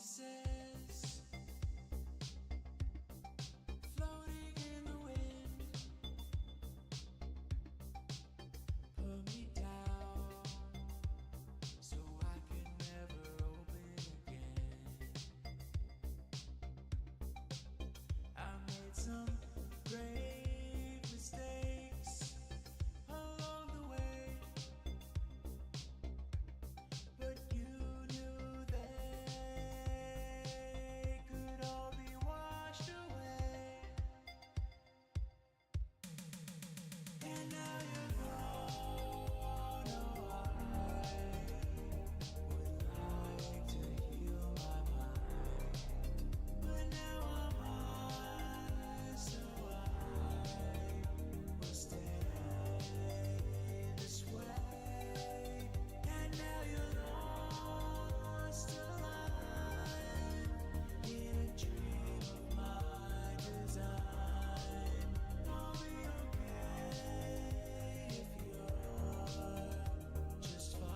Promises floating in the wind, put me down so I can never open again. I made some grave mistakes along the way, but you knew they could all be washed away. And now you're gone. Oh, I would like to heal my mind, but now I'm high, so I will stay this way. And now you're lost alive in a dream of my design. I'll be okay if you're just fine.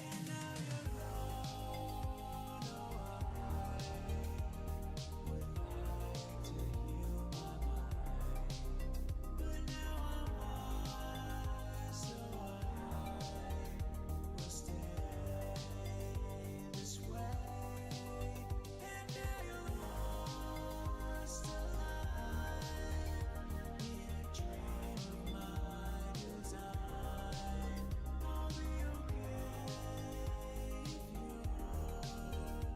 And now you're gone. Oh, I would like to heal my mind, but now I'm high, so I will stay this way. And now you're lost alive in a dream of my design. I'll be okay if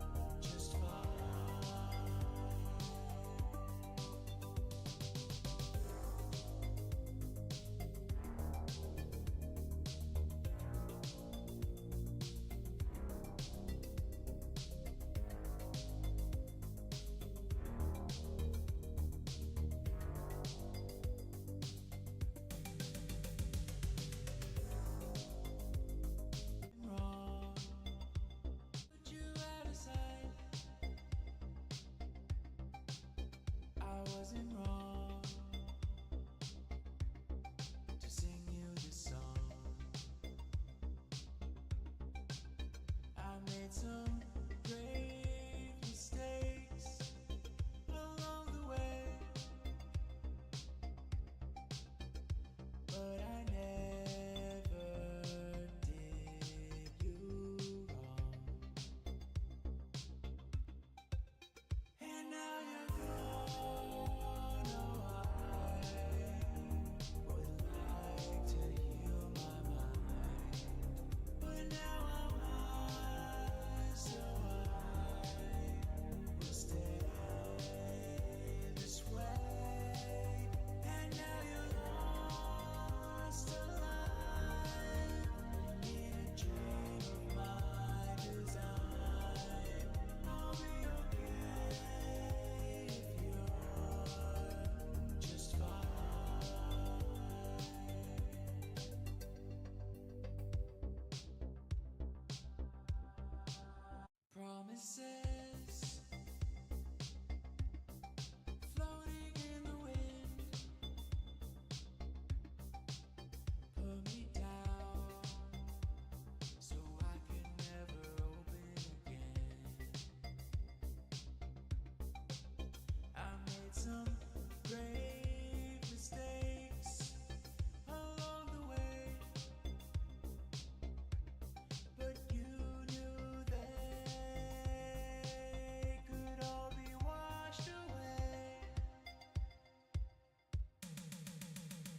you're just fine. Wrong, put you out of sight. I wasn't wrong to sing you this song. I made some grave mistakes along the way, but I never did you wrong. And now you're gone. Oh, I would like to heal my mind, but now I'm high, so I will stay this way. And now you're lost alive in a dream of my design. I'll be okay if you're just fine. Promises floating in the wind, put me down so I can never open again. I made some grave mistakes along the way, but you knew they could all be washed away.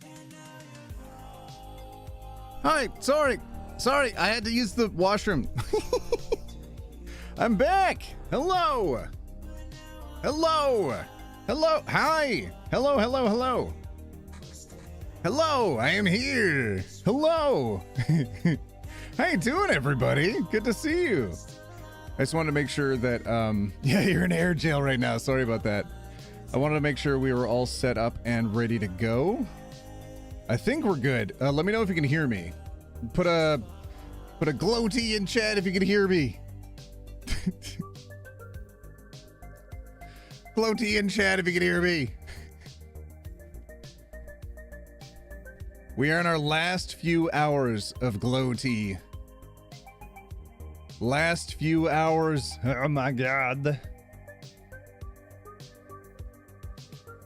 And now you're Hi, sorry, I had to use the washroom. I'm back. Hello. Hi. Hello. I am here. Hello. How you doing, everybody? Good to see you. I just wanted to make sure that, yeah, you're in air jail right now. Sorry about that. I wanted to make sure we were all set up and ready to go. I think we're good. Let me know if you can hear me. Put a glow T in chat if you can hear me. Glow T in chat if you can hear me. We are in our last few hours of glow T. Last few hours. Oh my God.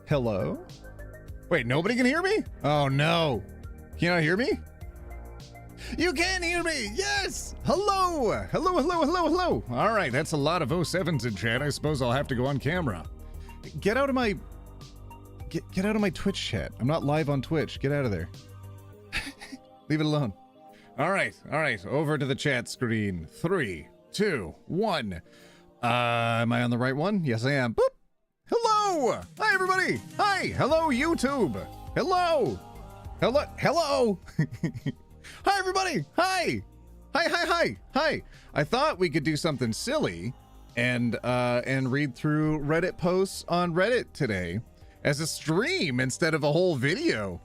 Hello? Wait, nobody can hear me? Oh no. Can you not hear me? You can hear me. Yes. Hello. Hello. All right. That's a lot of 07s in chat. I suppose I'll have to go on camera. Get out of my Twitch chat. I'm not live on Twitch. Get out of there. Leave it alone. All right. Over to the chat screen. 3, 2, 1. Am I on the right one? Yes, I am. Boop. Hello. Hi, everybody. Hi. Hello, YouTube. Hello. Hi, everybody. Hi. I thought we could do something silly and read through Reddit posts on Reddit today as a stream instead of a whole video.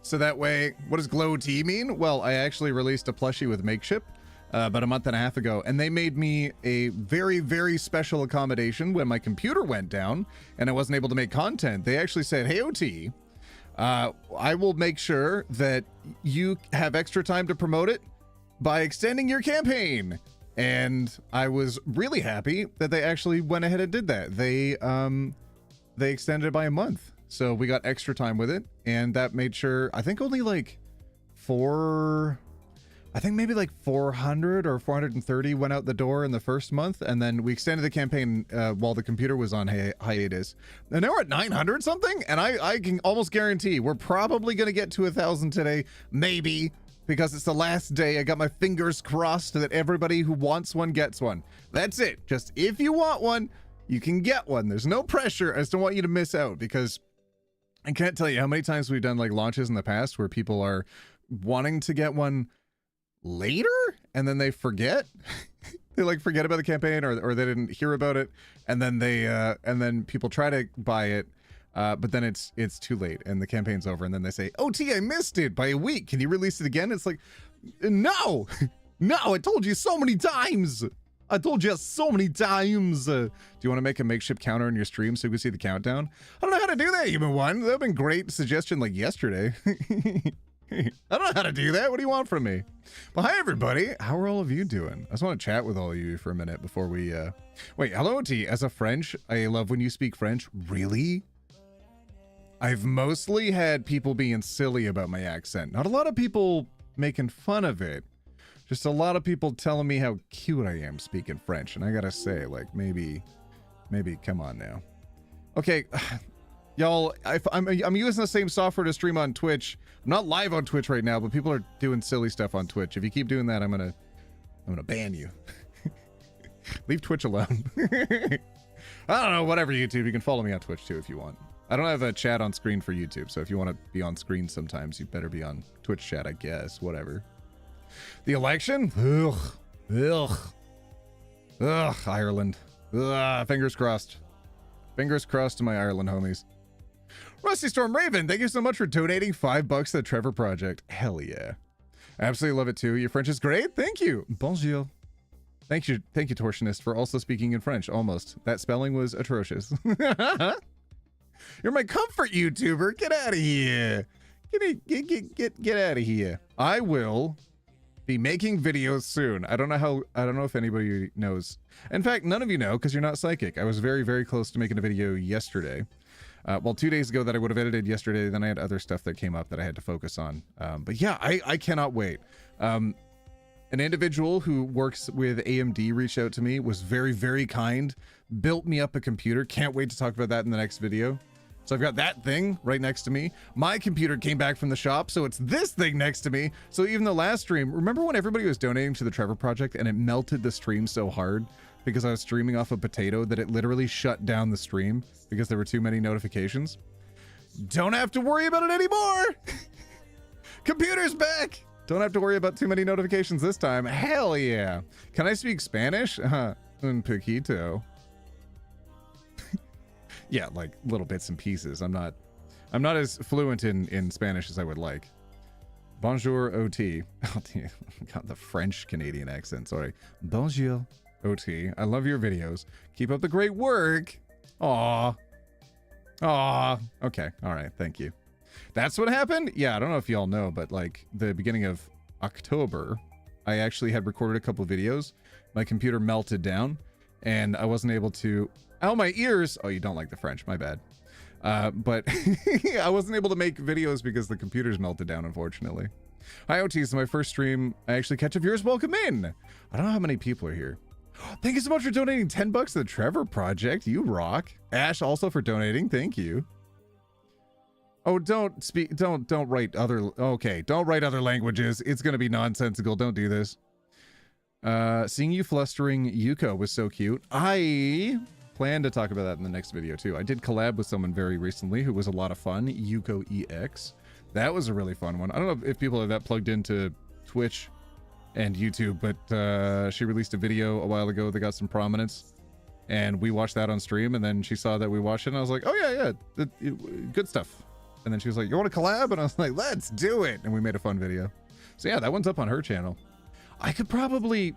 So that way, what does Glow T mean? Well, I actually released a plushie with Makeship about a month and a half ago, and they made me a very, very special accommodation when my computer went down and I wasn't able to make content. They actually said, hey, OT, I will make sure that you have extra time to promote it by extending your campaign. And I was really happy that they actually went ahead and did that. They extended it by a month. So we got extra time with it, and that made sure, I think only like maybe like 400 or 430 went out the door in the first month, and then we extended the campaign while the computer was on hiatus. And now we're at 900 something, and I can almost guarantee we're probably going to get to 1,000 today, maybe, because it's the last day. I got my fingers crossed that everybody who wants one gets one. That's it. Just if you want one, you can get one. There's no pressure. I just don't want you to miss out, because I can't tell you how many times we've done like launches in the past where people are wanting to get one later and then they forget. They like forget about the campaign, or they didn't hear about it, and then then people try to buy it, but then it's too late and the campaign's over, and then they say, OT, I missed it by a week, can you release it again? It's like, no, I told you so many times. Do you want to make a makeshift counter in your stream so we can see the countdown? I don't know how to do that, Human One. That would have been great suggestion like yesterday. I don't know how to do that. What do you want from me? Well, hi, everybody. How are all of you doing? I just want to chat with all of you for a minute before we... Wait, hello, T. As a French, I love when you speak French. Really? I've mostly had people being silly about my accent. Not a lot of people making fun of it. Just a lot of people telling me how cute I am speaking French. And I gotta say, like, maybe, come on now. Okay, y'all, I'm using the same software to stream on Twitch. I'm not live on Twitch right now, but people are doing silly stuff on Twitch. If you keep doing that, I'm gonna ban you. Leave Twitch alone. I don't know, whatever, YouTube. You can follow me on Twitch too if you want. I don't have a chat on screen for YouTube, so if you want to be on screen sometimes, you better be on Twitch chat, I guess. Whatever. The election? Ugh, Ireland. Ugh, fingers crossed. Fingers crossed to my Ireland homies. Rusty Storm Raven, thank you so much for donating $5 to the Trevor Project. Hell yeah. Absolutely love it too. Your French is great. Thank you. Bonjour. Thank you, Torsionist, for also speaking in French. Almost. That spelling was atrocious. You're my comfort YouTuber. Get out of here. Get out of here. I will be making videos soon. I don't know if anybody knows. In fact, none of you know because you're not psychic. I was very, very close to making a video yesterday. Well, 2 days ago that I would have edited yesterday. Then I had other stuff that came up that I had to focus on. But yeah, I cannot wait. An individual who works with AMD reached out to me, was very, very kind, built me up a computer. Can't wait to talk about that in the next video. So I've got that thing right next to me. My computer came back from the shop, so it's this thing next to me. So even the last stream, remember when everybody was donating to the Trevor Project and it melted the stream so hard because I was streaming off a potato that it literally shut down the stream because there were too many notifications? Don't have to worry about it anymore. Computer's back. Don't have to worry about too many notifications this time. Hell yeah. Can I speak Spanish? Un poquito. Yeah, like little bits and pieces. I'm not as fluent in Spanish as I would like. Bonjour, OT. Oh, dear. Got the French Canadian accent. Sorry. Bonjour, OT. I love your videos. Keep up the great work. Aw. Aw. Okay. All right. Thank you. That's what happened? Yeah, I don't know if y'all know, but like the beginning of October, I actually had recorded a couple videos. My computer melted down and I wasn't able to... Ow, my ears! Oh, you don't like the French, my bad. But I wasn't able to make videos because the computers melted down, unfortunately. Hi, OT, this is my first stream. I actually catch up viewers. Welcome in! I don't know how many people are here. Thank you so much for donating 10 bucks to the Trevor Project. You rock. Ash also for donating. Thank you. Oh, don't write other... Okay, don't write other languages. It's gonna be nonsensical. Don't do this. Seeing you flustering Yuko was so cute. I plan to talk about that in the next video too. I did collab with someone very recently who was a lot of fun. Yuko EX. That was a really fun one. I don't know if people have that plugged into Twitch and YouTube, but she released a video a while ago that got some prominence. And we watched that on stream, and then she saw that we watched it, and I was like, oh yeah, good stuff. And then she was like, you want to collab? And I was like, let's do it. And we made a fun video. So yeah, that one's up on her channel. I could probably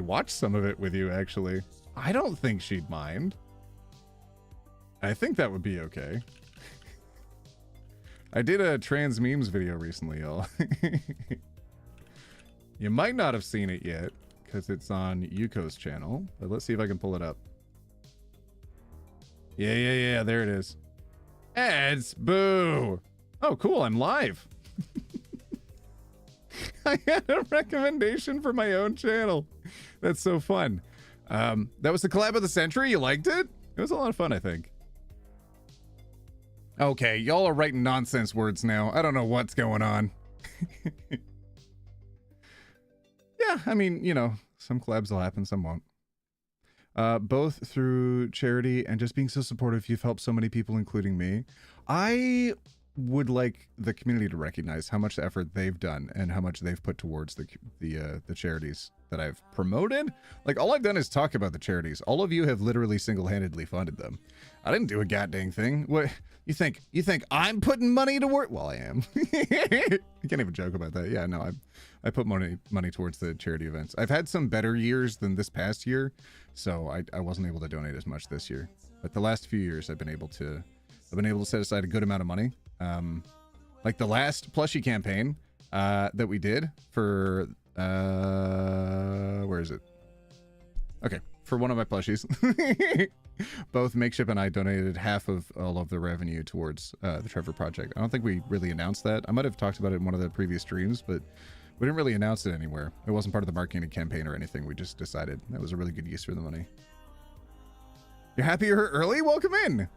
watch some of it with you, actually. I don't think she'd mind. I think that would be okay. I did a trans memes video recently, y'all. You might not have seen it yet, because it's on Yuko's channel. But let's see if I can pull it up. Yeah, there it is. Ads, boo! Oh, cool, I'm live. I had a recommendation for my own channel. That's so fun. That was the collab of the century. You liked it? It was a lot of fun, I think. Okay, y'all are writing nonsense words now. I don't know what's going on. Yeah, I mean, you know, some collabs will happen, some won't. Both through charity and just being so supportive, you've helped so many people, including me. I would like the community to recognize how much effort they've done and how much they've put towards the charities that I've promoted. Like, all I've done is talk about the charities. All of you have literally single-handedly funded them. I didn't do a goddamn thing. What you think I'm putting money to work? Well, I am. I can't even joke about that. Yeah, no, I put money towards the charity events. I've had some better years than this past year, so I wasn't able to donate as much this year. But the last few years I've been able to set aside a good amount of money. Like the last plushie campaign that we did for where is it? Okay, for one of my plushies. Both Makeship and I donated half of all of the revenue towards the Trevor Project. I don't think we really announced that. I might have talked about it in one of the previous streams, but we didn't really announce it anywhere. It wasn't part of the marketing campaign or anything. We just decided that was a really good use for the money. You're happy you're early? Welcome in.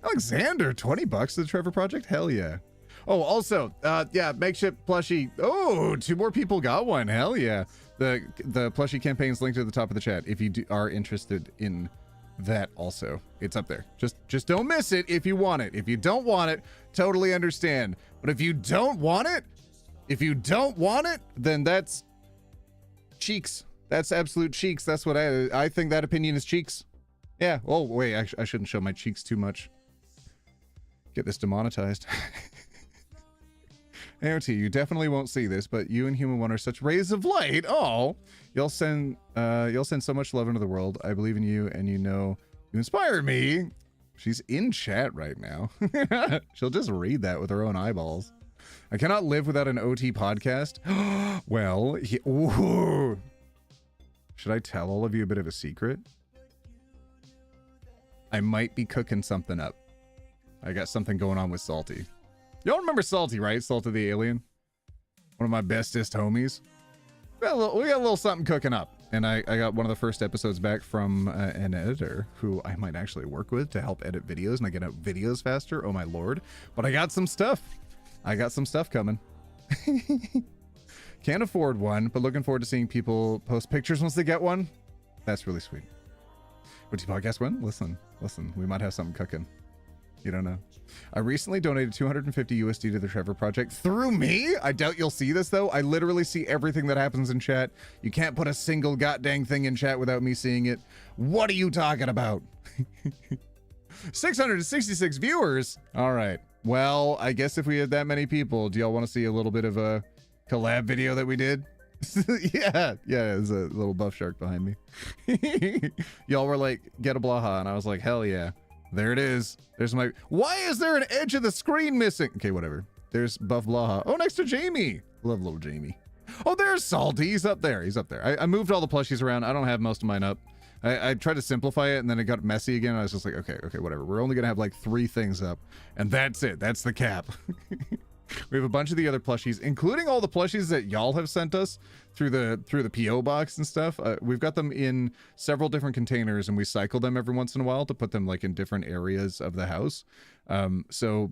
Alexander, 20 bucks to the Trevor Project? Hell yeah. Oh, also, yeah, Makeship plushie. Oh, 2 more people got one. Hell yeah. The plushie campaign's linked at the top of the chat if you are interested in that also. It's up there. Just don't miss it if you want it. If you don't want it, totally understand. But if you don't want it, then that's cheeks. That's absolute cheeks. That's what I think that opinion is cheeks. Yeah. Oh, wait, I shouldn't show my cheeks too much. Get this demonetized. AOT, you definitely won't see this, but you and Human One are such rays of light. Oh, you'll send so much love into the world. I believe in you, and you know you inspire me. She's in chat right now. She'll just read that with her own eyeballs. I cannot live without an OT podcast. Well, ooh. Should I tell all of you a bit of a secret? I might be cooking something up. I got something going on with Salty. Y'all remember Salty, right? Salty the Alien? One of my bestest homies. We got a little something cooking up. And I got one of the first episodes back from an editor who I might actually work with to help edit videos, and I get out videos faster. Oh my lord. But I got some stuff. I got some stuff coming. Can't afford one, but looking forward to seeing people post pictures once they get one. That's really sweet. What's your podcast win? Listen, we might have something cooking. You don't know. I recently donated 250 USD to the Trevor Project through me. I doubt you'll see this though. I literally see everything that happens in chat. You can't put a single goddamn thing in chat without me seeing it. What are you talking about? 666 viewers. All right. Well, I guess if we had that many people, do y'all want to see a little bit of a collab video that we did? yeah, there's a little buff shark behind me. Y'all were like, get a blaha, and I was like, hell yeah. There it is. There's my... Why is there an edge of the screen missing? Okay, whatever. There's Buff Blaha. Oh, next to Jamie. Love little Jamie. Oh, there's Salty. He's up there. He's up there. I moved all the plushies around. I don't have most of mine up. I tried to simplify it, and then it got messy again. I was just like, okay, whatever. We're only going to have like 3 things up, and that's it. That's the cap. We have a bunch of the other plushies, including all the plushies that y'all have sent us through the PO box and stuff. We've got them in several different containers, and we cycle them every once in a while to put them like in different areas of the house. So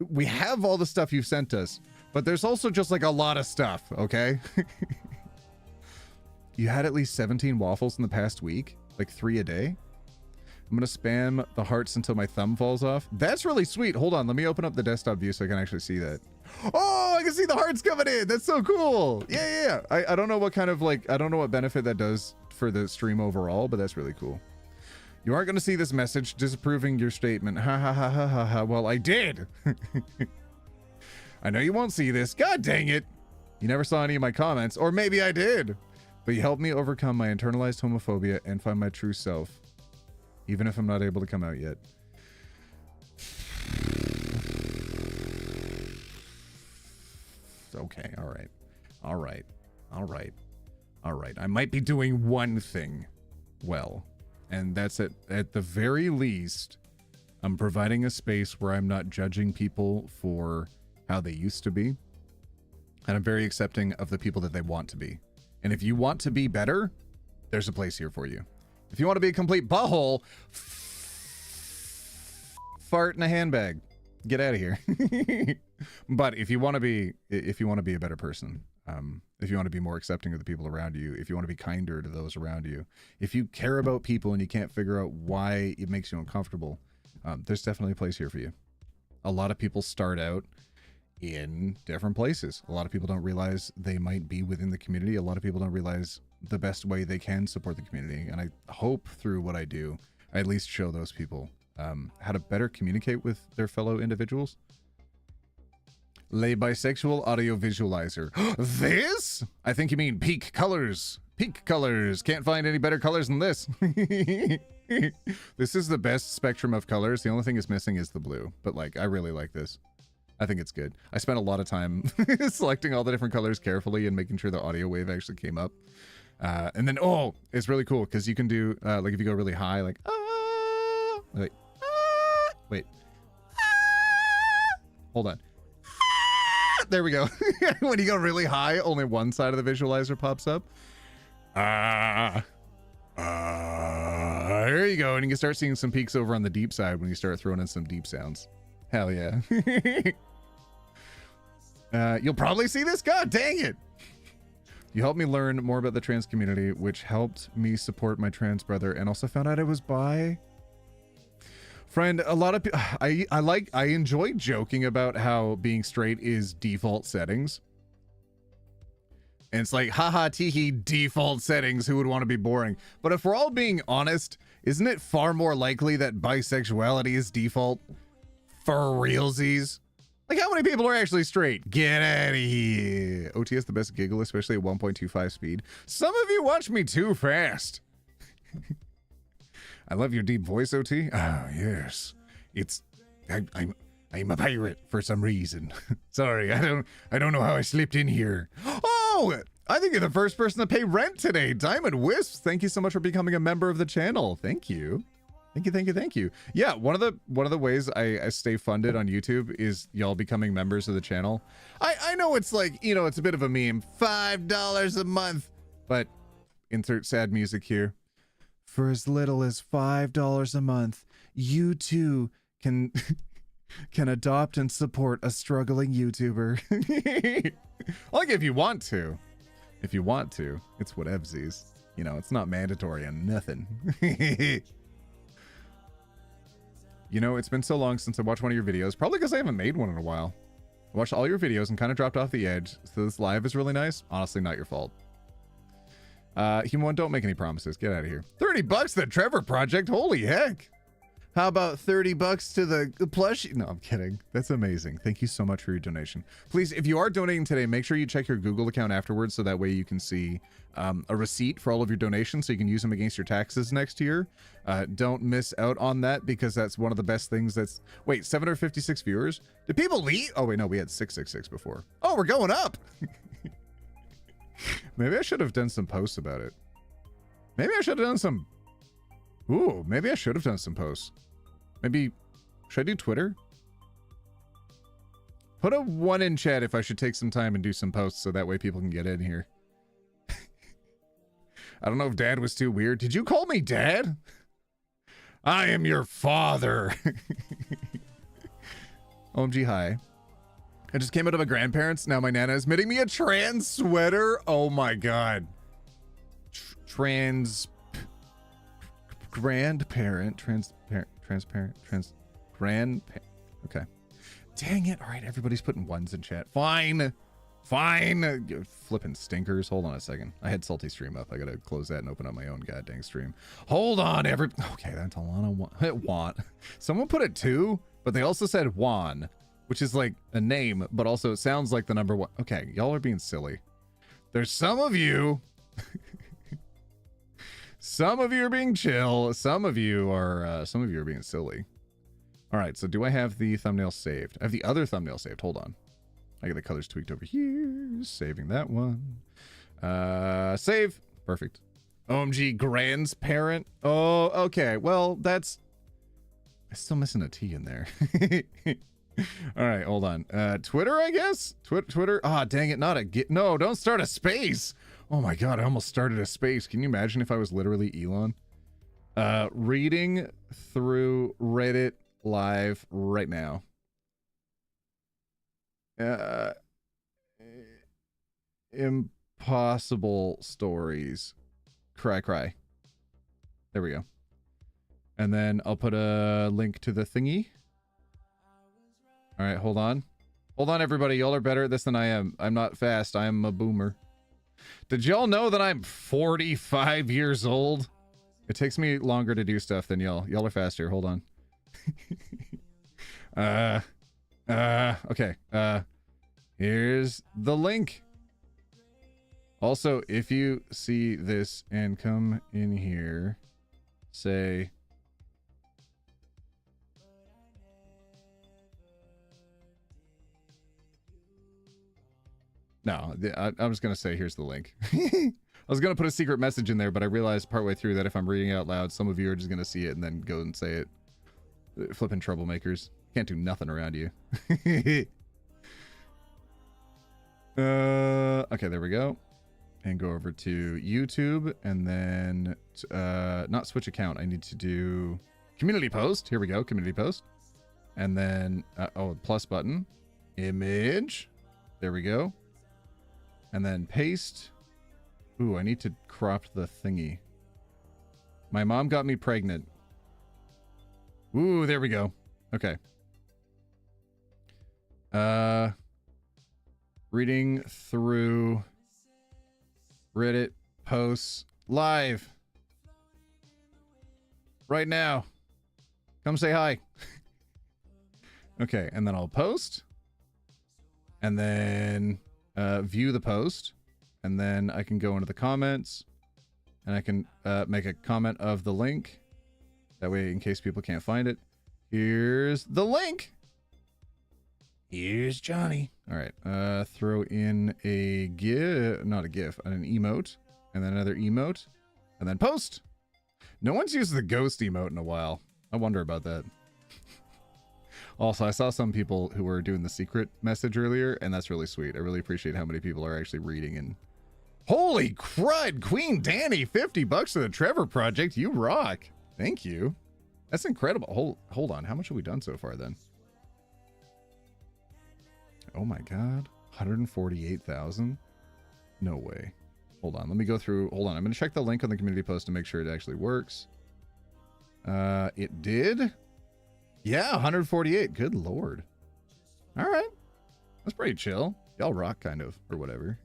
we have all the stuff you've sent us, but there's also just like a lot of stuff. Okay. You had at least 17 waffles in the past week, like 3 a day. I'm gonna spam the hearts until my thumb falls off. That's really sweet. Hold on, let me open up the desktop view so I can actually see that. Oh, I can see the hearts coming in. That's so cool. Yeah. I don't know what kind of like, I don't know what benefit that does for the stream overall, but that's really cool. You aren't gonna see this message disapproving your statement. Ha ha ha ha ha ha. Well, I did. I know you won't see this. God dang it. You never saw any of my comments, or maybe I did. But you helped me overcome my internalized homophobia and find my true self. Even if I'm not able to come out yet. Okay, all right. I might be doing one thing well, and that's at the very least, I'm providing a space where I'm not judging people for how they used to be, and I'm very accepting of the people that they want to be. And if you want to be better, there's a place here for you. If you want to be a complete butthole, fart in a handbag, get out of here. But if you want to be a better person, if you want to be more accepting of the people around you, if you want to be kinder to those around you, if you care about people and you can't figure out why it makes you uncomfortable, there's definitely a place here for you. A lot of people start out in different places. A lot of people don't realize they might be within the community. A lot of people don't realize the best way they can support the community. And I hope through what I do, I at least show those people how to better communicate with their fellow individuals. Lay bisexual audio visualizer. This? I think you mean peak colors. Peak colors. Can't find any better colors than this. This is the best spectrum of colors. The only thing it's missing is the blue. But like, I really like this. I think it's good. I spent a lot of time selecting all the different colors carefully and making sure the audio wave actually came up. And then, oh, it's really cool because you can do, like if you go really high, like, wait, hold on. There we go. When you go really high, only one side of the visualizer pops up. There you go. And you can start seeing some peaks over on the deep side when you start throwing in some deep sounds. Hell yeah. You'll probably see this. God dang it. You helped me learn more about the trans community, which helped me support my trans brother, and also found out I was bi. Friend, a lot of people, I enjoy joking about how being straight is default settings. And it's like, haha, teehee, default settings, who would want to be boring? But if we're all being honest, isn't it far more likely that bisexuality is default? For realsies? Like, how many people are actually straight? Get out of here. OT has the best giggle, especially at 1.25 speed. Some of you watch me too fast. I love your deep voice, OT. Oh, yes. I'm a pirate for some reason. Sorry, I don't know how I slipped in here. Oh, I think you're the first person to pay rent today. Diamond Wisps, thank you so much for becoming a member of the channel. Thank you. Thank you. Yeah, one of the ways I stay funded on YouTube is y'all becoming members of the channel. I know it's like, you know, it's a bit of a meme, $5 a month, but insert sad music here. For as little as $5 a month, you too can can adopt and support a struggling YouTuber. Like if you want to. If you want to. It's whatevsies. You know, it's not mandatory and nothing. You know, it's been so long since I watched one of your videos, probably because I haven't made one in a while. I watched all your videos and kind of dropped off the edge, so this live is really nice. Honestly, not your fault. Human One, don't make any promises. Get out of here. 30 bucks to the Trevor Project. Holy heck. How about 30 bucks to the plushie? No, I'm kidding. That's amazing. Thank you so much for your donation. Please, if you are donating today, make sure you check your Google account afterwards so that way you can see a receipt for all of your donations so you can use them against your taxes next year. Don't miss out on that because that's one of the best things that's... Wait, 756 viewers? Did people leave? Oh, wait, no, we had 666 before. Oh, we're going up! Maybe I should have done some posts about it. Maybe I should have done some... Ooh, maybe I should have done some posts. Maybe, should I do Twitter? Put a 1 in chat if I should take some time and do some posts so that way people can get in here. I don't know if Dad was too weird. Did you call me Dad? I am your father. OMG, hi. I just came out of my grandparents. Now my Nana is knitting me a trans sweater. Oh my God. Transparent, okay. Dang it. All right, everybody's putting 1s in chat. Fine. Fine. Flipping stinkers. Hold on a second. I had Salty Stream up. I gotta close that and open up my own goddamn stream. Hold on, okay, that's a lot of want. Someone put it 2, but they also said Juan, which is like a name, but also it sounds like the number 1. Okay, y'all are being silly. There's some of you... Some of you are being chill. Some of you are being silly. All right, so do I have the thumbnail saved? I have the other thumbnail saved. Hold on. I got the colors tweaked over here. Saving that one. Save. Perfect. OMG, grandparent. Oh, okay. Well, that's... I'm still missing a T in there. All right, hold on. Twitter, I guess? Twitter. Ah, dang it. Not a... No, don't start a space. Oh my God, I almost started a space. Can you imagine if I was literally Elon? Reading through Reddit live right now. Impossible stories. Cry. There we go. And then I'll put a link to the thingy. All right, hold on. Hold on, everybody. Y'all are better at this than I am. I'm not fast. I am a boomer. Did y'all know that I'm 45 years old? It takes me longer to do stuff than y'all. Y'all are faster. Hold on. Okay. Here's the link. Also, if you see this and come in here, say... No, I'm just going to say, here's the link. I was going to put a secret message in there, but I realized partway through that if I'm reading it out loud, some of you are just going to see it and then go and say it. Flipping troublemakers. Can't do nothing around you. Okay, there we go. And go over to YouTube and then, not switch account. I need to do community post. Here we go, community post. And then, plus button. Image. There we go. And then paste. Ooh, I need to crop the thingy. My mom got me pregnant. Ooh, there we go. Okay. Reading through Reddit posts live. Right now. Come say hi. Okay, and then I'll post. And then view the post. And then I can go into the comments. And I can make a comment of the link. That way, in case people can't find it. Here's the link. Here's Johnny. All right. Throw in a GIF. Not a GIF. An emote. And then another emote. And then post. No one's used the ghost emote in a while. I wonder about that. Also, I saw some people who were doing the secret message earlier, and that's really sweet. I really appreciate how many people are actually reading Holy crud, Queen Danny, 50 bucks for the Trevor Project. You rock. Thank you. That's incredible. Hold on. How much have we done so far then? Oh my God. 148,000? No way. Hold on. Let me go through. Hold on. I'm going to check the link on the community post to make sure it actually works. It did? Yeah, 148. Good Lord. All right. That's pretty chill. Y'all rock, kind of, or whatever.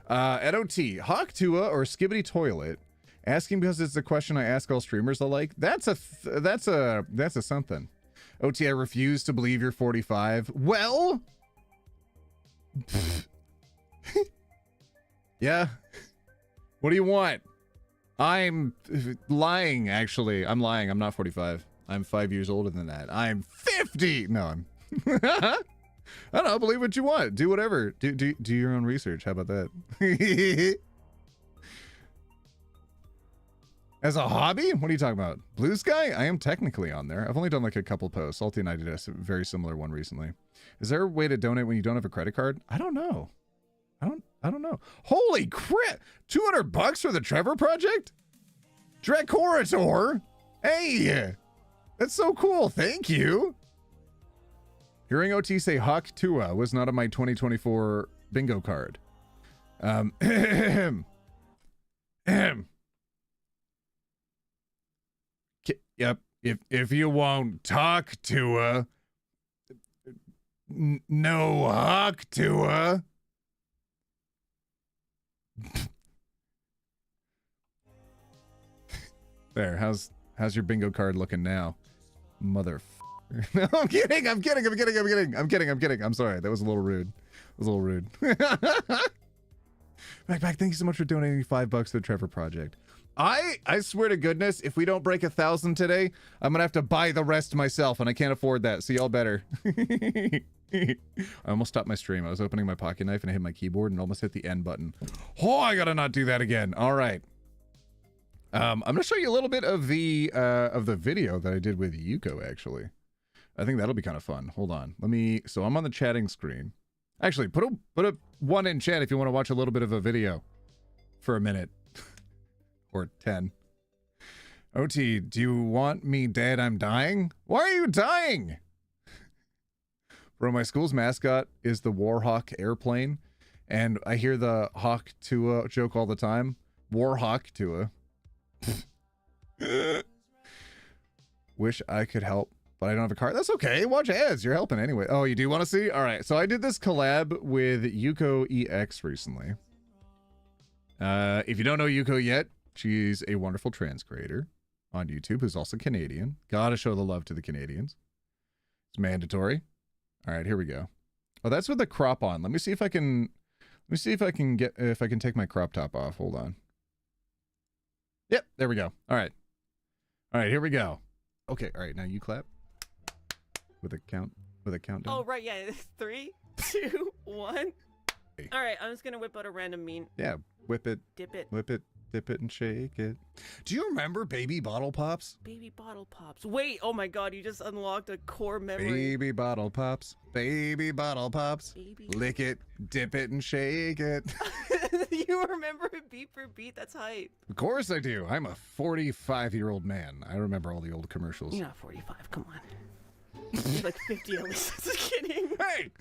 At OT, Hawk Tua or Skibbity Toilet? Asking because it's the question I ask all streamers alike. That's a something. OT, I refuse to believe you're 45. Well, yeah. What do you want? I'm lying, actually. I'm lying. I'm not 45. I'm 5 years older than that. I'm 50. No, I'm. I don't know. Believe what you want. Do whatever. Do your own research. How about that? As a hobby? What are you talking about? Blue Sky? I am technically on there. I've only done like a couple posts. Salty and I did a very similar one recently. Is there a way to donate when you don't have a credit card? I don't know. I don't know. Holy crap! 200 bucks for the Trevor Project? Dracorator? Hey! That's so cool. Thank you. Hearing OT say Hawk Tua was not on my 2024 bingo card. Yep. If you won't talk Tua, no Hawk Tua. There. How's your bingo card looking now, mother? No, I'm kidding. I'm sorry. That was a little rude. Back. Thank you so much for donating $5 to the Trevor Project. I swear to goodness, if we don't break 1,000 today, I'm gonna have to buy the rest myself, and I can't afford that. So y'all better. I almost stopped my stream. I was opening my pocket knife and I hit my keyboard and almost hit the end button. Oh, I gotta not do that again. All right. I'm gonna show you a little bit of the video that I did with Yuko. Actually, I think that'll be kind of fun. Hold on. So I'm on the chatting screen. Actually, put a 1 in chat if you want to watch a little bit of a video for a minute. Or 10. OT, do you want me dead? I'm dying? Why are you dying? Bro, my school's mascot is the Warhawk airplane, and I hear the Hawk Tua joke all the time. Warhawk Tua. Wish I could help, but I don't have a car. That's okay. Watch ads. You're helping anyway. Oh, you do want to see? All right. So I did this collab with Yuko EX recently. If you don't know Yuko yet, she's a wonderful trans creator on YouTube who's also Canadian. Gotta show the love to the Canadians. It's mandatory. All right, here we go. Oh, that's with the crop on. Let me see if I can take my crop top off. Hold on. Yep, there we go. All right, here we go. Okay, all right, now you clap with a countdown. Oh right, yeah. 3, 2, 1. All right, I'm just gonna whip out a random meme. Yeah, whip it. Dip it. Whip it. Dip it and shake it. Do you remember Baby Bottle Pops? Baby Bottle Pops. Wait, oh my god, you just unlocked a core memory. Baby Bottle Pops. Baby Bottle Pops. Baby. Lick it, dip it, and shake it. You remember it beat for beat? That's hype. Of course I do. I'm a 45-year-old man. I remember all the old commercials. You're not 45, come on. You're like 50 at least. Just kidding. Hey!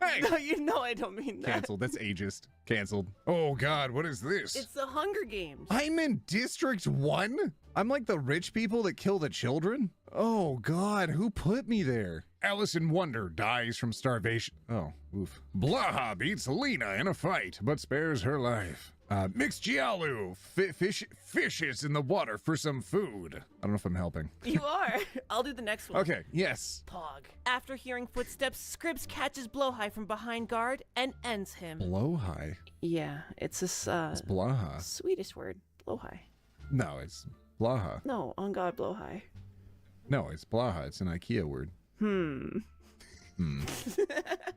Hey! No, you know I don't mean that. Canceled. That's ageist. Canceled. Oh god, what is this? It's the Hunger Games. I'm in District 1? I'm like the rich people that kill the children? Oh god, who put me there? Alice in Wonder dies from starvation. Oh, oof. Blaha beats Lena in a fight, but spares her life. Mixed Giallo fishes in the water for some food. I don't know if I'm helping. You are. I'll do the next one. Okay, yes. Pog. After hearing footsteps, Scribs catches Blowhigh from behind guard and ends him. Blowhigh? Yeah, it's this, It's Blaha. Swedish word. Blowhigh. No, it's Blaha. No, on God, Blowhigh. No, it's Blaha. It's an IKEA word.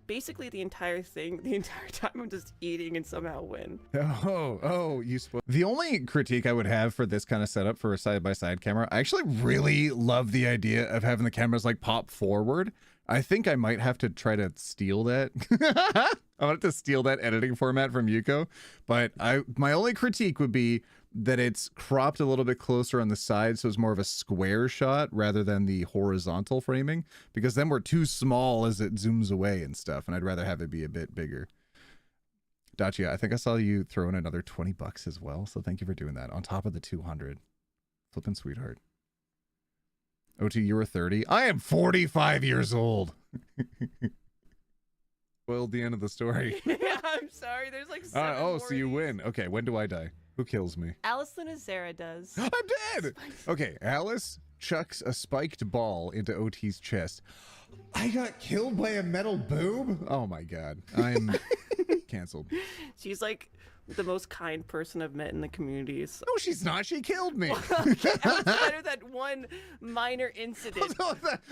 Basically, the entire time I'm just eating and somehow win. Oh, you spoiled. The only critique I would have for this kind of setup for a side-by-side camera, I actually really love the idea of having the cameras like pop forward. I think I might have to try to steal that. I wanted to steal that editing format from Yuko, but my only critique would be that it's cropped a little bit closer on the side, so it's more of a square shot rather than the horizontal framing, because then we're too small as it zooms away and stuff, and I'd rather have it be a bit bigger. Dacia, I think I saw you throw in another 20 bucks as well, so thank you for doing that, on top of the 200. Flippin' sweetheart. OT, you were 30? I am 45 years old! Well, the end of the story. Yeah, I'm sorry. There's like 7 Oh, more so you of these. win. Okay, when do I die? Who kills me? Alice Azera does. I'm dead! Okay, Alice chucks a spiked ball into OT's chest. I got killed by a metal boob? Oh my god. I'm canceled. She's like the most kind person I've met in the community. So. No, she's not. She killed me. Outside of that one minor incident.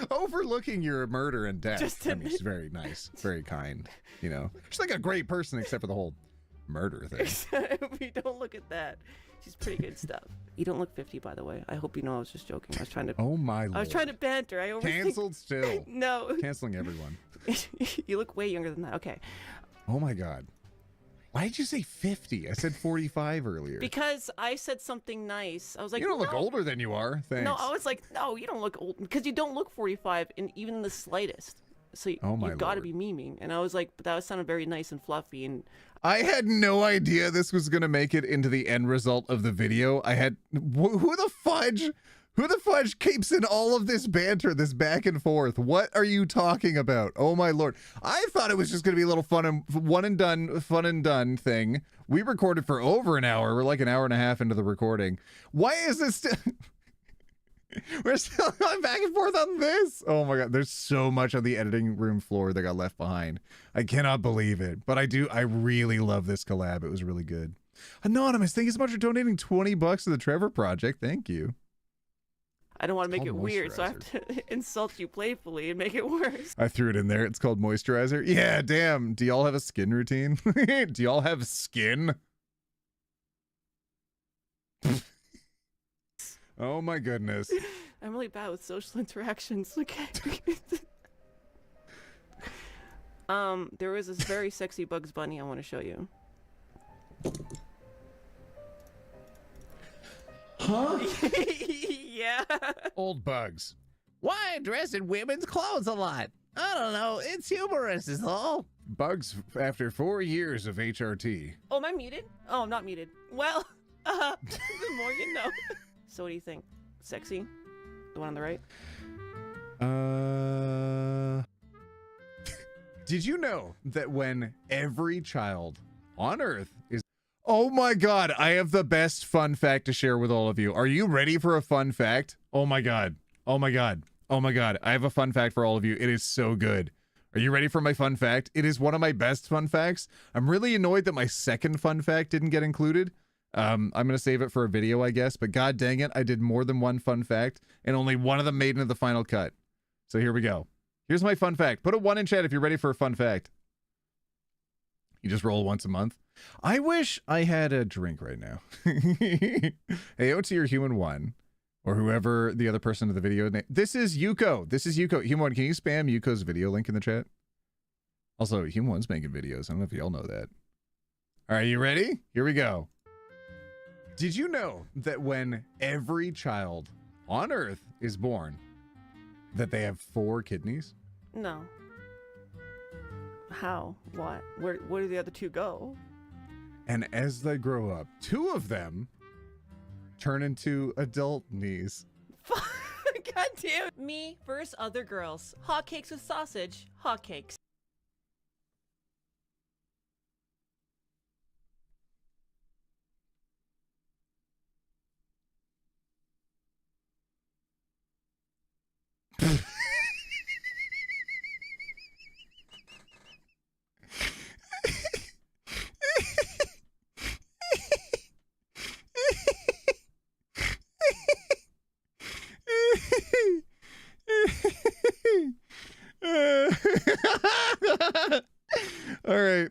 Overlooking your murder and death. Just I mean, she's very nice. Very kind. You know, she's like a great person except for the whole murder thing. We don't look at that. She's pretty good stuff. You don't look 50, by the way. I hope you know I was just joking. I was trying to. Oh my lord. I was trying to banter. I overthink. Canceled still. No. Canceling everyone. You look way younger than that. Okay. Oh my god. Why did you say 50? I said 45 earlier. Because I said something nice. I was like, you don't look no. older than you are. Thanks. No, I was like, no, you don't look old. Because you don't look 45 in even the slightest. So you've got to be memeing. And I was like, but that sounded very nice and fluffy. And I had no idea this was going to make it into the end result of the video. I had... Who the fudge? Who the fudge keeps in all of this banter, this back and forth? What are you talking about? Oh my lord. I thought it was just going to be a little fun and done thing. We recorded for over an hour. We're like an hour and a half into the recording. Why is this still... We're still going back and forth on this. Oh my god, there's so much on the editing room floor that got left behind. I cannot believe it. But I really love this collab. It was really good. Anonymous, thank you so much for donating 20 bucks to the Trevor Project. Thank you. I don't want to make it weird, so I have to insult you playfully and make it worse. I threw it in there. It's called moisturizer. Yeah, damn. Do y'all have a skin routine? Do y'all have skin? Oh my goodness. I'm really bad with social interactions. Okay. There was this very sexy Bugs Bunny I want to show you. Huh? Yeah. Old bugs. Why dress in women's clothes a lot? I don't know. It's humorous is all. Bugs after 4 years of HRT. Oh, am I muted? Oh, I'm not muted. Well, the more you know. So what do you think? Sexy? The one on the right? Did you know that when every child on Earth is... Oh my god, I have the best fun fact to share with all of you. Are you ready for a fun fact? Oh my god. Oh my god. Oh my god. I have a fun fact for all of you. It is so good. Are you ready for my fun fact? It is one of my best fun facts. I'm really annoyed that my second fun fact didn't get included. I'm going to save it for a video, I guess, but god dang it, I did more than one fun fact, and only one of them made into the final cut. So here we go. Here's my fun fact. Put a 1 in chat if you're ready for a fun fact. You just roll once a month. I wish I had a drink right now. Hey, OT or Human 1, or whoever the other person of the video name. This is Yuko. This is Yuko. Human 1, can you spam Yuko's video link in the chat? Also, Human 1's making videos. I don't know if y'all know that. All right, you ready? Here we go. Did you know that when every child on Earth is born, that they have 4 kidneys? No. How? What? Where do the other 2 go? And as they grow up, 2 of them turn into adult knees. God damn it. Me versus other girls. Hotcakes with sausage. Hotcakes. All right.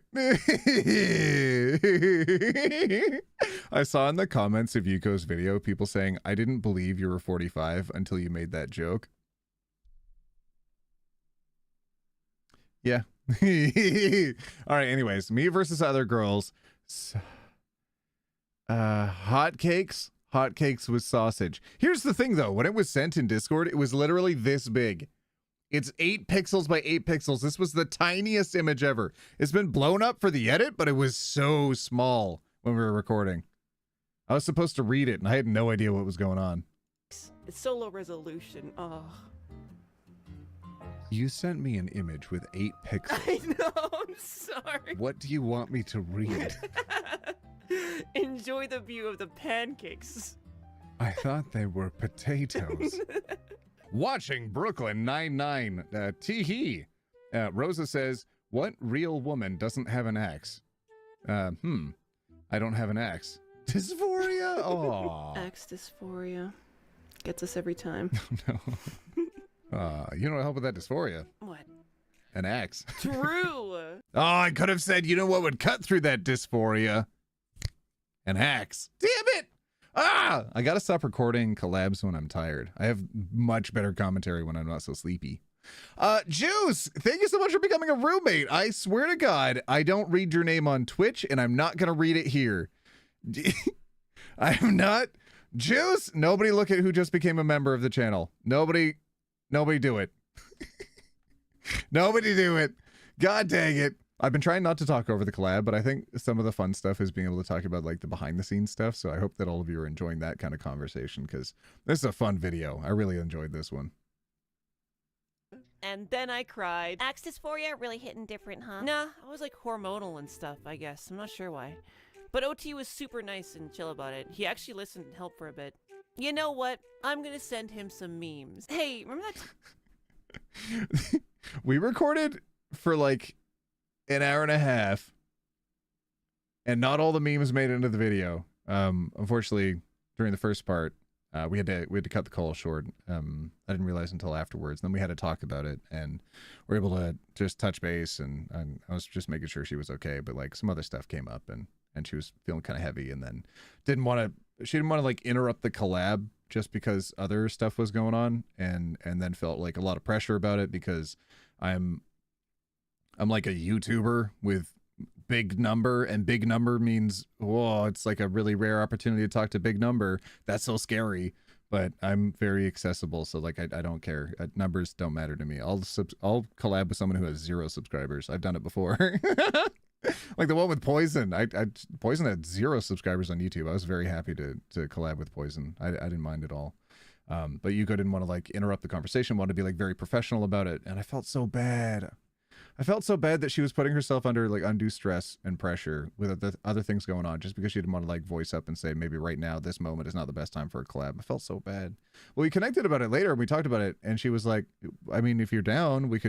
I saw in the comments of Yuko's video people saying, I didn't believe you were 45 until you made that joke. Yeah, All right, anyways, me versus other girls. Hotcakes with sausage. Here's the thing though, when it was sent in Discord, it was literally this big. It's 8 pixels by 8 pixels. This was the tiniest image ever. It's been blown up for the edit, but it was so small when we were recording. I was supposed to read it and I had no idea what was going on. It's so low resolution. Oh. You sent me an image with 8 pixels. I know, I'm sorry. What do you want me to read? Enjoy the view of the pancakes. I thought they were potatoes. Watching Brooklyn Nine-Nine. Teehee. Rosa says, what real woman doesn't have an axe? I don't have an axe. Dysphoria? Oh. Axe dysphoria. Gets us every time. No. You don't help with that dysphoria. What? An axe. True. Oh, I could have said, you know what would cut through that dysphoria? An axe. Damn it! Ah! I gotta stop recording collabs when I'm tired. I have much better commentary when I'm not so sleepy. Juice, thank you so much for becoming a roommate. I swear to God, I don't read your name on Twitch, and I'm not gonna read it here. I'm not. Juice, nobody look at who just became a member of the channel. Nobody do it. Nobody do it. God dang it. I've been trying not to talk over the collab, but I think some of the fun stuff is being able to talk about like the behind the scenes stuff. So I hope that all of you are enjoying that kind of conversation because this is a fun video. I really enjoyed this one. And then I cried. Axe dysphoria really hitting different, huh? Nah, I was like hormonal and stuff, I guess. I'm not sure why. But OT was super nice and chill about it. He actually listened and helped for a bit. You know what? I'm gonna send him some memes. Hey, remember that? We recorded for like an hour and a half and not all the memes made into the video. Unfortunately, during the first part, we had to cut the call short. I didn't realize until afterwards. Then we had to talk about it and we're able to just touch base and I was just making sure she was okay, but like some other stuff came up and she was feeling kind of heavy and then she didn't want to like interrupt the collab just because other stuff was going on and then felt like a lot of pressure about it because I'm like a YouTuber with big number and big number means, whoa, it's like a really rare opportunity to talk to big number. That's so scary, but I'm very accessible. So like, I don't care. Numbers don't matter to me. I'll collab with someone who has 0 subscribers. I've done it before. Like the one with Poison. Poison had 0 subscribers on YouTube. I was very happy to collab with Poison. I didn't mind at all. But Yuko didn't want to like interrupt the conversation, wanted to be like very professional about it. And I felt so bad. I felt so bad that she was putting herself under like undue stress and pressure with the other things going on just because she didn't want to like voice up and say maybe right now this moment is not the best time for a collab. I felt so bad. Well, we connected about it later and we talked about it and she was like, I mean, if you're down, we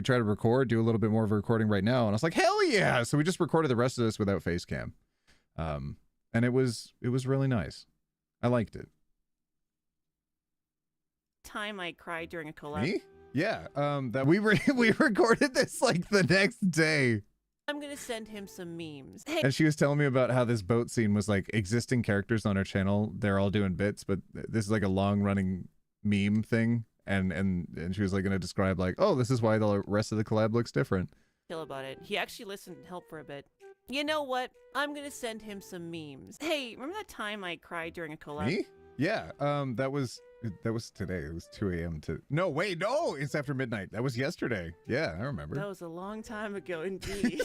try to record, do a little bit more of a recording right now. And I was like, hell yeah. So we just recorded the rest of this without face cam. And it was really nice. I liked it. Time I cried during a collab. Me? Yeah, that we recorded this like the next day. I'm gonna send him some memes. Hey. And she was telling me about how this boat scene was like existing characters on her channel. They're all doing bits, but this is like a long running meme thing. And she was like gonna describe like, oh, this is why the rest of the collab looks different. Chill about it. He actually listened and helped for a bit. You know what? I'm gonna send him some memes. Hey, remember that time I cried during a collab? Me? Yeah, that was today. It was 2 a.m. No, wait, no, it's after midnight. That was yesterday. Yeah, I remember. That was a long time ago indeed.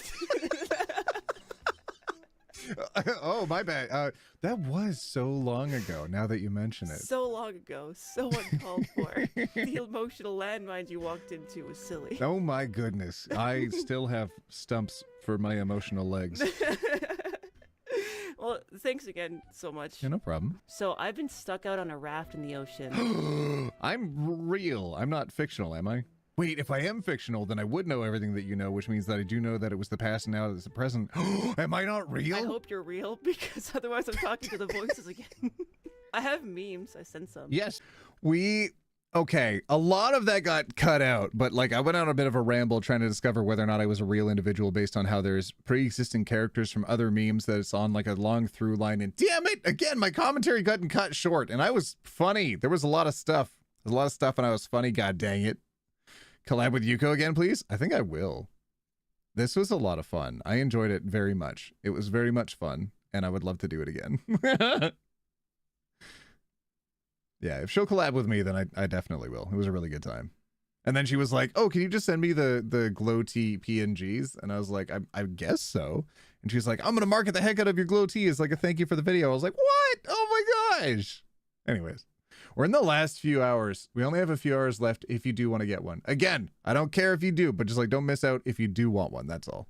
Oh, my bad. That was so long ago now that you mention it. So long ago, so uncalled for. The emotional landmine you walked into was silly. Oh my goodness. I still have stumps for my emotional legs. Well, thanks again so much. Yeah, no problem. So I've been stuck out on a raft in the ocean. I'm real. I'm not fictional, am I? Wait, if I am fictional, then I would know everything that you know, which means that I do know that it was the past and now it's the present. Am I not real? I hope you're real, because otherwise I'm talking to the voices again. I have memes. I sent some. Yes. Okay, a lot of that got cut out, but like I went on a bit of a ramble trying to discover whether or not I was a real individual based on how there's pre-existing characters from other memes that it's on like a long through line. And damn it, again, my commentary got cut short and I was funny. There was a lot of stuff. There's a lot of stuff and I was funny, god dang it. Collab with Yuko again, please? I think I will. This was a lot of fun. I enjoyed it very much. It was very much fun, and I would love to do it again. Yeah, if she'll collab with me, then I definitely will. It was a really good time. And then she was like, oh, can you just send me the glow tea PNGs? And I was like, I guess so. And she's like, I'm going to market the heck out of your glow tea as like a thank you for the video. I was like, what? Oh my gosh. Anyways, we're in the last few hours. We only have a few hours left if you do want to get one. Again, I don't care if you do, but just like don't miss out if you do want one. That's all.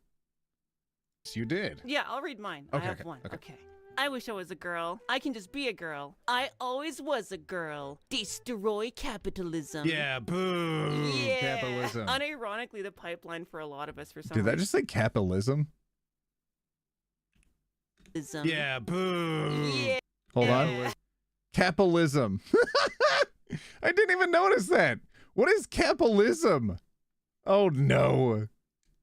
So you did. Yeah, I'll read mine. Okay, I have okay, one. okay. Okay. I wish I was a girl. I can just be a girl. I always was a girl. Destroy capitalism. Yeah, boo. Yeah. Capitalism. Unironically, the pipeline for a lot of us for some Did that reason. just say capitalism? Ism. Yeah, boo. Yeah. Hold on. Capitalism. I didn't even notice that. What is capitalism? Oh no.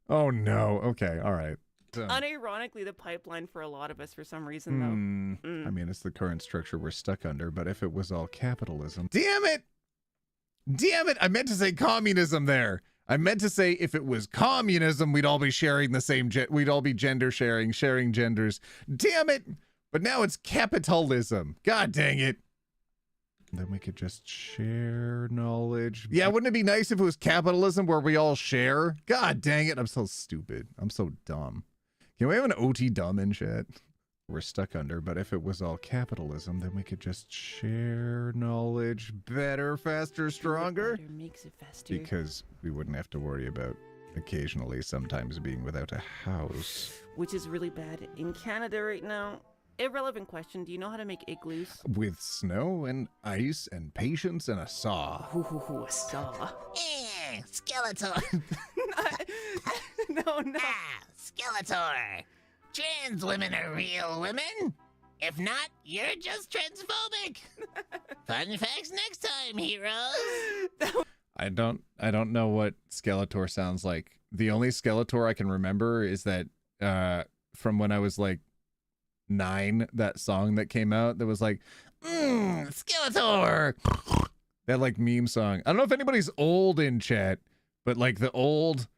Oh no. Okay, all right. Unironically, the pipeline for a lot of us for some reason, though. I mean, it's the current structure we're stuck under, but if it was all capitalism. Damn it! Damn it! I meant to say communism there. I meant to say if it was communism, we'd all be sharing the same, we'd all be gender sharing genders. Damn it! But now it's capitalism. God dang it. Then we could just share knowledge. Yeah, wouldn't it be nice if it was capitalism where we all share? God dang it, I'm so stupid. I'm so dumb. Can we have an OT dumb in chat? We're stuck under, but if it was all capitalism, then we could just share knowledge better, faster, stronger. Better makes it faster. Because we wouldn't have to worry about occasionally sometimes being without a house. Which is really bad in Canada right now. Irrelevant question. Do you know how to make igloos? With snow and ice and patience and a saw. Ooh, a saw. Skeletor. No. Skeletor. Trans women are real women. If not, you're just transphobic. Fun facts next time, heroes. I don't know what Skeletor sounds like. The only Skeletor I can remember is that from when I was like 9, that song that came out that was like Skeletor. That like meme song. I don't know if anybody's old in chat, but like the old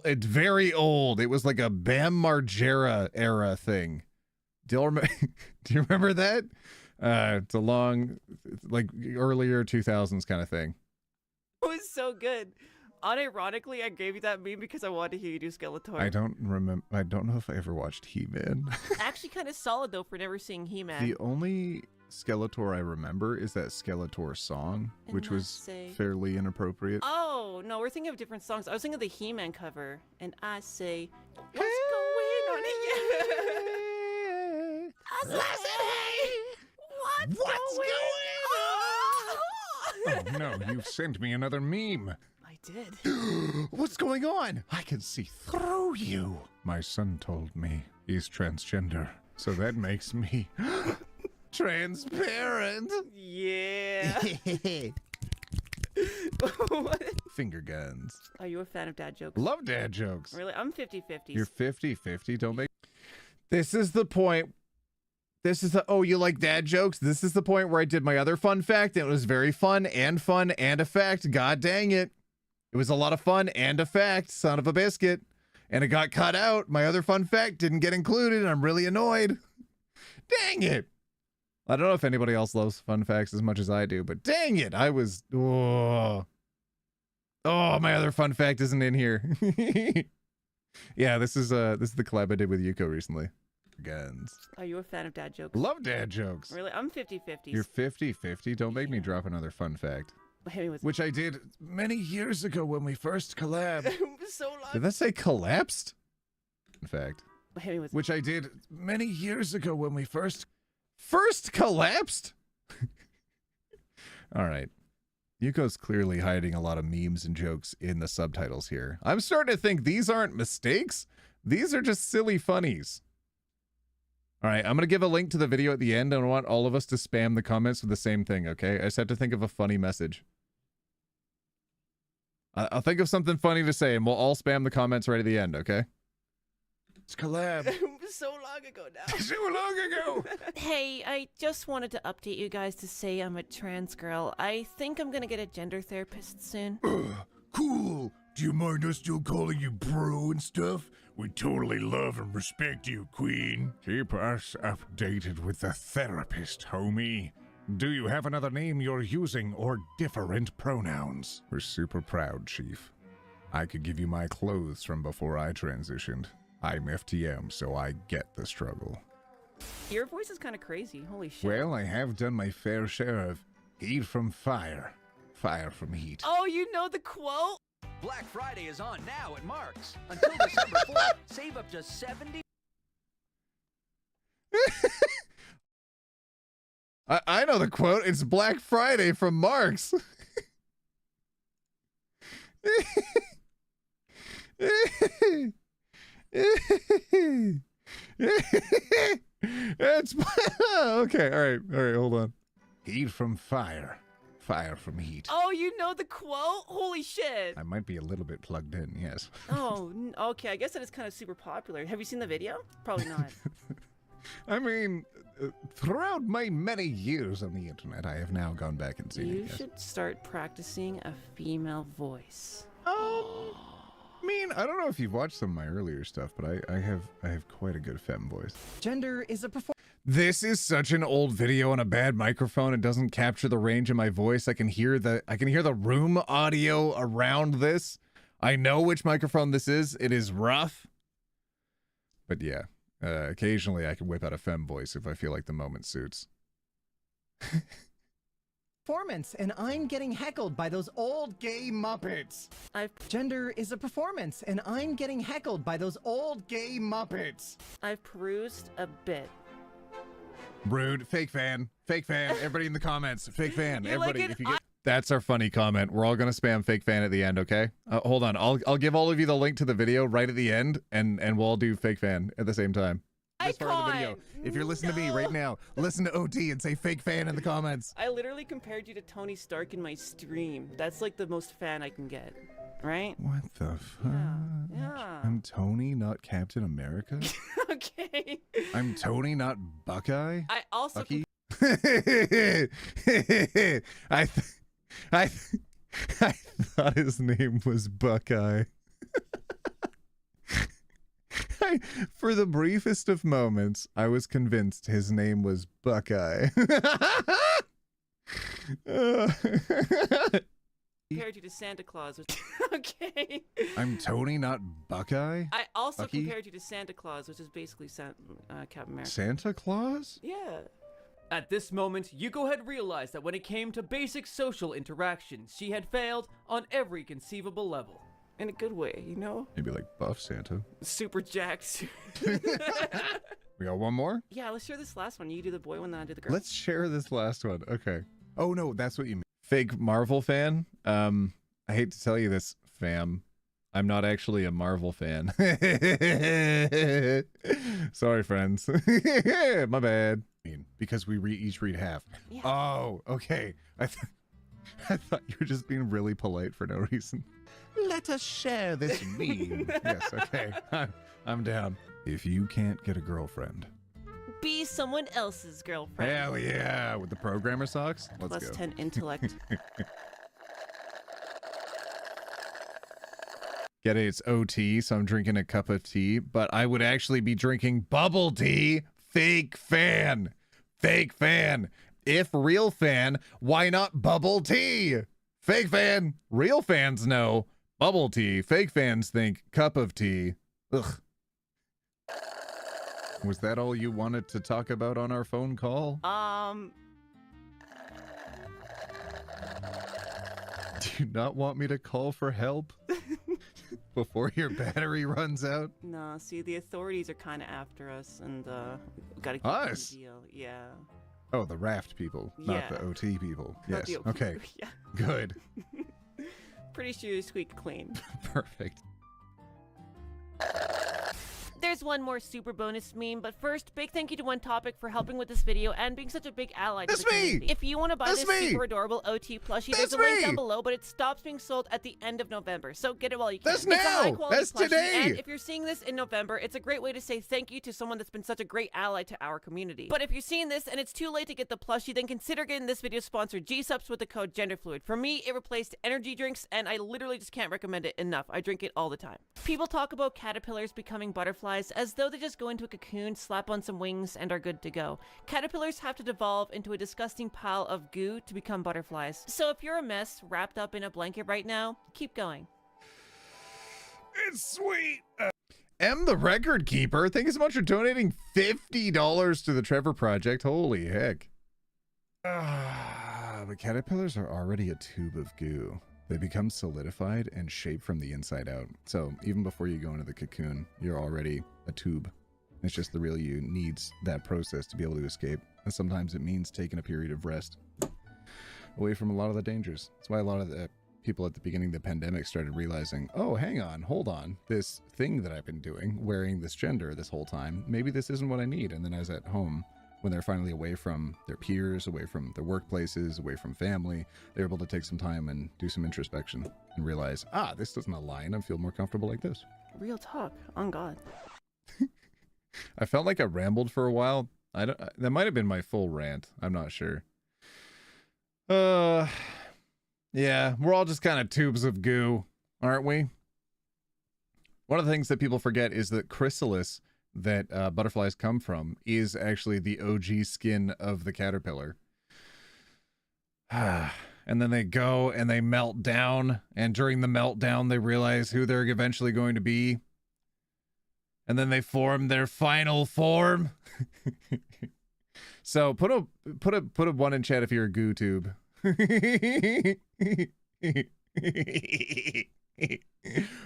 it's very old. It was like a Bam Margera era thing. Do you remember that? It's a long, like earlier 2000s kind of thing. It was so good. Unironically, I gave you that meme because I wanted to hear you do Skeletor. I don't remember. I don't know if I ever watched He-Man. Actually, kind of solid though for never seeing He-Man. The only Skeletor I remember is that Skeletor song, And which was say- fairly inappropriate. Oh no, we're thinking of different songs. I was thinking of the He-Man cover, and I say, "What's going on here?" I said, "Hey, what's going on?" Oh no, you've sent me another meme. I did. What's going on? I can see through you. My son told me he's transgender, so that makes me transparent. Yeah. What? Finger guns. Are you a fan of dad jokes? Love dad jokes. Really? I'm 50-50. You're 50-50. Don't make. This is the point. This is the, oh, you like dad jokes? This is the point where I did my other fun fact, and it was very fun and a fact. God dang it. It was a lot of fun and a fact, son of a biscuit. And it got cut out. My other fun fact didn't get included, and I'm really annoyed. Dang it. I don't know if anybody else loves fun facts as much as I do, but dang it. I was, oh, my other fun fact isn't in here. Yeah, this is the collab I did with Yuko recently. Guns. Are you a fan of dad jokes? Love dad jokes. Really? I'm 50-50. You're 50-50. Don't make me drop another fun fact. Hit me with Which I did many years ago when we first collabed. so long. Did that say collapsed? In fact. Hit me with Which I did many years ago when we first collapsed? All right. Yuko's clearly hiding a lot of memes and jokes in the subtitles here. I'm starting to think these aren't mistakes. These are just silly funnies. All right, I'm going to give a link to the video at the end, and I want all of us to spam the comments with the same thing, okay? I just have to think of a funny message. I'll think of something funny to say, and we'll all spam the comments right at the end, okay? It's collab. so long ago now. So long ago. Hey, I just wanted to update you guys to say I'm a trans girl. I think I'm gonna get a gender therapist soon. Cool. Do you mind us still calling you bro and stuff? We totally love and respect you, Queen. Keep us updated with the therapist, homie. Do you have another name you're using or different pronouns? We're super proud, Chief. I could give you my clothes from before I transitioned. I'm FTM, so I get the struggle. Your voice is kind of crazy. Holy shit. Well, I have done my fair share of heat from fire. Fire from heat. Oh, you know the quote? Black Friday is on now at Mark's. Until December 4th, save up to 70. I know the quote. It's Black Friday from Mark's. It's okay. All right. Hold on. Heat from fire. Fire from heat. Oh, you know the quote? Holy shit. I might be a little bit plugged in, yes. Oh, okay. I guess that is kind of super popular. Have you seen the video? Probably not. I mean, throughout my many years on the internet, I have now gone back and seen You it. Yes. should start practicing a female voice. I mean, I don't know if you've watched some of my earlier stuff, but I have quite a good femme voice. Gender is a performance. This is such an old video on a bad microphone. It doesn't capture the range of my voice. I can hear the room audio around this. I know which microphone this is. It is rough. But yeah, occasionally I can whip out a femme voice if I feel like the moment suits. Performance, and I'm getting heckled by those old gay Muppets. Gender is a performance, and I'm getting heckled by those old gay Muppets. I've perused a bit. Rude. Fake fan. Fake fan. Everybody in the comments. Fake fan. You're like Everybody. an If you get... That's our funny comment. We're all gonna spam fake fan at the end, okay? Hold on. I'll give all of you the link to the video right at the end, and we'll all do fake fan at the same time. This part of the video. If you're listening to me right now, listen to OT and say fake fan in the comments. I literally compared you to Tony Stark in my stream. That's like the most fan I can get, right? What the fuck? Yeah. I'm Tony, not Captain America. Okay. I'm Tony, not Buckeye. I also Bucky. I thought his name was Buckeye. For the briefest of moments, I was convinced his name was Buckeye. compared you to Santa Claus. Which, okay. I'm Tony, not Buckeye? I also Bucky? compared you to Santa Claus, which is basically Captain America. Santa Claus? Yeah. At this moment, Yuko had realized that when it came to basic social interactions, she had failed on every conceivable level. In a good way, you know? Maybe like buff Santa. Super jacked. We got one more? Yeah, let's share this last one. You do the boy one, then I do the girl. Let's share this last one. Okay. Oh no, that's what you mean. Fake Marvel fan. I hate to tell you this, fam. I'm not actually a Marvel fan. Sorry, friends. My bad. Because we each read half. Yeah. Oh, okay. I thought you were just being really polite for no reason. Let us share this meme. Yes, okay. I'm down. If you can't get a girlfriend. Be someone else's girlfriend. Hell yeah. With the programmer socks? Let's Plus go. 10 intellect. Get it? It's OT, so I'm drinking a cup of tea, but I would actually be drinking bubble tea. Fake fan. Fake fan. If real fan, why not bubble tea? Fake fan. Real fans know bubble tea. Fake fans think cup of tea. Ugh. Was that all you wanted to talk about on our phone call? Do you not want me to call for help? Before your battery runs out? No, see, the authorities are kind of after us, and we gotta keep Us? the deal. Yeah. Oh, the raft people, not Yeah. the OT people. Not Yes, the OP. okay, Yeah. good. Pretty sure you squeak clean. Perfect. There's one more super bonus meme, but first, big thank you to OneTopic for helping with this video and being such a big ally to That's the me! community. If you want to buy That's this me! super adorable OT plushie, That's there's a link me! down below, but it stops being sold at the end of November, so get it while you can. That's It's a now! high-quality That's plushie, today! And if you're seeing this in November, it's a great way to say thank you to someone that's been such a great ally to our community. But if you're seeing this and it's too late to get the plushie, then consider getting this video sponsored G-Subs with the code GenderFluid. For me, it replaced energy drinks, and I literally just can't recommend it enough. I drink it all the time. People talk about caterpillars becoming butterflies as though they just go into a cocoon, slap on some wings, and are good to go. Caterpillars have to devolve into a disgusting pile of goo to become butterflies. So if you're a mess wrapped up in a blanket right now, keep going. It's sweet. M the record keeper, thank you so much for donating $50 to the Trevor Project. Holy heck. But caterpillars are already a tube of goo. They become solidified and shaped from the inside out. So even before you go into the cocoon, you're already a tube. It's just the real you needs that process to be able to escape. And sometimes it means taking a period of rest away from a lot of the dangers. That's why a lot of the people at the beginning of the pandemic started realizing, oh, hang on, hold on. This thing that I've been doing, wearing this gender this whole time, maybe this isn't what I need. And then I was at home, when they're finally away from their peers, away from their workplaces, away from family, they're able to take some time and do some introspection and realize, ah, this doesn't align. I feel more comfortable like this. Real talk, on God. I felt like I rambled for a while. That might have been my full rant. I'm not sure. Yeah, we're all just kind of tubes of goo, aren't we? One of the things that people forget is that chrysalis that butterflies come from is actually the OG skin of the caterpillar. And then they go and they melt down, and during the meltdown they realize who they're eventually going to be. And then they form their final form. So put a one in chat if you're a goo tube.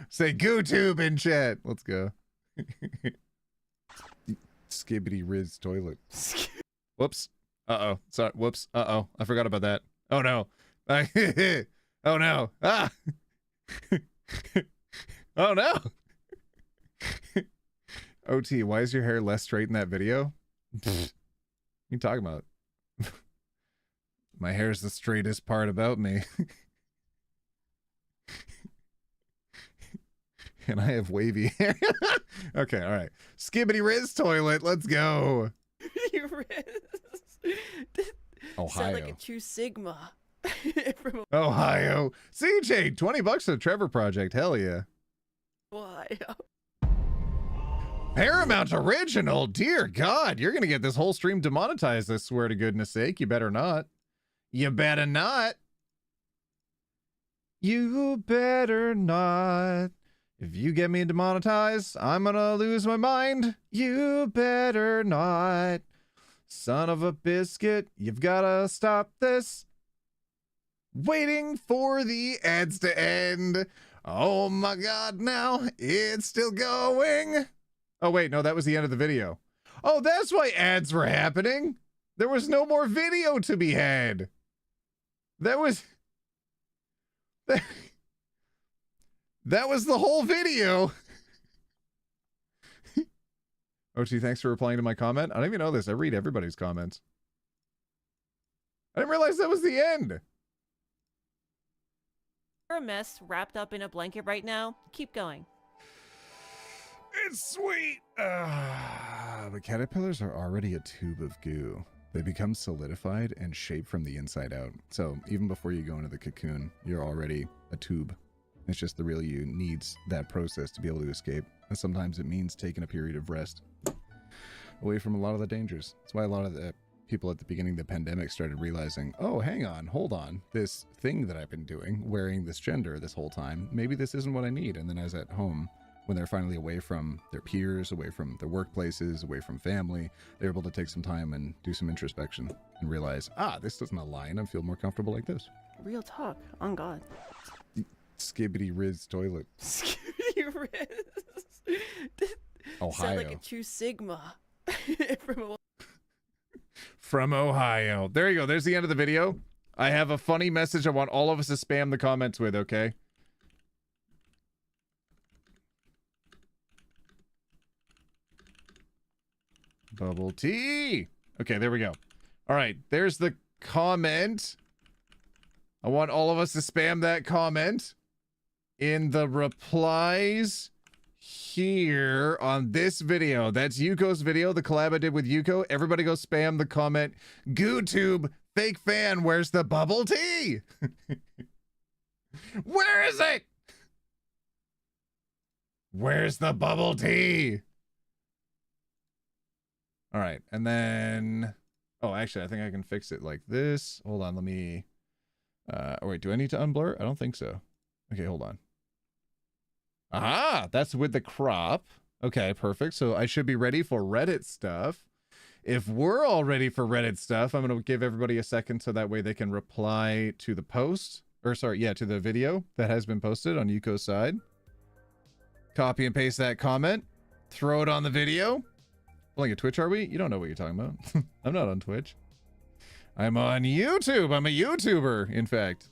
Say goo tube in chat. Let's go. Skibbity Riz toilet. Whoops. Uh-oh. Sorry. Whoops. Uh-oh. I forgot about that. Oh no. Oh no. Ah. Oh no. OT, why is your hair less straight in that video? What are you talking about? My hair's the straightest part about me. And I have wavy hair. Okay, all right. Skibbity Riz toilet, let's go. Ohio. Sound like a true Sigma. From Ohio. CJ, $20 to the Trevor Project. Hell yeah. Ohio. Paramount Original. Dear God, you're going to get this whole stream demonetized, I swear to goodness sake. You better not. You better not. You better not. If you get me demonetized, I'm gonna lose my mind. You better not. Son of a biscuit, you've gotta stop this. Waiting for the ads to end. Oh my God, now it's still going. Oh wait, no, that was the end of the video. Oh, that's why ads were happening. There was no more video to be had. That was the whole video. OT, thanks for replying to my comment. I don't even know this. I read everybody's comments. I didn't realize that was the end. You're a mess wrapped up in a blanket right now, keep going. It's sweet. But caterpillars are already a tube of goo. They become solidified and shaped from the inside out. So even before you go into the cocoon, you're already a tube. It's just the real you needs that process to be able to escape. And sometimes it means taking a period of rest away from a lot of the dangers. That's why a lot of the people at the beginning of the pandemic started realizing, oh, hang on, hold on. This thing that I've been doing, wearing this gender this whole time, maybe this isn't what I need. And then I was at home, when they're finally away from their peers, away from their workplaces, away from family, they're able to take some time and do some introspection and realize, ah, this doesn't align. I feel more comfortable like this. Real talk, on God. Skibbity Riz toilet. Skibbity Riz. Ohio. Sound like a true Sigma. From Ohio. There you go. There's the end of the video. I have a funny message I want all of us to spam the comments with, okay? Bubble tea. Okay, there we go. All right, there's the comment. I want all of us to spam that comment in the replies here on this video. That's Yuko's video, the collab I did with Yuko. Everybody go spam the comment. GooTube, fake fan, where's the bubble tea? Where is it? Where's the bubble tea? All right, and then... Oh, actually, I think I can fix it like this. Hold on, let me... oh, wait, do I need to unblur? I don't think so. Okay, hold on. Aha! That's with the crop. Okay, perfect. So I should be ready for Reddit stuff. If we're all ready for Reddit stuff, I'm going to give everybody a second so that way they can reply to the post. Or, sorry, yeah, to the video that has been posted on Yuko's side. Copy and paste that comment. Throw it on the video. Playing a Twitch, are we? You don't know what you're talking about. I'm not on Twitch. I'm on YouTube. I'm a YouTuber, in fact.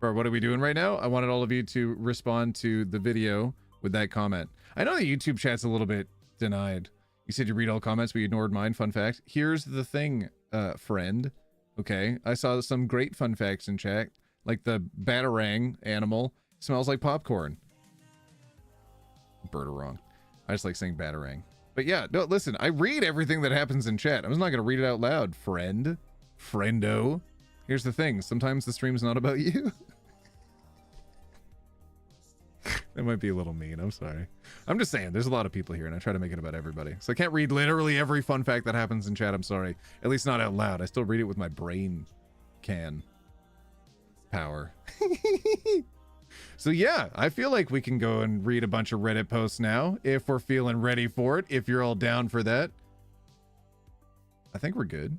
Or what are we doing right now? I wanted all of you to respond to the video with that comment. I know the YouTube chat's a little bit denied. You said you read all comments, but you ignored mine. Fun fact. Here's the thing, friend. Okay, I saw some great fun facts in chat. Like the batarang animal smells like popcorn. Bird are wrong. I just like saying batarang. But yeah, no, listen, I read everything that happens in chat. I'm just not going to read it out loud, friend. Friendo. Here's the thing. Sometimes the stream's not about you. That might be a little mean. I'm sorry. I'm just saying, there's a lot of people here, and I try to make it about everybody. So I can't read literally every fun fact that happens in chat. I'm sorry. At least not out loud. I still read it with my brain can power. So yeah, I feel like we can go and read a bunch of Reddit posts now if we're feeling ready for it, if you're all down for that. I think we're good.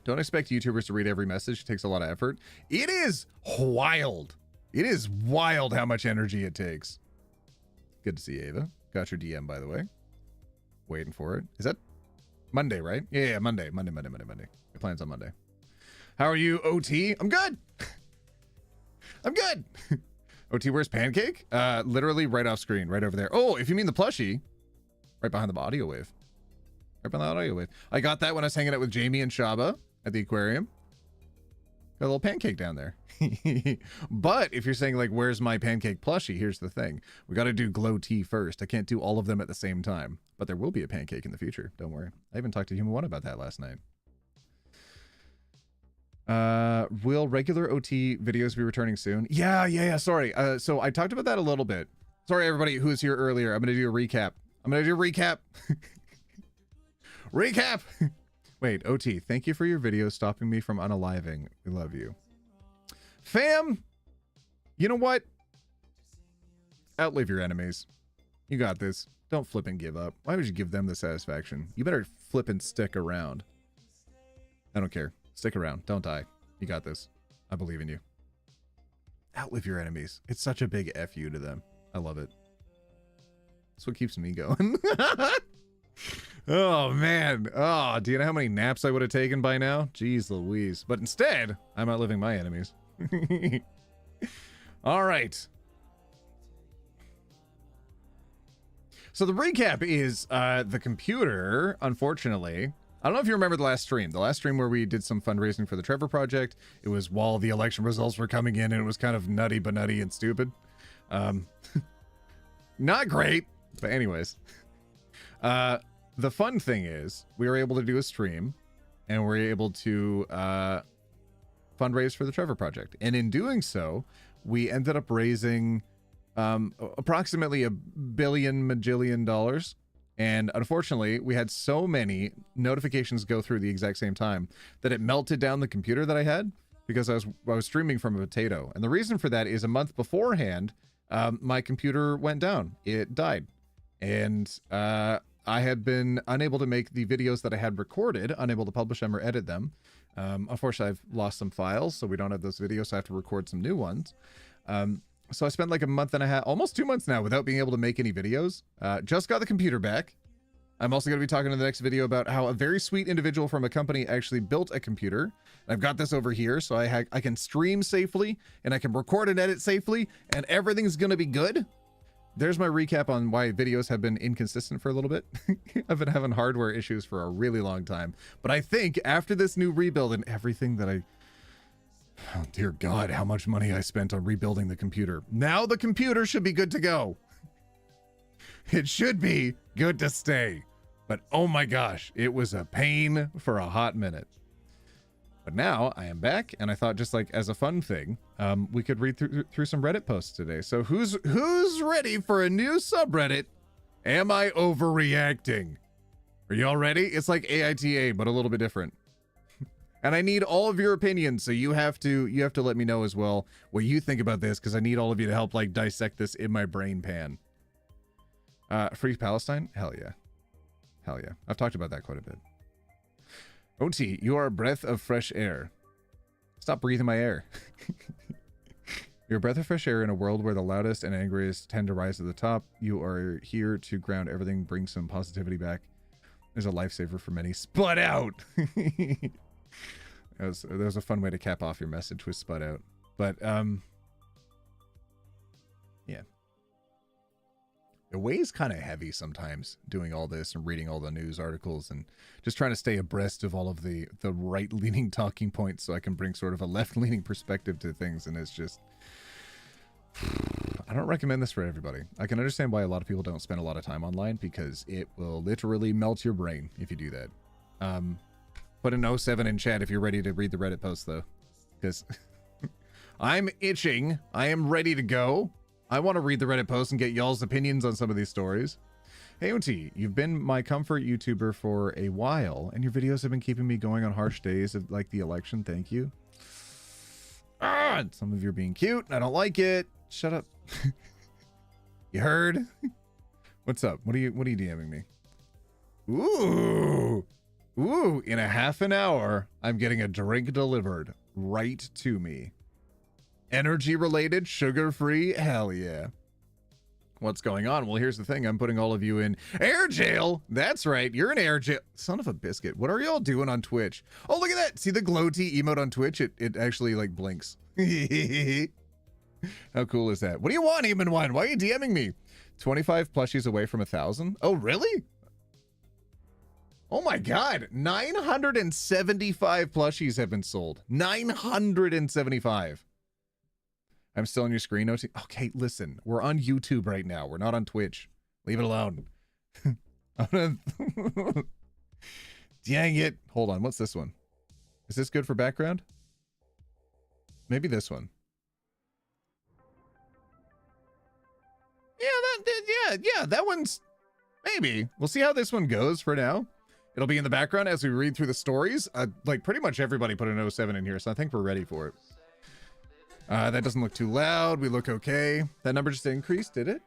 Don't expect YouTubers to read every message. It takes a lot of effort. It is wild. It is wild how much energy it takes. Good to see Ava. Got your DM, by the way. Waiting for it. Is that Monday, right? Yeah, Monday. Monday. Your plan's on Monday. How are you, OT? I'm good. I'm good. OT, where's Pancake? Literally right off screen, right over there. Oh, if you mean the plushie, right behind the audio wave. Right behind the audio wave. I got that when I was hanging out with Jamie and Shaba at the aquarium. Got a little pancake down there. But if you're saying like, where's my pancake plushie? Here's the thing. We got to do glow tea first. I can't do all of them at the same time, but there will be a pancake in the future. Don't worry. I even talked to Human One about that last night. Will regular OT videos be returning soon? Yeah. Sorry. So I talked about that a little bit. Sorry, everybody who was here earlier. I'm going to do a recap. Recap. Wait, OT, thank you for your video stopping me from unaliving. We love you. Fam, you know what? Outlive your enemies. You got this. Don't flip and give up. Why would you give them the satisfaction? You better flip and stick around. I don't care. Stick around. Don't die. You got this. I believe in you. Outlive your enemies. It's such a big F you to them. I love it. That's what keeps me going. Oh, man. Oh, do you know how many naps I would have taken by now? Jeez Louise. But instead, I'm outliving my enemies. All right. So the recap is the computer, unfortunately. I don't know if you remember the last stream. The last stream where we did some fundraising for the Trevor Project. It was while the election results were coming in, and it was kind of nutty and stupid. Not great, but anyways. The fun thing is we were able to do a stream and we're able to fundraise for the Trevor Project. And in doing so, we ended up raising approximately $1 billion. And unfortunately, we had so many notifications go through the exact same time that it melted down the computer that I had because I was streaming from a potato. And the reason for that is a month beforehand, my computer went down. It died. And I had been unable to make the videos that I had recorded, unable to publish them or edit them. Unfortunately, I've lost some files, so we don't have those videos, so I have to record some new ones. So I spent like a month and a half, almost 2 months now, without being able to make any videos. Just got the computer back. I'm also going to be talking in the next video about how a very sweet individual from a company actually built a computer. I've got this over here, so I can stream safely, and I can record and edit safely, and everything's going to be good. there's my recap on why videos have been inconsistent for a little bit. I've been having hardware issues for a really long time. But I think after this new rebuild and everything that oh dear God, how much money I spent on rebuilding the computer. Now the computer should be good to go. It should be good to stay. But oh my gosh, it was a pain for a hot minute. But now I am back, and I thought just like as a fun thing, we could read through some Reddit posts today. So who's ready for a new subreddit? Am I overreacting? Are y'all ready? It's like AITA, but a little bit different. And I need all of your opinions, so you have to let me know as well what you think about this, because I need all of you to help like dissect this in my brain pan. Free Palestine? Hell yeah. Hell yeah. I've talked about that quite a bit. OT, you are a breath of fresh air. Stop breathing my air. You're a breath of fresh air in a world where the loudest and angriest tend to rise to the top. You are here to ground everything, bring some positivity back. There's a lifesaver for many. Spud out! that was a fun way to cap off your message with spud out. But, yeah. It weighs kind of heavy sometimes doing all this and reading all the news articles and just trying to stay abreast of all of the right-leaning talking points so I can bring sort of a left-leaning perspective to things. And it's just, I don't recommend this for everybody. I can understand why a lot of people don't spend a lot of time online, because it will literally melt your brain if you do that. Put an 07 in chat if you're ready to read the Reddit post though, because I'm itching. I am ready to go. I want to read the Reddit post and get y'all's opinions on some of these stories. Hey OT, you've been my comfort YouTuber for a while, and your videos have been keeping me going on harsh days of like the election. Thank you. Some of you are being cute. I don't like it. Shut up. You heard? What's up? What are you DMing me? Ooh. In a half an hour, I'm getting a drink delivered right to me. Energy related, sugar free, hell yeah. What's going on? Well, here's the thing. I'm putting all of you in air jail. That's right. You're in air jail. Son of a biscuit. What are y'all doing on Twitch? Oh, look at that. See the glow tea emote on Twitch? It actually like blinks. How cool is that? What do you want, Human One? Why are you DMing me? 25 plushies away from 1,000. Oh, really? Oh my God. 975 plushies have been sold. 975. I'm still on your screen, OT. Okay, listen. We're on YouTube right now. We're not on Twitch. Leave it alone. Dang it. Hold on. What's this one? Is this good for background? Maybe this one. Yeah, that one's maybe. We'll see how this one goes for now. It'll be in the background as we read through the stories. Like pretty much everybody put an 07 in here, so I think we're ready for it. That doesn't look too loud. We look okay. That number just increased, did it?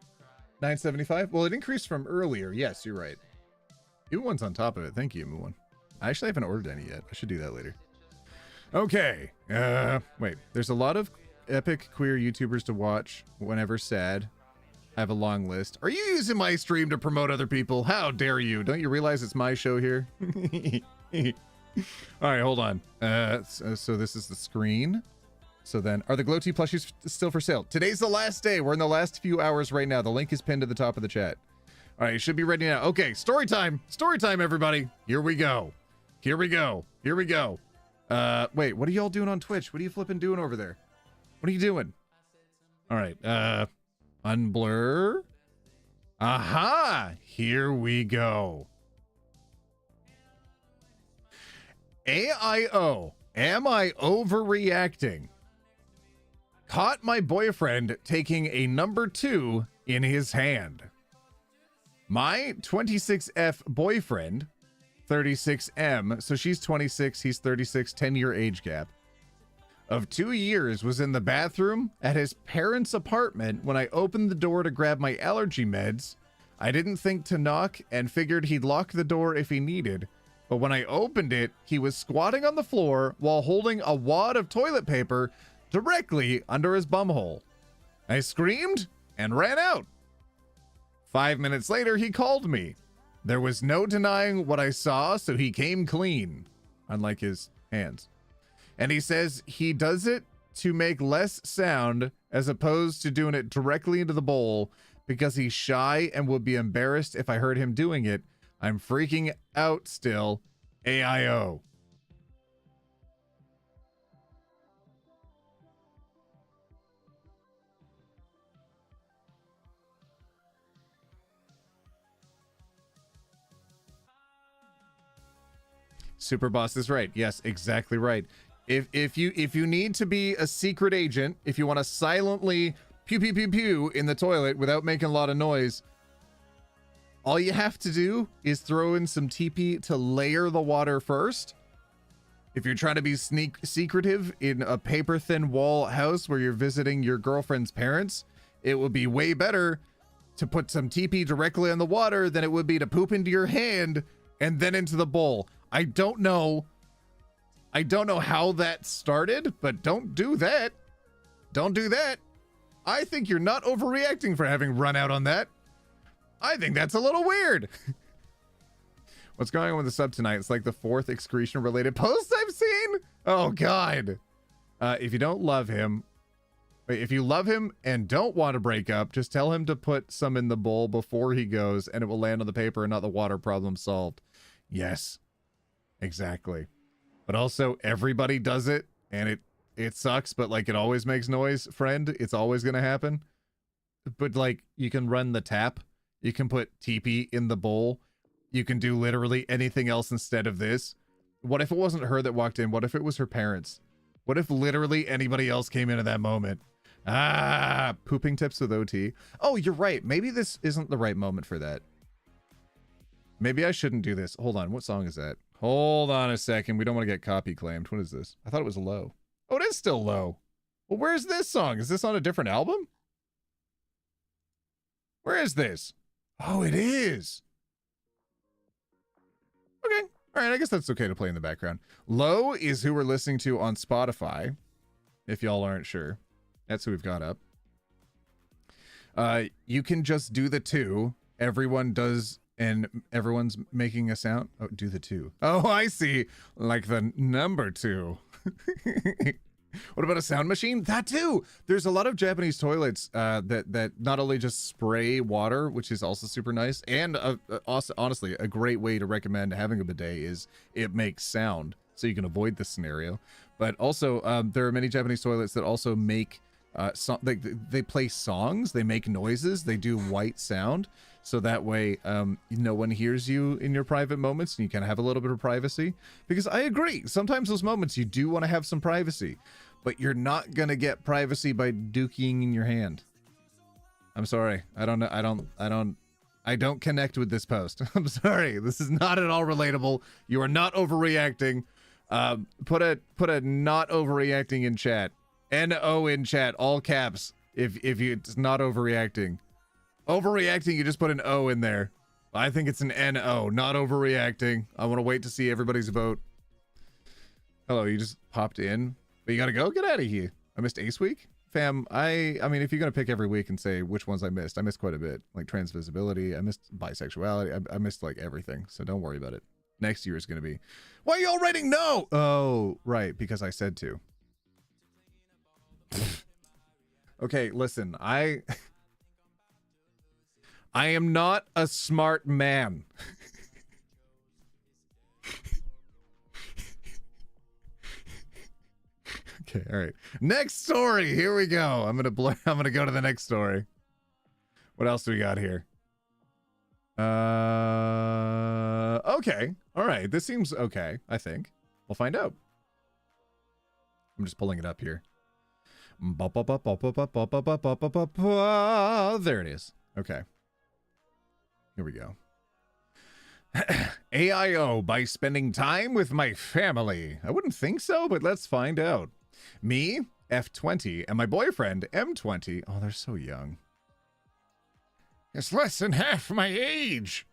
975? Well, it increased from earlier. Yes, you're right. One's on top of it. Thank you, One. I actually haven't ordered any yet. I should do that later. Okay. Wait. There's a lot of epic queer YouTubers to watch whenever sad. I have a long list. Are you using my stream to promote other people? How dare you? Don't you realize it's my show here? All right, hold on. So this is the screen. So then, are the glow tea plushies still for sale? Today's the last day. We're in the last few hours right now. The link is pinned to the top of the chat. All right, you should be ready now. Okay, story time. Story time, everybody. Here we go. Here we go. Here we go. Wait, what are y'all doing on Twitch? What are you flipping doing over there? What are you doing? All right, unblur. Aha, here we go. AIO, am I overreacting? Caught my boyfriend taking a number 2 in his hand. My 26F boyfriend, 36M, so she's 26, he's 36, 10-year age gap, of 2 years was in the bathroom at his parents' apartment when I opened the door to grab my allergy meds. I didn't think to knock and figured he'd lock the door if he needed, but when I opened it, he was squatting on the floor while holding a wad of toilet paper directly under his bumhole. I screamed and ran out. 5 minutes later, he called me. There was no denying what I saw, so he came clean, unlike his hands. And he says he does it to make less sound as opposed to doing it directly into the bowl because he's shy and would be embarrassed if I heard him doing it. I'm freaking out still. AIO. Superboss is right. Yes, exactly right. If you need to be a secret agent, if you want to silently pew pew pew pew in the toilet without making a lot of noise, all you have to do is throw in some TP to layer the water first. If you're trying to be secretive in a paper thin wall house where you're visiting your girlfriend's parents, it would be way better to put some TP directly on the water than it would be to poop into your hand and then into the bowl. I don't know how that started, but don't do that. Don't do that. I think you're not overreacting for having run out on that. I think that's a little weird. What's going on with the sub tonight? It's like the 4th excretion related post I've seen. Oh God. If you don't love him, if you love him and don't want to break up, just tell him to put some in the bowl before he goes and it will land on the paper and not the water. Problem solved. Yes. Exactly. But also everybody does it and it sucks, but like it always makes noise, friend. It's always going to happen. But like you can run the tap. You can put TP in the bowl. You can do literally anything else instead of this. What if it wasn't her that walked in? What if it was her parents? What if literally anybody else came in at that moment? Ah, pooping tips with OT. Oh, you're right. Maybe this isn't the right moment for that. Maybe I shouldn't do this. Hold on. What song is that? Hold on a second. We don't want to get copy claimed. What is this? I thought it was low. Oh, it is still low. Well, where's this song? Is this on a different album? Where is this? Oh, it is. Okay. All right. I guess that's okay to play in the background. Low is who we're listening to on Spotify. If y'all aren't sure. That's who we've got up. You can just do the 2. Everyone does... And everyone's making a sound. Oh, do the 2. Oh, I see. Like the number 2. What about a sound machine? That too. There's a lot of Japanese toilets that not only just spray water, which is also super nice, and also, honestly, a great way to recommend having a bidet is it makes sound, so you can avoid this scenario. But also, there are many Japanese toilets that also make they play songs, they make noises, they do white sound. So that way, no one hears you in your private moments and you kind of have a little bit of privacy. Because I agree, sometimes those moments you do want to have some privacy, but you're not going to get privacy by dookie in your hand. I'm sorry. I don't connect with this post. I'm sorry. This is not at all relatable. You are not overreacting. Put a not overreacting in chat. NO in chat, all caps. If it's not overreacting. Overreacting, you just put an O in there. I think it's an NO, not overreacting. I want to wait to see everybody's vote. Hello, you just popped in, but you gotta go? Get out of here. I missed Ace Week? Fam, I mean, if you're gonna pick every week and say which ones I missed quite a bit. Like transvisibility, I missed bisexuality, I missed like everything, so don't worry about it. Next year is gonna be, why are you all writing no? Oh, right, because I said to. Okay, listen, I am not a smart man. Okay, all right. Next story. Here we go. I'm gonna go to the next story. What else do we got here? Okay. All right. This seems okay, I think. We'll find out. I'm just pulling it up here. There it is. Okay. Here we go. AIO by spending time with my family. I wouldn't think so, but let's find out. Me, F20, and my boyfriend, M20. Oh, they're so young. It's less than half my age.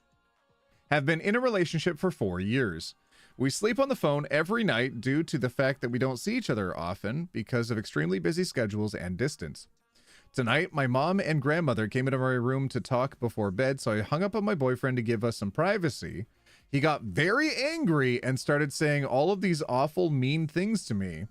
Have been in a relationship for 4 years. We sleep on the phone every night due to the fact that we don't see each other often because of extremely busy schedules and distance. Tonight, my mom and grandmother came into my room to talk before bed, so I hung up on my boyfriend to give us some privacy. He got very angry and started saying all of these awful, mean things to me.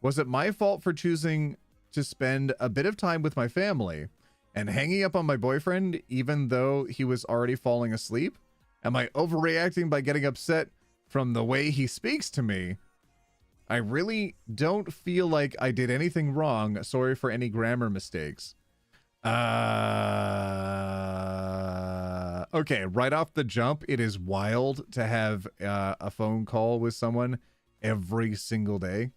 Was it my fault for choosing to spend a bit of time with my family? and hanging up on my boyfriend even though he was already falling asleep? Am I overreacting by getting upset from the way he speaks to me? I really don't feel like I did anything wrong. Sorry for any grammar mistakes. Okay, right off the jump, it is wild to have a phone call with someone every single day.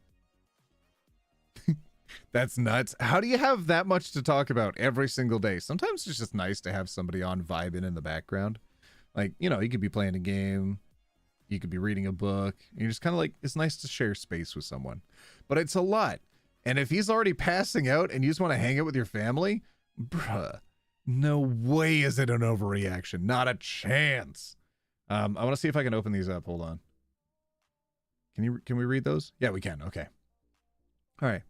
That's nuts. How do you have that much to talk about every single day? Sometimes it's just nice to have somebody on vibing in the background. Like, you know, you could be playing a game. You could be reading a book. You're just kind of like, it's nice to share space with someone. But it's a lot. And if he's already passing out and you just want to hang out with your family, bruh, no way is it an overreaction. Not a chance. I want to see if I can open these up. Hold on. Can we read those? Yeah, we can. Okay. All right.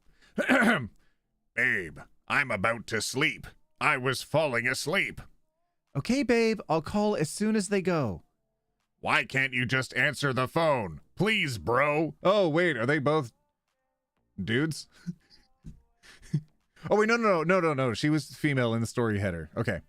Babe, I'm about to sleep. I was falling asleep. Okay, babe. I'll call as soon as they go. Why can't you just answer the phone? Please, bro. Oh, wait. Are they both dudes? Oh, wait. No. She was female in the story header. Okay.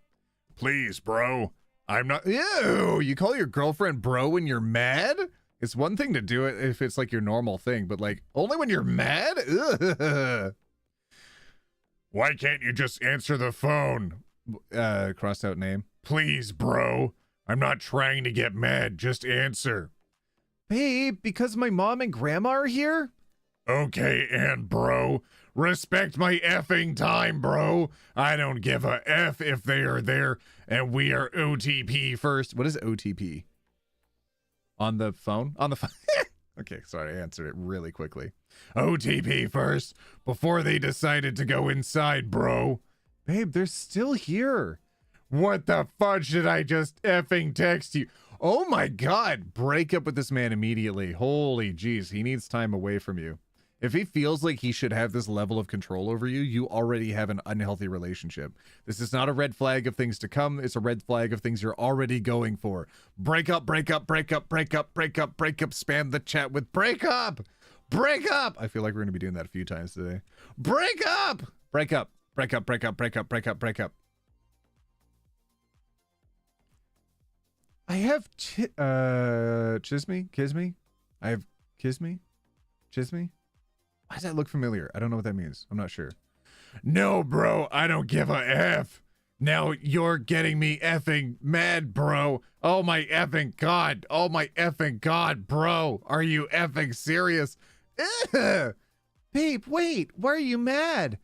Please, bro. I'm not. Ew. You call your girlfriend bro when you're mad? It's one thing to do it if it's like your normal thing, but like only when you're mad? Ugh. Why can't you just answer the phone? Crossed out name. Please, bro. I'm not trying to get mad. Just answer. Babe, because my mom and grandma are here? Okay, and bro. Respect my effing time, bro. I don't give a F if they are there, and we are OTP first. What is OTP? On the phone? On the phone. Okay, sorry, I answered it really quickly. OTP first, before they decided to go inside, bro. Babe, they're still here. What the fudge did I just effing text you? Oh my god, break up with this man immediately. Holy jeez, he needs time away from you. If he feels like he should have this level of control over you, you already have an unhealthy relationship. This is not a red flag of things to come. It's a red flag of things you're already going for. Break up, break up, break up, break up, break up, break up. Spam the chat with break up, break up. I feel like we're going to be doing that a few times today. Break up, break up, break up, break up, break up, break up, break up. I have Chisme? Kisme? I have Kisme? Chisme? Why does that look familiar? I don't know what that means. I'm not sure. No, bro, I don't give a F. Now you're getting me effing mad, bro. Oh my effing god. Oh my effing god, bro. Are you effing serious? Ugh. Babe, wait. Why are you mad?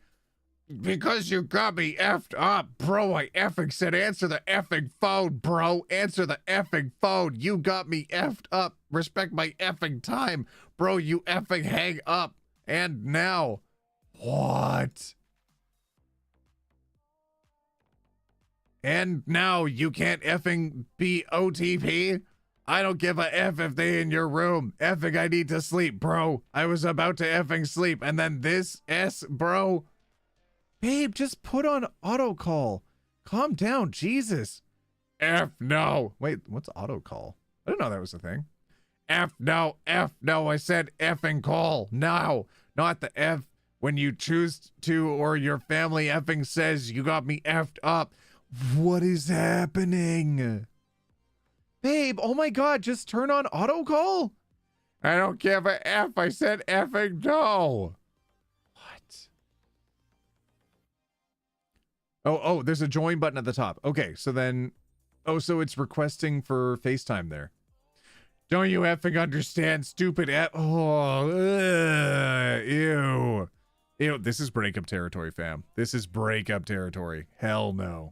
Because you got me effed up, bro. I effing said answer the effing phone, bro. Answer the effing phone. You got me effed up. Respect my effing time, bro. You effing hang up. And now. What? And now you can't effing be OTP? I don't give a F if they in your room. Effing I need to sleep, bro. I was about to effing sleep. And then this S, bro. Babe, just put on auto call. Calm down, Jesus. F no. Wait, what's auto call? I didn't know that was a thing. F no, F no. I said effing call. Now, not the F when you choose to or your family effing says you got me effed up. What is happening? Babe, oh my god, just turn on auto call? I don't give a F. I said effing no. What? Oh, there's a join button at the top. Okay, so then, so it's requesting for FaceTime there. Don't you effing understand, stupid F? Oh, ew. Ew, this is breakup territory, fam. This is breakup territory. Hell no.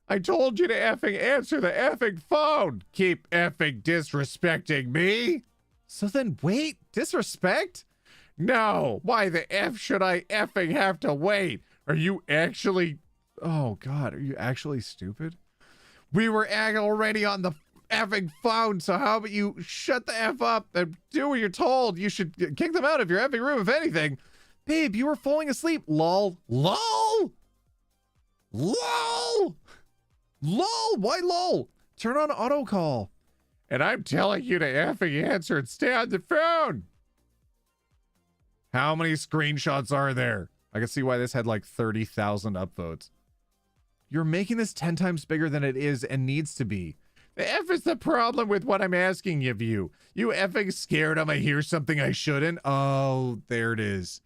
I told you to effing answer the effing phone. Keep effing disrespecting me. So then wait, disrespect? No, why the F should I effing have to wait? Are you actually... Oh God, are you actually stupid? We were already on the effing phone, so how about you shut the F up and do what you're told? You should kick them out of your effing room, if anything. Babe, you were falling asleep. Lol. LOL? LOL? LOL? Why LOL? Turn on auto call. And I'm telling you to effing answer and stay on the phone. How many screenshots are there? I can see why this had like 30,000 upvotes. You're making this 10 times bigger than it is and needs to be. The F is the problem with what I'm asking of you. You effing scared I'm gonna hear something I shouldn't? Oh, there it is.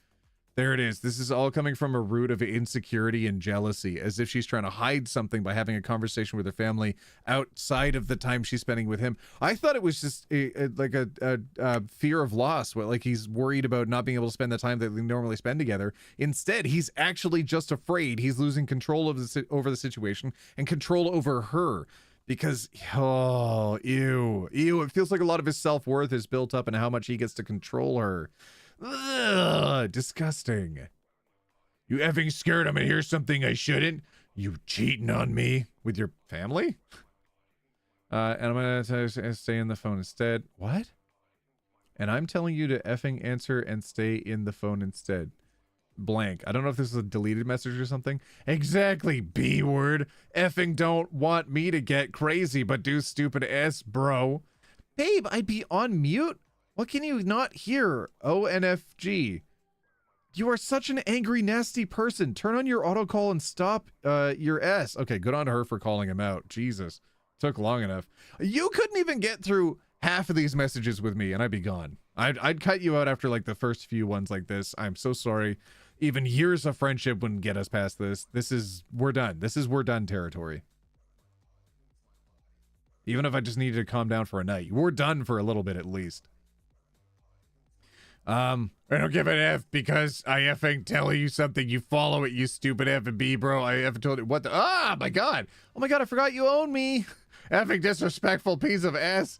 There it is. This is all coming from a root of insecurity and jealousy, as if she's trying to hide something by having a conversation with her family outside of the time she's spending with him. I thought it was just like a fear of loss, like he's worried about not being able to spend the time that they normally spend together. Instead, he's actually just afraid he's losing control of over the situation and control over her. Because, oh, ew, it feels like a lot of his self-worth is built up in how much he gets to control her. Ugh, disgusting. You effing scared I'm gonna hear something I shouldn't? You cheating on me with your family? And I'm gonna stay in the phone instead. What? And I'm telling you to effing answer and stay in the phone instead. Blank. I don't know if this is a deleted message or something. Exactly, B word. Effing don't want me to get crazy, but do stupid S, bro. Babe, I'd be on mute. What can you not hear? ONFG. You are such an angry, nasty person. Turn on your auto call and stop your S. Okay, good on her for calling him out. Jesus. Took long enough. You couldn't even get through half of these messages with me and I'd be gone. I'd cut you out after like the first few ones like this. I'm so sorry. Even years of friendship wouldn't get us past this. We're done. This is we're done territory. Even if I just needed to calm down for a night. We're done for a little bit at least. I don't give an F because I effing tell you something. You follow it, you stupid F and B, bro. I effing told you what the, my God. Oh my God, I forgot you own me. Effing disrespectful piece of S.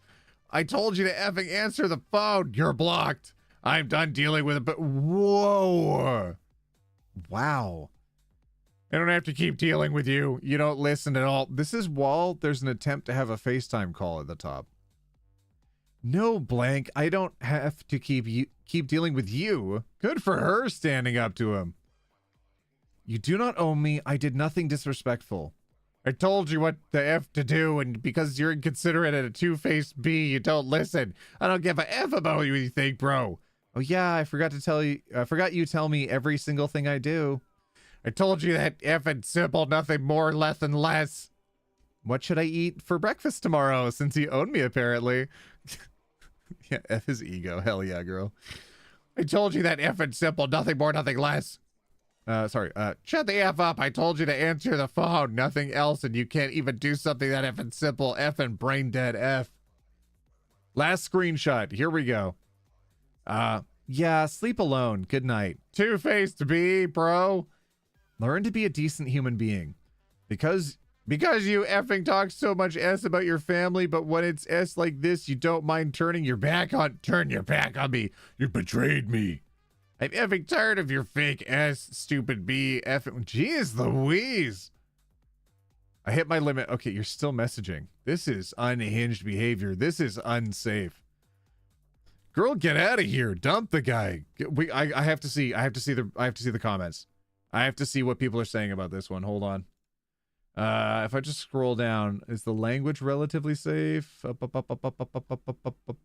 I told you to effing answer the phone. You're blocked. I'm done dealing with it, but whoa. Wow. I don't have to keep dealing with you. You don't listen at all. This is while there's an attempt to have a FaceTime call at the top. No, blank. I don't have to keep dealing with you. Good for her standing up to him. You do not own me. I did nothing disrespectful. I told you what the F to do, and because you're inconsiderate and a two-faced B, you don't listen. I don't give a F about what you think, bro. Oh yeah, I forgot to tell you. I forgot you tell me every single thing I do. I told you that effing simple, nothing more, less and less. What should I eat for breakfast tomorrow, since you own me apparently? Yeah, F is ego. Hell yeah, girl. I told you that effing simple, nothing more, nothing less. Sorry, shut the F up. I told you to answer the phone, nothing else, and you can't even do something that effing simple. Effing brain dead F. Last screenshot. Here we go. Yeah, sleep alone. Good night. Two-faced B, bro. Learn to be a decent human being. Because you effing talk so much S about your family, but when it's S like this, you don't mind turn your back on me. You betrayed me. I'm effing tired of your fake S, stupid B, effing. Jeez Louise. I hit my limit. Okay, you're still messaging. This is unhinged behavior. This is unsafe. Girl, get out of here. Dump the guy. I have to see the comments. I have to see what people are saying about this one. Hold on. If I just scroll down, is the language relatively safe?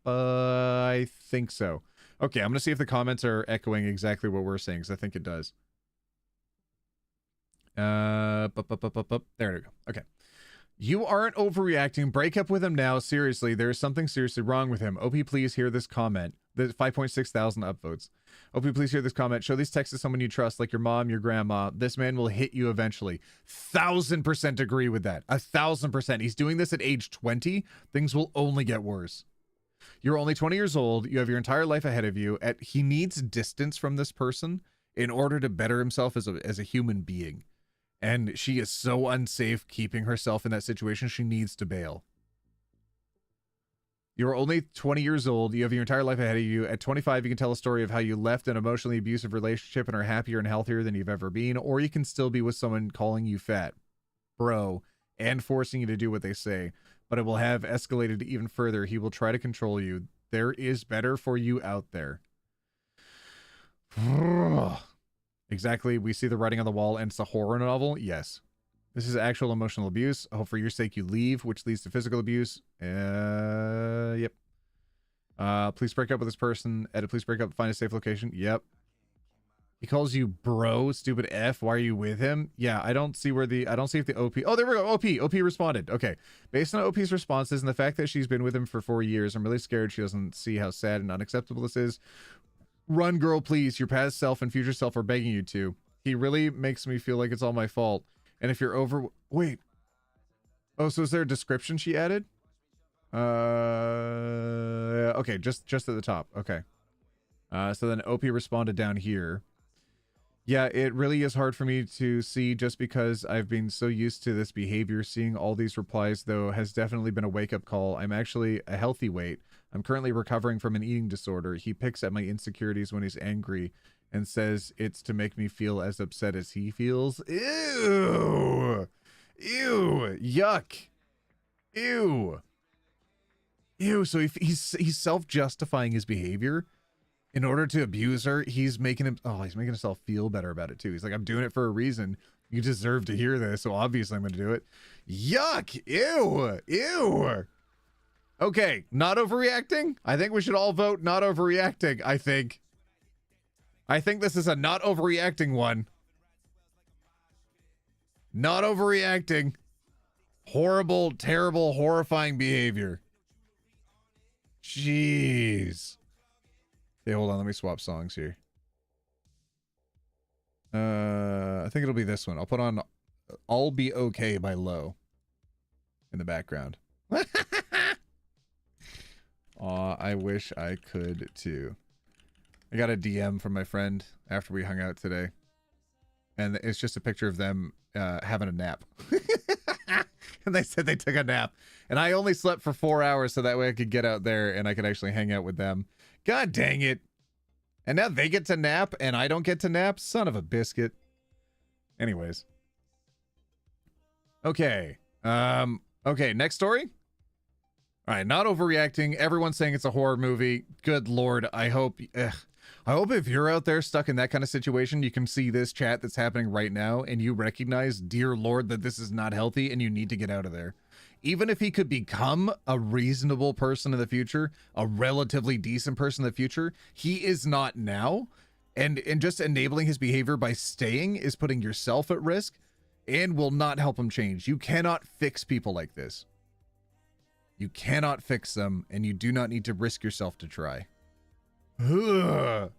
I think so. Okay, I'm gonna see if the comments are echoing exactly what we're saying, because I think it does. There we go. Okay. You aren't overreacting. Break up with him now. Seriously, there's something seriously wrong with him. OP, please hear this comment. There's 5.6 thousand upvotes. OP, please hear this comment. Show these texts to someone you trust, like your mom, your grandma. This man will hit you eventually. 1000% agree with that. 1000%. He's doing this at age 20. Things will only get worse. You're only 20 years old. You have your entire life ahead of you. He needs distance from this person in order to better himself as a human being. And she is so unsafe keeping herself in that situation. She needs to bail. You're only 20 years old. You have your entire life ahead of you. At 25, you can tell a story of how you left an emotionally abusive relationship and are happier and healthier than you've ever been. Or you can still be with someone calling you fat, bro, and forcing you to do what they say. But it will have escalated even further. He will try to control you. There is better for you out there. Exactly. We see the writing on the wall, and it's a horror novel. Yes. This is actual emotional abuse. I hope for your sake you leave, which leads to physical abuse. Yep. Please break up with this person. Edit, please break up. Find a safe location. Yep. He calls you bro, stupid F. Why are you with him? Yeah, I don't see if the OP. Oh, there we go. OP responded. Okay. Based on OP's responses and the fact that she's been with him for 4 years, I'm really scared she doesn't see how sad and unacceptable this is. Run, girl, please. Your past self and future self are begging you to. He really makes me feel like it's all my fault. And if you're wait. Oh, so is there a description she added? Okay, just at the top. Okay. So then OP responded down here. Yeah, it really is hard for me to see just because I've been so used to this behavior. Seeing all these replies, though, has definitely been a wake-up call. I'm actually a healthy weight. I'm currently recovering from an eating disorder. He picks at my insecurities when he's angry and says it's to make me feel as upset as he feels. Ew! Ew! Yuck! Ew! Ew! So if he's self-justifying his behavior in order to abuse her. He's making himself feel better about it too. He's like, I'm doing it for a reason. You deserve to hear this, so obviously I'm going to do it. Yuck! Ew! Ew! Okay, not overreacting? I think we should all vote not overreacting, I think. I think this is a not overreacting one. Not overreacting. Horrible, terrible, horrifying behavior. Jeez. Hey, hold on. Let me swap songs here. I think it'll be this one. I'll put on I'll Be Okay by Low in the background. Aw, I wish I could too. I got a DM from my friend after we hung out today. And it's just a picture of them having a nap. And they said they took a nap. And I only slept for 4 hours so that way I could get out there and I could actually hang out with them. God dang it. And now they get to nap and I don't get to nap? Son of a biscuit. Anyways. Okay. Okay, next story. All right, not overreacting. Everyone's saying it's a horror movie. Good Lord. I hope if you're out there stuck in that kind of situation, you can see this chat that's happening right now and you recognize, dear Lord, that this is not healthy and you need to get out of there. Even if he could become a reasonable person in the future, a relatively decent person in the future, he is not now. And just enabling his behavior by staying is putting yourself at risk and will not help him change. You cannot fix people like this. You cannot fix them, and you do not need to risk yourself to try. Ugh.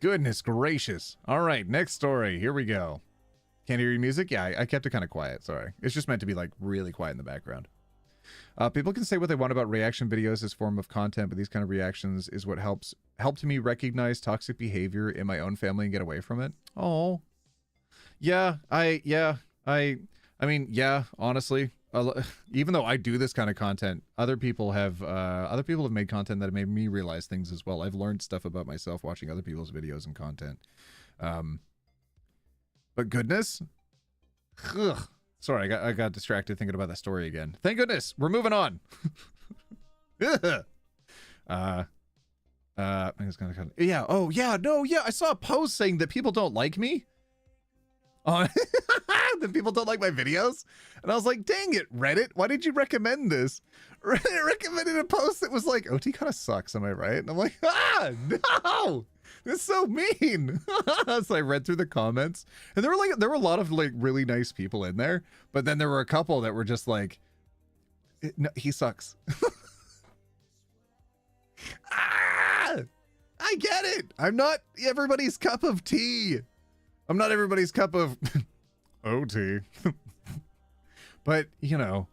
Goodness gracious. All right, next story. Here we go. Can't hear your music? Yeah, I kept it kind of quiet. Sorry. It's just meant to be like really quiet in the background. People can say what they want about reaction videos as form of content, but these kind of reactions is what helped me recognize toxic behavior in my own family and get away from it. Oh, yeah. I mean, yeah. Honestly, even though I do this kind of content, other people have made content that have made me realize things as well. I've learned stuff about myself watching other people's videos and content. But goodness, ugh. Sorry, I got distracted thinking about that story again. Thank goodness, we're moving on. I think it's kind of yeah. Oh yeah, no, yeah. I saw a post saying that people don't like me. That people don't like my videos, and I was like, dang it, Reddit, why did you recommend this? Reddit recommended a post that was like, OT kind of sucks, am I right? And I'm like, no. That's so mean. So I read through the comments, and there were a lot of like really nice people in there, but then there were a couple that were just like, no, he sucks. I get it. I'm not everybody's cup of tea. I'm not everybody's cup of OT. But you know,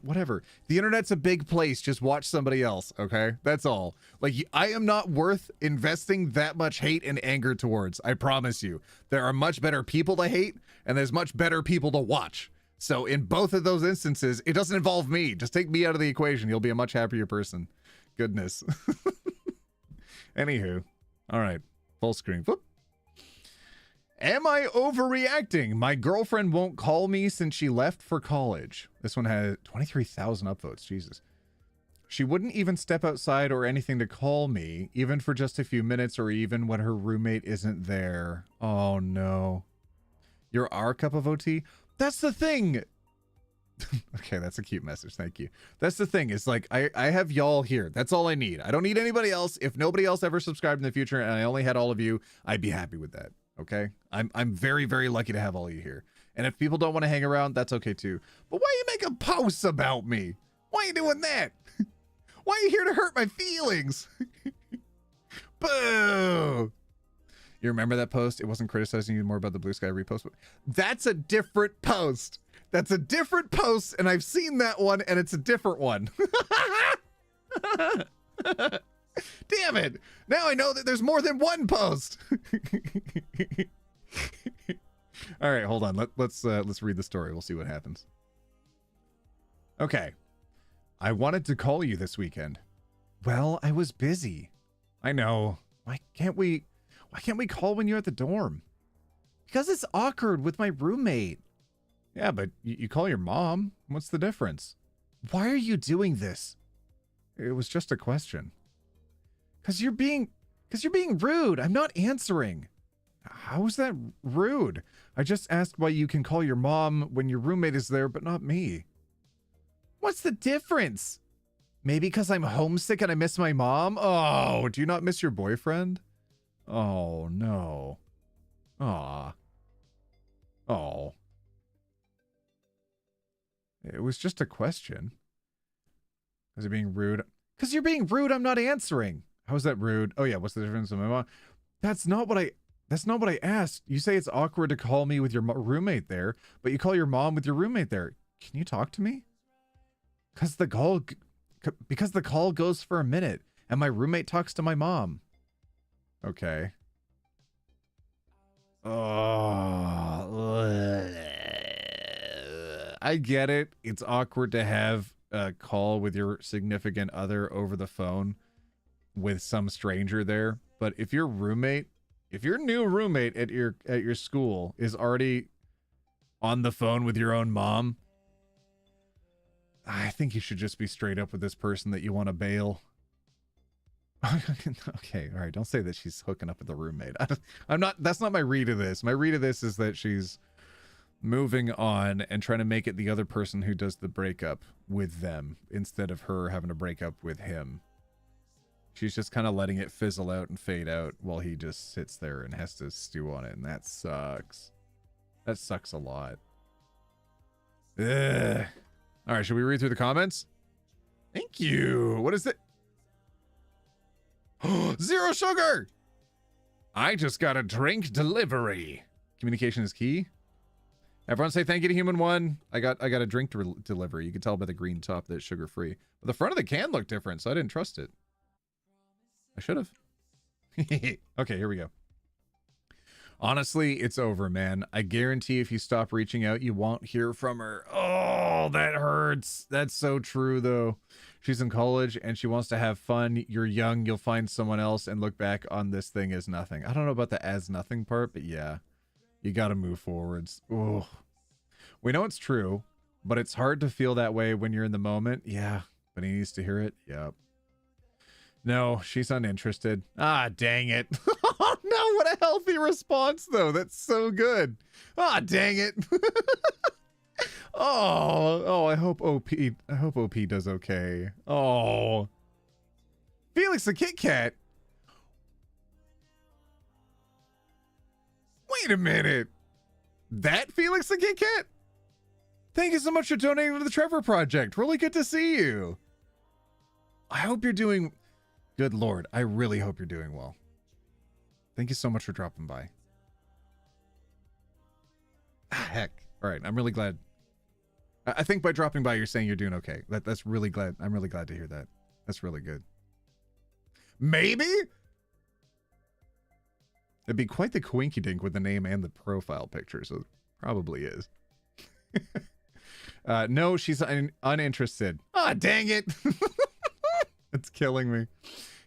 whatever. The internet's a big place. Just watch somebody else, okay? That's all. Like, I am not worth investing that much hate and anger towards. I promise you. There are much better people to hate, and there's much better people to watch. So in both of those instances, it doesn't involve me. Just take me out of the equation. You'll be a much happier person. Goodness. Anywho. All right. Full screen. Whoop. Am I overreacting? My girlfriend won't call me since she left for college. This one had 23,000 upvotes. Jesus. She wouldn't even step outside or anything to call me, even for just a few minutes or even when her roommate isn't there. Oh no. You're our cup of OT? That's the thing. Okay. Okay, that's a cute message. Thank you. That's the thing. Is like I have y'all here. That's all I need. I don't need anybody else. If nobody else ever subscribed in the future and I only had all of you, I'd be happy with that. Okay? I'm very, very lucky to have all of you here. And if people don't want to hang around, that's okay too. But why you make a post about me? Why are you doing that? Why are you here to hurt my feelings? Boo! You remember that post? It wasn't criticizing you, more about the Blue Sky repost. That's a different post. That's a different post, and I've seen that one, and it's a different one. Damn it! Now I know that there's more than one post. All right, hold on. Let's read the story. We'll see what happens. Okay. I wanted to call you this weekend. Well, I was busy. I know. Why can't we call when you're at the dorm? Because it's awkward with my roommate. Yeah, but you call your mom. What's the difference? Why are you doing this? It was just a question. Because you're being rude. I'm not answering. How is that rude? I just asked why you can call your mom when your roommate is there, but not me. What's the difference? Maybe because I'm homesick and I miss my mom? Oh, do you not miss your boyfriend? Oh, no. Aw. Oh. It was just a question. Is it being rude? Because you're being rude, I'm not answering. How is that rude? Oh yeah, what's the difference with my mom? That's not what I asked. You say it's awkward to call me with your roommate there, but you call your mom with your roommate there. Can you talk to me? Because the call goes for a minute, and my roommate talks to my mom. Okay. Oh, I get it. It's awkward to have a call with your significant other over the phone with some stranger there. But if your new roommate at your school is already on the phone with your own mom, I think you should just be straight up with this person that you want to bail. Okay, all right. Don't say that she's hooking up with the roommate. That's not my read of this. My read of this is that she's moving on and trying to make it the other person who does the breakup with them instead of her having to break up with him. She's just kind of letting it fizzle out and fade out while he just sits there and has to stew on it. And that sucks. That sucks a lot. Ugh. All right, should we read through the comments? Thank you. What is it? Zero sugar. I just got a drink delivery. Communication is key. Everyone say thank you to Human One. I got a drink delivery. You can tell by the green top that it's sugar-free. But the front of the can looked different, so I didn't trust it. I should have. Okay, here we go. Honestly, it's over, man. I guarantee if you stop reaching out, you won't hear from her. Oh, that hurts. That's so true, though. She's in college and she wants to have fun. You're young. You'll find someone else and look back on this thing as nothing. I don't know about the as nothing part, but yeah, you got to move forwards. Oh, we know it's true, but it's hard to feel that way when you're in the moment. Yeah, but he needs to hear it. Yep. No, she's uninterested. Ah, dang it. Oh, no, what a healthy response, though. That's so good. Ah, dang it. Oh, I hope OP does okay. Oh. Felix the Kit Kat. Wait a minute. That Felix the Kit Kat? Thank you so much for donating to the Trevor Project. Really good to see you. I hope you're doing... Good Lord, I really hope you're doing well. Thank you so much for dropping by. Ah, heck. All right, I'm really glad. I think by dropping by, you're saying you're doing okay. That's really glad. I'm really glad to hear that. That's really good. Maybe? It'd be quite the coinky-dink with the name and the profile picture, so it probably is. No, she's uninterested. Ah, dang it. It's killing me.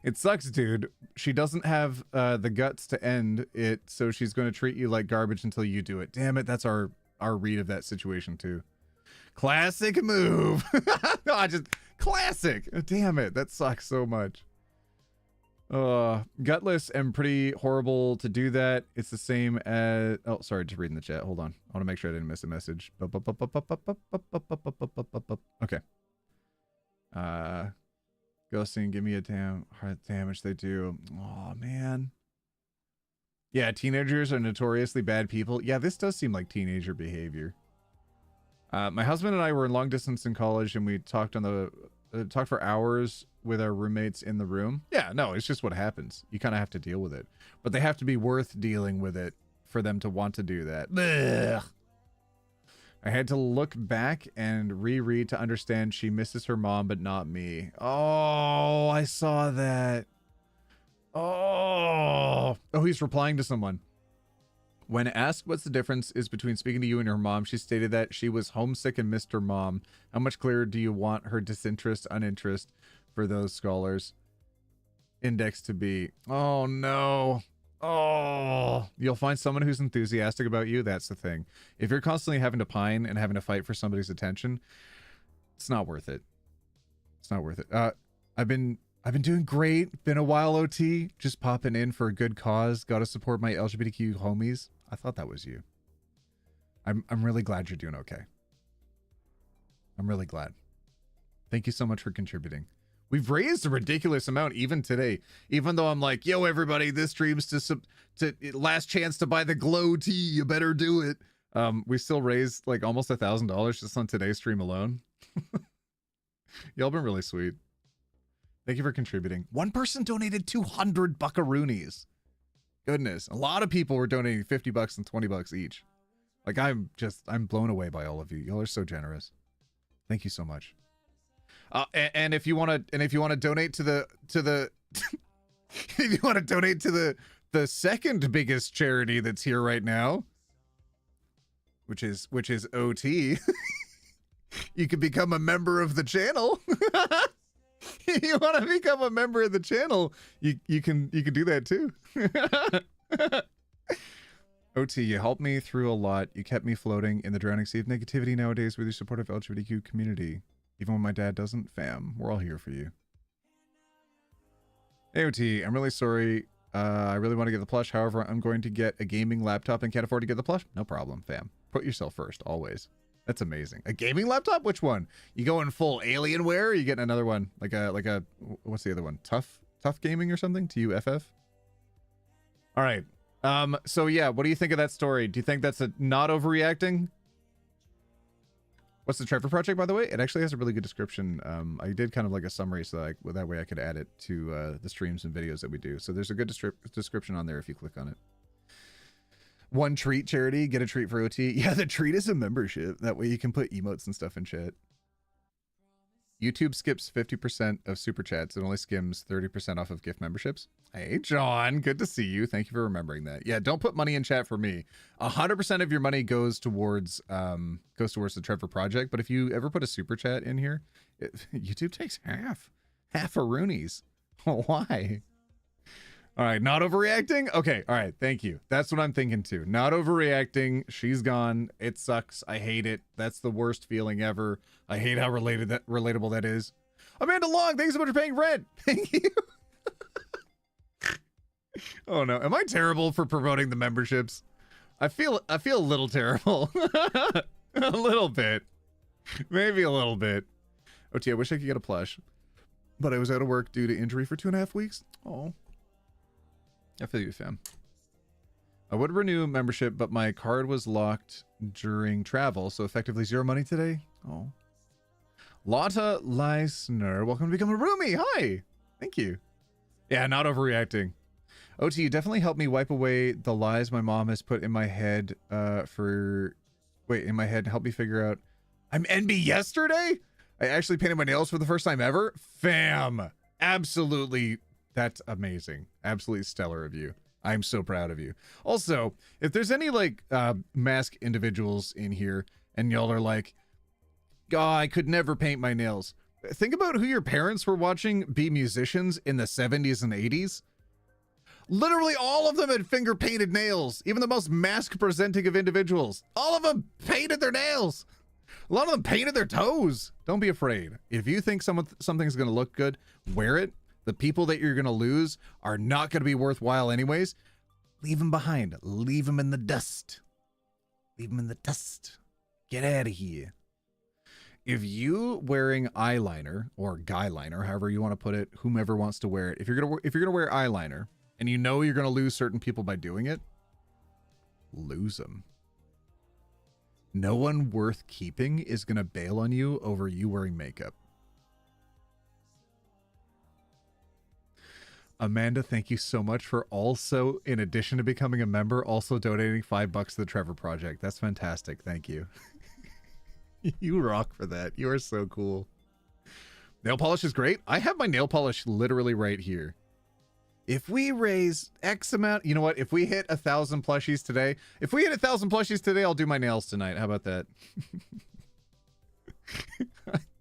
It sucks, dude. She doesn't have the guts to end it, so she's going to treat you like garbage until you do it. Damn it, that's our read of that situation, too. Classic move. No, just classic. Damn it, that sucks so much. Gutless and pretty horrible to do that. It's the same as... Oh, sorry, just reading the chat. Hold on. I want to make sure I didn't miss a message. ghosting, give me a damn heart damage they do. Oh man. Yeah, teenagers are notoriously bad people. Yeah, this does seem like teenager behavior. My husband and I were in long distance in college, and we talked on the talked for hours with our roommates in the room. Yeah, no, it's just what happens. You kind of have to deal with it, but they have to be worth dealing with it for them to want to do that. Ugh. I had to look back and reread to understand she misses her mom, but not me. Oh, I saw that. Oh, he's replying to someone. When asked what's the difference is between speaking to you and her mom, she stated that she was homesick and missed her mom. How much clearer do you want her disinterest, uninterest for those scholars? Index to be. Oh, no. Oh, you'll find someone who's enthusiastic about you. That's the thing. If you're constantly having to pine and having to fight for somebody's attention, it's not worth it. It's not worth it. I've been doing great. Been a while, OT. Just popping in for a good cause. Got to support my LGBTQ homies. I thought that was you. I'm really glad you're doing okay. I'm really glad. Thank you so much for contributing. We've raised a ridiculous amount even today. Even though I'm like, yo, everybody, this stream's to last chance to buy the glow tea. You better do it. We still raised like almost $1,000 just on today's stream alone. Y'all been really sweet. Thank you for contributing. One person donated 200 buckaroonies. Goodness. A lot of people were donating 50 bucks and 20 bucks each. Like I'm blown away by all of you. Y'all are so generous. Thank you so much. And if you want to donate to the if you want to donate to the second biggest charity that's here right now, which is OT, you can become a member of the channel. If you want to become a member of the channel, you can do that too. OT, you helped me through a lot. You kept me floating in the drowning sea of negativity nowadays with your supportive LGBTQ community. Even when my dad doesn't, fam, we're all here for you. Hey, OT, I'm really sorry. I really want to get the plush. However, I'm going to get a gaming laptop and can't afford to get the plush. No problem, fam. Put yourself first, always. That's amazing. A gaming laptop? Which one? You going full Alienware? Or you getting another one? Like a what's the other one? Tough Gaming or something? TUFF? All right. So yeah, what do you think of that story? Do you think that's not overreacting? What's the Trevor Project, by the way? It actually has a really good description. I did kind of like a summary so that way I could add it to the streams and videos that we do. So there's a good description on there if you click on it. One treat charity, get a treat for OT. Yeah, the treat is a membership. That way you can put emotes and stuff in chat. YouTube skips 50% of super chats. It only skims 30% off of gift memberships. Hey, John, good to see you. Thank you for remembering that. Yeah, don't put money in chat for me. 100% of your money goes towards the Trevor Project. But if you ever put a super chat in here, YouTube takes half a Roonies. Why? All right, not overreacting? Okay, all right, thank you. That's what I'm thinking too. Not overreacting. She's gone. It sucks. I hate it. That's the worst feeling ever. I hate how relatable that is. Amanda Long, thanks so much for paying rent. Thank you. Oh no, am I terrible for promoting the memberships? I feel a little terrible. A little bit. Maybe a little bit. OT, I wish I could get a plush, but I was out of work due to injury for 2.5 weeks. Oh. I feel you, fam. I would renew membership, but my card was locked during travel, so effectively 0 money today. Oh. Lotta Leisner, welcome to become a roomie. Hi. Thank you. Yeah, not overreacting. OT, you definitely helped me wipe away the lies my mom has put in my head in my head, help me figure out I'm NB yesterday? I actually painted my nails for the first time ever? Fam. Absolutely. That's amazing. Absolutely stellar of you. I'm so proud of you. Also, if there's any like mask individuals in here and y'all are like, God, I could never paint my nails. Think about who your parents were watching be musicians in the 70s and 80s. Literally all of them had finger painted nails. Even the most mask presenting of individuals. All of them painted their nails. A lot of them painted their toes. Don't be afraid. If you think something's going to look good, wear it. The people that you're going to lose are not going to be worthwhile anyways. Leave them behind. Leave them in the dust. Leave them in the dust. Get out of here. If you wearing eyeliner or guy liner, however you want to put it, whomever wants to wear it, if you're gonna wear eyeliner and you know you're gonna lose certain people by doing it, lose them. No one worth keeping is gonna bail on you over you wearing makeup. Amanda, thank you so much for also, in addition to becoming a member, also donating $5 to the Trevor Project. That's fantastic. Thank you. You rock for that. You are so cool. Nail polish is great. I have my nail polish literally right here. If we raise X amount, you know what? If we hit 1,000 plushies today, I'll do my nails tonight. How about that?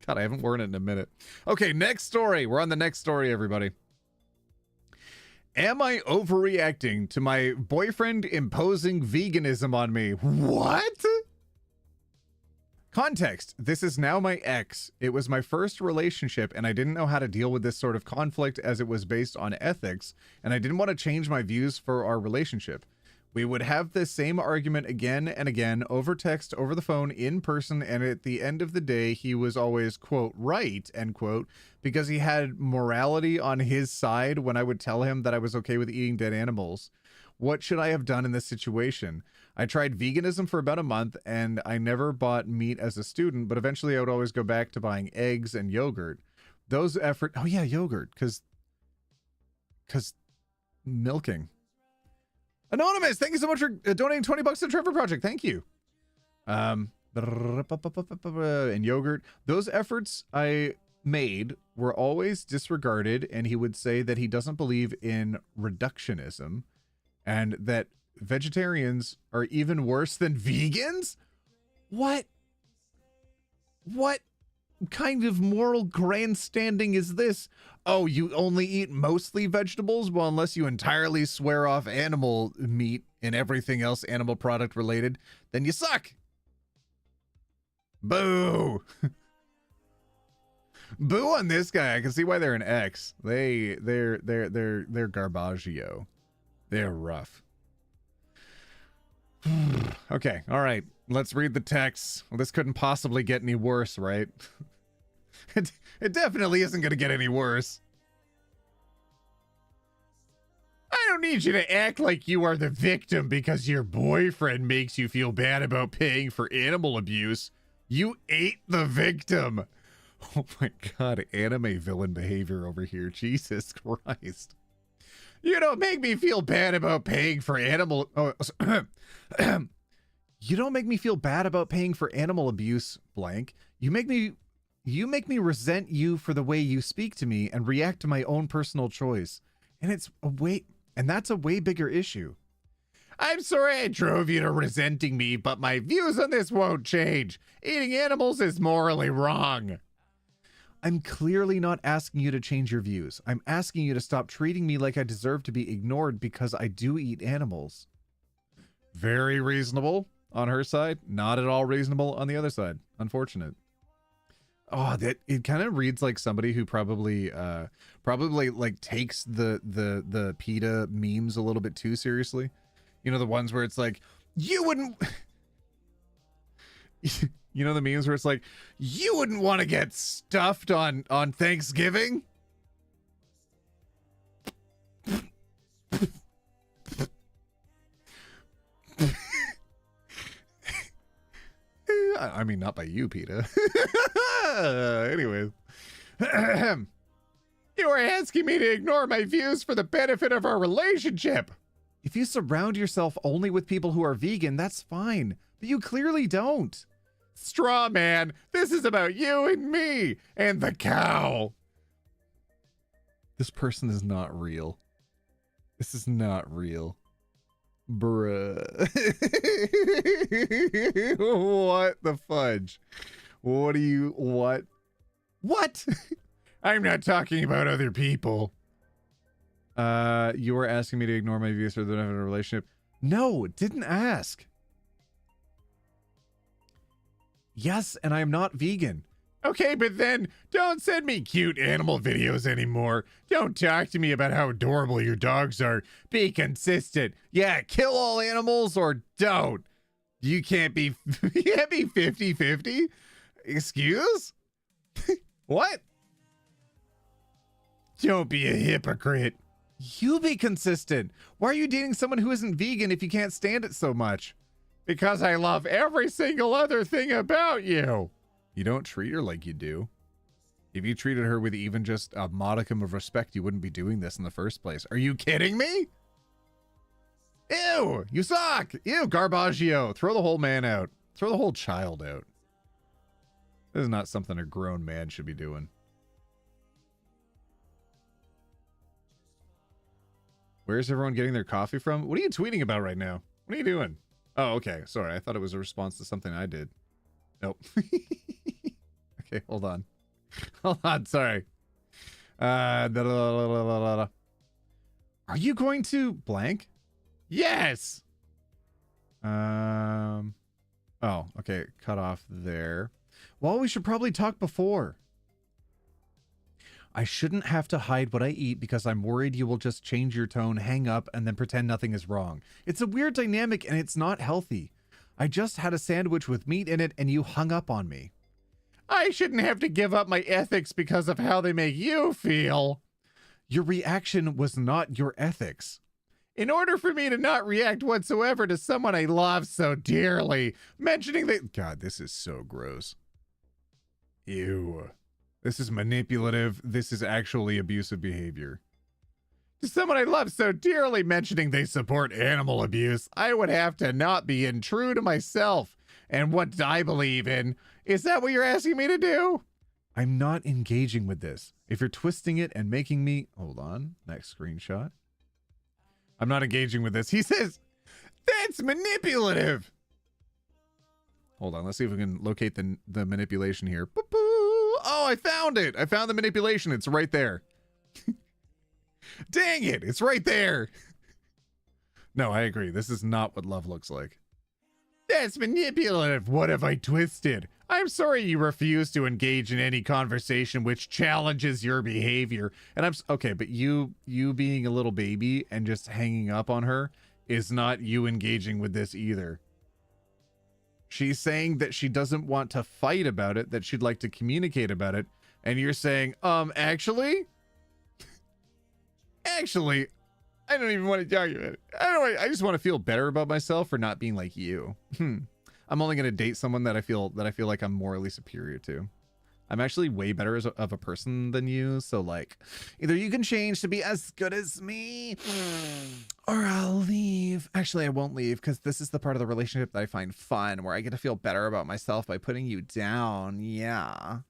God, I haven't worn it in a minute. Okay, next story. We're on the next story, everybody. Am I overreacting to my boyfriend imposing veganism on me? What? Context. This is now my ex. It was my first relationship and I didn't know how to deal with this sort of conflict as it was based on ethics and I didn't want to change my views for our relationship. We would have the same argument again and again over text, over the phone, in person, and at the end of the day, he was always, quote, right, end quote, because he had morality on his side when I would tell him that I was okay with eating dead animals. What should I have done in this situation? I tried veganism for about a month, and I never bought meat as a student, but eventually I would always go back to buying eggs and yogurt. Those efforts... Oh, yeah, yogurt, because milking. Anonymous, thank you so much for donating $20 to the Trevor Project. Thank you. And yogurt. Those efforts I made were always disregarded, and he would say that he doesn't believe in reductionism and that vegetarians are even worse than vegans? What kind of moral grandstanding is this? Oh, you only eat mostly vegetables? Well, unless you entirely swear off animal meat and everything else animal product related, then you suck. Boo. Boo on this guy. I can see why they're an X. They're garbaggio. They're rough. Okay, all right. Let's read the text. Well, this couldn't possibly get any worse, right? It definitely isn't going to get any worse. I don't need you to act like you are the victim because your boyfriend makes you feel bad about paying for animal abuse. You ate the victim. Oh my God, anime villain behavior over here. Jesus Christ. You don't make me feel bad about paying for animal... Oh, you don't make me feel bad about paying for animal abuse, blank. You make me resent you for the way you speak to me and react to my own personal choice. And that's a way bigger issue. I'm sorry I drove you to resenting me, but my views on this won't change. Eating animals is morally wrong. I'm clearly not asking you to change your views. I'm asking you to stop treating me like I deserve to be ignored because I do eat animals. Very reasonable on her side. Not at all reasonable on the other side. Unfortunate. Oh, that it kind of reads like somebody who probably like takes the PETA memes a little bit too seriously. You know, the ones where it's like, you wouldn't... You know the memes where it's like, you wouldn't want to get stuffed on Thanksgiving? I mean, not by you, PETA. Anyways. You are asking me to ignore my views for the benefit of our relationship. If you surround yourself only with people who are vegan, that's fine. But you clearly don't. Straw man, this is about you and me and the cow. This person is not real. This is not real. Bruh. What the fudge? What? I'm not talking about other people. You were asking me to ignore my views for the benefit of a relationship. No, didn't ask. Yes, and I am not vegan. Okay, but then don't send me cute animal videos anymore. Don't talk to me about how adorable your dogs are. Be consistent. Yeah, kill all animals or don't. You can't be 50-50. Excuse? What? Don't be a hypocrite. You be consistent. Why are you dating someone who isn't vegan if you can't stand it so much? Because I love every single other thing about you. You don't treat her like you do. If you treated her with even just a modicum of respect, you wouldn't be doing this in the first place. Are you kidding me? Ew, you suck. Ew, Garbaggio. Throw the whole man out. Throw the whole child out. This is not something a grown man should be doing. Where's everyone getting their coffee from? What are you tweeting about right now? What are you doing? Oh, okay. Sorry. I thought it was a response to something I did. Nope. Okay, hold on. Hold on. Sorry. Are you going to blank? Yes. Oh, okay. Cut off there. Well, we should probably talk before. I shouldn't have to hide what I eat because I'm worried you will just change your tone, hang up, and then pretend nothing is wrong. It's a weird dynamic and it's not healthy. I just had a sandwich with meat in it and you hung up on me. I shouldn't have to give up my ethics because of how they make you feel. Your reaction was not your ethics. In order for me to not react whatsoever to someone I love so dearly, mentioning that... God, this is so gross. Ew. This is manipulative. This is actually abusive behavior. To someone I love so dearly, mentioning they support animal abuse, I would have to not be true to myself and what I believe in. Is that what you're asking me to do? I'm not engaging with this. If you're twisting it and making me... Hold on. Next screenshot. I'm not engaging with this. He says, that's manipulative. Hold on. Let's see if we can locate the manipulation here. Boop-boo. Oh, I found it. I found the manipulation. It's right there. Dang it. It's right there. No, I agree. This is not what love looks like. That's manipulative. What have I twisted? I'm sorry you refuse to engage in any conversation which challenges your behavior. And I'm okay, but you being a little baby and just hanging up on her is not you engaging with this either. She's saying that she doesn't want to fight about it, that she'd like to communicate about it, and you're saying, actually, I don't even want to talk about it. I just want to feel better about myself for not being like you. I'm only going to date someone that I feel like I'm morally superior to. I'm actually way better of a person than you, so like either you can change to be as good as me or I'll leave. Actually, I won't leave because this is the part of the relationship that I find fun, where I get to feel better about myself by putting you down. Yeah.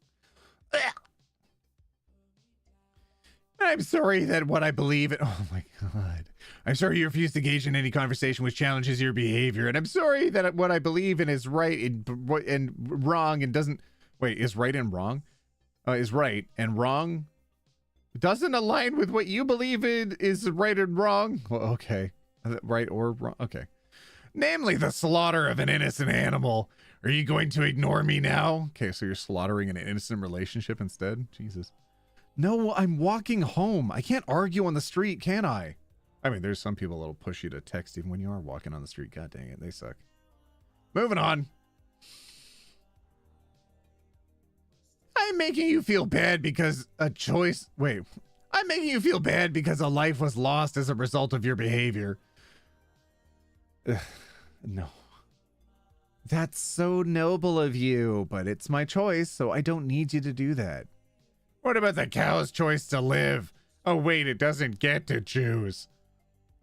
I'm sorry that what I believe in... Oh my God. I'm sorry you refuse to engage in any conversation which challenges your behavior. And I'm sorry that what I believe in is right and wrong and doesn't... Wait, is right and wrong? Is right and wrong doesn't align with what you believe in is right and wrong? Well, okay. Right or wrong? Okay. Namely, the slaughter of an innocent animal. Are you going to ignore me now? Okay, so you're slaughtering an innocent relationship instead? Jesus. No, I'm walking home. I can't argue on the street, can I? I mean, there's some people that'll push you to text even when you are walking on the street. God dang it, they suck. Moving on. I'm making you feel bad because a choice... Wait. I'm making you feel bad because a life was lost as a result of your behavior. Ugh, no. That's so noble of you, but it's my choice, so I don't need you to do that. What about the cow's choice to live? Oh, wait, it doesn't get to choose.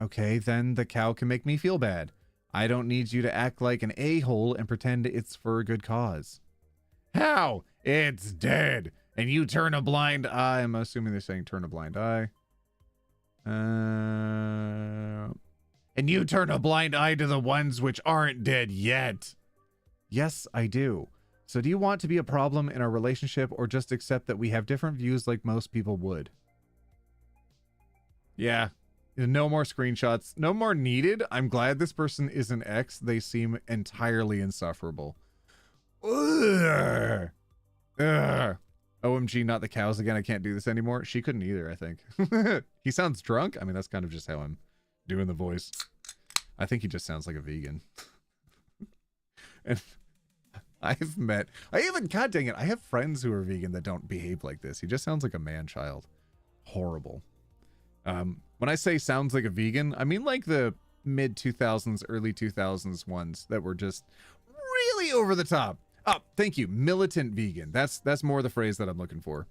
Okay, then the cow can make me feel bad. I don't need you to act like an a-hole and pretend it's for a good cause. How? It's dead. And you turn a blind eye. I'm assuming they're saying turn a blind eye. And you turn a blind eye to the ones which aren't dead yet. Yes, I do. So do you want to be a problem in our relationship or just accept that we have different views like most people would? Yeah. No more screenshots. No more needed. I'm glad this person is an ex. They seem entirely insufferable. Ugh. Ugh. OMG, not the cows again. I can't do this anymore. She couldn't either, I think. He sounds drunk. I mean, that's kind of just how I'm doing the voice. I think he just sounds like a vegan. And God dang it, I have friends who are vegan that don't behave like this. He just sounds like a man-child. Horrible. When I say sounds like a vegan, I mean like the mid-2000s, early 2000s ones that were just really over the top. Oh, thank you. Militant vegan. That's more the phrase that I'm looking for.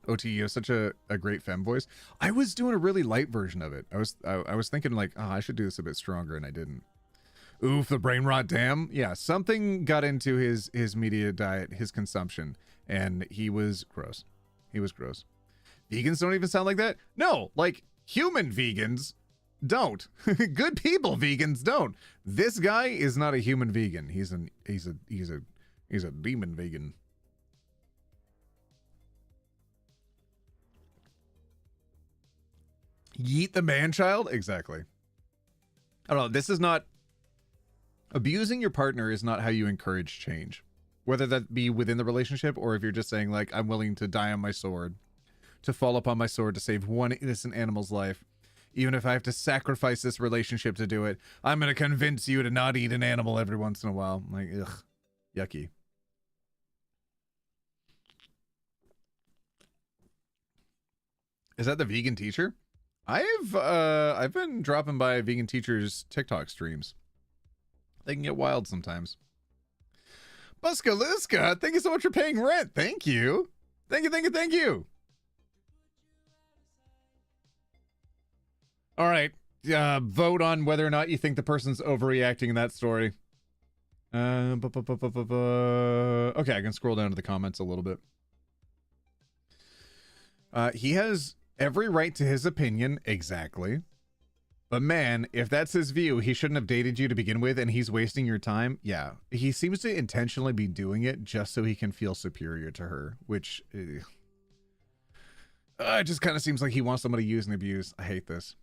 OT, you have such a great femme voice. I was doing a really light version of it. I was thinking like, oh, I should do this a bit stronger, and I didn't. Oof, the brain rot, damn. Yeah, something got into his media diet, his consumption, and he was gross. He was gross. Vegans don't even sound like that? No, like human vegans don't. Good people vegans don't. This guy is not a human vegan. He's a demon vegan. Yeet the man-child? Exactly. I don't know. This is not... Abusing your partner is not how you encourage change. Whether that be within the relationship or if you're just saying, like, I'm willing to die on my sword, to fall upon my sword to save one innocent animal's life. Even if I have to sacrifice this relationship to do it, I'm going to convince you to not eat an animal every once in a while. I'm like, ugh. Yucky. Is that the vegan teacher? I've been dropping by vegan teachers' TikTok streams. They can get wild sometimes. Buskaluska, thank you so much for paying rent. Thank you. Thank you, thank you, thank you. All right. Vote on whether or not you think the person's overreacting in that story. Okay, I can scroll down to the comments a little bit. He has every right to his opinion, exactly. But man, if that's his view, he shouldn't have dated you to begin with, and he's wasting your time. Yeah, he seems to intentionally be doing it just so he can feel superior to her, which it just kind of seems like he wants somebody to use and abuse. I hate this.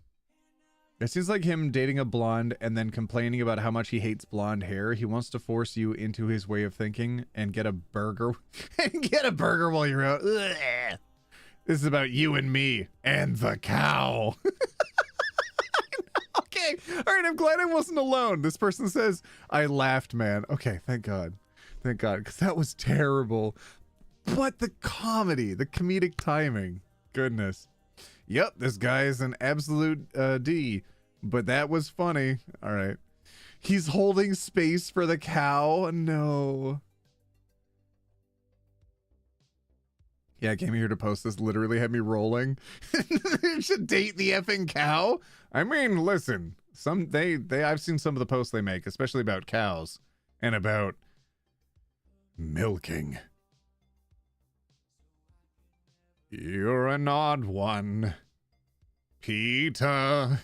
It seems like him dating a blonde and then complaining about how much he hates blonde hair. He wants to force you into his way of thinking and get a burger and get a burger while you're out. Ugh. This is about you and me and the cow. Okay. All right. I'm glad I wasn't alone. This person says, I laughed, man. Okay. Thank God. Thank God. Because that was terrible. But the comedy, the comedic timing. Goodness. Yep. This guy is an absolute D. But that was funny. All right. He's holding space for the cow. No. Yeah, I came here to post this. Literally had me rolling. You should date the effing cow. I mean, listen. I've seen some of the posts they make, especially about cows and about milking. You're an odd one, Peter.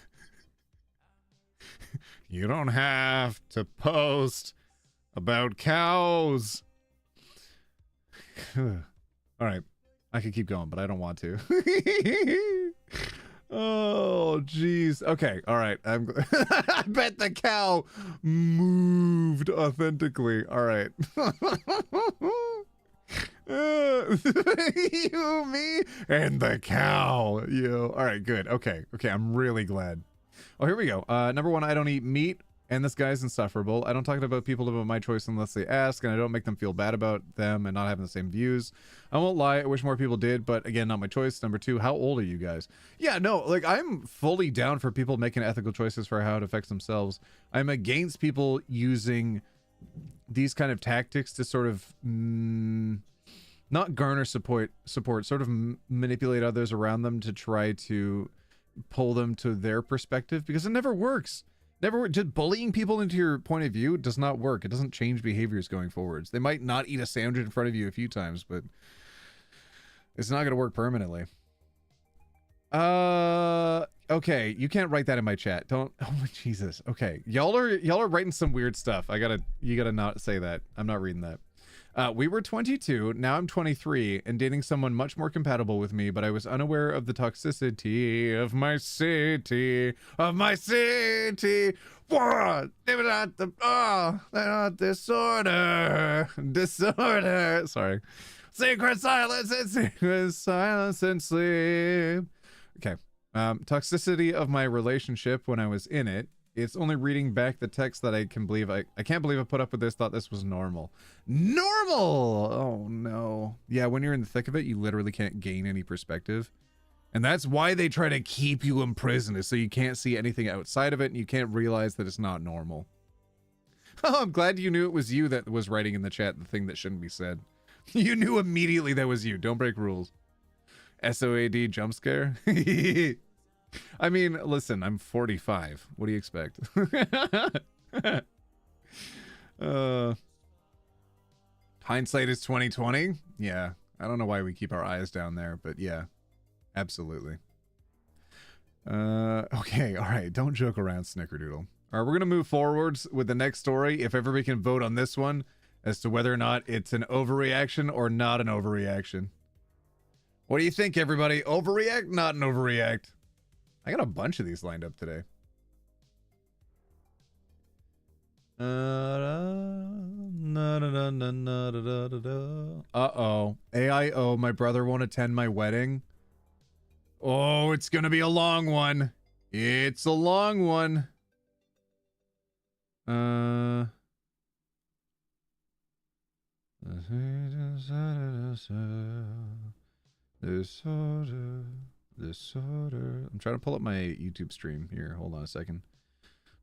You don't have to post about cows. All right. I could keep going, but I don't want to. Oh, jeez. Okay. All right. I bet the cow moved authentically. All right. You, me, and the cow. You. All right. Good. Okay. Okay. I'm really glad. Oh, here we go. Number one, I don't eat meat. And this guy's insufferable. I don't talk about people about my choice unless they ask, and I don't make them feel bad about them and not having the same views. I won't lie, I wish more people did, but again, not my choice. Number two, how old are you guys? Yeah, no, like, I'm fully down for people making ethical choices for how it affects themselves. I'm against people using these kind of tactics to sort of not garner support, sort of manipulate others around them to try to pull them to their perspective, because it never works. Just bullying people into your point of view does not work. It doesn't change behaviors going forwards. They might not eat a sandwich in front of you a few times, but it's not going to work permanently. Okay, you can't write that in my chat. Don't. Oh Jesus. Okay, y'all are writing some weird stuff. You gotta not say that. I'm not reading that. We were 22, now I'm 23, and dating someone much more compatible with me, but I was unaware of the toxicity of my city, disorder. Sorry. Secret silence and sleep. Okay. Toxicity of my relationship when I was in it It's only reading back the text that I can't believe I put up with this, thought this was normal. Normal! Oh no. Yeah, when you're in the thick of it, you literally can't gain any perspective. And that's why they try to keep you in prison, is so you can't see anything outside of it and you can't realize that it's not normal. Oh, I'm glad you knew it was you that was writing in the chat the thing that shouldn't be said. You knew immediately that was you. Don't break rules. SOAD jump scare? I mean, listen, I'm 45. What do you expect? Hindsight is 2020. Yeah, I don't know why we keep our eyes down there, but yeah, absolutely. Okay, all right, don't joke around, Snickerdoodle. All right, we're gonna move forwards with the next story. If everybody can vote on this one as to whether or not it's an overreaction or not an overreaction. What do you think, everybody? Overreact, not an overreact? I got a bunch of these lined up today. Uh-oh. AIO, my brother won't attend my wedding. Oh, it's gonna be a long one. It's a long one. Disorder. I'm trying to pull up my YouTube stream here. Hold on a second.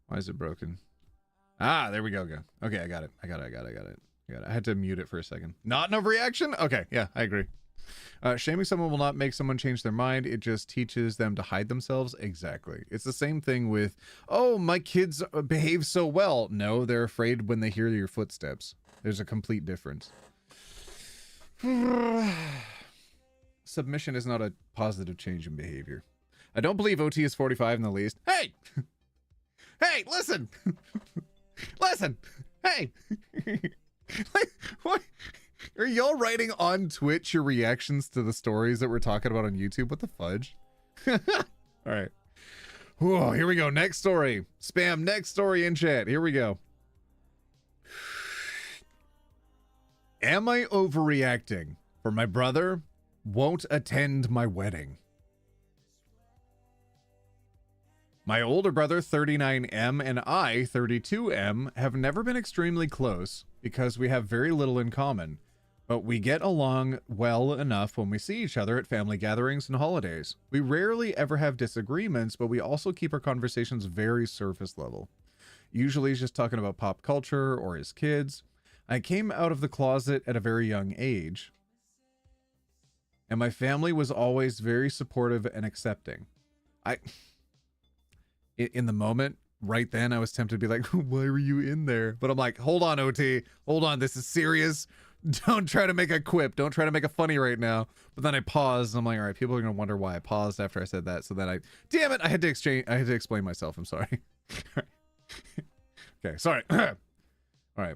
Why is it broken? Ah, there we go. Okay, I got it. I had to mute it for a second. Not an overreaction? Okay, yeah, I agree. Shaming someone will not make someone change their mind. It just teaches them to hide themselves. Exactly. It's the same thing with, oh, my kids behave so well. No, they're afraid when they hear your footsteps. There's a complete difference. Submission is not a positive change in behavior. I don't believe OT is 45 in the least. Hey! Hey, listen! Listen! Hey! What? Are y'all writing on Twitch your reactions to the stories that we're talking about on YouTube? What the fudge? All right. Whoa, here we go. Next story. Spam next story in chat. Here we go. Am I overreacting for my brother won't attend my wedding? My older brother, 39M, and I, 32M, have never been extremely close because we have very little in common, but we get along well enough when we see each other at family gatherings and holidays. We rarely ever have disagreements, but we also keep our conversations very surface level. Usually he's just talking about pop culture or his kids. I came out of the closet at a very young age, and my family was always very supportive and accepting. In the moment, right then, I was tempted to be like, why were you in there? But I'm like, hold on, OT. Hold on, this is serious. Don't try to make a quip. Don't try to make a funny right now. But then I paused, and I'm like, all right, people are going to wonder why I paused after I said that. So then damn it, I had to explain myself. I'm sorry. Okay, sorry. All right.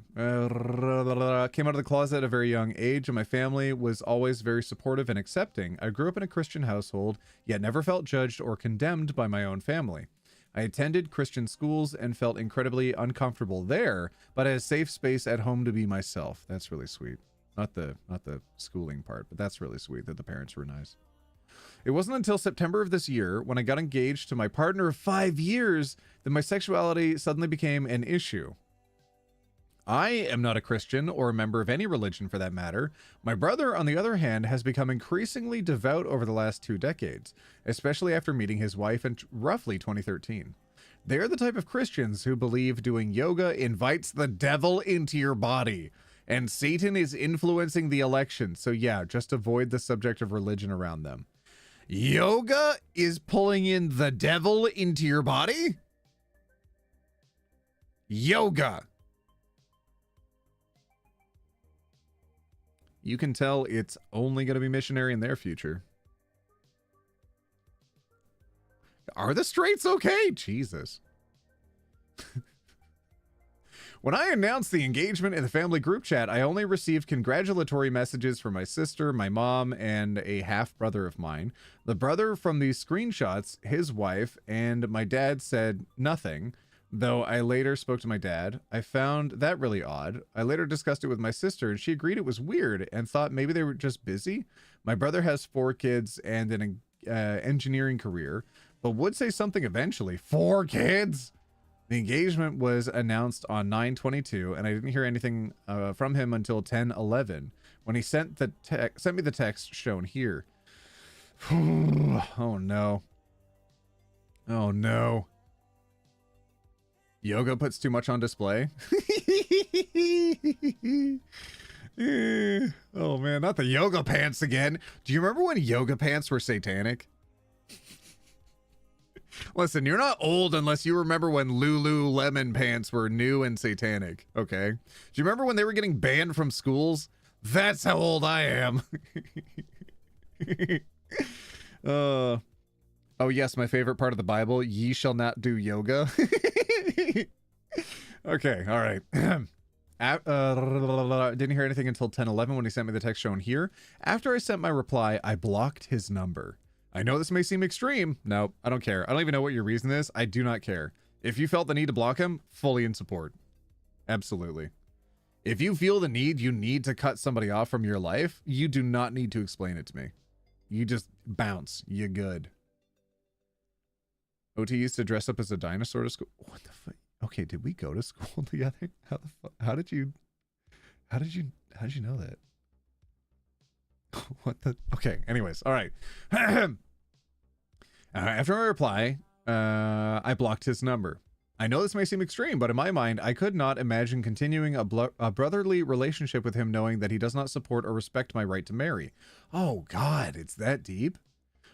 Came out of the closet at a very young age, and my family was always very supportive and accepting. I grew up in a Christian household, yet never felt judged or condemned by my own family. I attended Christian schools and felt incredibly uncomfortable there, but I had a safe space at home to be myself. That's really sweet. Not the schooling part, but that's really sweet that the parents were nice. It wasn't until September of this year, when I got engaged to my partner of 5 years, that my sexuality suddenly became an issue. I am not a Christian or a member of any religion for that matter. My brother, on the other hand, has become increasingly devout over the last 2 decades, especially after meeting his wife in roughly 2013. They're the type of Christians who believe doing yoga invites the devil into your body, and Satan is influencing the election. So yeah, just avoid the subject of religion around them. Yoga is pulling in the devil into your body? Yoga. You can tell it's only going to be missionary in their future. Are the straights okay? Jesus. When I announced the engagement in the family group chat, I only received congratulatory messages from my sister, my mom, and a half-brother of mine. The brother from these screenshots, his wife, and my dad said nothing. Though I later spoke to my dad, I found that really odd. I later discussed it with my sister, and she agreed it was weird and thought maybe they were just busy. My brother has 4 kids and an engineering career, but would say something eventually. 4 kids? The engagement was announced on 9/22, and I didn't hear anything from him until 10/11 when he sent me the text shown here. Oh no. Oh no. Yoga puts too much on display. Oh man, not the yoga pants again. Do you remember when yoga pants were satanic? Listen, you're not old unless you remember when Lululemon pants were new and satanic, okay? Do you remember when they were getting banned from schools? That's how old I am. Oh yes, my favorite part of the Bible, ye shall not do yoga. Okay, all right. Didn't hear anything until 10:11 when he sent me the text shown here. After I sent my reply, I blocked his number. I know this may seem extreme. No, I don't care. I don't even know what your reason is. I do not care. If you felt the need to block him, fully in support. Absolutely. If you feel the need, you need to cut somebody off from your life, you do not need to explain it to me. You just bounce. You're good. OT used to dress up as a dinosaur to school. What the fuck? Okay, did we go to school together? How the fuck? How did you know that? What the? Okay, anyways, all right. After my reply, I blocked his number. I know this may seem extreme, but in my mind, I could not imagine continuing a brotherly relationship with him knowing that he does not support or respect my right to marry. Oh God, it's that deep?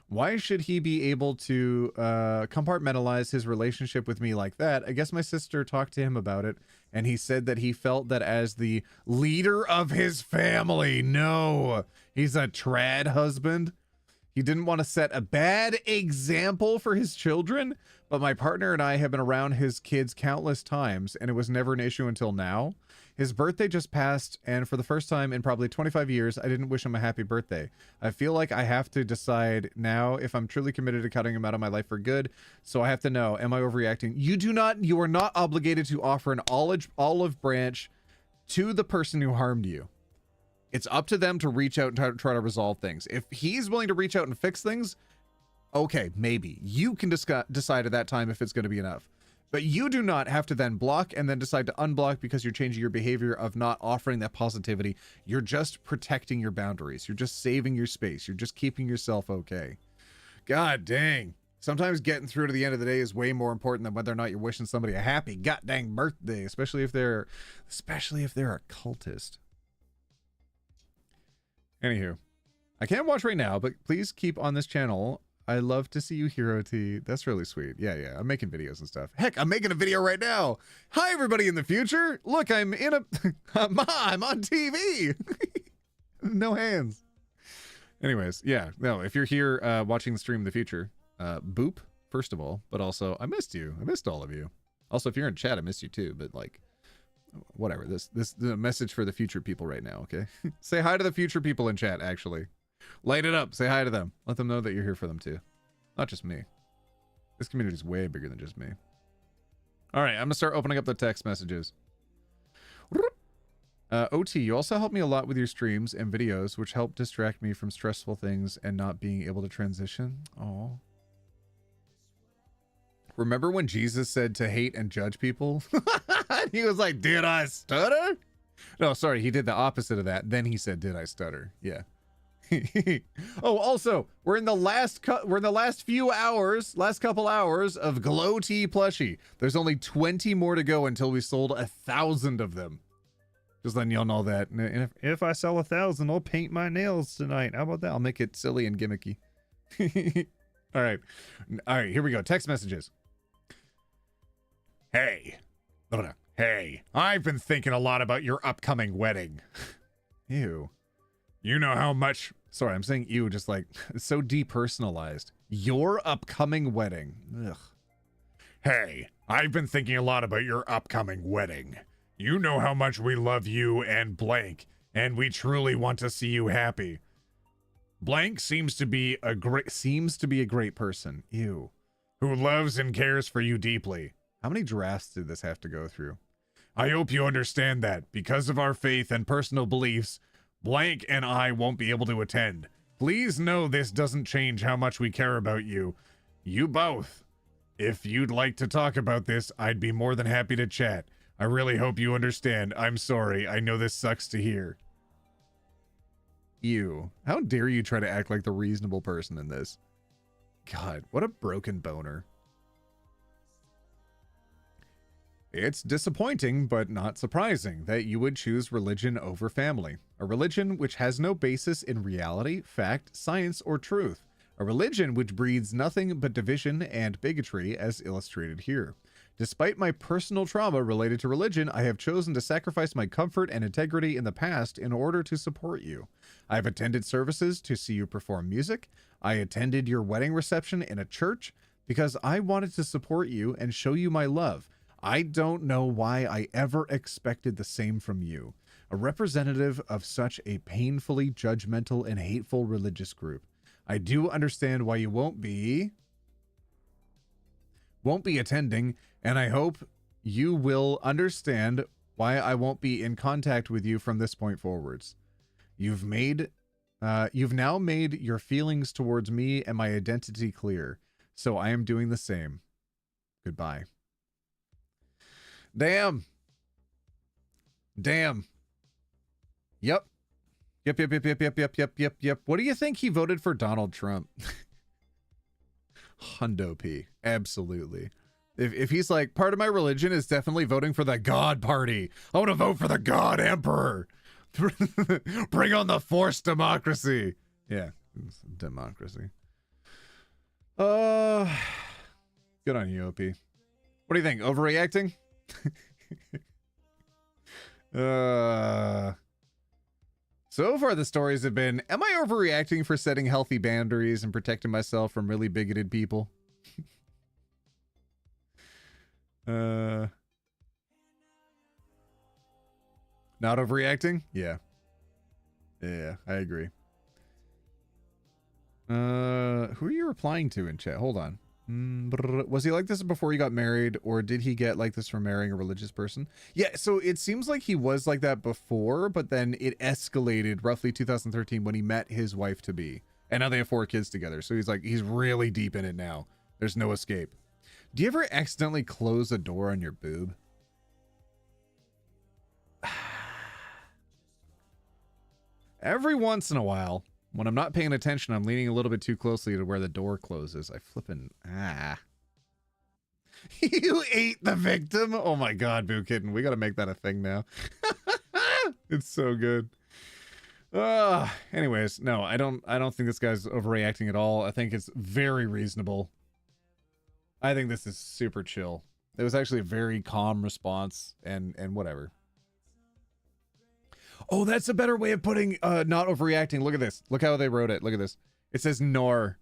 Why should he be able to compartmentalize his relationship with me like that? I guess my sister talked to him about it, and he said that he felt that as the leader of his family, no, he's a trad husband. He didn't want to set a bad example for his children, but my partner and I have been around his kids countless times, and it was never an issue until now. His birthday just passed, and for the first time in probably 25 years, I didn't wish him a happy birthday. I feel like I have to decide now if I'm truly committed to cutting him out of my life for good, so I have to know, am I overreacting? You are not obligated to offer an olive branch to the person who harmed you. It's up to them to reach out and try to resolve things. If he's willing to reach out and fix things, okay, maybe. You can decide at that time if it's going to be enough. But you do not have to then block and then decide to unblock because you're changing your behavior of not offering that positivity. You're just protecting your boundaries. You're just saving your space. You're just keeping yourself okay. God dang. Sometimes getting through to the end of the day is way more important than whether or not you're wishing somebody a happy god dang birthday, especially if they're a cultist. Anywho, I can't watch right now, but please keep on this channel. I love to see you, Hero T. That's really sweet. Yeah. I'm making videos and stuff. Heck, I'm making a video right now. Hi, everybody in the future. Look, I'm in a... I'm on TV. No hands. Anyways, yeah. No, if you're here watching the stream in the future, boop, first of all. But also, I missed you. I missed all of you. Also, if you're in chat, I miss you too. But like, whatever. This is a message for the future people right now, okay? Say hi to the future people in chat, actually. Light it up. Say hi to them. Let them know that you're here for them too. Not just me. This community is way bigger than just me. All right, I'm going to start opening up the text messages. OT, you also help me a lot with your streams and videos, which help distract me from stressful things and not being able to transition. Oh. Remember when Jesus said to hate and judge people? He was like, did I stutter? No, sorry, he did the opposite of that. Then he said, did I stutter? Yeah. Oh, also, we're in the last couple hours of Glow Tea plushie. There's only 20 more to go until we sold 1,000 of them. Just letting y'all know that. And if I sell 1,000, I'll paint my nails tonight. How about that? I'll make it silly and gimmicky. All right, here we go. Text messages. Hey, I've been thinking a lot about your upcoming wedding. Ew. You know how much... Sorry, I'm saying ew, just like, it's so depersonalized. Your upcoming wedding. Ugh. Hey, I've been thinking a lot about your upcoming wedding. You know how much we love you and Blank, and we truly want to see you happy. Blank seems to be a great person. Ew. Who loves and cares for you deeply. How many drafts did this have to go through? I hope you understand that, because of our faith and personal beliefs, Blank and I won't be able to attend. Please know this doesn't change how much we care about you. You both. If you'd like to talk about this, I'd be more than happy to chat. I really hope you understand. I'm sorry. I know this sucks to hear. You. How dare you try to act like the reasonable person in this? God, what a broken boner. It's disappointing, but not surprising, that you would choose religion over family. A religion which has no basis in reality, fact, science, or truth. A religion which breeds nothing but division and bigotry, as illustrated here. Despite my personal trauma related to religion, I have chosen to sacrifice my comfort and integrity in the past in order to support you. I have attended services to see you perform music. I attended your wedding reception in a church because I wanted to support you and show you my love. I don't know why I ever expected the same from you, a representative of such a painfully judgmental and hateful religious group. I do understand why you won't be attending, and I hope you will understand why I won't be in contact with you from this point forwards. You've now made your feelings towards me and my identity clear, so I am doing the same. Goodbye. Damn. Damn. Yep. Yep. What do you think he voted for Donald Trump? Hundo P. Absolutely. If he's like, part of my religion is definitely voting for the God Party. I want to vote for the God Emperor. Bring on the forced democracy. Yeah, democracy. Good on you, OP. What do you think? Overreacting? So far the stories have been, am I overreacting for setting healthy boundaries and protecting myself from really bigoted people? Not overreacting? Yeah. Yeah, I agree. Who are you replying to in chat? Hold on. Was he like this before he got married, or did he get like this from marrying a religious person? Yeah, so it seems like he was like that before, but then it escalated roughly 2013 when he met his wife-to-be. And now they have 4 kids together. So he's really deep in it now. There's no escape. Do you ever accidentally close a door on your boob? Every once in a while, when I'm not paying attention, I'm leaning a little bit too closely to where the door closes. I flippin' You ate the victim? Oh my god, Boo Kitten. We gotta make that a thing now. It's so good. Anyways, no, I don't think this guy's overreacting at all. I think it's very reasonable. I think this is super chill. It was actually a very calm response and whatever. Oh, that's a better way of putting not overreacting. Look at this. Look how they wrote it. Look at this. It says nor.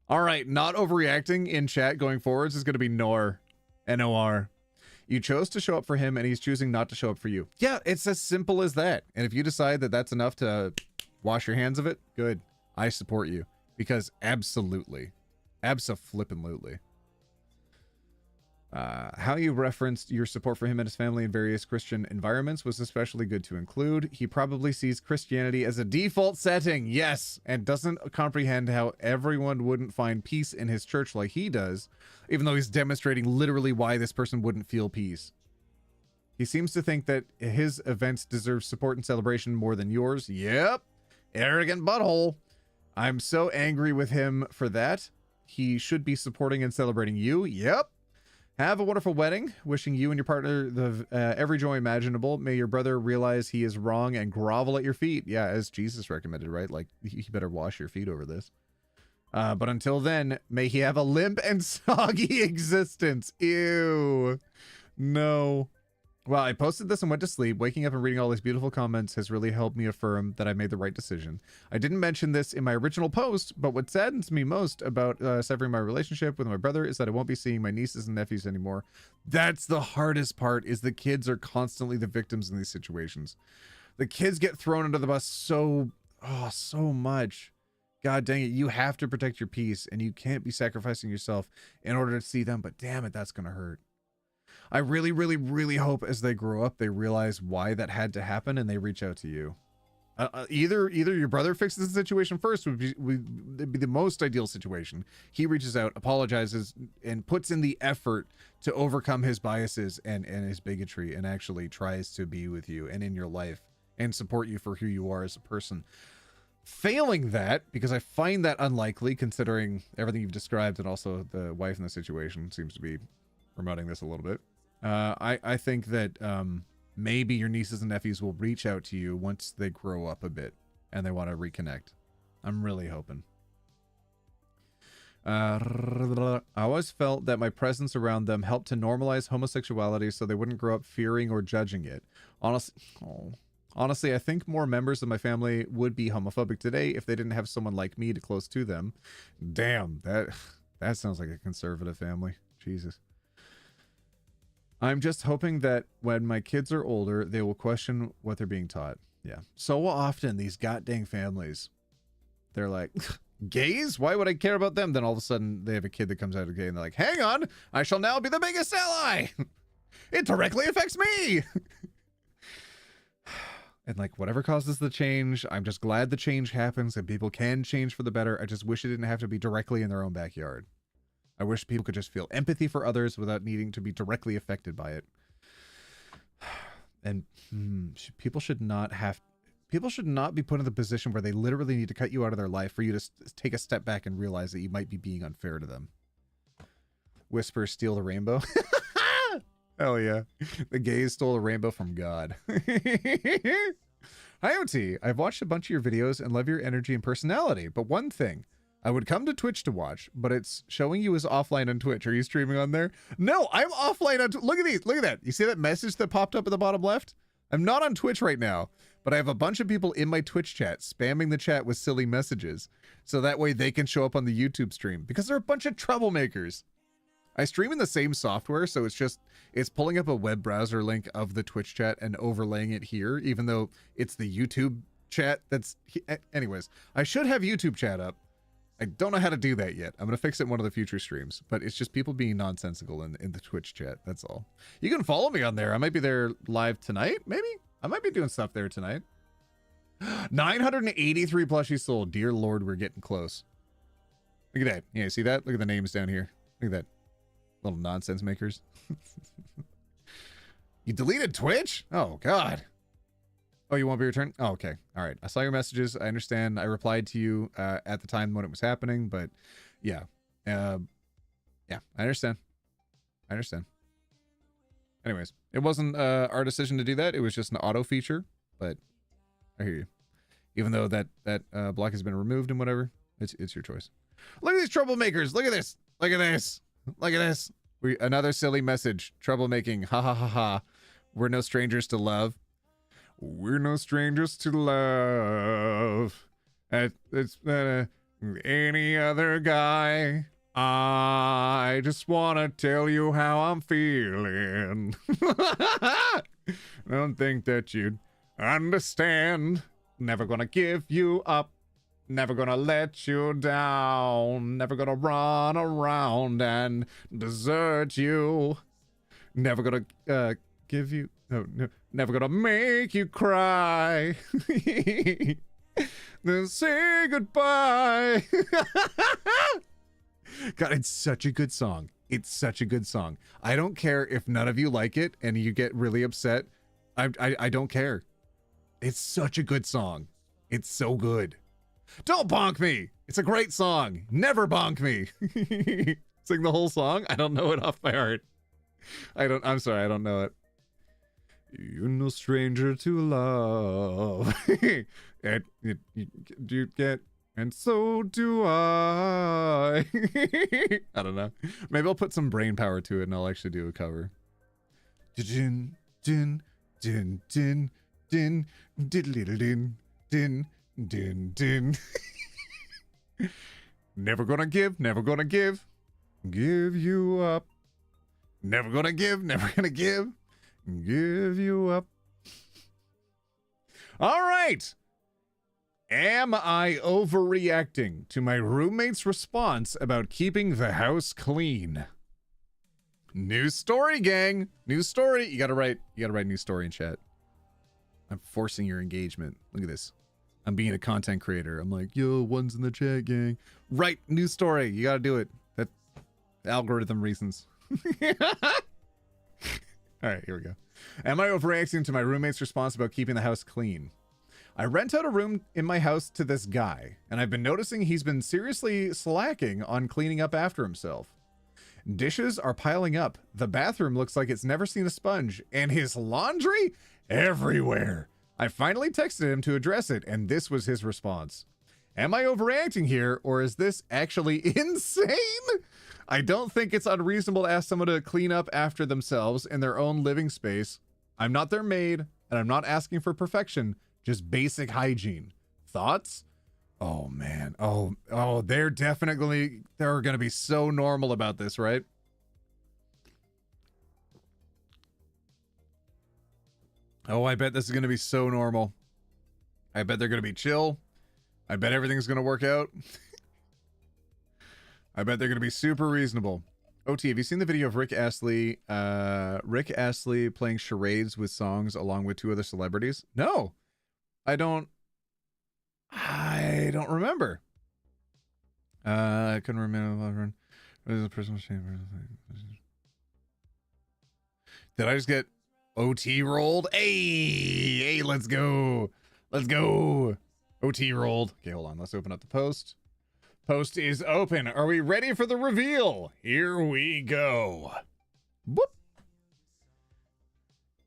All right, not overreacting in chat going forwards is going to be nor. N-O-R. You chose to show up for him and he's choosing not to show up for you. Yeah, it's as simple as that. And if you decide that that's enough to wash your hands of it, good. I support you. Because absolutely. Abso-flippin-lutely. How you referenced your support for him and his family in various Christian environments was especially good to include. He probably sees Christianity as a default setting, yes, and doesn't comprehend how everyone wouldn't find peace in his church like he does, even though he's demonstrating literally why this person wouldn't feel peace. He seems to think that his events deserve support and celebration more than yours. Yep, arrogant butthole. I'm so angry with him for that. He should be supporting and celebrating you. Yep. Have a wonderful wedding. Wishing you and your partner the every joy imaginable. May your brother realize he is wrong and grovel at your feet. Yeah, as Jesus recommended, right? Like, you better wash your feet over this. But until then, may he have a limp and soggy existence. Ew. No. Well, I posted this and went to sleep. Waking up and reading all these beautiful comments has really helped me affirm that I made the right decision. I didn't mention this in my original post, but what saddens me most about severing my relationship with my brother is that I won't be seeing my nieces and nephews anymore. That's the hardest part, is the kids are constantly the victims in these situations. The kids get thrown under the bus so much. God dang it, you have to protect your peace, and you can't be sacrificing yourself in order to see them, but damn it, that's going to hurt. I really, really, really hope as they grow up, they realize why that had to happen and they reach out to you. Either your brother fixes the situation first would be the most ideal situation. He reaches out, apologizes, and puts in the effort to overcome his biases and his bigotry, and actually tries to be with you and in your life and support you for who you are as a person. Failing that, because I find that unlikely considering everything you've described, and also the wife in the situation seems to be promoting this a little bit. I think that maybe your nieces and nephews will reach out to you once they grow up a bit and they want to reconnect. I'm really hoping. I always felt that my presence around them helped to normalize homosexuality so they wouldn't grow up fearing or judging it. Honestly, I think more members of my family would be homophobic today if they didn't have someone like me close to them. Damn, that sounds like a conservative family. Jesus. I'm just hoping that when my kids are older, they will question what they're being taught. Yeah. So often, these goddamn families, they're like, gays? Why would I care about them? Then all of a sudden, they have a kid that comes out as gay, and they're like, hang on, I shall now be the biggest ally. It directly affects me. And like, whatever causes the change, I'm just glad the change happens and people can change for the better. I just wish it didn't have to be directly in their own backyard. I wish people could just feel empathy for others without needing to be directly affected by it. And people should not be put in the position where they literally need to cut you out of their life for you to take a step back and realize that you might be being unfair to them. Whisper, steal the rainbow. Hell yeah. The gays stole the rainbow from God. Hi, OT. I've watched a bunch of your videos and love your energy and personality, but one thing. I would come to Twitch to watch, but it's showing you as offline on Twitch. Are you streaming on there? No, I'm offline on Look at these. Look at that. You see that message that popped up at the bottom left? I'm not on Twitch right now, but I have a bunch of people in my Twitch chat spamming the chat with silly messages. So that way they can show up on the YouTube stream because they're a bunch of troublemakers. I stream in the same software, so it's pulling up a web browser link of the Twitch chat and overlaying it here, even though it's the YouTube chat anyways, I should have YouTube chat up. I don't know how to do that yet. I'm going to fix it in one of the future streams, but it's just people being nonsensical in the Twitch chat. That's all. You can follow me on there. I might be there live tonight, maybe? I might be doing stuff there tonight. 983 plushies sold. Dear Lord, we're getting close. Look at that. Yeah, see that? Look at the names down here. Look at that. Little nonsense makers. You deleted Twitch? Oh, God. Oh, you won't be returned? Oh, okay. All right. I saw your messages. I understand. I replied to you at the time when it was happening, but yeah. Yeah, I understand. Anyways, it wasn't our decision to do that. It was just an auto feature, but I hear you. Even though that block has been removed and whatever, it's your choice. Look at these troublemakers. Look at this. Look at this. Look at this. Another silly message. Troublemaking. Ha ha ha ha. We're no strangers to love. We're no strangers to love. It's any other guy. I just want to tell you how I'm feeling. I don't think that you'd understand. Never gonna give you up. Never gonna let you down. Never gonna run around and desert you. Never gonna give you... No, never gonna make you cry. Then say goodbye. God, it's such a good song. It's such a good song. I don't care if none of you like it and you get really upset. I don't care. It's such a good song. It's so good. Don't bonk me. It's a great song. Never bonk me. Sing the whole song. I don't know it off by heart. I'm sorry. I don't know it. You're no stranger to love. You get, and so do I. I don't know. Maybe I'll put some brain power to it and I'll actually do a cover. Din din din din din din din din din. Never gonna give you up. Never gonna give you up. All right. Am I overreacting to my roommate's response about keeping the house clean? New story, gang. New story. You gotta write new story in chat. I'm forcing your engagement. Look at this. I'm being a content creator. I'm like, yo, one's in the chat, gang. Right, new story. You gotta do it. That algorithm reasons. All right, here we go. Am I overreacting to my roommate's response about keeping the house clean? I rent out a room in my house to this guy, and I've been noticing he's been seriously slacking on cleaning up after himself. Dishes are piling up. The bathroom looks like it's never seen a sponge, and his laundry everywhere. I finally texted him to address it, and this was his response. Am I overreacting here, or is this actually insane? I don't think it's unreasonable to ask someone to clean up after themselves in their own living space. I'm not their maid, and I'm not asking for perfection, just basic hygiene. Thoughts? Oh, man. Oh, they're going to be so normal about this, right? Oh, I bet this is going to be so normal. I bet they're going to be chill. I bet everything's going to work out. I bet they're going to be super reasonable. OT, have you seen the video of Rick Astley playing charades with songs along with 2 other celebrities? No, I don't remember. I couldn't remember. What is a personal shame? Did I just get OT rolled? Hey, let's go. Let's go. OT rolled. Okay, hold on. Let's open up the post. Post is open. Are we ready for the reveal? Here we go. Whoop.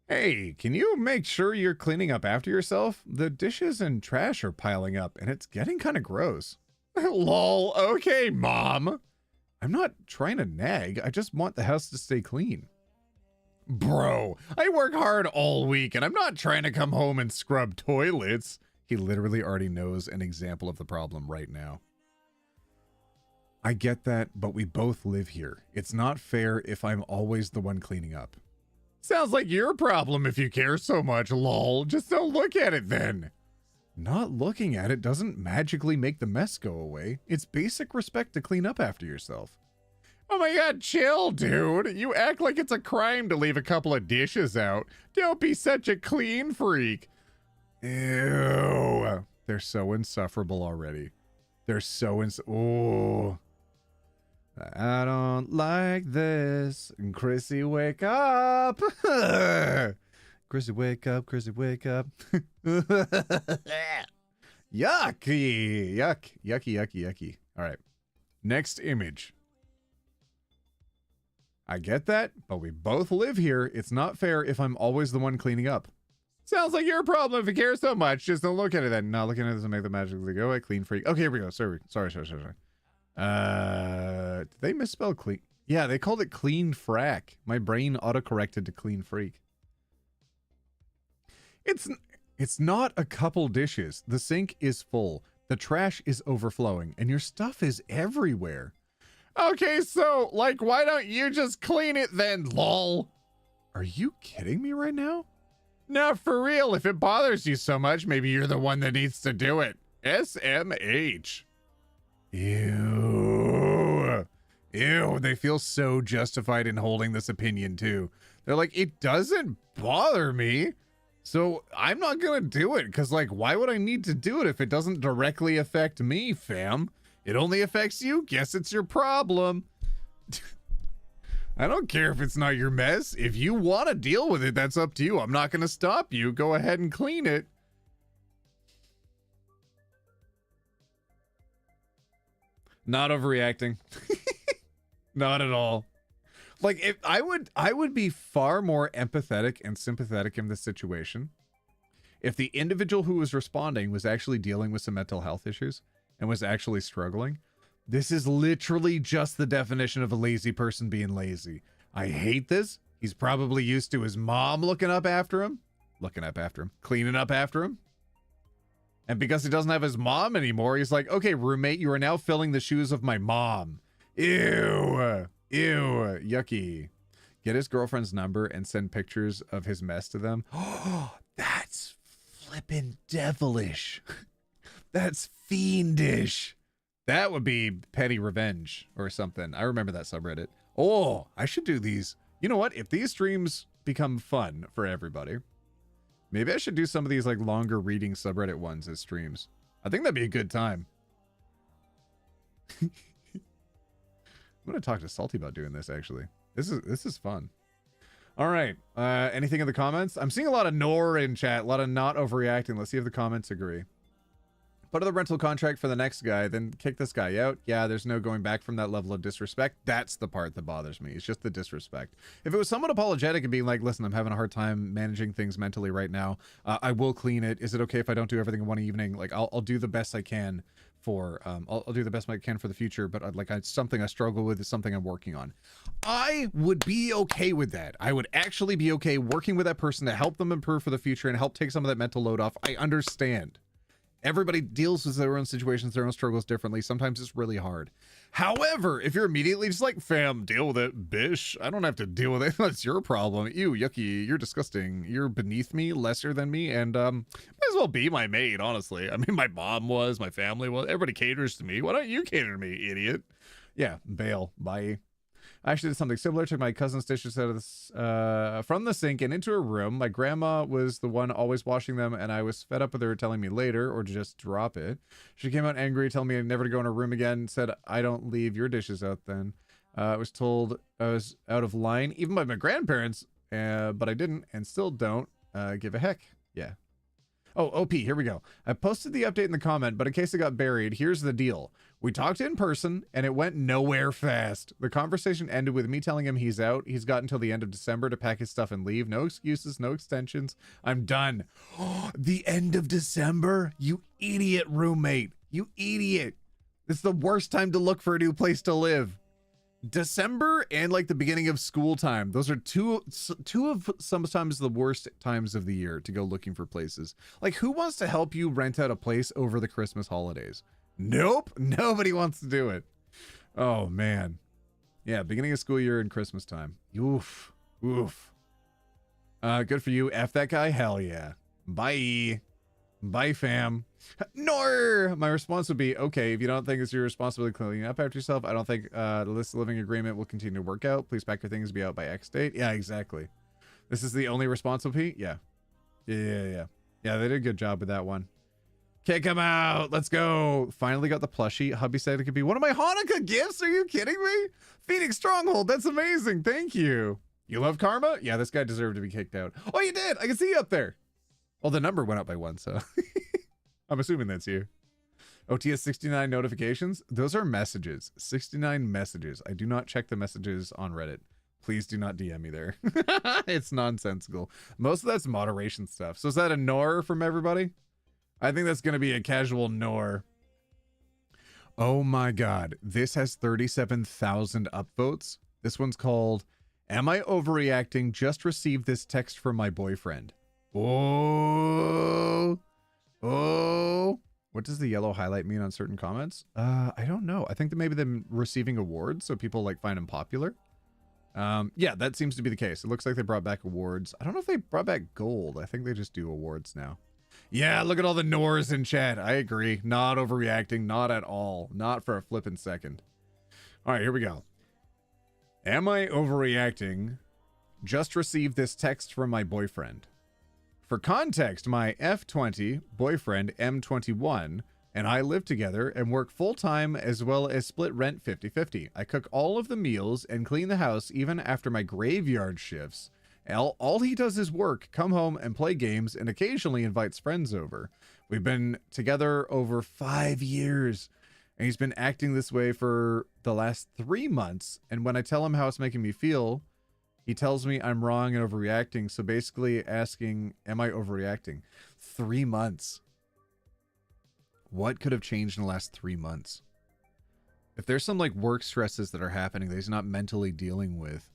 Hey, can you make sure you're cleaning up after yourself? The dishes and trash are piling up, and it's getting kind of gross. Lol. Okay, Mom. I'm not trying to nag. I just want the house to stay clean. Bro, I work hard all week, and I'm not trying to come home and scrub toilets. He literally already knows an example of the problem right now. I get that, but we both live here. It's not fair if I'm always the one cleaning up. Sounds like your problem if you care so much, lol. Just don't look at it then. Not looking at it doesn't magically make the mess go away. It's basic respect to clean up after yourself. Oh my god, chill, dude. You act like it's a crime to leave a couple of dishes out. Don't be such a clean freak. Ew. They're so insufferable already. They're so oh. I don't like this. Chrissy, wake up. Chrissy, wake up. Chrissy, wake up. Yucky. Yucky. All right. Next image. I get that, but we both live here. It's not fair if I'm always the one cleaning up. Sounds like your problem if you care so much. Just don't look at it then. Not looking at it doesn't make the magically go away. Clean freak. Okay, here we go. Sorry. Did they misspell clean? Yeah, they called it clean frack. My brain autocorrected to clean freak. It's not a couple dishes. The sink is full. The trash is overflowing, and your stuff is everywhere. Okay, so, like, why don't you just clean it then, lol? Are you kidding me right now? No, for real. If it bothers you so much, maybe you're the one that needs to do it. SMH. Ew. They feel so justified in holding this opinion, too. They're like, it doesn't bother me, so I'm not gonna do it, because, like, why would I need to do it if it doesn't directly affect me, fam? It only affects you? Guess it's your problem. I don't care if it's not your mess. If you want to deal with it, that's up to you. I'm not going to stop you. Go ahead and clean it. Not overreacting. Not at all. Like, if I would be far more empathetic and sympathetic in this situation if the individual who was responding was actually dealing with some mental health issues and was actually struggling. This is literally just the definition of a lazy person being lazy. I hate this. He's probably used to his mom looking up after him, cleaning up after him. And because he doesn't have his mom anymore, he's like, okay, roommate, you are now filling the shoes of my mom. Ew, yucky. Get his girlfriend's number and send pictures of his mess to them. Oh, that's flippin' devilish. That's fiendish. That would be petty revenge or something. I remember that subreddit. Oh, I should do these. You know what? If these streams become fun for everybody, Maybe I should do some of these like longer reading subreddit ones as streams. I think that'd be a good time. I'm gonna talk to Salty about doing this actually. This is fun. All right. Anything in the comments? I'm seeing a lot of nor in chat, a lot of not overreacting. Let's see if the comments agree. Put the rental contract for the next guy, then kick this guy out. Yeah, there's no going back from that level of disrespect. That's the part that bothers me. It's just the disrespect. If it was someone apologetic and being like, listen, I'm having a hard time managing things mentally right now. I will clean it. Is it okay if I don't do everything in one evening? Like, I'll do the best I can for, I'll do the best I can for the future, but it's something I struggle with, is something I'm working on. I would be okay with that. I would actually be okay working with that person to help them improve for the future and help take some of that mental load off. I understand. Everybody deals with their own situations, their own struggles differently. Sometimes it's really hard. However, if you're immediately just like, fam, deal with it, bish. I don't have to deal with it. That's your problem. Ew, yucky. You're disgusting. You're beneath me, lesser than me, and might as well be my mate, honestly. I mean, my mom was, my family was. Everybody caters to me. Why don't you cater to me, idiot? Yeah, bail. Bye. I actually did something similar. Took my cousin's dishes out of this, from the sink and into her room. My grandma was the one always washing them, and I was fed up with her telling me later or to just drop it. She came out angry, telling me never to go in her room again. Said, I don't leave your dishes out then. I was told I was out of line, even by my grandparents, but I didn't and still don't give a heck. Yeah. Oh, OP, here we go. I posted the update in the comment, but in case it got buried, here's the deal. We talked in person, and it went nowhere fast. The conversation ended with me telling him he's out. He's got until the end of December to pack his stuff and leave. No excuses, no extensions. I'm done. The end of December? You idiot roommate. You idiot. It's the worst time to look for a new place to live. December and like the beginning of school time. Those are two of sometimes the worst times of the year to go looking for places. Like, who wants to help you rent out a place over the Christmas holidays? Nope. Nobody wants to do it. Oh man. Yeah. Beginning of school year and Christmas time. Oof. Oof. Good for you. F that guy. Hell yeah. Bye. Bye, fam. Nor my response would be, okay, if you don't think it's your responsibility cleaning up after yourself, I don't think the list living agreement will continue to work out. Please pack your things, be out by X date. Yeah, exactly. This is the only responsible P? Yeah, they did a good job with that one. Kick him out. Let's go. Finally got the plushie. Hubby said it could be one of my Hanukkah gifts. Are you kidding me? Phoenix Stronghold. That's amazing. Thank you. You love karma? Yeah, this guy deserved to be kicked out. Oh, you did. I can see you up there. Well, the number went up by 1, so I'm assuming that's you. OT has 69 notifications. Those are messages. 69 messages. I do not check the messages on Reddit. Please do not DM me there. It's nonsensical. Most of that's moderation stuff. So is that a nor from everybody? I think that's going to be a casual nor. Oh my God. This has 37,000 upvotes. This one's called, Am I Overreacting? Just received this text from my boyfriend. Oh. What does the yellow highlight mean on certain comments? I don't know. I think that maybe them receiving awards, so people like find them popular. Yeah, that seems to be the case. It looks like they brought back awards. I don't know if they brought back gold. I think they just do awards now. Yeah, look at all the nors in chat. I agree. Not overreacting. Not at all. Not for a flippin' second. All right, here we go. Am I overreacting? Just received this text from my boyfriend. For context, my F20 boyfriend M21 and I live together and work full-time as well as split rent 50-50. I cook all of the meals and clean the house even after my graveyard shifts. All he does is work, come home and play games, and occasionally invites friends over. We've been together over 5 years, and he's been acting this way for the last 3 months. And when I tell him how it's making me feel, he tells me I'm wrong and overreacting. So basically asking, am I overreacting? 3 months. What could have changed in the last 3 months? If there's some like work stresses that are happening that he's not mentally dealing with,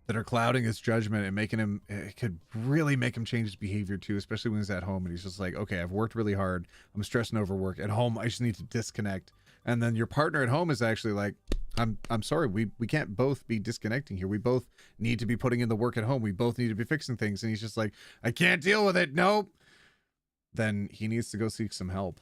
that are clouding his judgment and making him, it could really make him change his behavior too, especially when he's at home and he's just like, okay, I've worked really hard. I'm stressing over work. At home, I just need to disconnect. And then your partner at home is actually like, I'm sorry, we can't both be disconnecting here. We both need to be putting in the work at home. We both need to be fixing things. And he's just like, I can't deal with it. Nope. Then he needs to go seek some help.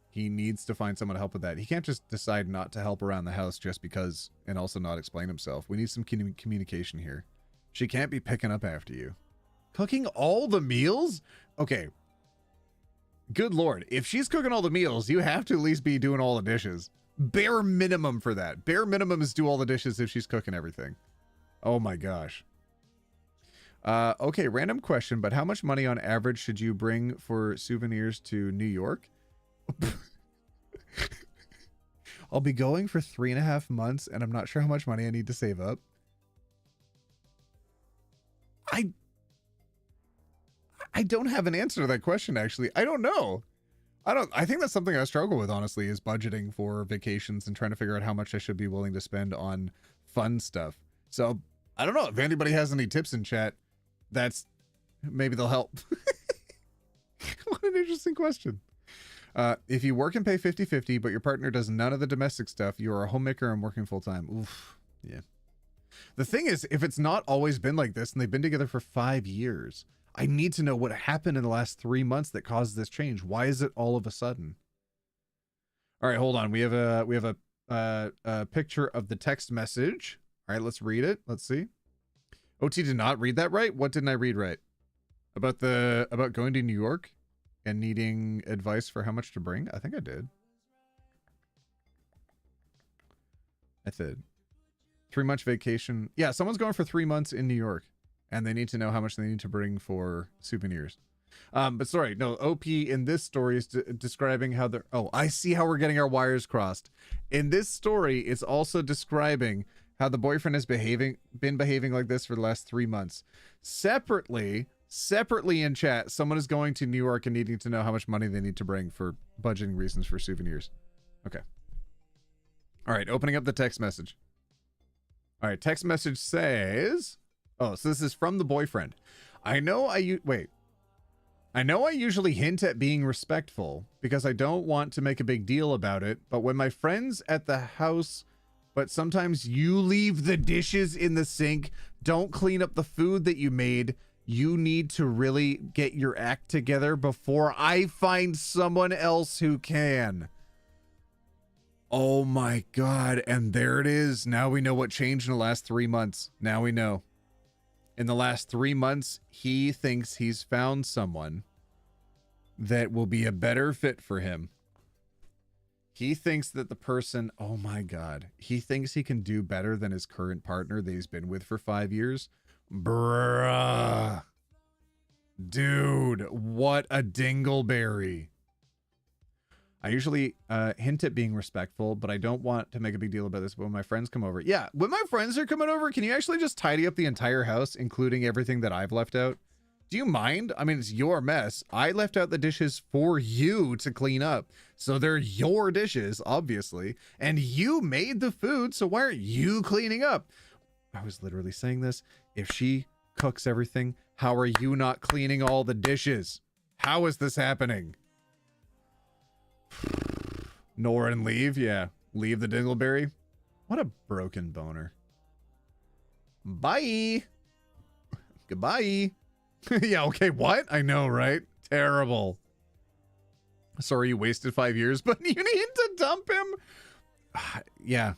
He needs to find someone to help with that. He can't just decide not to help around the house just because, and also not explain himself. We need some communication here. She can't be picking up after you. Cooking all the meals? Okay. Good Lord. If she's cooking all the meals, you have to at least be doing all the dishes. Bare minimum for that. Bare minimum is do all the dishes if she's cooking everything. Oh my gosh. Okay, random question, but how much money on average should you bring for souvenirs to New York? I'll be going for 3.5 months, and I'm not sure how much money I need to save up. I don't have an answer to that question, actually. I don't know. I think that's something I struggle with, honestly, is budgeting for vacations and trying to figure out how much I should be willing to spend on fun stuff. So, I don't know. If anybody has any tips in chat, maybe they'll help. What an interesting question. If you work and pay 50-50, but your partner does none of the domestic stuff, you are a homemaker and working full-time. Oof. Yeah. The thing is, if it's not always been like this and they've been together for 5 years, I need to know what happened in the last 3 months that caused this change. Why is it all of a sudden? All right, hold on. We have a picture of the text message. All right, let's read it. Let's see. OT did not read that right. What didn't I read right? About going to New York and needing advice for how much to bring? I think I did. I did. 3-month vacation. Yeah, someone's going for 3 months in New York, and they need to know how much they need to bring for souvenirs. But sorry, no, OP in this story is describing how they're... Oh, I see how we're getting our wires crossed. In this story, it's also describing how the boyfriend has been behaving like this for the last 3 months. Separately in chat, someone is going to New York and needing to know how much money they need to bring for budgeting reasons for souvenirs. Okay. All right, opening up the text message. All right, text message says... Oh, so this is from the boyfriend. I know I usually hint at being respectful because I don't want to make a big deal about it, but when my friends at the house... But sometimes you leave the dishes in the sink, don't clean up the food that you made. You need to really get your act together before I find someone else who can. Oh my God. And there it is. Now we know what changed in the last 3 months. Now we know. In the last 3 months, he thinks he's found someone that will be a better fit for him. He thinks that the person, oh my God, he thinks he can do better than his current partner that he's been with for 5 years. Bruh. Dude, what a dingleberry. I usually hint at being respectful, but I don't want to make a big deal about this. But when my friends come over, yeah, when my friends are coming over, can you actually just tidy up the entire house, including everything that I've left out? Do you mind? I mean, it's your mess. I left out the dishes for you to clean up. So they're your dishes, obviously. And you made the food, so why aren't you cleaning up? I was literally saying this. If she cooks everything, how are you not cleaning all the dishes? How is this happening? Nor and leave? Yeah. Leave the dingleberry? What a broken boner. Bye. Goodbye. Yeah, okay, what? I know, right? Terrible. Sorry you wasted 5 years, but you need to dump him? Yeah.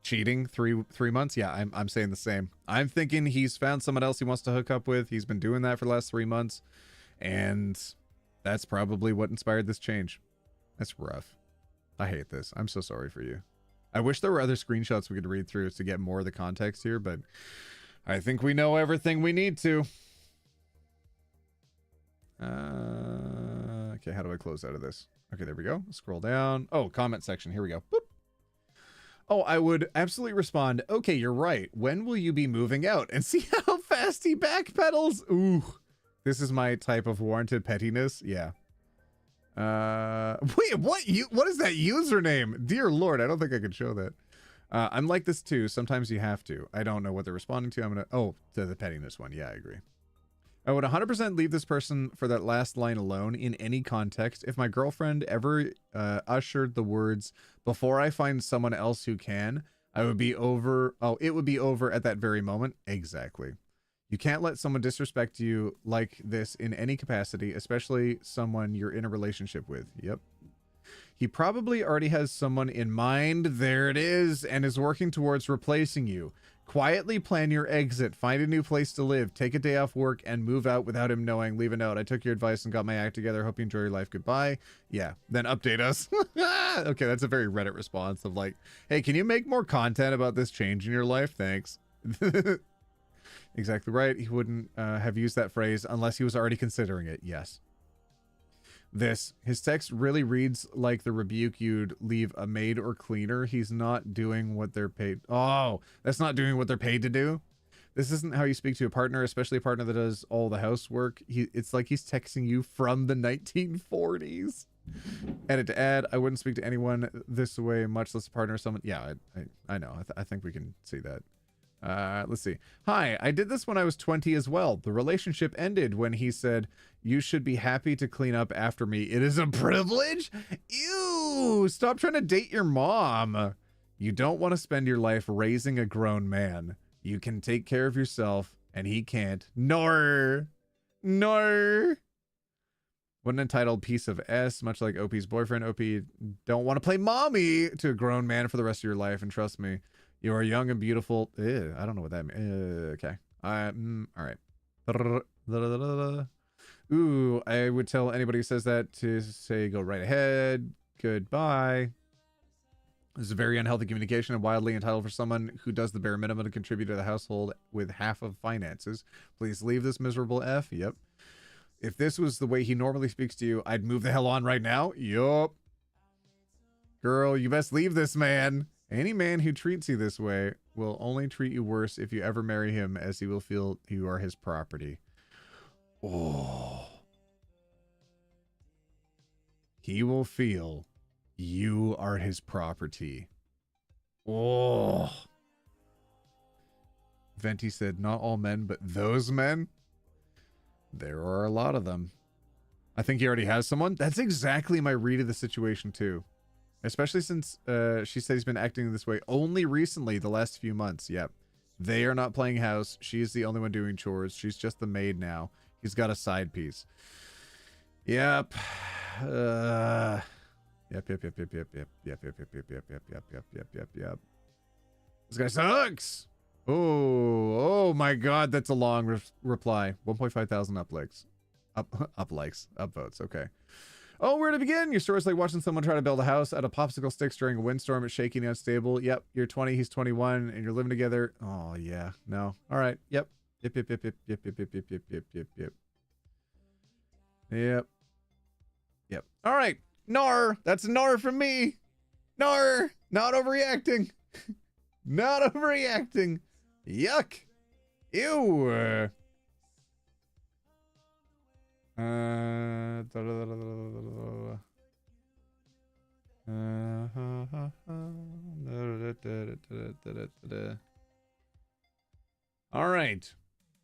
Cheating? Three months? Yeah, I'm saying the same. I'm thinking he's found someone else he wants to hook up with. He's been doing that for the last 3 months. And that's probably what inspired this change. That's rough. I hate this. I'm so sorry for you. I wish there were other screenshots we could read through to get more of the context here, but I think we know everything we need to. Okay, how do I close out of this? Okay, there we go. Scroll down. Oh, comment section. Here we go. Boop. Oh, I would absolutely respond, okay, you're right. When will you be moving out? And see how fast he backpedals? Ooh, this is my type of warranted pettiness. Yeah. Wait, what is that username? Dear Lord, I don't think I could show that. I'm like this too. Sometimes you have to. I don't know what they're responding to. Oh, to the pettiness one. Yeah, I agree. I would 100% leave this person for that last line alone in any context. If my girlfriend ever ushered the words, before I find someone else who can, I would be over. Oh, it would be over at that very moment. Exactly. You can't let someone disrespect you like this in any capacity, especially someone you're in a relationship with. Yep. He probably already has someone in mind. There it is. And is working towards replacing you. Quietly plan your exit. Find a new place to live. Take a day off work and move out without him knowing. Leave a note. I took your advice and got my act together. Hope you enjoy your life. Goodbye. Yeah. Then update us. Okay, that's a very Reddit response of like, hey, can you make more content about this change in your life? Thanks. Exactly right. He wouldn't have used that phrase unless he was already considering it. Yes. His text really reads like the rebuke you'd leave a maid or cleaner. He's not doing what they're paid. Oh, that's not doing what they're paid to do. This isn't how you speak to a partner, especially a partner that does all the housework. It's like he's texting you from the 1940s. Edit to add, I wouldn't speak to anyone this way, much less a partner or someone. Yeah, I know. I think we can see that. Let's see. Hi, I did this when I was 20 as well. The relationship ended when he said, you should be happy to clean up after me. It is a privilege? Ew, stop trying to date your mom. You don't want to spend your life raising a grown man. You can take care of yourself and he can't. Nor. What an entitled piece of S, much like OP's boyfriend. OP don't want to play mommy to a grown man for the rest of your life. And trust me, you are young and beautiful. Ew, I don't know what that means. Okay. All right. Ooh, I would tell anybody who says that to say, go right ahead. Goodbye. This is a very unhealthy communication and wildly entitled for someone who does the bare minimum to contribute to the household with half of finances. Please leave this miserable F. Yep. If this was the way he normally speaks to you, I'd move the hell on right now. Yup. Girl, you best leave this man. Any man who treats you this way will only treat you worse if you ever marry him, as he will feel you are his property. Oh. He will feel you are his property. Oh. Venti said, not all men, but those men. There are a lot of them. I think he already has someone. That's exactly my read of the situation too. Especially since she said he's been acting this way only recently, the last few months. Yep. They are not playing house. She's the only one doing chores. She's just the maid now. He's got a side piece. Yep. Yep. This guy sucks. Oh my God, that's a long reply. 1.5 thousand uplikes. Upvotes. Okay. Oh, where to begin? Your story's like watching someone try to build a house out of popsicle sticks during a windstorm. It's shaky and unstable. Yep. You're 20, he's 21, and you're living together. Oh yeah. No. All right. Yep. Yep. All right. Nar. That's Nar from me. Nar. Not overreacting. Not overreacting. Yuck. Ew. All right.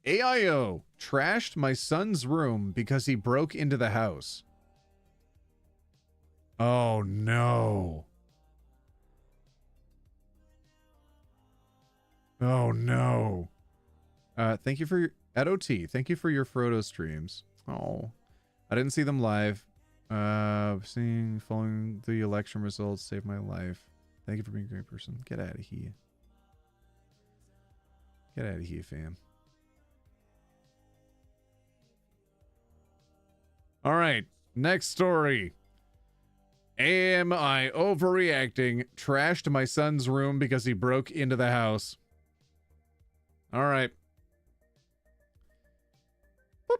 AIO trashed my son's room because he broke into the house. Oh no. Oh no. Thank you for your at OT. Thank you for your Frodo streams. Oh, I didn't see them live. Following the election results saved my life. Thank you for being a great person. Get out of here. Get out of here, fam. All right, next story. Am I overreacting? Trashed my son's room because he broke into the house. All right. Boop.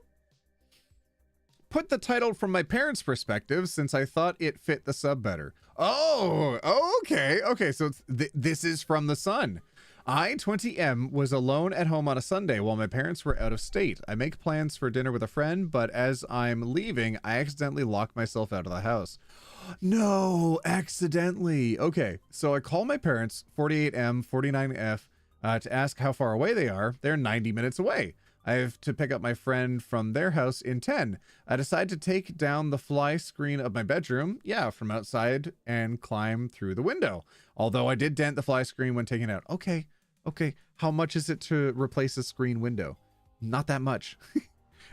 Put the title from my parents' perspective since I thought it fit the sub better. Oh, okay. Okay, so this is from the son. I, 20M, was alone at home on a Sunday while my parents were out of state. I make plans for dinner with a friend, but as I'm leaving, I accidentally lock myself out of the house. No, accidentally. Okay, so I call my parents, 48M, 49F, to ask how far away they are. They're 90 minutes away. I have to pick up my friend from their house in 10. I decide to take down the fly screen of my bedroom, from outside, and climb through the window. Although I did dent the fly screen when taking it out. Okay, how much is it to replace a screen window? Not that much.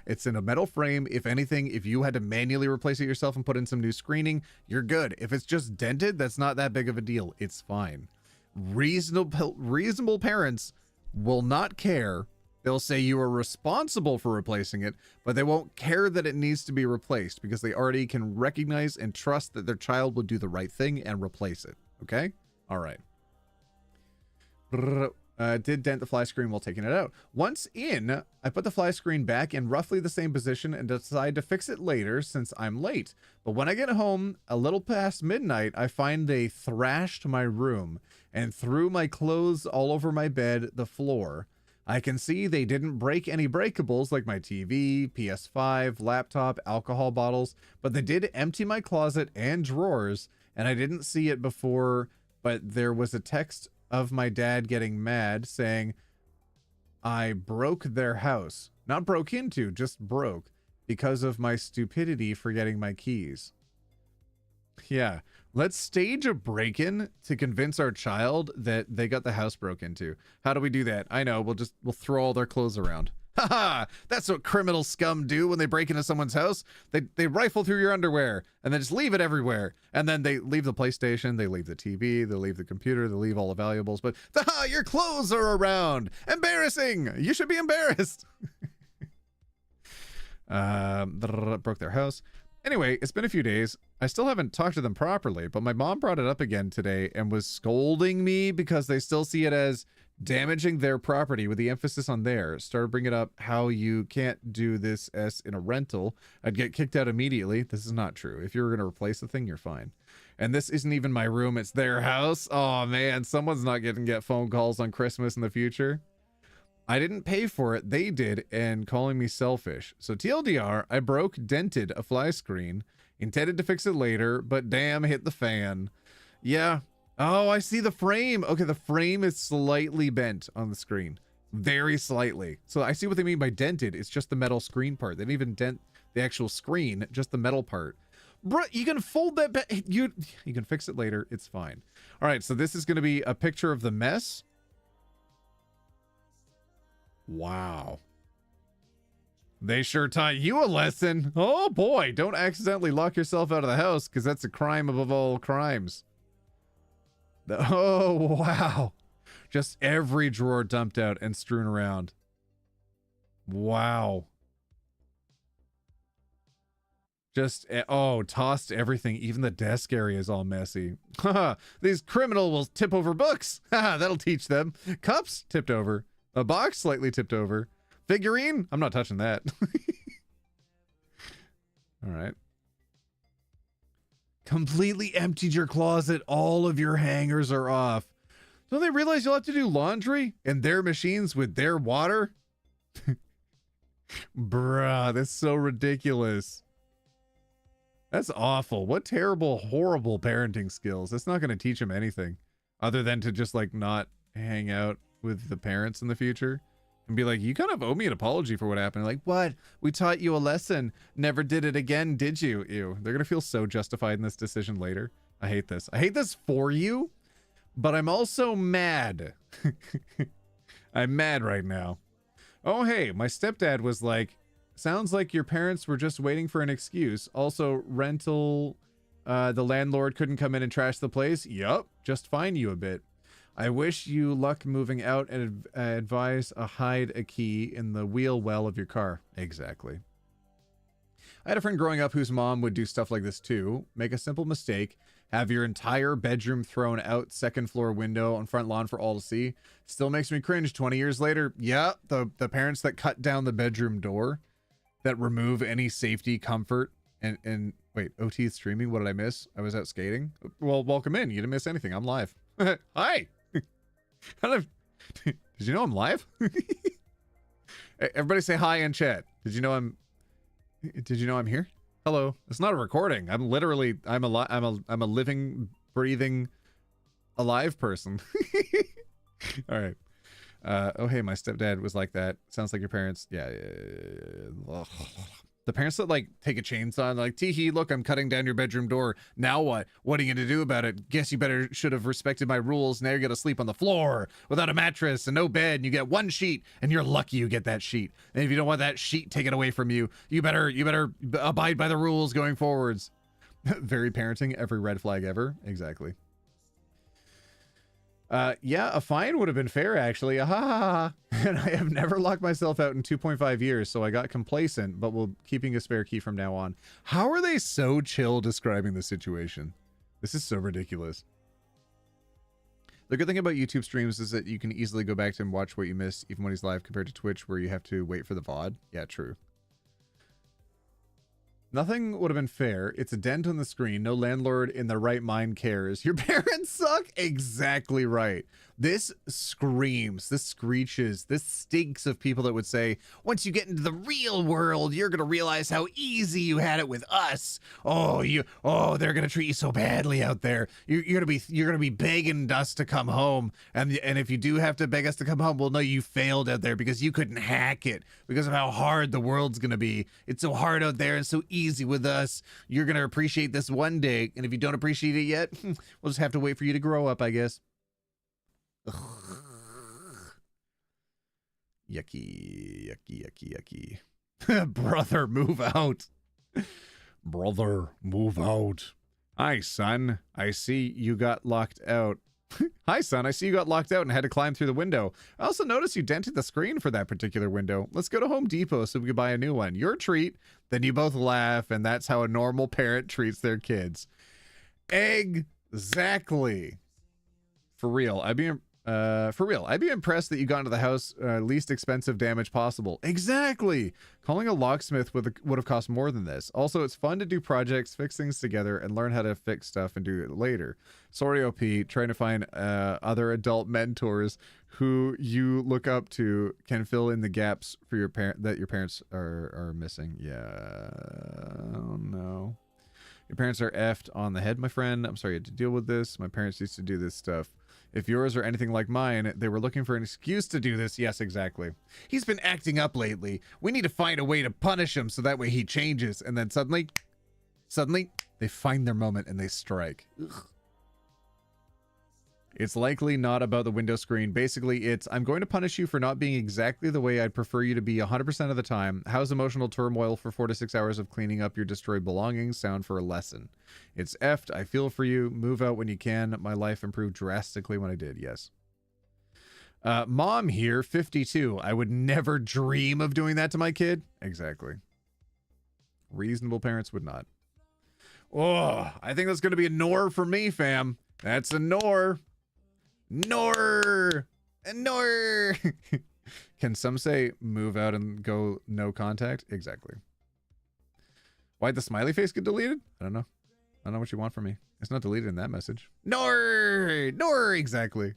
It's in a metal frame. If anything, if you had to manually replace it yourself and put in some new screening, you're good. If it's just dented, that's not that big of a deal. It's fine. Reasonable parents will not care. They'll say you are responsible for replacing it, but they won't care that it needs to be replaced because they already can recognize and trust that their child will do the right thing and replace it. Okay? All right. Did dent the fly screen while taking it out. Once in, I put the fly screen back in roughly the same position and decide to fix it later since I'm late. But when I get home, a little past midnight, I find they thrashed my room and threw my clothes all over my bed, the floor. I can see they didn't break any breakables like my TV, PS5, laptop, alcohol bottles, but they did empty my closet and drawers, and I didn't see it before, but there was a text of my dad getting mad saying, I broke their house. Not broke into, just broke, because of my stupidity forgetting my keys. Yeah, let's stage a break-in to convince our child that they got the house broke into. How do we do that? I know, we'll throw all their clothes around. Haha, that's what criminal scum do when they break into someone's house. They rifle through your underwear and then just leave it everywhere. And then they leave the PlayStation, they leave the TV, they leave the computer, they leave all the valuables, but your clothes are around. Embarrassing. You should be embarrassed. Broke their house. Anyway, it's been a few days. I still haven't talked to them properly, but my mom brought it up again today and was scolding me because they still see it as damaging their property with the emphasis on their. Started bringing up how you can't do this as in a rental. I'd get kicked out immediately. This is not true. If you're going to replace the thing, you're fine. And this isn't even my room. It's their house. Oh, man. Someone's not going to get phone calls on Christmas in the future. I didn't pay for it. They did, and calling me selfish. So TLDR, I dented a fly screen, intended to fix it later, but damn, hit the fan. Yeah. Oh, I see the frame. Okay, the frame is slightly bent on the screen. Very slightly. So I see what they mean by dented. It's just the metal screen part. They didn't even dent the actual screen, just the metal part. Bruh, you can fold that back. You can fix it later. It's fine. All right, so this is going to be a picture of the mess. Wow. They sure taught you a lesson. Oh boy, don't accidentally lock yourself out of the house because that's a crime above all crimes. Oh, wow. Just every drawer dumped out and strewn around. Wow. Just, oh, tossed everything. Even the desk area is all messy. Haha, these criminals will tip over books. Haha, that'll teach them. Cups tipped over. A box slightly tipped over. Figurine? I'm not touching that. All right. Completely emptied your closet. All of your hangers are off. Don't they realize you'll have to do laundry in their machines with their water? Bruh, that's so ridiculous. That's awful. What terrible, horrible parenting skills. That's not going to teach them anything other than to just like not hang out with the parents in the future and be like, you kind of owe me an apology for what happened. Like, what? We taught you a lesson. Never did it again, did you? Ew. They're gonna feel so justified in this decision later. I hate this. I hate this for you, but I'm also mad. I'm mad right now. Oh, hey, my stepdad was like, sounds like your parents were just waiting for an excuse. Also, rental, the landlord couldn't come in and trash the place. Yup, just fine you a bit. I wish you luck moving out and advise hide a key in the wheel well of your car. Exactly. I had a friend growing up whose mom would do stuff like this too. Make a simple mistake, have your entire bedroom thrown out second floor window on front lawn for all to see. Still makes me cringe 20 years later. Yeah, the parents that cut down the bedroom door, that remove any safety, comfort, and wait, OT is streaming? What did I miss? I was out skating? Well, welcome in. You didn't miss anything. I'm live. Hi. Did you know I'm live? Everybody say hi in chat. Did you know I'm here? Hello. It's not a recording. I'm literally I'm a living, breathing, alive person. All right. Oh hey, my stepdad was like that. Sounds like your parents. Yeah. The parents that like take a chainsaw and like, tee-hee, look, I'm cutting down your bedroom door. Now what? What are you gonna do about it? Guess you better should have respected my rules. Now you're gonna sleep on the floor without a mattress and no bed. And you get one sheet, and you're lucky you get that sheet. And if you don't want that sheet taken away from you, you better abide by the rules going forwards. Very parenting, every red flag ever. Exactly. Yeah, a fine would have been fair, actually. Ah, ha, ha, ha. And I have never locked myself out in 2.5 years, so I got complacent, but will keeping a spare key from now on. How are they so chill describing the situation? This is so ridiculous. The good thing about YouTube streams is that you can easily go back to and watch what you missed, even when he's live, compared to Twitch, where you have to wait for the VOD. Yeah, true. Nothing would have been fair. It's a dent on the screen. No landlord in the right mind cares. Your parents suck? Exactly right. This screams, this screeches, this stinks of people that would say, once you get into the real world, you're going to realize how easy you had it with us. Oh, they're going to treat you so badly out there. You're going to be begging us to come home. And if you do have to beg us to come home, we'll know you failed out there because you couldn't hack it because of how hard the world's going to be. It's so hard out there and so easy with us. You're going to appreciate this one day. And if you don't appreciate it yet, we'll just have to wait for you to grow up, I guess. Ugh. Yucky, yucky, yucky, yucky. Brother, move out. Brother, move out. Hi, son. I see you got locked out. Hi, son. I see you got locked out and had to climb through the window. I also noticed you dented the screen for that particular window. Let's go to Home Depot so we can buy a new one. Your treat. Then you both laugh, and that's how a normal parent treats their kids. Exactly. For real. I'd be impressed that you got into the house least expensive damage possible. Exactly. Calling a locksmith would have cost more than this. Also, it's fun to do projects, fix things together, and learn how to fix stuff and do it later. Sorry, OP, trying to find other adult mentors who you look up to can fill in the gaps for your parents are missing. Yeah. Oh no. Your parents are effed on the head, my friend. I'm sorry you had to deal with this. My parents used to do this stuff. If yours are anything like mine, they were looking for an excuse to do this. Yes, exactly. He's been acting up lately. We need to find a way to punish him so that way he changes. And then suddenly, they find their moment and they strike. Ugh. It's likely not about the window screen. Basically, it's, I'm going to punish you for not being exactly the way I'd prefer you to be 100% of the time. How's emotional turmoil for 4 to 6 hours of cleaning up your destroyed belongings sound for a lesson? It's effed. I feel for you. Move out when you can. My life improved drastically when I did. Yes. Mom here, 52. I would never dream of doing that to my kid. Exactly. Reasonable parents would not. Oh, I think that's going to be a nor for me, fam. That's a nor. Nor. Nor. Can some say move out and go no contact? Exactly. Why'd the smiley face get deleted? I don't know. I don't know what you want from me. It's not deleted in that message. Nor. Nor. Exactly.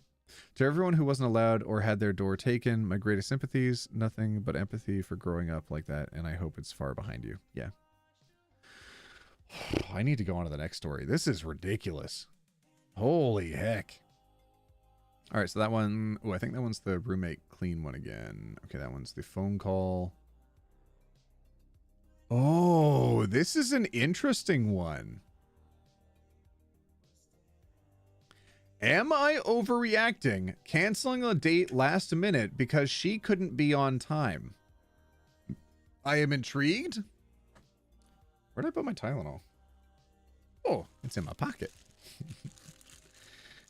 To everyone who wasn't allowed or had their door taken, my greatest sympathies. Nothing but empathy for growing up like that, and I hope it's far behind you. Yeah. I need to go on to the next story. This is ridiculous. Holy heck. All right, so that one, oh, I think that one's the roommate clean one again. Okay, that one's the phone call. Oh, this is an interesting one. Am I overreacting? Canceling a date last minute because she couldn't be on time. I am intrigued. Where did I put my Tylenol? Oh, it's in my pocket.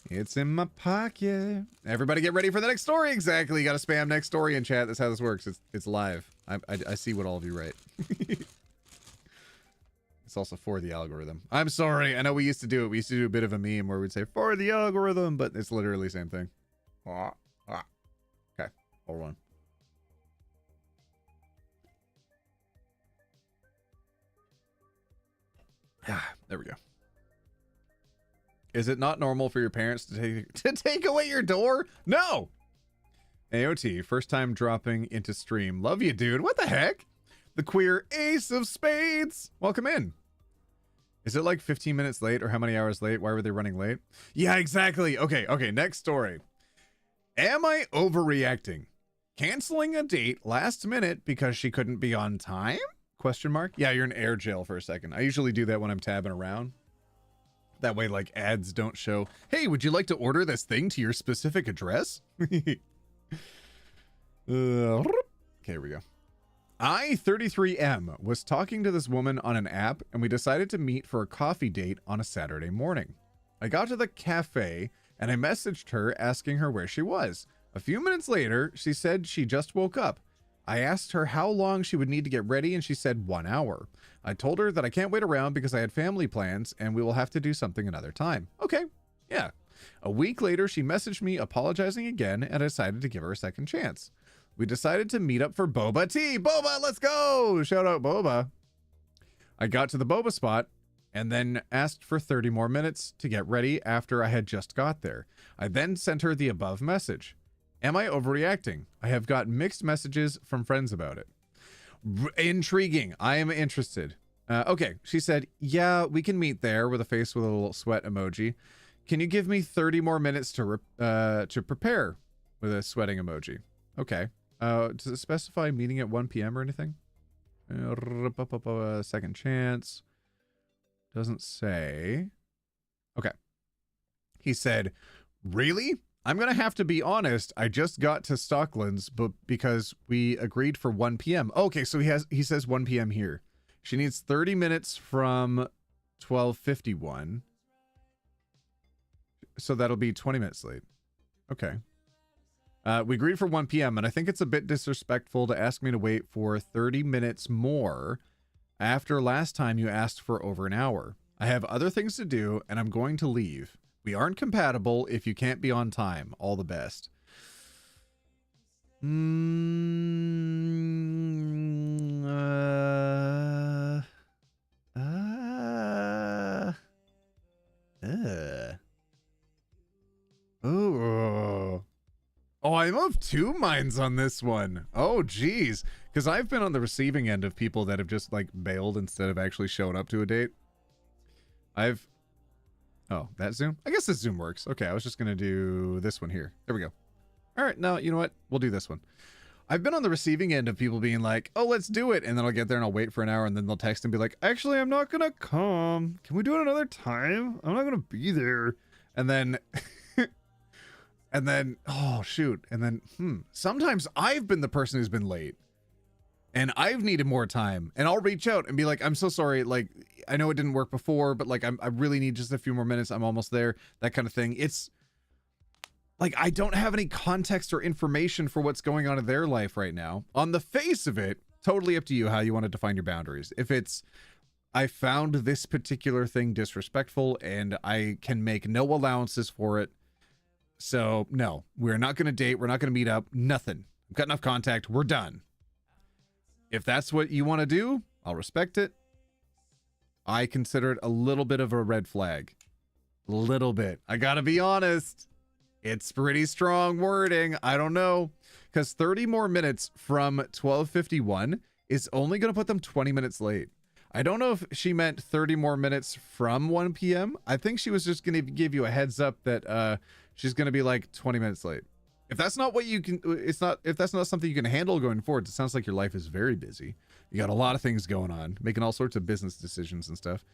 It's in my pocket. Everybody get ready for the next story. Exactly. You got to spam next story in chat. That's how this works. It's live. I see what all of you write. It's also for the algorithm. I'm sorry. I know we used to do it. We used to do a bit of a meme where we'd say for the algorithm, but it's literally the same thing. Okay. Hold on. There we go. Is it not normal for your parents to take away your door? No. AOT, first time dropping into stream. Love you, dude. What the heck? The queer ace of spades. Welcome in. Is it like 15 minutes late or how many hours late? Why were they running late? Yeah, exactly. Okay, next story. Am I overreacting? Canceling a date last minute because she couldn't be on time? Question mark. Yeah, you're in air jail for a second. I usually do that when I'm tabbing around. That way, like, ads don't show, hey, would you like to order this thing to your specific address? Okay, here we go. I, 33M, was talking to this woman on an app, and we decided to meet for a coffee date on a Saturday morning. I got to the cafe, and I messaged her asking her where she was. A few minutes later, she said she just woke up. I asked her how long she would need to get ready, and she said 1 hour. I told her that I can't wait around because I had family plans and we will have to do something another time. Okay, yeah. A week later, she messaged me apologizing again, and I decided to give her a second chance. We decided to meet up for boba tea. Boba, let's go! Shout out Boba. I got to the boba spot and then asked for 30 more minutes to get ready after I had just got there. I then sent her the above message. Am I overreacting? I have got mixed messages from friends about it. Intriguing. I am interested. Okay, she said, yeah, we can meet there, with a face with a little sweat emoji. Can you give me 30 more minutes to prepare, with a sweating emoji? Okay. Does it specify meeting at 1 p.m. or anything? Second chance. Doesn't say. Okay. He said, really? I'm going to have to be honest. I just got to Stocklands, but because we agreed for 1 p.m. Okay, so he says 1 p.m. here. She needs 30 minutes from 12:51. So that'll be 20 minutes late. Okay. We agreed for 1 p.m. and I think it's a bit disrespectful to ask me to wait for 30 minutes more after last time you asked for over an hour. I have other things to do and I'm going to leave. We aren't compatible if you can't be on time. All the best. Oh, I'm of two minds on this one. Oh, geez. Because I've been on the receiving end of people that have just, like, bailed instead of actually showing up to a date. Oh, that Zoom? I guess this Zoom works. Okay, I was just going to do this one here. There we go. All right, no, you know what? We'll do this one. I've been on the receiving end of people being like, oh, let's do it. And then I'll get there and I'll wait for an hour and then they'll text and be like, actually, I'm not going to come. Can we do it another time? I'm not going to be there. And then... and then, oh, shoot. And then, sometimes I've been the person who's been late. And I've needed more time. And I'll reach out and be like, I'm so sorry. Like, I know it didn't work before, but like, I really need just a few more minutes. I'm almost there. That kind of thing. It's like, I don't have any context or information for what's going on in their life right now. On the face of it, totally up to you how you want to define your boundaries. If it's, I found this particular thing disrespectful and I can make no allowances for it. So no, we're not going to date. We're not going to meet up. Nothing. I've got enough contact. We're done. If that's what you want to do, I'll respect it. I consider it a little bit of a red flag. A little bit. I gotta be honest. It's pretty strong wording. I don't know. Because 30 more minutes from 12:51 is only going to put them 20 minutes late. I don't know if she meant 30 more minutes from 1 p.m. I think she was just going to give you a heads up that she's going to be like 20 minutes late. If that's not what you can, if that's not something you can handle going forward, it sounds like your life is very busy. You got a lot of things going on, making all sorts of business decisions and stuff.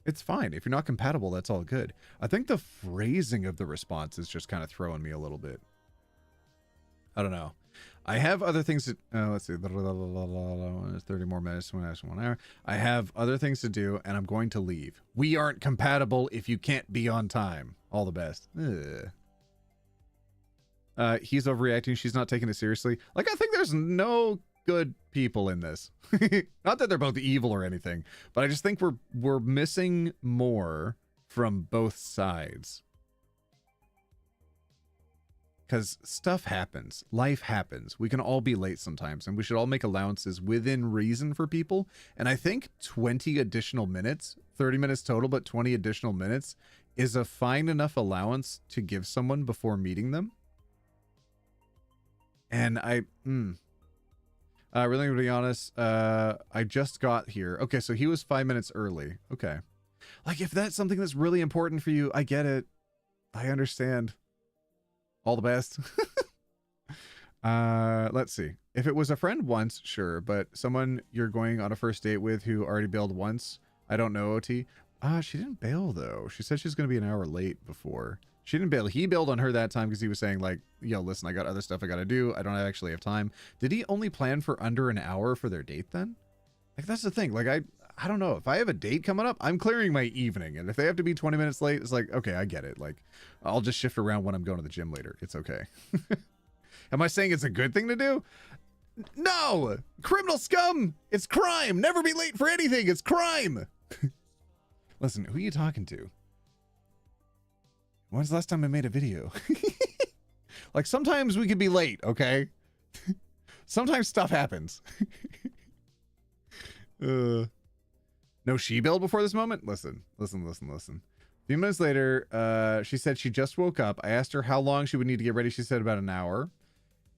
It's fine. If you're not compatible, that's all good. I think the phrasing of the response is just kind of throwing me a little bit. I don't know. I have other things to, let's see, 30 more minutes, 1 hour. I have other things to do and I'm going to leave. We aren't compatible if you can't be on time. All the best. Ugh. He's overreacting. She's not taking it seriously. Like, I think there's no good people in this. Not that they're both evil or anything, but I just think we're missing more from both sides. Because stuff happens. Life happens. We can all be late sometimes, and we should all make allowances within reason for people. And I think 20 additional minutes, 30 minutes total, but 20 additional minutes is a fine enough allowance to give someone before meeting them. And really, to be honest, I just got here. Okay, so he was 5 minutes early. Okay. Like, if that's something that's really important for you, I get it. I understand. All the best. Let's see. If it was a friend once, sure, but someone you're going on a first date with who already bailed once, I don't know, OT. She didn't bail, though. She said she's going to be an hour late before. She didn't bail. He bailed on her that time because he was saying, like, yo, listen, I got other stuff I got to do. I don't actually have time. Did he only plan for under an hour for their date then? Like, that's the thing. Like, I don't know. If I have a date coming up, I'm clearing my evening. And if they have to be 20 minutes late, it's like, okay, I get it. Like, I'll just shift around when I'm going to the gym later. It's okay. Am I saying it's a good thing to do? No! Criminal scum! It's crime! Never be late for anything! It's crime! Listen, who are you talking to? When's the last time I made a video? Like, sometimes we could be late, okay? Sometimes stuff happens. No she build before this moment? Listen. A few minutes later, she said she just woke up. I asked her how long she would need to get ready. She said about an hour.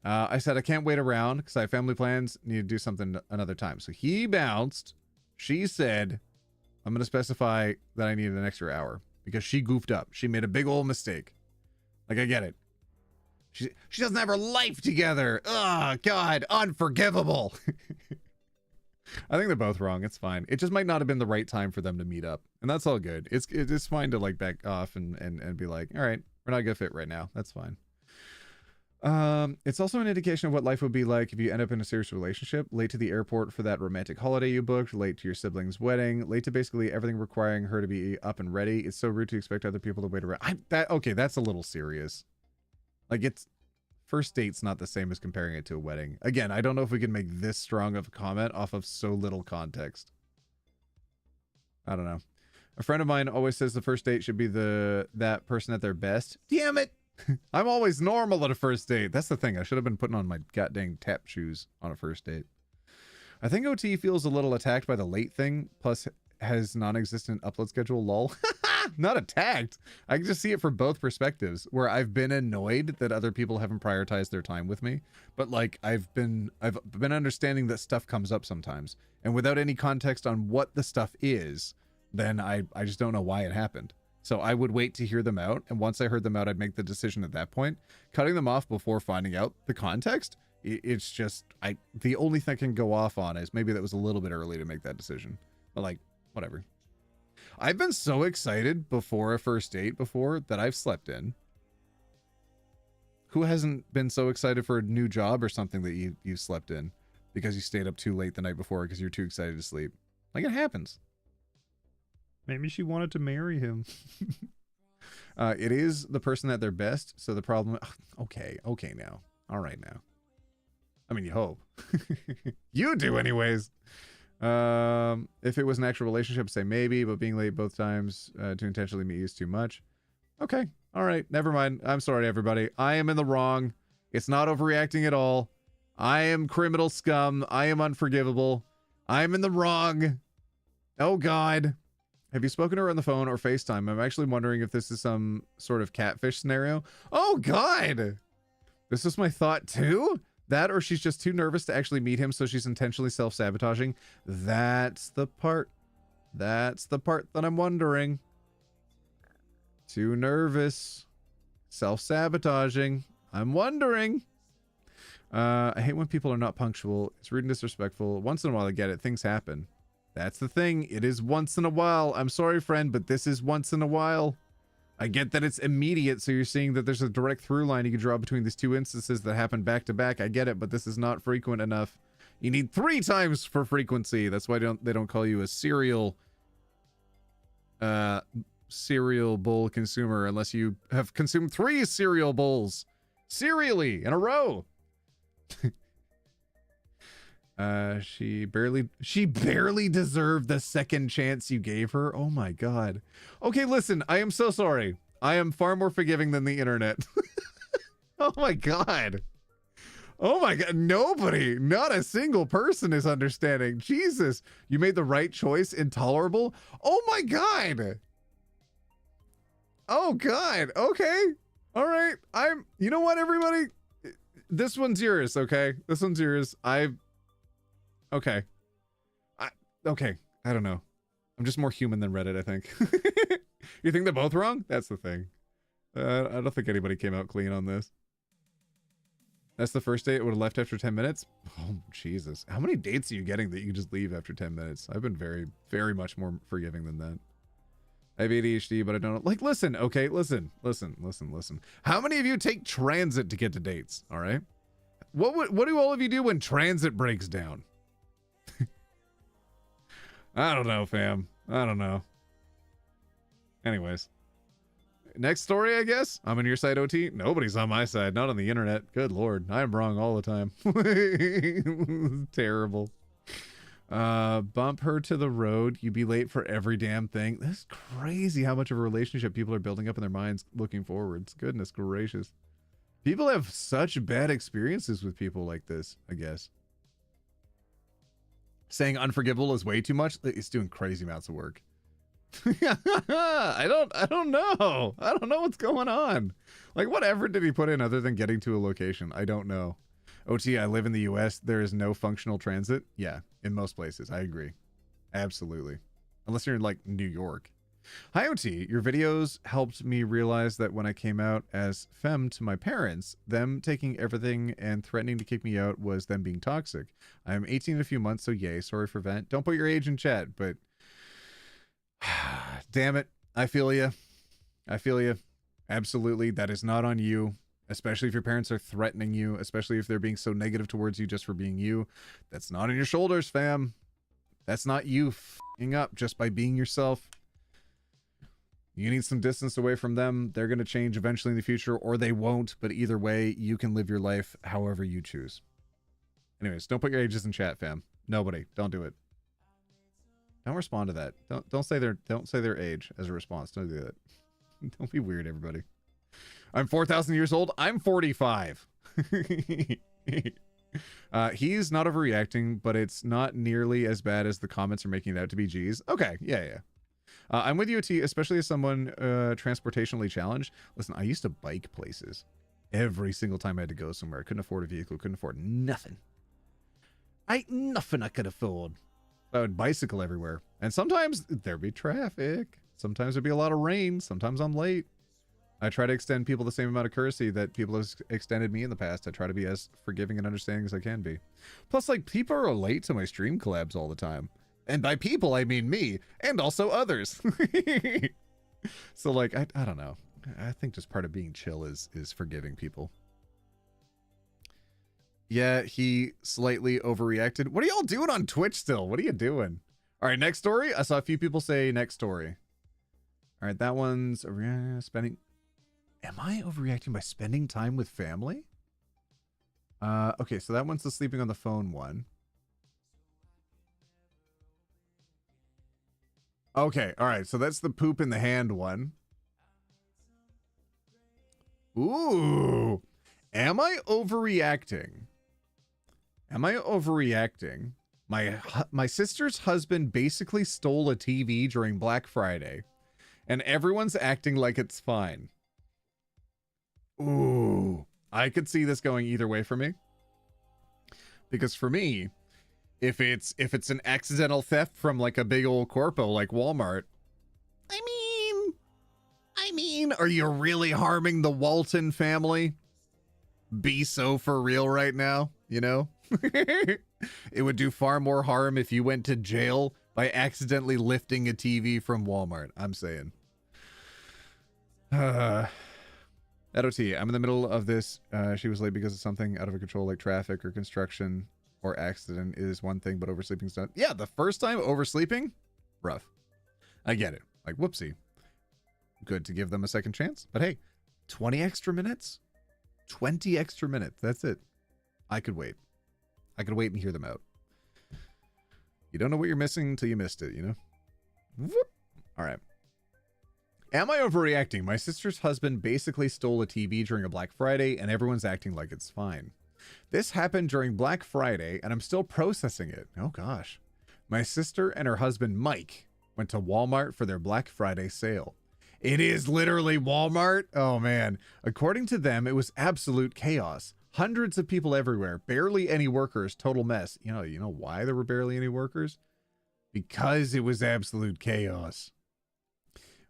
I said, I can't wait around because I have family plans. Need to do something another time. So he bounced. She said, I'm going to specify that I need an extra hour because she goofed up. She made a big old mistake. Like, I get it. She doesn't have her life together. Oh, God. Unforgivable. I think they're both wrong. It's fine. It just might not have been the right time for them to meet up. And that's all good. It's fine to like back off and be like, all right, we're not a good fit right now. That's fine. It's also an indication of what life would be like if you end up in a serious relationship. Late to the airport for that romantic holiday you booked, late to your sibling's wedding, late to basically everything requiring her to be up and ready. It's so rude to expect other people to wait around. Okay, that's a little serious. Like, it's first date's not the same as comparing it to a wedding. Again, I don't know if we can make this strong of a comment off of so little context. I don't know. A friend of mine always says the first date should be that person at their best. Damn it. I'm always normal at a first date. That's the thing. I should have been putting on my goddamn tap shoes on a first date. I think OT feels a little attacked by the late thing, plus has non-existent upload schedule, lol. Not attacked. I can just see it from both perspectives, where I've been annoyed that other people haven't prioritized their time with me. But like, I've been understanding that stuff comes up sometimes. And without any context on what the stuff is, then I just don't know why it happened. So I would wait to hear them out, and once I heard them out, I'd make the decision at that point. Cutting them off before finding out the context, it's just, the only thing I can go off on is maybe that was a little bit early to make that decision. But like, whatever. I've been so excited before a first date before that I've slept in. Who hasn't been so excited for a new job or something that you slept in because you stayed up too late the night before because you're too excited to sleep? Like, it happens. Maybe she wanted to marry him. It is the person at their best. So the problem. Okay now. All right now. I mean, you hope. You do anyways. If it was an actual relationship, say maybe, but being late both times to intentionally meet you is too much. Okay. All right. Never mind. I'm sorry, everybody. I am in the wrong. It's not overreacting at all. I am criminal scum. I am unforgivable. I am in the wrong. Oh, God. Have you spoken to her on the phone or FaceTime? I'm actually wondering if this is some sort of catfish scenario. Oh, God. This is my thought, too? That, or she's just too nervous to actually meet him, so she's intentionally self-sabotaging. That's the part. That's the part that I'm wondering. Too nervous. Self-sabotaging. I'm wondering. I hate when people are not punctual. It's rude and disrespectful. Once in a while, I get it. Things happen. That's the thing. It is once in a while. I'm sorry, friend, but this is once in a while. I get that it's immediate, so you're seeing that there's a direct through line you can draw between these two instances that happen back to back. I get it, but this is not frequent enough. You need 3 times for frequency. That's why they don't call you a cereal bowl consumer unless you have consumed 3 cereal bowls serially in a row. She barely deserved the second chance you gave her. Oh my God. Okay, listen, I am so sorry. I am far more forgiving than the internet. Oh my God. Oh my God. Nobody, not a single person is understanding. Jesus, you made the right choice. Intolerable. Oh my God. Oh God. Okay. All right. You know what, everybody? This one's yours. Okay. This one's yours. Okay. Okay. I don't know. I'm just more human than Reddit, I think. You think they're both wrong? That's the thing. I don't think anybody came out clean on this. That's the first date. It would have left after 10 minutes. Oh, Jesus. How many dates are you getting that you can just leave after 10 minutes? I've been very, very much more forgiving than that. I have ADHD, but I don't... Like, listen, okay? Listen. How many of you take transit to get to dates? All right? What do all of you do when transit breaks down? I don't know, fam. I don't know. Anyways. Next story, I guess. I'm on your side, OT. Nobody's on my side. Not on the internet. Good lord. I'm wrong all the time. Terrible. Bump her to the road. You be late for every damn thing. That's crazy how much of a relationship people are building up in their minds looking forwards. Goodness gracious. People have such bad experiences with people like this, I guess. Saying unforgivable is way too much. It's doing crazy amounts of work. I don't know. I don't know what's going on. Like, what effort did he put in other than getting to a location? I don't know. OT, I live in the US. There is no functional transit. Yeah, in most places. I agree. Absolutely. Unless you're in, like, New York. Hi, OT. Your videos helped me realize that when I came out as femme to my parents, them taking everything and threatening to kick me out was them being toxic. I'm 18 in a few months, so yay. Sorry for vent. Don't put your age in chat, but... damn it. I feel you. I feel you. Absolutely. That is not on you. Especially if your parents are threatening you. Especially if they're being so negative towards you just for being you. That's not on your shoulders, fam. That's not you f***ing up just by being yourself. You need some distance away from them. They're going to change eventually in the future, or they won't. But either way, you can live your life however you choose. Anyways, don't put your ages in chat, fam. Nobody. Don't do it. Don't respond to that. Don't say their age as a response. Don't do that. Don't be weird, everybody. I'm 4,000 years old. I'm 45. He's not overreacting, but it's not nearly as bad as the comments are making it out to be. G's. Okay, yeah. I'm with you, T, especially as someone transportationally challenged. Listen, I used to bike places every single time I had to go somewhere. I couldn't afford a vehicle. Couldn't afford nothing. Nothing I could afford. I would bicycle everywhere. And sometimes there'd be traffic. Sometimes there'd be a lot of rain. Sometimes I'm late. I try to extend people the same amount of courtesy that people have extended me in the past. I try to be as forgiving and understanding as I can be. Plus, like, people are late to my stream collabs all the time. And by people, I mean me. And also others. So, like, I don't know. I think just part of being chill is forgiving people. Yeah, he slightly overreacted. What are y'all doing on Twitch still? What are you doing? All right, next story. I saw a few people say next story. All right, that one's spending. Am I overreacting by spending time with family? Okay, so that one's the sleeping on the phone one. Okay, all right, so that's the poop in the hand one. Ooh, am I overreacting? Am I overreacting? My sister's husband basically stole a TV during Black Friday, and everyone's acting like it's fine. Ooh, I could see this going either way for me. Because for me, if it's an accidental theft from like a big old corpo like Walmart, I mean, are you really harming the Walton family? Be so for real right now, you know? It would do far more harm if you went to jail by accidentally lifting a TV from Walmart. I'm saying. At OT, I'm in the middle of this. She was late because of something out of her control, like traffic or construction or accident is one thing, but oversleeping's not. Yeah, the first time oversleeping, rough. I get it. Like, whoopsie. Good to give them a second chance. But hey, 20 extra minutes? 20 extra minutes. That's it. I could wait. I could wait and hear them out. You don't know what you're missing until you missed it, you know? Whoop. All right. Am I overreacting? My sister's husband basically stole a TV during a Black Friday, and everyone's acting like it's fine. This happened during Black Friday, and I'm still processing it. Oh, gosh. My sister and her husband, Mike, went to Walmart for their Black Friday sale. It is literally Walmart? Oh, man. According to them, it was absolute chaos. Hundreds of people everywhere. Barely any workers. Total mess. You know why there were barely any workers? Because it was absolute chaos.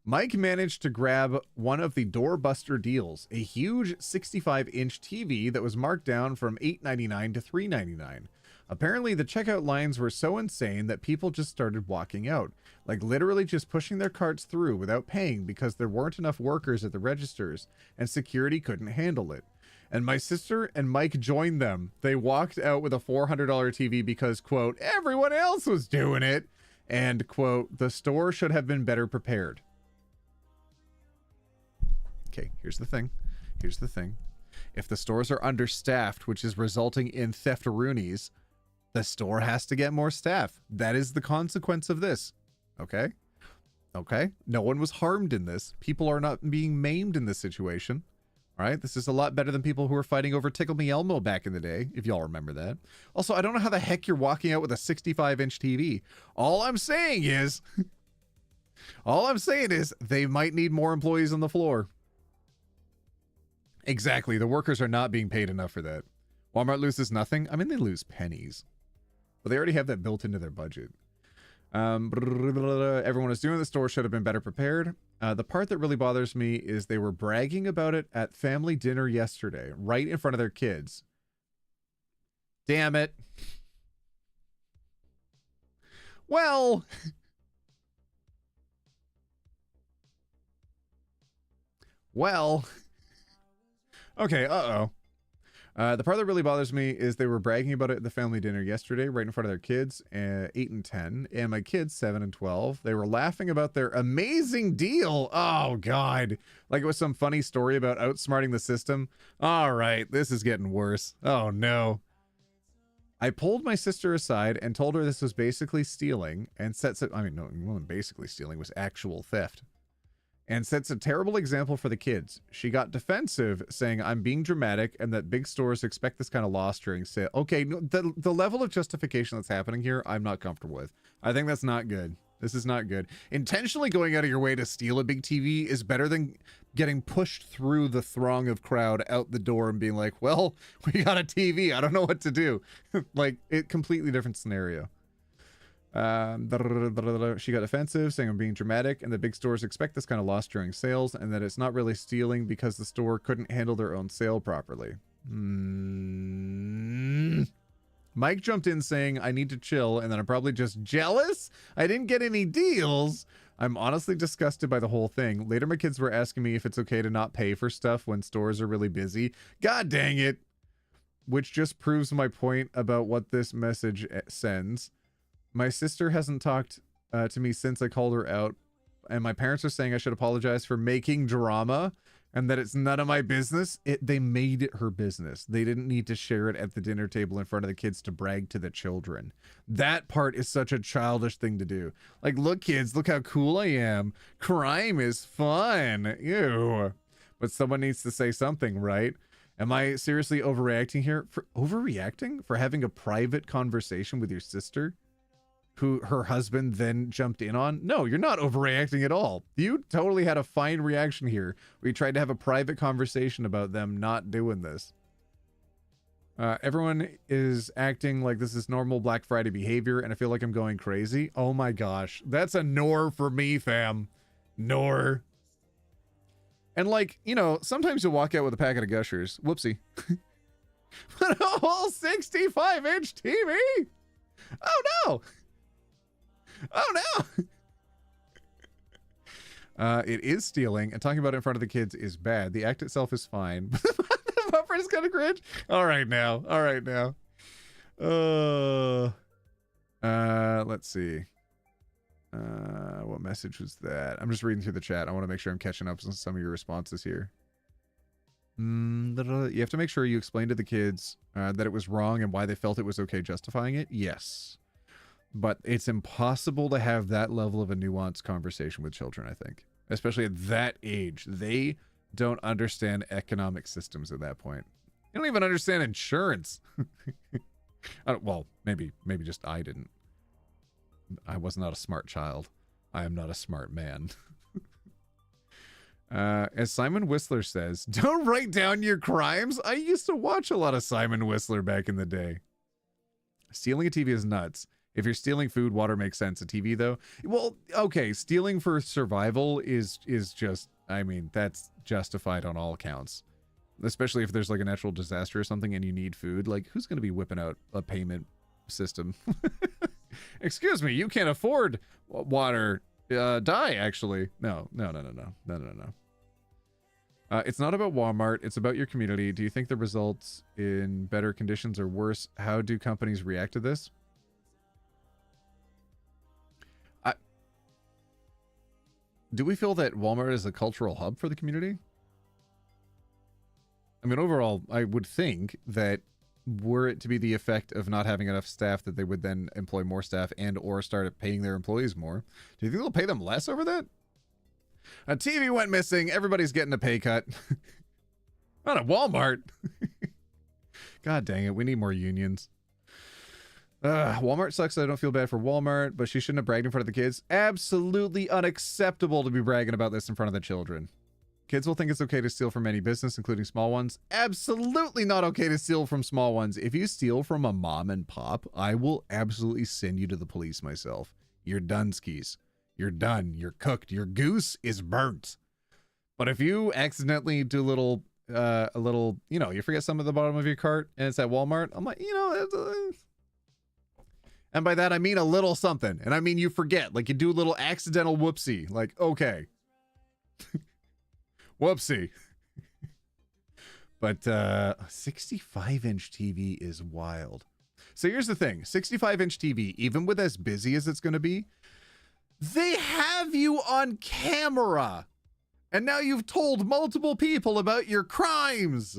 Mike managed to grab one of the doorbuster deals, a huge 65-inch TV that was marked down from $8.99 to $3.99. Apparently, the checkout lines were so insane that people just started walking out, like literally just pushing their carts through without paying because there weren't enough workers at the registers and security couldn't handle it. And my sister and Mike joined them. They walked out with a $400 TV because, quote, everyone else was doing it. And, quote, the store should have been better prepared. Okay, here's the thing. Here's the thing. If the stores are understaffed, which is resulting in theftaroonies, the store has to get more staff. That is the consequence of this. Okay? Okay? No one was harmed in this. People are not being maimed in this situation. All right? This is a lot better than people who were fighting over Tickle Me Elmo back in the day, if y'all remember that. Also, I don't know how the heck you're walking out with a 65-inch TV. All I'm saying is they might need more employees on the floor. Exactly. The workers are not being paid enough for that. Walmart loses nothing. I mean, they lose pennies. But they already have that built into their budget. Everyone is doing the store should have been better prepared. The part that really bothers me is they were bragging about it at family dinner yesterday, right in front of their kids. Damn it. Well... well... Okay, uh-oh. The part that really bothers me is they were bragging about it at the family dinner yesterday, right in front of their kids, 8 and 10, and my kids, 7 and 12. They were laughing about their amazing deal. Oh, God. Like it was some funny story about outsmarting the system. All right, this is getting worse. Oh, no. I pulled my sister aside and told her this was basically stealing, and I mean, no, it wasn't basically stealing, it was actual theft. And sets a terrible example for the kids. She got defensive, saying I'm being dramatic and that big stores expect this kind of loss during sale. Okay, no, the level of justification that's happening here, I'm not comfortable with. I think that's not good. This is not good. Intentionally going out of your way to steal a big TV is better than getting pushed through the throng of crowd out the door and being like, well, we got a TV. I don't know what to do. Like, completely different scenario. She got offensive, saying I'm being dramatic, and the big stores expect this kind of loss during sales, and that it's not really stealing because the store couldn't handle their own sale properly. Mike jumped in saying I need to chill, and then I'm probably just jealous I didn't get any deals. I'm honestly disgusted by the whole thing. Later my kids were asking me if it's okay to not pay for stuff when stores are really busy. God dang it. Which just proves my point about what this message sends. My sister hasn't talked to me since I called her out, and my parents are saying I should apologize for making drama and that it's none of my business. They made it her business. They didn't need to share it at the dinner table in front of the kids to brag to the children. That part is such a childish thing to do. Like, look, kids, look how cool I am. Crime is fun. Ew. But someone needs to say something, right? Am I seriously overreacting here? Overreacting? For having a private conversation with your sister? Who her husband then jumped in on? No, you're not overreacting at all. You totally had a fine reaction here. We tried to have a private conversation about them not doing this. Everyone is acting like this is normal Black Friday behavior, and I feel like I'm going crazy. Oh my gosh. That's a nor for me, fam. Nor. And like, you know, sometimes you'll walk out with a packet of Gushers. Whoopsie. But a whole 65-inch TV? Oh no! Oh no! It is stealing, and talking about it in front of the kids is bad. The act itself is fine, but the bumper is kind of cringe. All right now. All right now. Let's see. What message was that? I'm just reading through the chat. I want to make sure I'm catching up on some of your responses here. You have to make sure you explain to the kids that it was wrong and why they felt it was okay justifying it. Yes. But it's impossible to have that level of a nuanced conversation with children, I think. Especially at that age. They don't understand economic systems at that point. They don't even understand insurance. Well, maybe just I didn't. I was not a smart child. I am not a smart man. As Simon Whistler says, don't write down your crimes. I used to watch a lot of Simon Whistler back in the day. Stealing a TV is nuts. If you're stealing food, water makes sense. A TV, though, well, okay, stealing for survival is just, I mean, that's justified on all accounts. Especially if there's like a natural disaster or something and you need food. Like, who's going to be whipping out a payment system? Excuse me, you can't afford water. Die, actually. No. It's not about Walmart. It's about your community. Do you think the results in better conditions or worse? How do companies react to this? do we feel that Walmart is a cultural hub for the community? I mean, overall, I would think that were it to be the effect of not having enough staff, that they would then employ more staff and or start paying their employees more. Do you think they'll pay them less over that? A TV went missing. Everybody's getting a pay cut. Not at Walmart. God dang it. We need more unions. Walmart sucks. So I don't feel bad for Walmart, but she shouldn't have bragged in front of the kids. Absolutely unacceptable to be bragging about this in front of the children. Kids will think it's okay to steal from any business, including small ones. Absolutely not okay to steal from small ones. If you steal from a mom and pop, I will absolutely send you to the police myself. You're done, skis. You're done. You're cooked. Your goose is burnt. But if you accidentally do a little, you know, you forget some at the bottom of your cart and it's at Walmart, I'm like, you know, and by that I mean a little something. And I mean you forget, like you do a little accidental whoopsie, like, okay. Whoopsie. But 65-inch TV is wild. So here's the thing. 65-inch TV, even with as busy as it's going to be, they have you on camera. And now you've told multiple people about your crimes.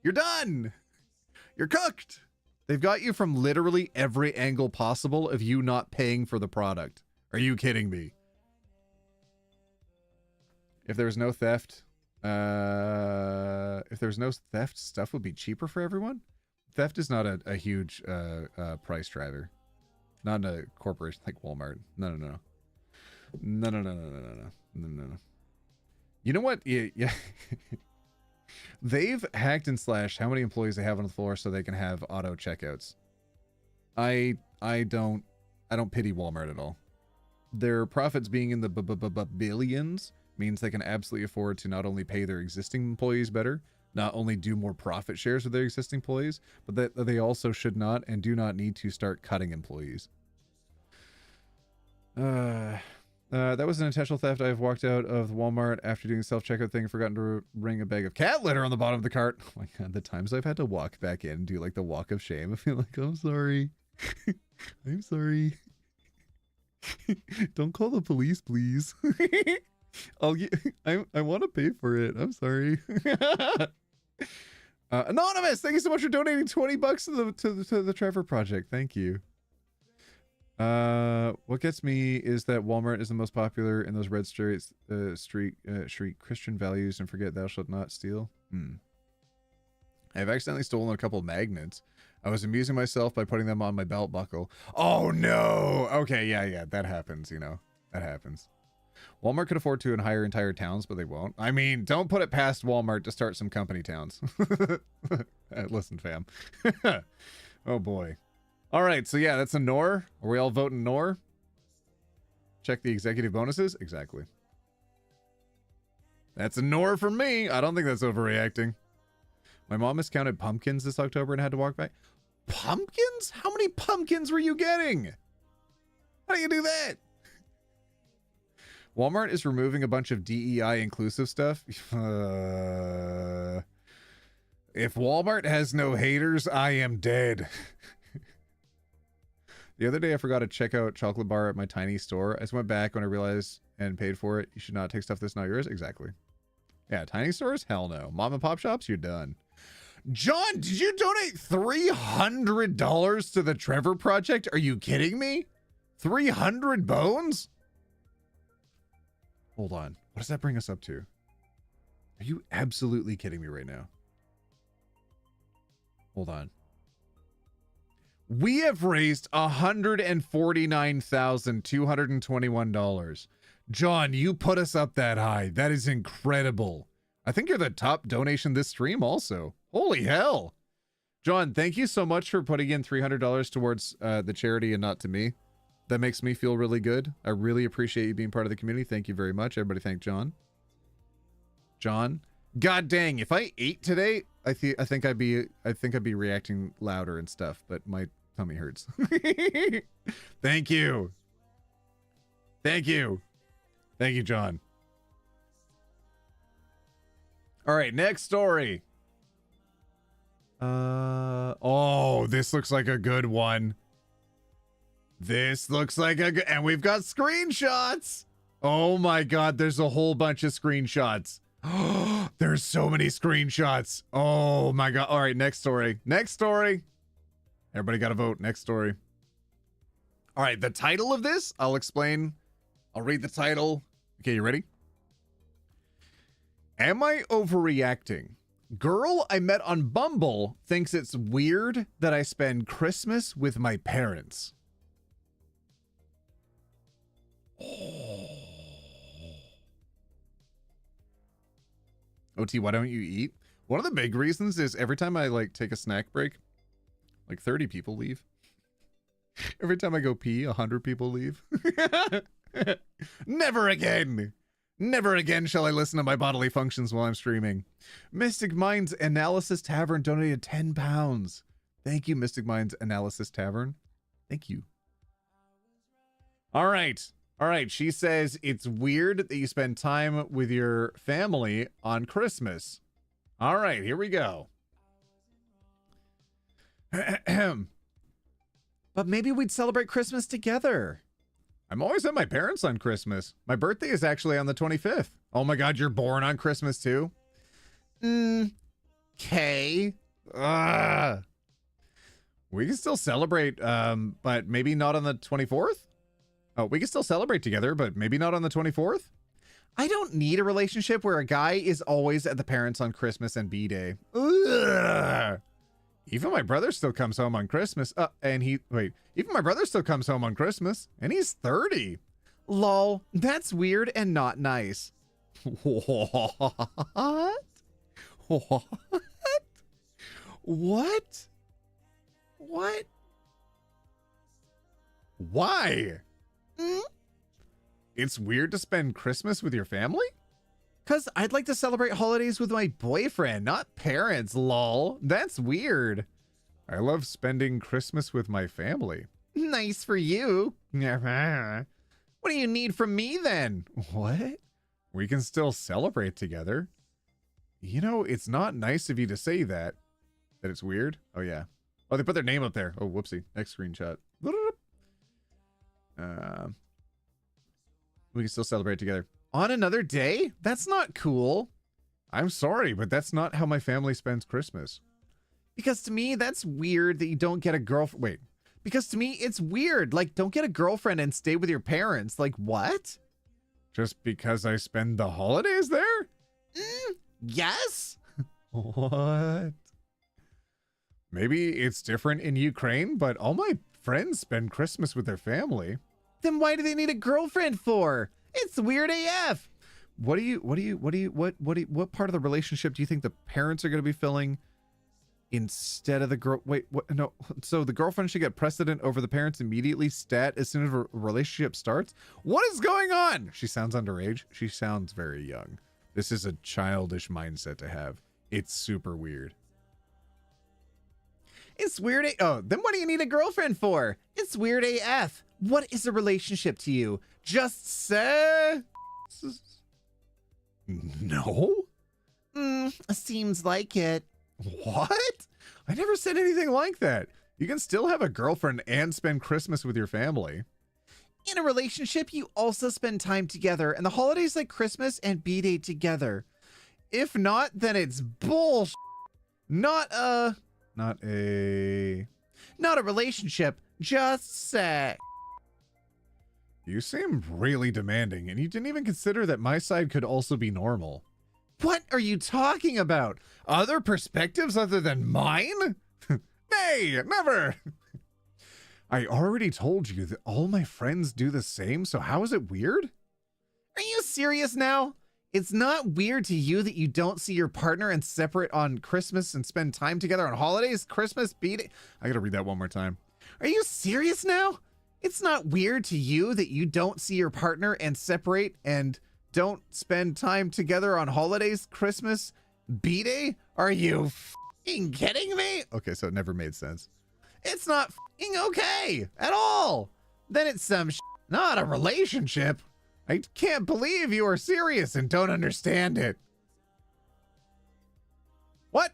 You're done. You're cooked. They've got you from literally every angle possible of you not paying for the product. Are you kidding me? If there was no theft, stuff would be cheaper for everyone. Theft is not a huge price driver. Not in a corporation like Walmart. No. You know what? Yeah. They've hacked and slashed how many employees they have on the floor so they can have auto checkouts. I don't pity Walmart at all. Their profits being in the billions means they can absolutely afford to not only pay their existing employees better, not only do more profit shares with their existing employees, but that they also should not and do not need to start cutting employees. That was an intentional theft. I've walked out of Walmart after doing the self-checkout thing and forgotten to ring a bag of cat litter on the bottom of the cart. Oh my god, the times I've had to walk back in and do like the walk of shame. I feel like, I'm sorry. I'm sorry. Don't call the police, please. I want to pay for it. I'm sorry. Anonymous, thank you so much for donating 20 bucks to the Trevor Project. Thank you. What gets me is that Walmart is the most popular in those red street Christian values and forget thou shalt not steal. I've accidentally stolen a couple of magnets. I was amusing myself by putting them on my belt buckle. Oh no! Okay, yeah, that happens, you know. That happens. Walmart could afford to hire entire towns, but they won't. I mean, don't put it past Walmart to start some company towns. Listen, fam. Oh boy. All right, so yeah, that's a NOR. Are we all voting NOR? Check the executive bonuses? Exactly. That's a NOR for me. I don't think that's overreacting. My mom miscounted pumpkins this October and had to walk back. Pumpkins? How many pumpkins were you getting? How do you do that? Walmart is removing a bunch of DEI inclusive stuff. If Walmart has no haters, I am dead. The other day, I forgot to check out chocolate bar at my tiny store. I just went back when I realized and paid for it. You should not take stuff that's not yours. Exactly. Yeah, tiny stores? Hell no. Mom and pop shops? You're done. John, did you donate $300 to the Trevor Project? Are you kidding me? 300 bones? Hold on. What does that bring us up to? Are you absolutely kidding me right now? Hold on. We have raised $149,221. John, you put us up that high. That is incredible. I think you're the top donation this stream also. Holy hell. John, thank you so much for putting in $300 towards the charity and not to me. That makes me feel really good. I really appreciate you being part of the community. Thank you very much. Everybody thank John. John, god dang, if I ate today, I think I'd be reacting louder and stuff, but my tummy hurts. Thank you. Thank you. Thank you, John. All right, next story. Oh, this looks like a good one. This looks like a good, and we've got screenshots. Oh my God, there's a whole bunch of screenshots. There's so many screenshots. Oh my God. All right, next story. Next story. Everybody got to vote. Next story. All right, the title of this, I'll explain. I'll read the title. Okay, you ready? Am I overreacting? Girl I met on Bumble thinks it's weird that I spend Christmas with my parents. OT, why don't you eat? One of the big reasons is every time I like take a snack break, like 30 people leave. Every time I go pee, 100 people leave. Never again. Never again shall I listen to my bodily functions while I'm streaming. Mystic Minds Analysis Tavern donated 10 pounds. Thank you, Mystic Minds Analysis Tavern. Thank you. All right. All right. She says it's weird that you spend time with your family on Christmas. All right. Here we go. But maybe we'd celebrate Christmas together. I'm always at my parents on Christmas. My birthday is actually on the 25th. Oh my God, you're born on Christmas too? Okay. We can still celebrate, but maybe not on the 24th? Oh, we can still celebrate together, but maybe not on the 24th? I don't need a relationship where a guy is always at the parents on Christmas and B-Day. Ugh. Even my brother still comes home on Christmas. Even my brother still comes home on Christmas, and he's 30. Lol, that's weird and not nice. What? What? What? What? Why? It's weird to spend Christmas with your family? Because I'd like to celebrate holidays with my boyfriend, not parents, lol. That's weird. I love spending Christmas with my family. Nice for you. What do you need from me then? What? We can still celebrate together. You know, it's not nice of you to say that. That it's weird? Oh, yeah. Oh, they put their name up there. Oh, whoopsie. Next screenshot. We can still celebrate together. On another day? That's not cool. I'm sorry, but that's not how my family spends Christmas. Because to me, that's weird that you don't get a girlfriend. Wait. Because to me, it's weird. Like, don't get a girlfriend and stay with your parents. Like, what? Just because I spend the holidays there? Yes. What? Maybe it's different in Ukraine, but all my friends spend Christmas with their family. Then why do they need a girlfriend for? It's weird AF. What part of the relationship do you think the parents are going to be filling instead of the girl? Wait, what? No. So the girlfriend should get precedent over the parents immediately stat as soon as a relationship starts? What is going on? She sounds underage. She sounds very young. This is a childish mindset to have. It's super weird. It's weird. Oh, then what do you need a girlfriend for? It's weird AF. What is a relationship to you? Just say. No? Seems like it. What? I never said anything like that. You can still have a girlfriend and spend Christmas with your family. In a relationship, you also spend time together, and the holidays like Christmas and B-Day together. If not, then it's bullshit. Not a relationship, just sex. You seem really demanding, and you didn't even consider that my side could also be normal. What are you talking about? Other perspectives other than mine? Nay, never. I already told you that all my friends do the same, so how is it weird? Are you serious now? It's not weird to you that you don't see your partner and separate on Christmas and spend time together on holidays? Christmas, B-Day. I gotta read that one more time. Are you serious now? It's not weird to you that you don't see your partner and separate and don't spend time together on holidays, Christmas, B-Day? Are you f***ing kidding me? Okay, so it never made sense. It's not f***ing okay at all. Then it's some not a relationship. I can't believe you are serious and don't understand it. What?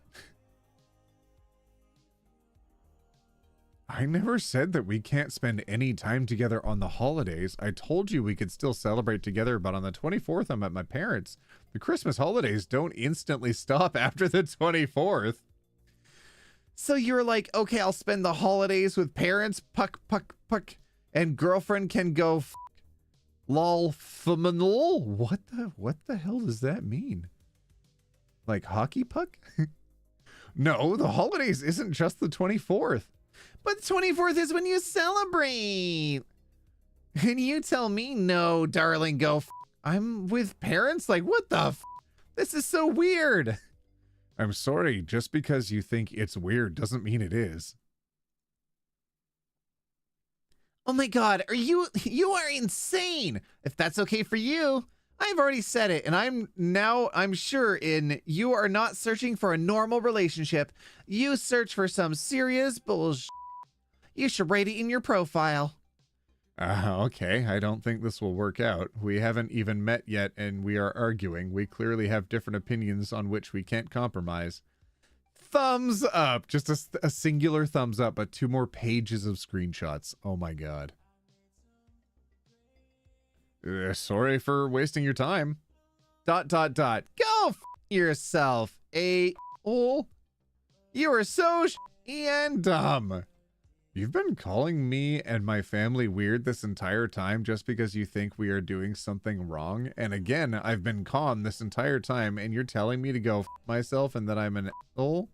I never said that we can't spend any time together on the holidays. I told you we could still celebrate together, but on the 24th, I'm at my parents'. The Christmas holidays don't instantly stop after the 24th. So you're like, okay, I'll spend the holidays with parents, puck, and girlfriend can go lol phenomenal. What the hell does that mean? Like hockey puck? No, the holidays isn't just the 24th. But the 24th is when you celebrate. And you tell me, no, darling, go I'm with parents? Like, what the This is so weird. I'm sorry, just because you think it's weird doesn't mean it is. Oh my god, you are insane! If that's okay for you, I've already said it, and I'm sure you are not searching for a normal relationship. You search for some serious bullshit. You should rate it in your profile. Okay, I don't think this will work out. We haven't even met yet, and we are arguing. We clearly have different opinions on which we can't compromise. Thumbs up! Just a singular thumbs up, but 2 more pages of screenshots. Oh my god. Sorry for wasting your time. ... Go yourself, a-hole. You are so and dumb. You've been calling me and my family weird this entire time just because you think we are doing something wrong. And again, I've been calm this entire time and you're telling me to go myself and that I'm an asshole?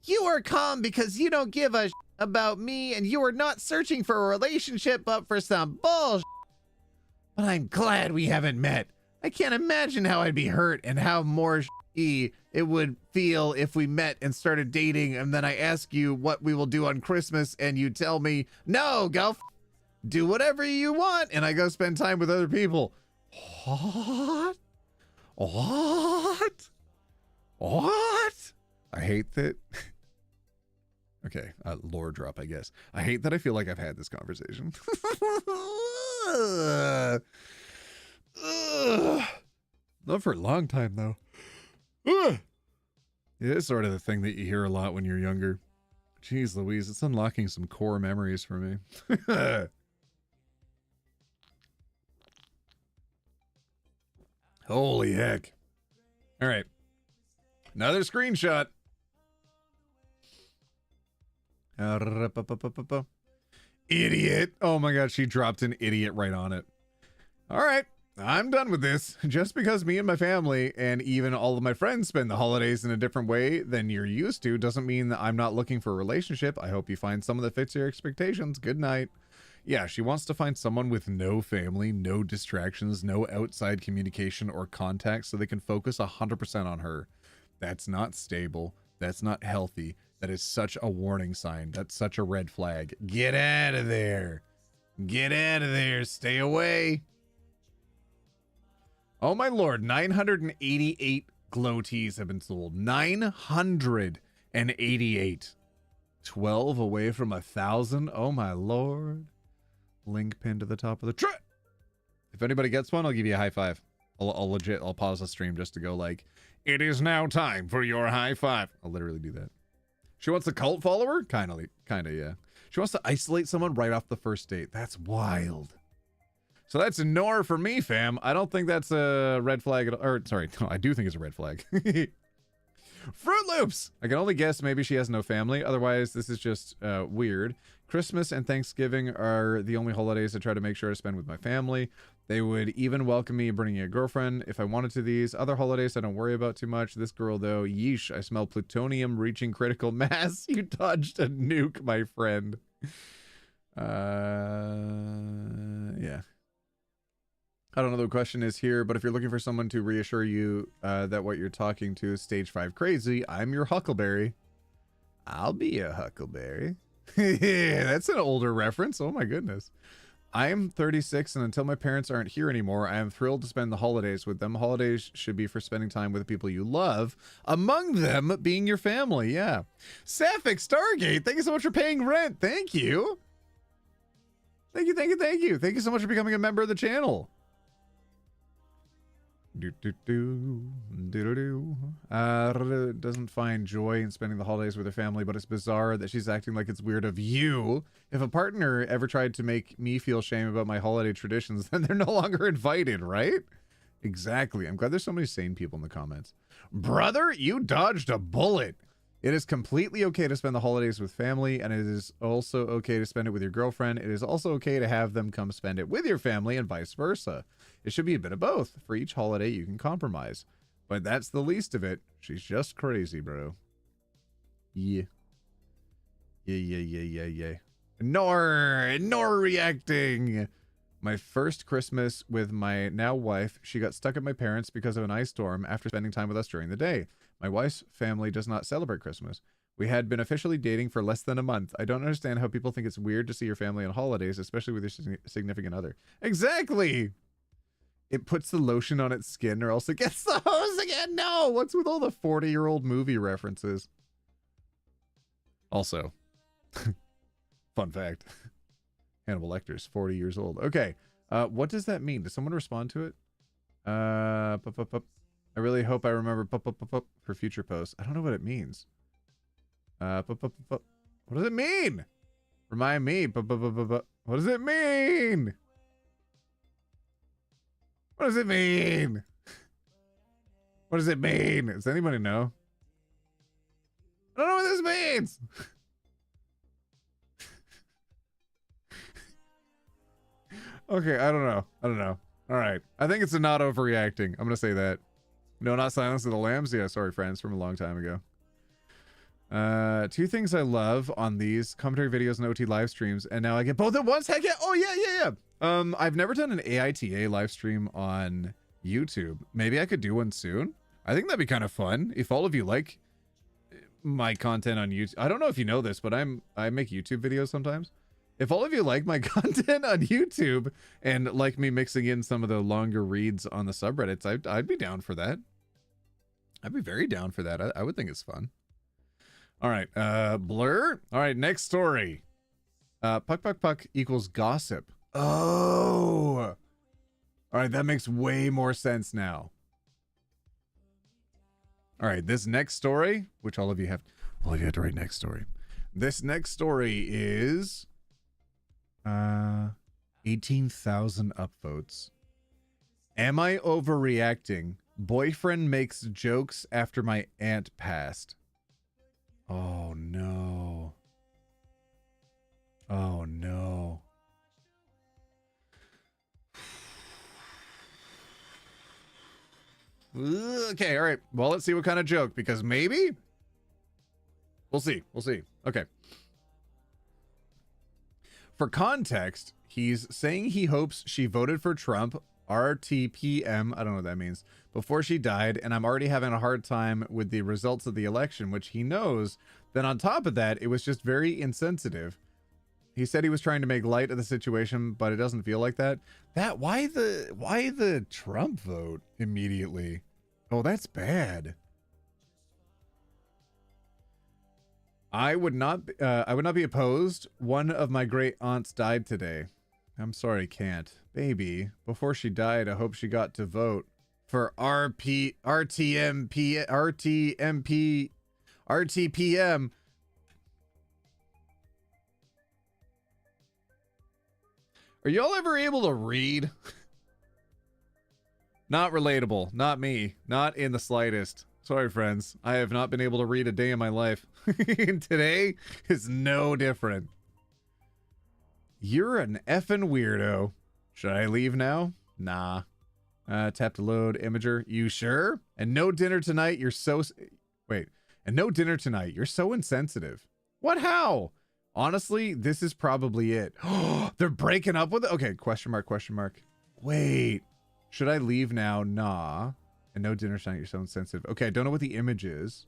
You are calm because you don't give a about me and you are not searching for a relationship but for some bullshit. But I'm glad we haven't met. I can't imagine how I'd be hurt and how more it would feel if we met and started dating and then I ask you what we will do on Christmas and you tell me, no, go do whatever you want and I go spend time with other people. What? I hate that. Okay, lore drop, I guess. I hate that I feel like I've had this conversation. Not for a long time, though. It is sort of the thing that you hear a lot when you're younger. Jeez Louise, it's unlocking some core memories for me. Holy heck. All right. Another screenshot. Idiot. Oh my god, she dropped an idiot right on it. All right. I'm done with this. Just because me and my family and even all of my friends spend the holidays in a different way than you're used to doesn't mean that I'm not looking for a relationship. I hope you find someone that fits your expectations. Good night. Yeah, she wants to find someone with no family, no distractions, no outside communication or contact so they can focus 100% on her. That's not stable. That's not healthy. That is such a warning sign. That's such a red flag. Get out of there. Get out of there. Stay away. Oh my lord, 988 glow teas have been sold. 988. 12 away from 1,000. Oh my lord. Link pinned to the top of the trip. If anybody gets one, I'll give you a high five. I'll pause the stream just to go like, it is now time for your high five. I'll literally do that. She wants a cult follower? Kinda, yeah. She wants to isolate someone right off the first date. That's wild. So that's a nor for me, fam. I don't think that's a red flag. Or, sorry, no, I do think it's a red flag. Fruit Loops! I can only guess maybe she has no family. Otherwise, this is just weird. Christmas and Thanksgiving are the only holidays I try to make sure to spend with my family. They would even welcome me bringing a girlfriend if I wanted to these. Other holidays I don't worry about too much. This girl, though, yeesh, I smell plutonium reaching critical mass. You dodged a nuke, my friend. Yeah. I don't know what the question is here, but if you're looking for someone to reassure you that what you're talking to is stage 5 crazy, I'm your Huckleberry. I'll be a Huckleberry. That's an older reference. Oh my goodness. I am 36, and until my parents aren't here anymore, I am thrilled to spend the holidays with them. Holidays should be for spending time with the people you love, among them being your family. Yeah. Sapphic Stargate, thank you so much for paying rent. Thank you. Thank you. Thank you so much for becoming a member of the channel. Doesn't find joy in spending the holidays with her family, but it's bizarre that she's acting like it's weird of you. If a partner ever tried to make me feel shame about my holiday traditions, then they're no longer invited, right? Exactly. I'm glad there's so many sane people in the comments. Brother, you dodged a bullet. It is completely okay to spend the holidays with family, and it is also okay to spend it with your girlfriend. It is also okay to have them come spend it with your family and vice versa. It should be a bit of both. For each holiday, you can compromise. But that's the least of it. She's just crazy, bro. Yeah. Yeah. Nor reacting. My first Christmas with my now wife, she got stuck at my parents' because of an ice storm after spending time with us during the day. My wife's family does not celebrate Christmas. We had been officially dating for less than a month. I don't understand how people think it's weird to see your family on holidays, especially with your significant other. Exactly! It puts the lotion on its skin or else it gets the hose again. No! What's with all the 40-year-old movie references? Also, fun fact. Hannibal Lecter's 40 years old. Okay. What does that mean? Does someone respond to it? I really hope I remember for future posts. I don't know what it means. What does it mean? Remind me. What does it mean? What does it mean? What does it mean? Does anybody know? I don't know what this means. Okay, I don't know. All right. I think it's a not overreacting. I'm going to say that. No, not Silence of the Lambs. Yeah, sorry, friends, from a long time ago. Two things I love on these commentary videos and OT live streams, and now I get both at once. Heck yeah. Oh, yeah. I've never done an AITA live stream on YouTube. Maybe I could do one soon. I think that'd be kind of fun. If all of you like my content on YouTube. I don't know if you know this, but I make YouTube videos sometimes. If all of you like my content on YouTube and like me mixing in some of the longer reads on the subreddits, I'd be down for that. I'd be very down for that. I would think it's fun. All right, Blur. All right, next story. Puck equals gossip. Oh. All right, that makes way more sense now. All right, this next story, which all of you have to write next story. This next story is 18,000 upvotes. Am I overreacting? Boyfriend makes jokes after my aunt passed. Oh no. Oh no. Okay, all right. Well, let's see what kind of joke, because maybe we'll see. Okay. For context, he's saying he hopes she voted for Trump, RTPM, I don't know what that means, before she died, and I'm already having a hard time with the results of the election, which he knows. Then on top of that, it was just very insensitive. He said he was trying to make light of the situation, but it doesn't feel like that. Why the Trump vote immediately? Oh, that's bad. I would not be opposed. One of my great aunts died today. I'm sorry, I can't. Baby, before she died, I hope she got to vote for RTPM. Are y'all ever able to read? Not relatable. Not me. Not in the slightest. Sorry, friends. I have not been able to read a day in my life. Today is no different. You're an effing weirdo. Should I leave now? Nah. Tap to load. Imager. You sure? And no dinner tonight. You're so... Wait. And no dinner tonight. You're so insensitive. What? How? Honestly, this is probably it. They're breaking up with it? Okay, question mark. Wait. Should I leave now? Nah. And no dinner tonight. You're so insensitive. Okay, I don't know what the image is.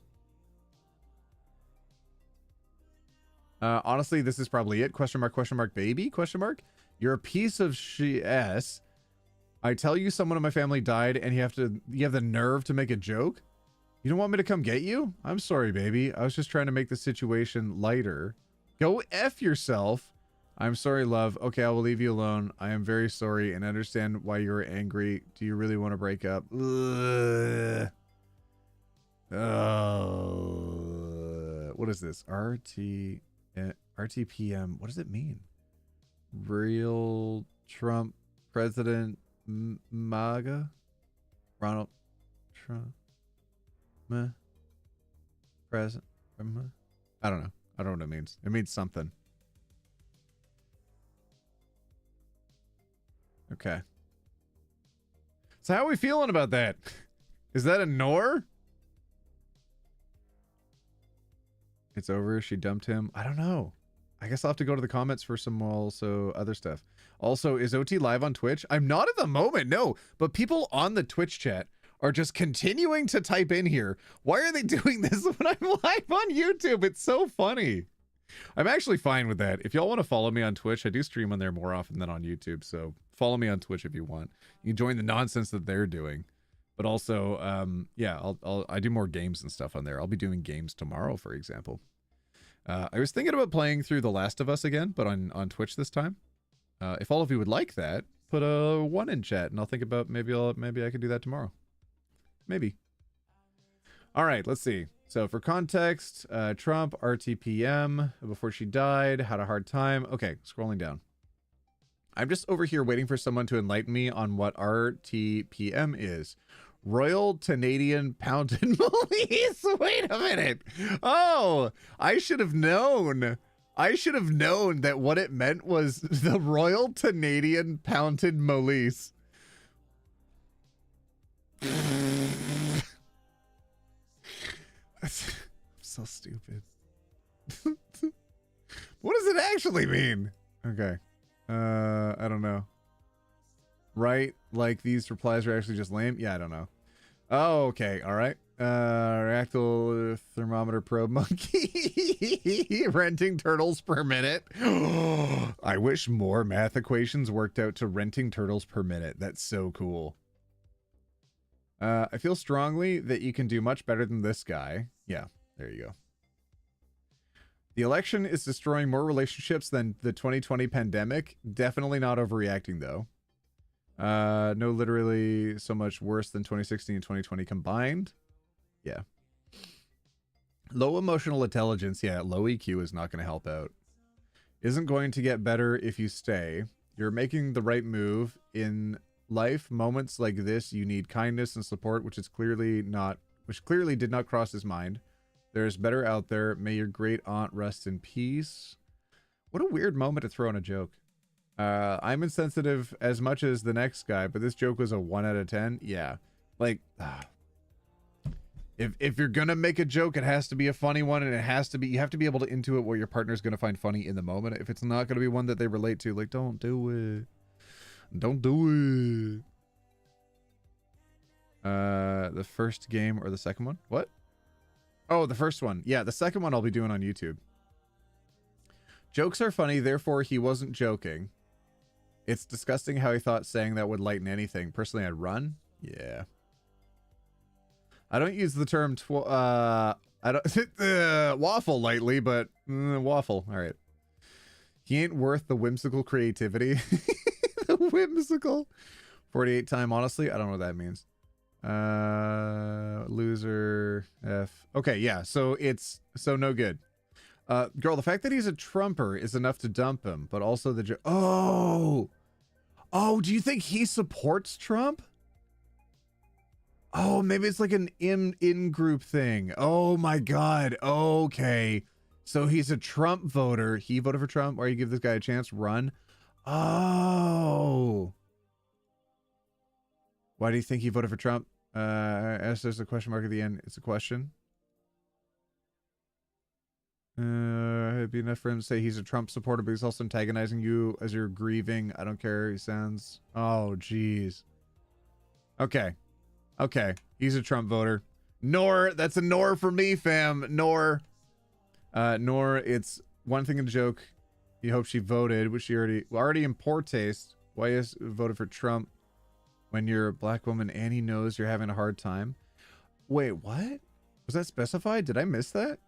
Honestly, this is probably it. Question mark, baby? Question mark? You're a piece of shit. I tell you someone in my family died and you have the nerve to make a joke? You don't want me to come get you? I'm sorry, baby. I was just trying to make the situation lighter. Go F yourself. I'm sorry, love. Okay, I will leave you alone. I am very sorry and understand why you're angry. Do you really want to break up? Ugh. Oh. What is this? RTPM. What does it mean? Real Trump President MAGA? Ronald Trump? President? I don't know. I don't know what it means. It means something. Okay. So how are we feeling about that? Is that a nor? It's over. She dumped him. I don't know. I guess I'll have to go to the comments for some also other stuff. Also, is OT live on Twitch? I'm not at the moment, no. But people on the Twitch chat are just continuing to type in here. Why are they doing this when I'm live on YouTube? It's so funny. I'm actually fine with that. If y'all want to follow me on Twitch, I do stream on there more often than on YouTube. So follow me on Twitch if you want. You can join the nonsense that they're doing. But also, yeah, I do more games and stuff on there. I'll be doing games tomorrow, for example. I was thinking about playing through The Last of Us again, but on Twitch this time. If all of you would like that, put a 1 in chat, and I'll think about maybe I could do that tomorrow. Maybe. All right, let's see. So for context, Trump, RTPM, before she died, had a hard time. Okay, scrolling down. I'm just over here waiting for someone to enlighten me on what RTPM is. Royal Canadian Pounded Police. Wait a minute. Oh, I should have known. I should have known that what it meant was the Royal Canadian Pounded Police. I'm so stupid. What does it actually mean? Okay. I don't know. Right? Like these replies are actually just lame? Yeah, I don't know. Oh, okay. All right. Reactal thermometer probe monkey. Renting turtles per minute. I wish more math equations worked out to renting turtles per minute. That's so cool. I feel strongly that you can do much better than this guy. Yeah, there you go. The election is destroying more relationships than the 2020 pandemic. Definitely not overreacting, though. No, literally so much worse than 2016 and 2020 combined. Yeah. Low emotional intelligence. Yeah, low EQ is not going to help out. Isn't going to get better if you stay. You're making the right move in life. Moments like this, you need kindness and support, which clearly did not cross his mind. There's better out there. May your great aunt rest in peace. What a weird moment to throw in a joke. I'm insensitive as much as the next guy, but this joke was a 1 out of 10. Yeah. Like, if you're gonna make a joke, it has to be a funny one, and you have to be able to intuit what your partner's gonna find funny in the moment. If it's not gonna be one that they relate to, like, don't do it. Don't do it. The first game or the second one? What? Oh, the first one. Yeah, the second one I'll be doing on YouTube. Jokes are funny, therefore he wasn't joking. It's disgusting how he thought saying that would lighten anything. Personally, I'd run. Yeah. I don't use the term I don't waffle lightly, but waffle. All right. He ain't worth the whimsical creativity. The whimsical 48 time. Honestly, I don't know what that means. Loser F. Okay, yeah. So no good. Girl, the fact that he's a Trumper is enough to dump him, but also the oh, do you think he supports Trump? Oh, maybe it's like an in-group thing. Oh my God. Okay. So he's a Trump voter. He voted for Trump. Why you give this guy a chance? Run. Oh. Why do you think he voted for Trump? As there's a question mark at the end. It's a question. It'd be enough for him to say he's a Trump supporter, but he's also antagonizing you as you're grieving. I don't care. He sounds. Oh, geez. Okay. Okay. He's a Trump voter. Nor. That's a nor for me, fam. Nor. Nor. It's one thing in a joke. You hope she voted, which she already in poor taste. Why is voted for Trump when you're a black woman and he knows you're having a hard time? Wait, what? Was that specified? Did I miss that?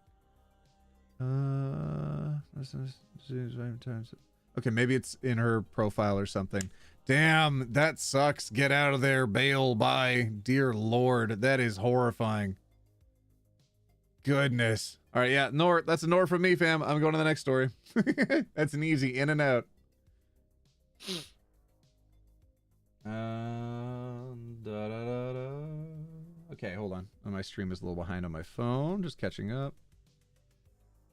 Okay, maybe it's in her profile or something. Damn, that sucks. Get out of there, bail, bye. Dear Lord, that is horrifying. Goodness. All right, yeah, Nor, that's a Nor from me, fam. I'm going to the next story. That's an easy in and out. Okay, hold on. Oh, my stream is a little behind on my phone. Just catching up.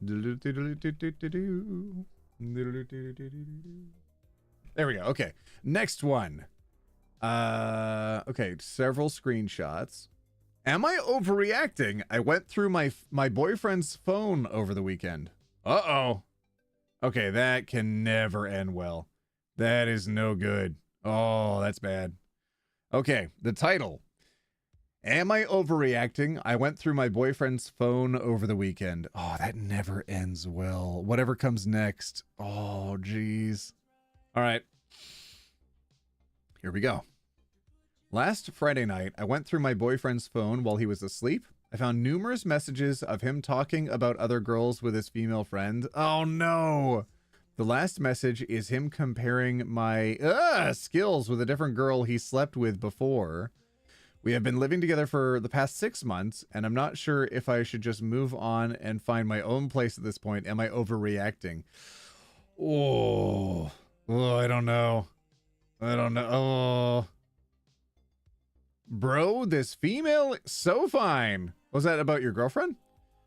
There we go. Okay, next one. Okay, several screenshots. Am I overreacting? I went through my boyfriend's phone over the weekend. Uh-oh. Okay, that can never end well. That is no good. Oh, that's bad. Okay, the title. Am I overreacting? I went through my boyfriend's phone over the weekend. Oh, that never ends well. Whatever comes next. Oh, geez. All right. Here we go. Last Friday night, I went through my boyfriend's phone while he was asleep. I found numerous messages of him talking about other girls with his female friend. Oh, no. The last message is him comparing my skills with a different girl he slept with before. We have been living together for the past 6 months, and I'm not sure if I should just move on and find my own place at this point. Am I overreacting? Oh, I don't know. I don't know. Oh. Bro, this female, so fine. Was that about your girlfriend?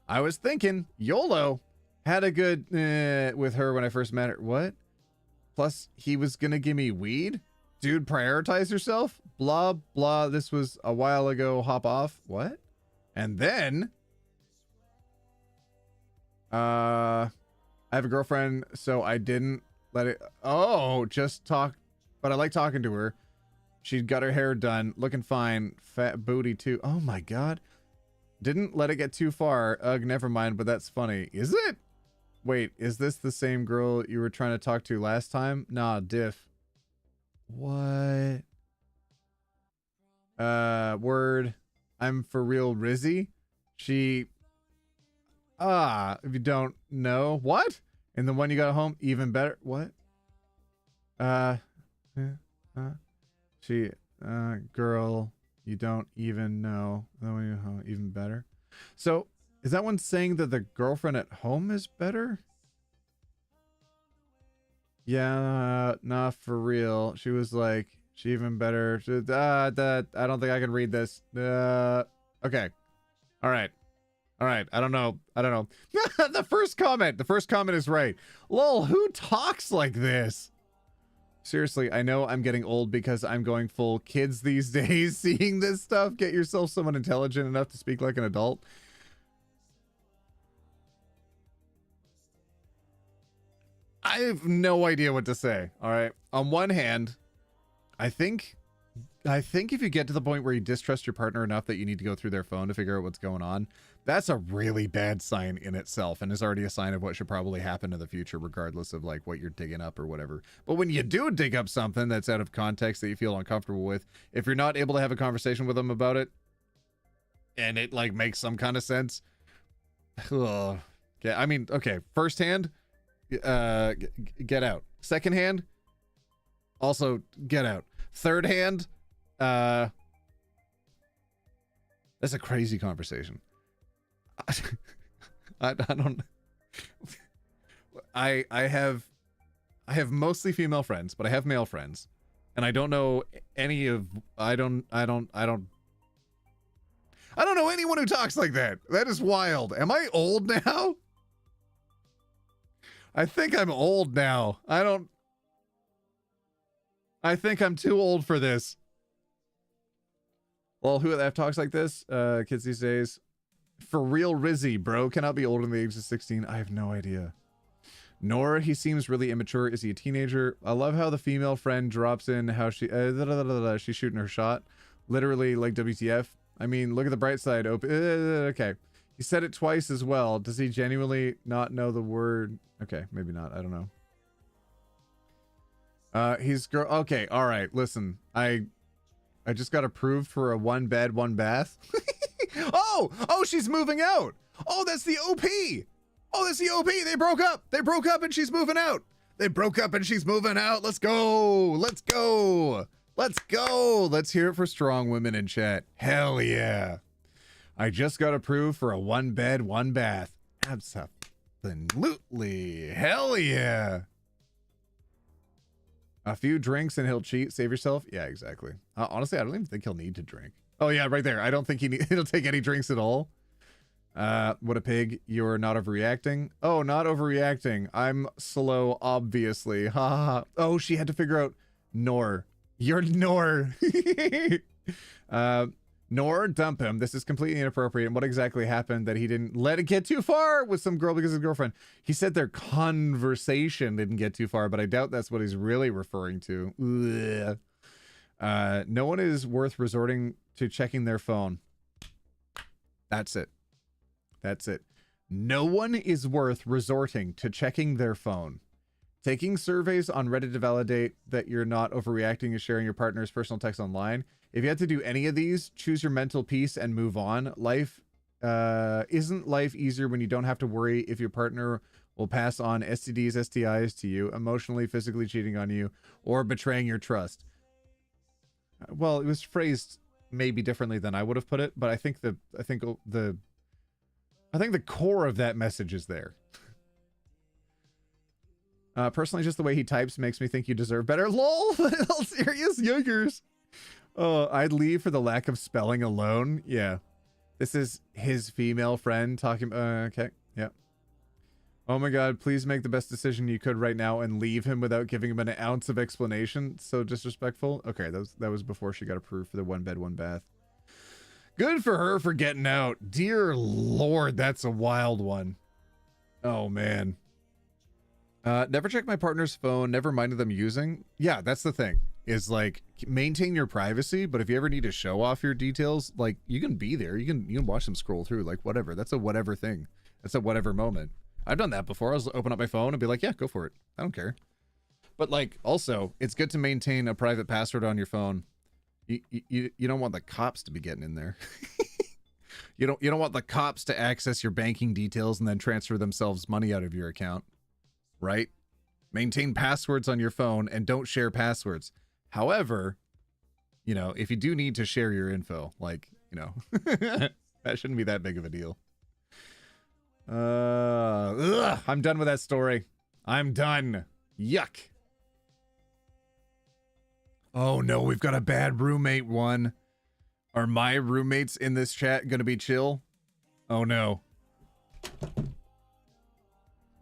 I was thinking, YOLO. Had a good with her when I first met her. What? Plus, he was gonna give me weed? Dude, prioritize yourself? Blah, blah. This was a while ago. Hop off. What? And then, I have a girlfriend, so I didn't let it. Oh, just talk. But I like talking to her. She got her hair done, looking fine. Fat booty too. Oh my God. Didn't let it get too far. Ugh, never mind, but that's funny. Is it? Wait, is this the same girl you were trying to talk to last time? Nah, diff. What? Word. I'm for real Rizzy. She... if you don't know. What? And the one you got home, even better. What? She, girl, you don't even know. The one you home, even better. So, is that one saying that the girlfriend at home is better? Yeah, nah, for real. She was like, she even better. That I don't think I can read this. Okay. All right. I don't know. The first comment is right. Lol, who talks like this? Seriously, I know I'm getting old because I'm going full kids these days. Seeing this stuff, get yourself someone intelligent enough to speak like an adult. I have no idea what to say. All right. On one hand, I think if you get to the point where you distrust your partner enough that you need to go through their phone to figure out what's going on, that's a really bad sign in itself and is already a sign of what should probably happen in the future, regardless of like what you're digging up or whatever. But when you do dig up something that's out of context that you feel uncomfortable with, if you're not able to have a conversation with them about it and it like makes some kind of sense, okay, I mean, okay, first hand, get out. Second hand, also get out. Third hand, that's a crazy conversation. I don't. I have mostly female friends, but I have male friends, and I don't know any of. I don't know anyone who talks like that. That is wild. Am I old now? I think I'm old now. I think I'm too old for this. Well, who that talks like this? Kids these days. For real Rizzy, bro. Cannot be older than the age of 16. I have no idea. Nor he seems really immature. Is he a teenager? I love how the female friend drops in how she... she's shooting her shot. Literally, like WTF. I mean, look at the bright side. Okay. He said it twice as well. Does he genuinely not know the word? Okay, maybe not. I don't know. He's girl. Okay, all right. Listen, I just got approved for a 1 bed, 1 bath. Oh, she's moving out. Oh, that's the OP. Oh, that's the OP. They broke up and she's moving out. They broke up and she's moving out. Let's go. Let's go. Let's go. Let's hear it for strong women in chat. Hell yeah. I just got approved for a 1 bed, 1 bath. Absolutely. Hell yeah. A few drinks and he'll cheat. Save yourself. Yeah, exactly. Honestly, I don't even think he'll need to drink. Oh yeah, right there. I don't think he'll take any drinks at all. What a pig. You're not overreacting. Oh, not overreacting. I'm slow, obviously. Ha ha ha. Oh, she had to figure out Nor. You're Nor. Nor, dump him. This is completely inappropriate. And what exactly happened that he didn't let it get too far with some girl because of his girlfriend? He said their conversation didn't get too far, but I doubt that's what he's really referring to. Ugh. No one is worth resorting to checking their phone. That's it. That's it. No one is worth resorting to checking their phone. Taking surveys on Reddit to validate that you're not overreacting is sharing your partner's personal text online. If you had to do any of these, choose your mental peace and move on. Isn't life easier when you don't have to worry if your partner will pass on STDs, STIs to you, emotionally, physically cheating on you, or betraying your trust? Well, it was phrased maybe differently than I would have put it, but I think the core of that message is there. Personally, just the way he types makes me think you deserve better. LOL! All serious yokers. Oh, I'd leave for the lack of spelling alone. Yeah. This is his female friend talking. Okay. Yeah. Oh my god, please make the best decision you could right now and leave him without giving him an ounce of explanation. So disrespectful. Okay, that was before she got approved for the 1 bed, 1 bath. Good for her for getting out. Dear Lord, that's a wild one. Oh man. Never check my partner's phone, never minded them using. Yeah, that's the thing. Is like maintain your privacy, but if you ever need to show off your details, like you can be there. You can watch them scroll through, like whatever. That's a whatever thing. That's a whatever moment. I've done that before. I'll open up my phone and be like, yeah, go for it. I don't care. But like also, it's good to maintain a private password on your phone. You don't want the cops to be getting in there. you don't want the cops to access your banking details and then transfer themselves money out of your account. Right? Maintain passwords on your phone and don't share passwords. However, you know, if you do need to share your info, like, you know, that shouldn't be that big of a deal. I'm done with that story. I'm done. Yuck. Oh no, we've got a bad roommate one. Are my roommates in this chat gonna be chill? Oh no.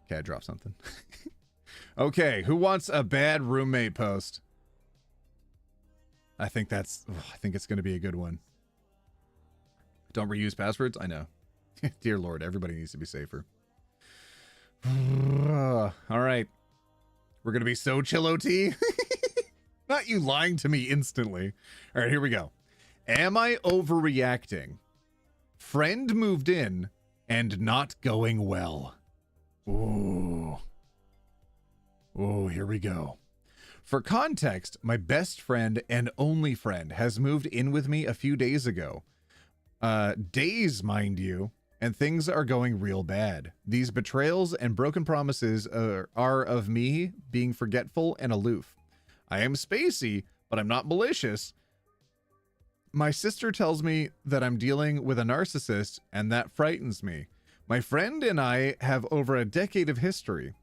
Okay, I dropped something. Okay, who wants a bad roommate post? I think it's gonna be a good one. Don't reuse passwords? I know. Dear Lord, everybody needs to be safer. All right. We're gonna be so chill, OT. Not you lying to me instantly. All right, here we go. Am I overreacting? Friend moved in and not going well. Ooh. Oh, here we go. For context, my best friend and only friend has moved in with me a few days ago. Days, mind you, and things are going real bad. These betrayals and broken promises are of me being forgetful and aloof. I am spacey, but I'm not malicious. My sister tells me that I'm dealing with a narcissist, and that frightens me. My friend and I have over a decade of history,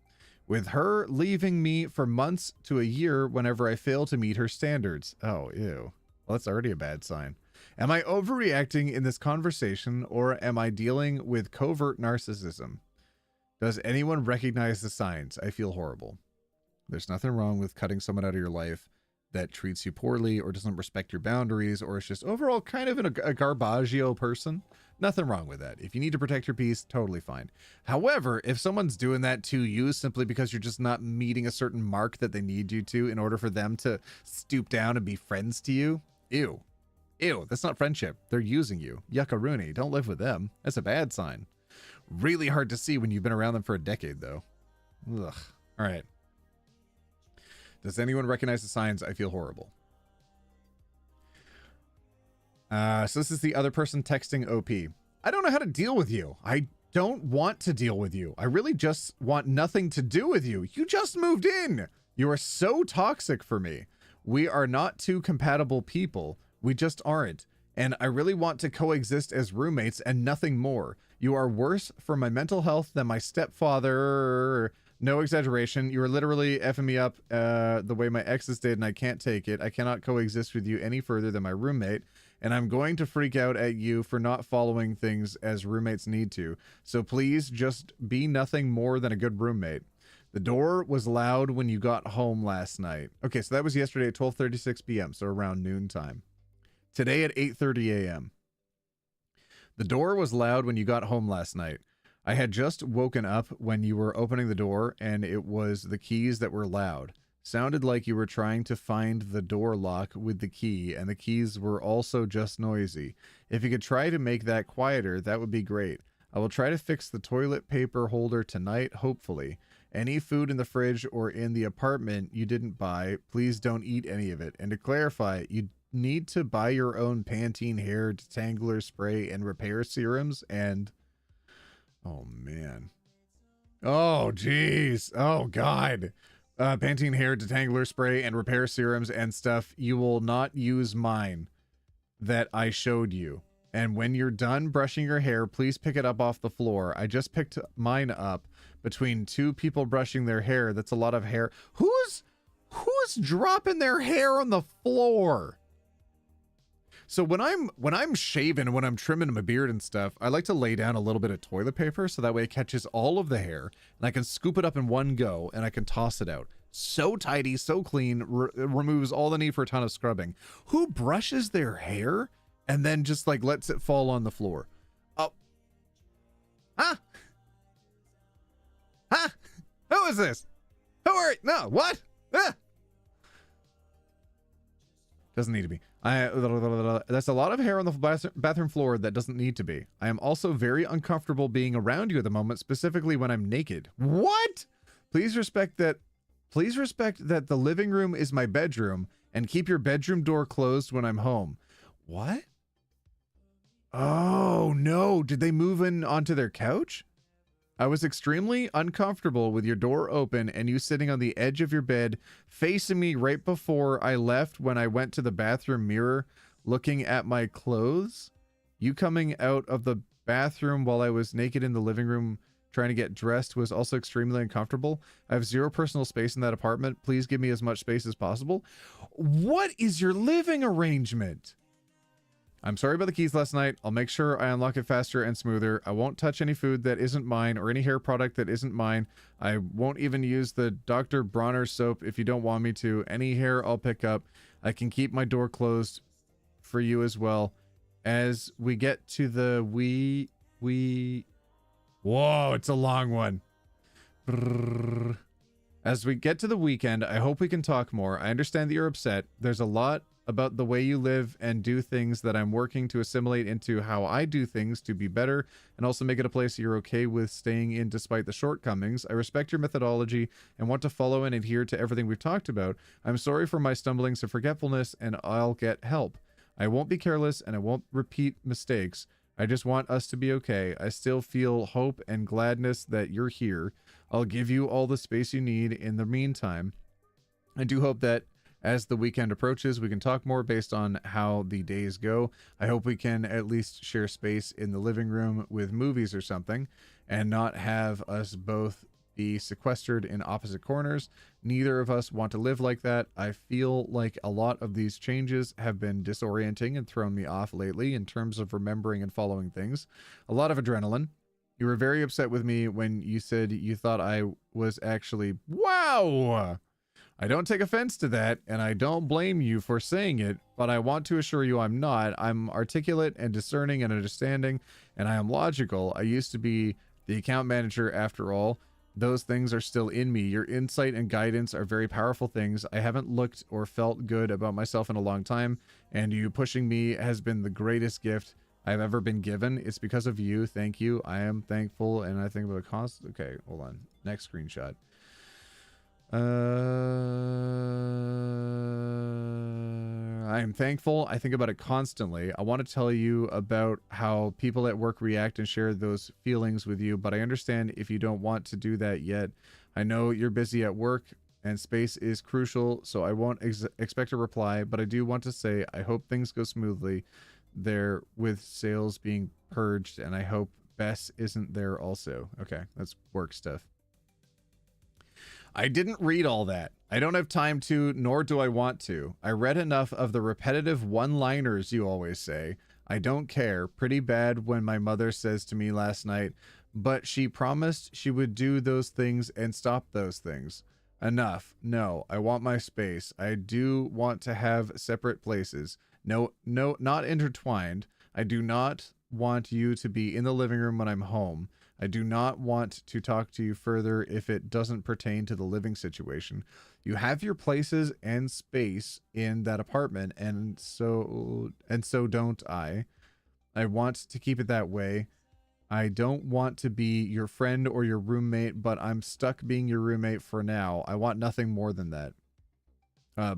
with her leaving me for months to a year whenever I fail to meet her standards. Oh, ew. Well, that's already a bad sign. Am I overreacting in this conversation, or am I dealing with covert narcissism? Does anyone recognize the signs? I feel horrible. There's nothing wrong with cutting someone out of your life that treats you poorly or doesn't respect your boundaries or is just overall kind of a garbaggio person. Nothing wrong with that. If you need to protect your peace, totally fine. However, if someone's doing that to you simply because you're just not meeting a certain mark that they need you to in order for them to stoop down and be friends to you, ew. Ew, that's not friendship. They're using you. Yuckaroonie. Don't live with them. That's a bad sign. Really hard to see when you've been around them for a decade, though. Ugh. All right. Does anyone recognize the signs? I feel horrible. So this is the other person texting OP. I don't know how to deal with you. I don't want to deal with you. I really just want nothing to do with you. You just moved in. You are so toxic for me. We are not two compatible people. We just aren't. And I really want to coexist as roommates and nothing more. You are worse for my mental health than my stepfather. No exaggeration. You are literally effing me up the way my exes did, and I can't take it. I cannot coexist with you any further than my roommate, and I'm going to freak out at you for not following things as roommates need to. So please just be nothing more than a good roommate. The door was loud when you got home last night. Okay, so that was yesterday at 12:36 p.m., so around noon time. Today at 8:30 a.m. The door was loud when you got home last night. I had just woken up when you were opening the door, and it was the keys that were loud. Sounded like you were trying to find the door lock with the key, and the keys were also just noisy. If you could try to make that quieter, that would be great. I will try to fix the toilet paper holder tonight, hopefully. Any food in the fridge or in the apartment you didn't buy, please don't eat any of it. And to clarify, you need to buy your own Pantene hair detangler spray and repair serums and... Oh, man. Oh, jeez. Oh, God. Pantene hair detangler spray and repair serums and stuff. You will not use mine that I showed you. And when you're done brushing your hair, please pick it up off the floor. I just picked mine up between two people brushing their hair. That's a lot of hair. Who's dropping their hair on the floor? So when I'm shaving and when I'm trimming my beard and stuff, I like to lay down a little bit of toilet paper so that way it catches all of the hair and I can scoop it up in one go and I can toss it out. So tidy, so clean, removes all the need for a ton of scrubbing. Who brushes their hair and then just like lets it fall on the floor? Oh. Huh? Huh? Who is this? Who are you? No, what? Ah. Doesn't need to be. That's a lot of hair on the bathroom floor that doesn't need to be. I am also very uncomfortable being around you at the moment, specifically when I'm naked. What? Please respect that the living room is my bedroom and keep your bedroom door closed when I'm home. What? Oh, no. Did they move in onto their couch? I was extremely uncomfortable with your door open and you sitting on the edge of your bed facing me right before I left when I went to the bathroom mirror looking at my clothes. You coming out of the bathroom while I was naked in the living room trying to get dressed was also extremely uncomfortable. I have zero personal space in that apartment. Please give me as much space as possible. What is your living arrangement? I'm sorry about the keys last night. I'll make sure I unlock it faster and smoother. I won't touch any food that isn't mine or any hair product that isn't mine. I won't even use the Dr. Bronner soap if you don't want me to. Any hair I'll pick up. I can keep my door closed for you as well. As we get to the Whoa, it's a long one. As we get to the weekend, I hope we can talk more. I understand that you're upset. There's a lot about the way you live and do things that I'm working to assimilate into how I do things to be better and also make it a place you're okay with staying in despite the shortcomings. I respect your methodology and want to follow and adhere to everything we've talked about. I'm sorry for my stumblings and forgetfulness, and I'll get help. I won't be careless and I won't repeat mistakes. I just want us to be okay. I still feel hope and gladness that you're here. I'll give you all the space you need in the meantime. I do hope that as the weekend approaches, we can talk more based on how the days go. I hope we can at least share space in the living room with movies or something and not have us both be sequestered in opposite corners. Neither of us want to live like that. I feel like a lot of these changes have been disorienting and thrown me off lately in terms of remembering and following things. A lot of adrenaline. You were very upset with me when you said you thought I was actually... Wow! I don't take offense to that, and I don't blame you for saying it, but I want to assure you I'm not. I'm articulate and discerning and understanding, and I am logical. I used to be the account manager after all. Those things are still in me. Your insight and guidance are very powerful things. I haven't looked or felt good about myself in a long time, and you pushing me has been the greatest gift I've ever been given. It's because of you. Thank you. I am thankful, and I think about the cost. Okay, hold on. Next screenshot. I I'm thankful. I think about it constantly. I want to tell you about how people at work react and share those feelings with you, but I understand if you don't want to do that yet. I know you're busy at work and space is crucial, so I won't expect a reply, but I do want to say I hope things go smoothly there with sales being purged, and I hope Bess isn't there also. Okay, that's work stuff. I didn't read all that. I don't have time to, nor do I want to. I read enough of the repetitive one-liners you always say. I don't care. Pretty bad when my mother says to me last night, but she promised she would do those things and stop those things. Enough. No, I want my space. I do want to have separate places. No, not intertwined. I do not want you to be in the living room when I'm home. I do not want to talk to you further if it doesn't pertain to the living situation. You have your places and space in that apartment, and so don't I. I want to keep it that way. I don't want to be your friend or your roommate, but I'm stuck being your roommate for now. I want nothing more than that.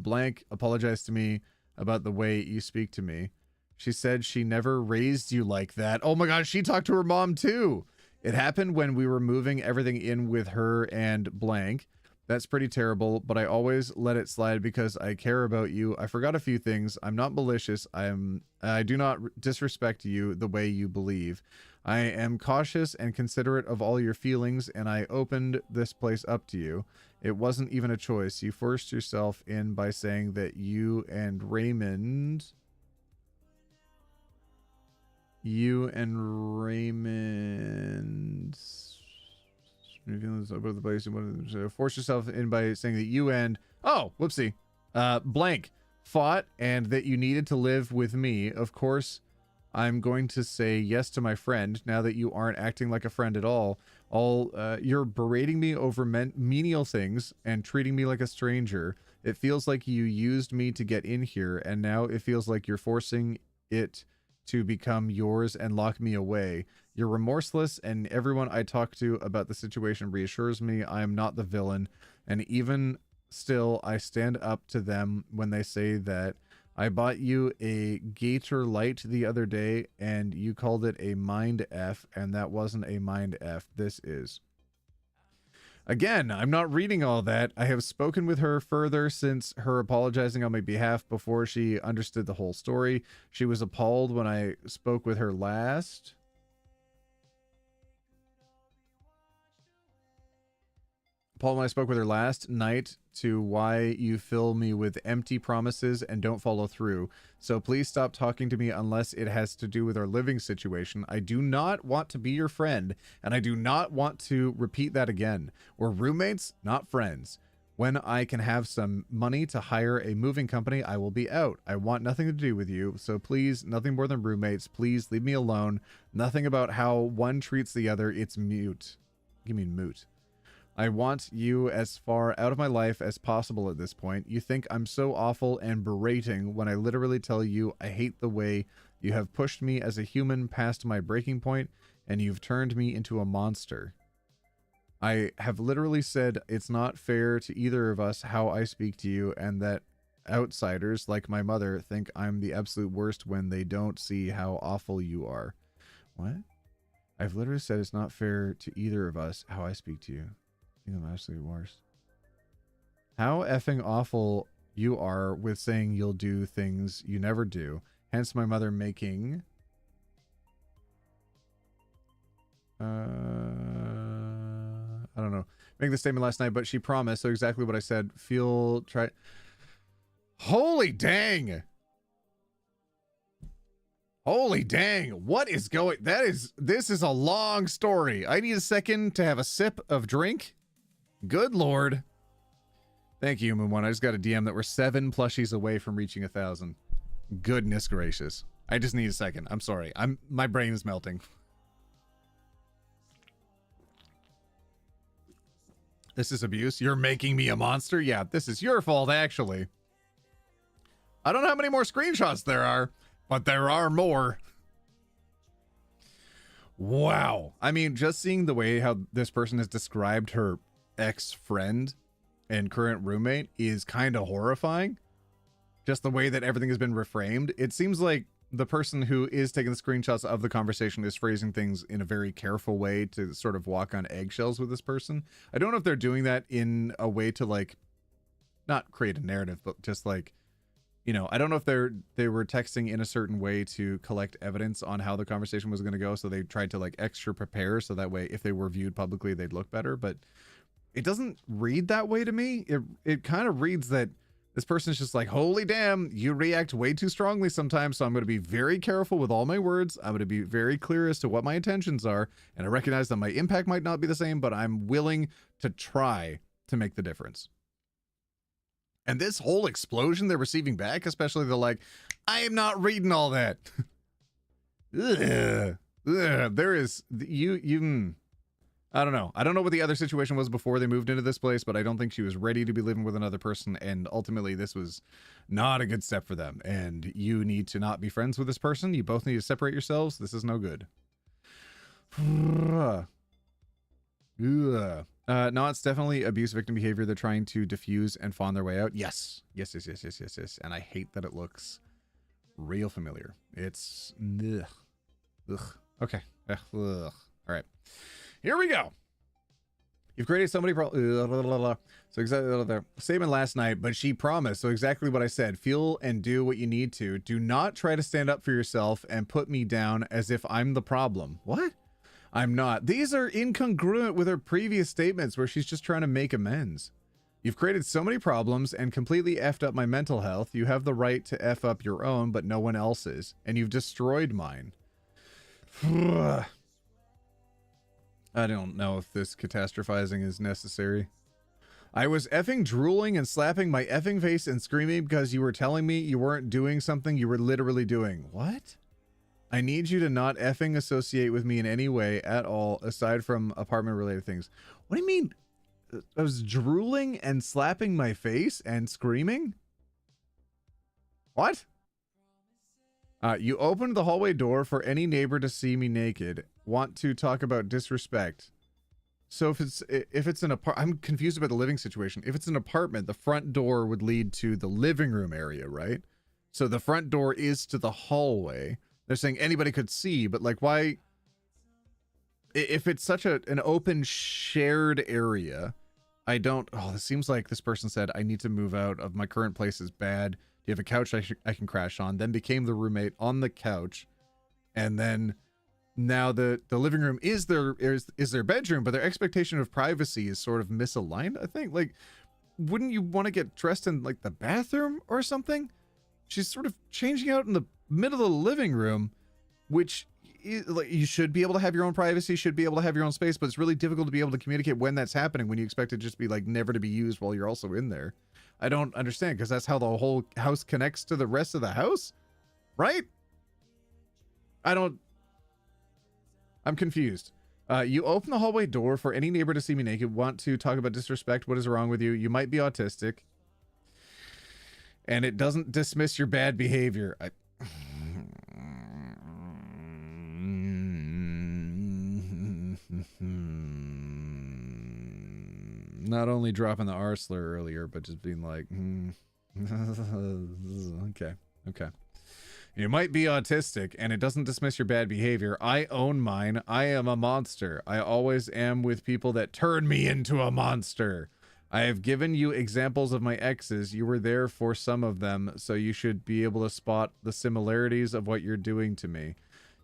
Blank apologized to me about the way you speak to me. She said she never raised you like that. Oh my God, she talked to her mom too. It happened when we were moving everything in with her and blank. That's pretty terrible, but I always let it slide because I care about you. I forgot a few things. I'm not malicious. I do not disrespect you the way you believe. I am cautious and considerate of all your feelings, and I opened this place up to you. It wasn't even a choice. You forced yourself in by saying that you and Raymond about the place. You force yourself in by saying that you and blank fought and that you needed to live with me. Of course, I'm going to say yes to my friend now that you aren't acting like a friend at all. You're berating me over menial things and treating me like a stranger. It feels like you used me to get in here, and now it feels like you're forcing it to become yours and lock me away. You're remorseless, and everyone I talk to about the situation reassures me I am not the villain, and even still I stand up to them when they say that. I bought you a Gator Light the other day, and you called it a Mind F, and that wasn't a Mind F. This is. Again, I'm not reading all that. I have spoken with her further since her apologizing on my behalf before she understood the whole story. She was appalled when I spoke with her last. Paul, when I spoke with her last night to why you fill me with empty promises and don't follow through. So please stop talking to me unless it has to do with our living situation. I do not want to be your friend, and I do not want to repeat that again. We're roommates, not friends. When I can have some money to hire a moving company, I will be out. I want nothing to do with you, so please, nothing more than roommates. Please leave me alone. Nothing about how one treats the other. It's mute. You mean moot. I want you as far out of my life as possible at this point. You think I'm so awful and berating when I literally tell you I hate the way you have pushed me as a human past my breaking point, and you've turned me into a monster. I have literally said it's not fair to either of us how I speak to you, and that outsiders like my mother think I'm the absolute worst when they don't see how awful you are. What? I've literally said it's not fair to either of us how I speak to you. I'm absolutely worst. How effing awful you are with saying you'll do things you never do. Hence my mother making I don't know, making the statement last night, but she promised, so exactly what I said. Holy dang. Holy dang, what is going, this is a long story. I need a second to have a sip of drink. Good Lord. Thank you, Moon One. I just got a DM that we're 7 plushies away from reaching 1,000. Goodness gracious. I just need a second. I'm sorry. My brain is melting. This is abuse. You're making me a monster? Yeah, this is your fault, actually. I don't know how many more screenshots there are, but there are more. Wow. I mean, just seeing the way how this person has described her ex-friend and current roommate is kind of horrifying. just the way that everything has been reframed. It seems like the person who is taking the screenshots of the conversation is phrasing things in a very careful way to sort of walk on eggshells with this person. I don't know if they're doing that in a way to like not create a narrative, but just like, you know, I don't know if they were texting in a certain way to collect evidence on how the conversation was going to go, so they tried to like extra prepare so that way if they were viewed publicly they'd look better. But it doesn't read that way to me. It kind of reads that this person's just like, holy damn, you react way too strongly sometimes, so I'm going to be very careful with all my words. I'm going to be very clear as to what my intentions are, and I recognize that my impact might not be the same, but I'm willing to try to make the difference. And this whole explosion they're receiving back, especially the like, I am not reading all that. Ugh. Ugh. There is, I don't know. I don't know what the other situation was before they moved into this place, but I don't think she was ready to be living with another person. And ultimately, this was not a good step for them. And you need to not be friends with this person. You both need to separate yourselves. This is no good. No, it's definitely abuse victim behavior. They're trying to diffuse and fawn their way out. Yes. Yes. And I hate that it looks real familiar. It's ugh. Ugh. Okay. Ugh. Ugh. All right. Here we go. You've created so many problems. So exactly the statement last night, but she promised. So exactly what I said. Feel and do what you need to. Do not try to stand up for yourself and put me down as if I'm the problem. What? I'm not. These are incongruent with her previous statements where she's just trying to make amends. You've created so many problems and completely effed up my mental health. You have the right to F up your own, but no one else's. And you've destroyed mine. I don't know if this catastrophizing is necessary. I was effing drooling and slapping my effing face and screaming because you were telling me you weren't doing something you were literally doing. What? I need you to not effing associate with me in any way at all, aside from apartment-related things. What do you mean? I was drooling and slapping my face and screaming? What? You opened the hallway door for any neighbor to see me naked. Want to talk about disrespect. So if it's an apartment, I'm confused about the living situation. If it's an apartment, the front door would lead to the living room area, right? So the front door is to the hallway. They're saying anybody could see, but like, why? If it's such an open shared area, I don't. Oh, this seems like this person said, I need to move out of my current place is bad. Do you have a couch I can crash on? Then became the roommate on the couch, and then now the living room is their bedroom, but their expectation of privacy is sort of misaligned. I think, like, wouldn't you want to get dressed in like the bathroom or something? She's sort of changing out in the middle of the living room, which is, like, you should be able to have your own privacy, should be able to have your own space, but it's really difficult to be able to communicate when that's happening when you expect it to just be like never to be used while you're also in there. I don't understand, because that's how the whole house connects to the rest of the house, right? I'm confused. You open the hallway door for any neighbor to see me naked. Want to talk about disrespect? What is wrong with you? You might be autistic. And it doesn't dismiss your bad behavior. Not only dropping the R slur earlier, but just being like, okay. You might be autistic, and it doesn't dismiss your bad behavior. I own mine. I am a monster. I always am with people that turn me into a monster. I have given you examples of my exes. You were there for some of them, so you should be able to spot the similarities of what you're doing to me.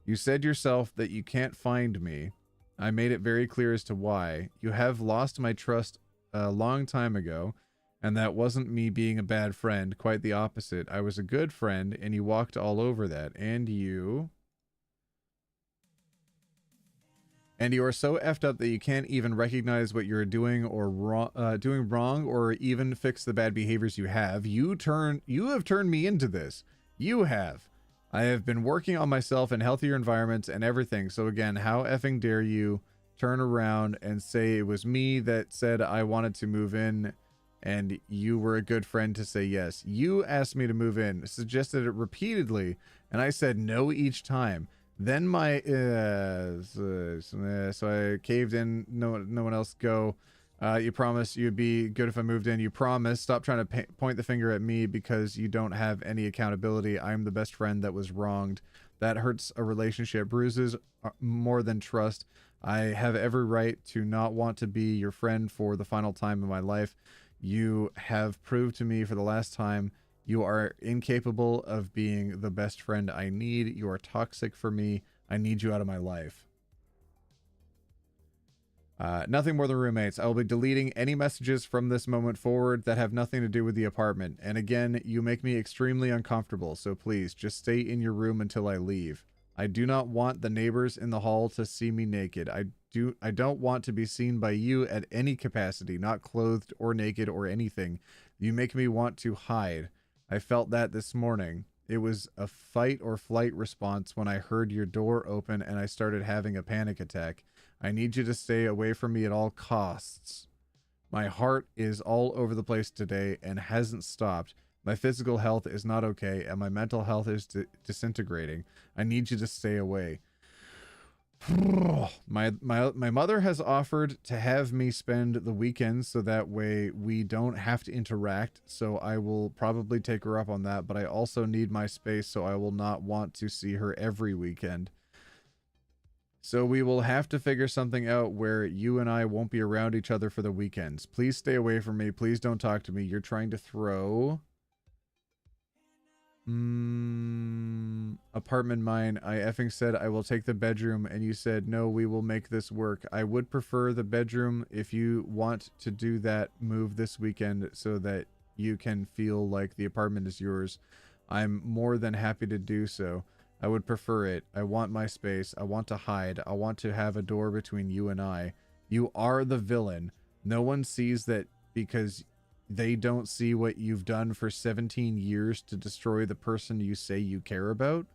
You said yourself that you can't find me. I made it very clear as to why. You have lost my trust a long time ago, and that wasn't me being a bad friend. Quite the opposite. I was a good friend, and you walked all over that. And you are so effed up that you can't even recognize what you're doing or wrong, or even fix the bad behaviors you have. You have turned me into this. You have. I have been working on myself in healthier environments and everything. So again, how effing dare you turn around and say it was me that said I wanted to move in, and you were a good friend to say yes. You asked me to move in, suggested it repeatedly, and I said no each time. Then so I caved in. No one else go. You promised you'd be good if I moved in. You promised. Stop trying to point the finger at me because you don't have any accountability. I'm the best friend that was wronged. That hurts a relationship. Bruises more than trust. I have every right to not want to be your friend for the final time in my life. You have proved to me for the last time you are incapable of being the best friend I need. You are toxic for me. I need you out of my life. Nothing more than roommates. I will be deleting any messages from this moment forward that have nothing to do with the apartment. And again, you make me extremely uncomfortable, so please just stay in your room until I leave. I do not want the neighbors in the hall to see me naked. I don't want to be seen by you at any capacity, not clothed or naked or anything. You make me want to hide. I felt that this morning. It was a fight or flight response when I heard your door open and I started having a panic attack. I need you to stay away from me at all costs. My heart is all over the place today and hasn't stopped. My physical health is not okay and my mental health is disintegrating. I need you to stay away. My mother has offered to have me spend the weekend so that way we don't have to interact, so I will probably take her up on that, but I also need my space, so I will not want to see her every weekend. So we will have to figure something out where you and I won't be around each other for the weekends. Please stay away from me. Please don't talk to me. You're trying to throw... apartment mine. I effing said I will take the bedroom and you said no, we will make this work. I would prefer the bedroom. If you want to do that, move this weekend so that you can feel like the apartment is yours. I'm more than happy to do so. I would prefer it. I want my space. I want to hide. I want to have a door between you and I. You are the villain. No one sees that because they don't see what you've done for 17 years to destroy the person you say you care about.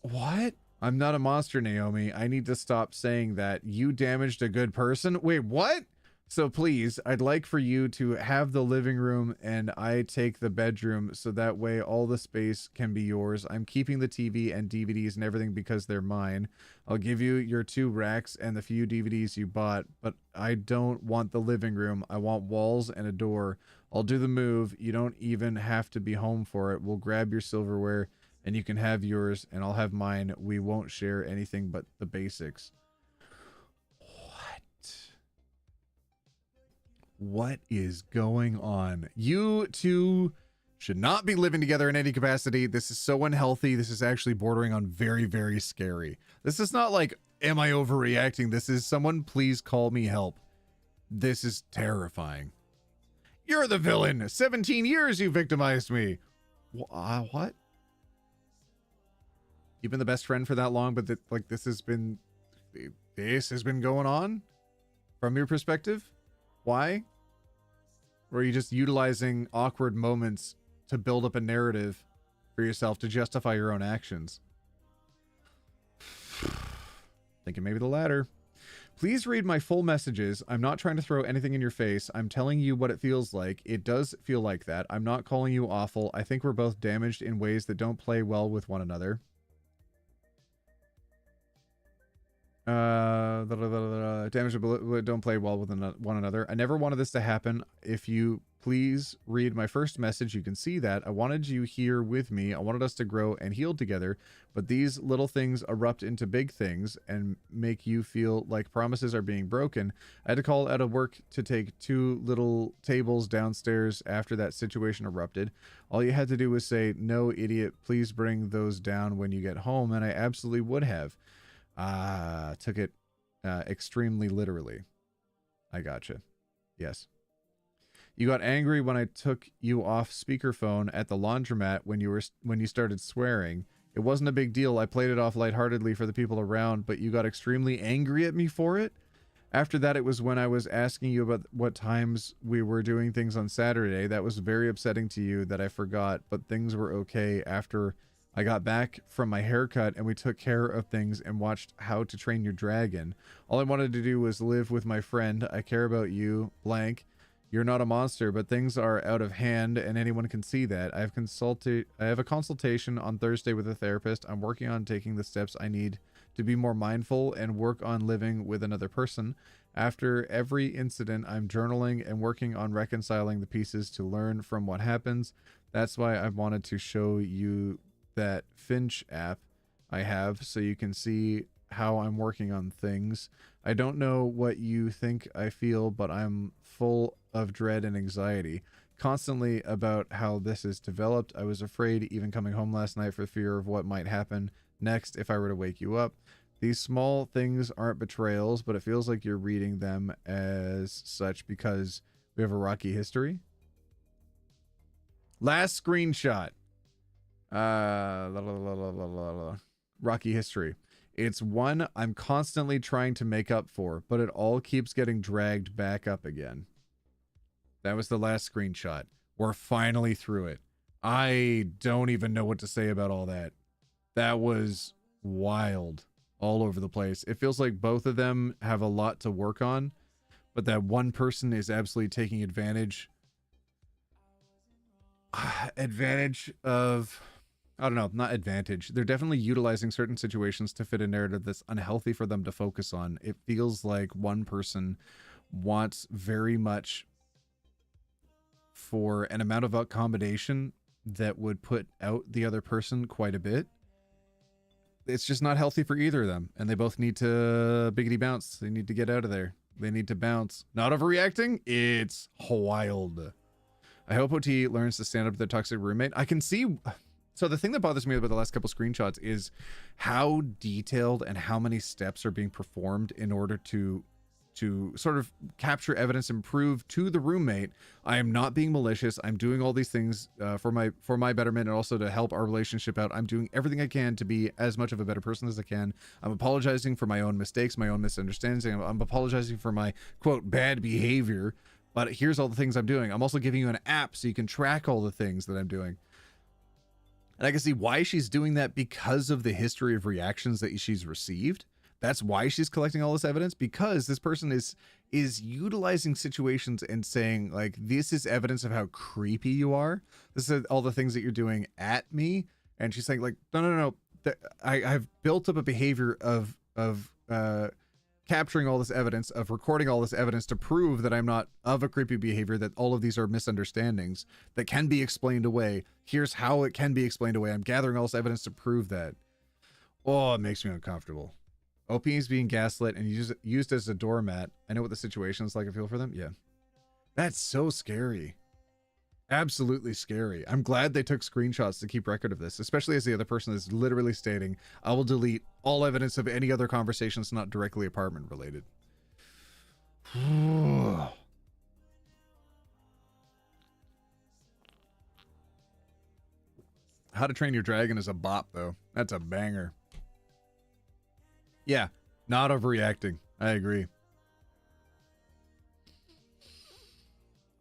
What? I'm not a monster, Naomi. I need to stop saying that. You damaged a good person? Wait, what? So please, I'd like for you to have the living room and I take the bedroom so that way all the space can be yours. I'm keeping the TV and DVDs and everything because they're mine. I'll give you your 2 racks and the few DVDs you bought, but I don't want the living room. I want walls and a door. I'll do the move. You don't even have to be home for it. We'll grab your silverware and you can have yours and I'll have mine. We won't share anything but the basics. What is going on? You two should not be living together in any capacity. This is so unhealthy. This is actually bordering on very, very scary. This is not like, am I overreacting? This is someone please call me help. This is terrifying. You're the villain. 17 years you victimized me. What? You've been the best friend for that long, but this has been going on from your perspective? Why? Or are you just utilizing awkward moments to build up a narrative for yourself to justify your own actions? Thinking maybe the latter. Please read my full messages. I'm not trying to throw anything in your face. I'm telling you what it feels like. It does feel like that. I'm not calling you awful. I think we're both damaged in ways that don't play well with one another. Damage don't play well with one another. I never wanted this to happen. If you please read my first message, you can see that I wanted you here with me. I wanted us to grow and heal together, but these little things erupt into big things and make you feel like promises are being broken. I had to call out of work to take 2 little tables downstairs after that situation erupted. All you had to do was say, no, idiot, please bring those down when you get home, and I absolutely would have. Took it extremely literally. I gotcha. Yes. You got angry when I took you off speakerphone at the laundromat when you started swearing. It wasn't a big deal. I played it off lightheartedly for the people around, but you got extremely angry at me for it. After that, it was when I was asking you about what times we were doing things on Saturday. That was very upsetting to you that I forgot, but things were okay after I got back from my haircut and we took care of things and watched How to Train Your Dragon. All I wanted to do was live with my friend. I care about you, blank. You're not a monster, but things are out of hand and anyone can see that. I have a consultation on Thursday with a therapist. I'm working on taking the steps I need to be more mindful and work on living with another person. After every incident, I'm journaling and working on reconciling the pieces to learn from what happens. That's why I wanted to show you that Finch app I have so you can see how I'm working on things. I don't know what you think I feel, but I'm full of dread and anxiety constantly about how this is developed. I was afraid even coming home last night for fear of what might happen next if I were to wake you up. These small things aren't betrayals, but it feels like you're reading them as such because we have a rocky history. Last screenshot. Rocky history. It's one I'm constantly trying to make up for, but it all keeps getting dragged back up again. That was the last screenshot. We're finally through it. I don't even know what to say about all that. That was wild. All over the place. It feels like both of them have a lot to work on, but that one person is absolutely taking advantage of, I don't know, not advantage. They're definitely utilizing certain situations to fit a narrative that's unhealthy for them to focus on. It feels like one person wants very much for an amount of accommodation that would put out the other person quite a bit. It's just not healthy for either of them, and they both need to biggity bounce. They need to get out of there. They need to bounce. Not overreacting? It's wild. I hope OT learns to stand up to their toxic roommate. I can see... So the thing that bothers me about the last couple screenshots is how detailed and how many steps are being performed in order to sort of capture evidence and prove to the roommate, I am not being malicious. I'm doing all these things for my betterment and also to help our relationship out. I'm doing everything I can to be as much of a better person as I can. I'm apologizing for my own mistakes, my own misunderstandings. I'm apologizing for my, quote, bad behavior. But here's all the things I'm doing. I'm also giving you an app so you can track all the things that I'm doing. And I can see why she's doing that because of the history of reactions that she's received. That's why she's collecting all this evidence, because this person is utilizing situations and saying, like, this is evidence of how creepy you are. This is all the things that you're doing at me. And she's saying, like, no. I've built up a behavior of capturing all this evidence, of recording all this evidence to prove that I'm not of a creepy behavior, that all of these are misunderstandings that can be explained away. Here's how it can be explained away. I'm gathering all this evidence to prove that. Oh, it makes me uncomfortable. OP is being gaslit and used as a doormat. I know what the situation is like. I feel for them. Yeah. That's so scary. Absolutely scary. I'm glad they took screenshots to keep record of this, especially as the other person is literally stating, I will delete all evidence of any other conversations not directly apartment related. How to Train Your Dragon is a bop, though. That's a banger. Yeah, not overreacting. I agree.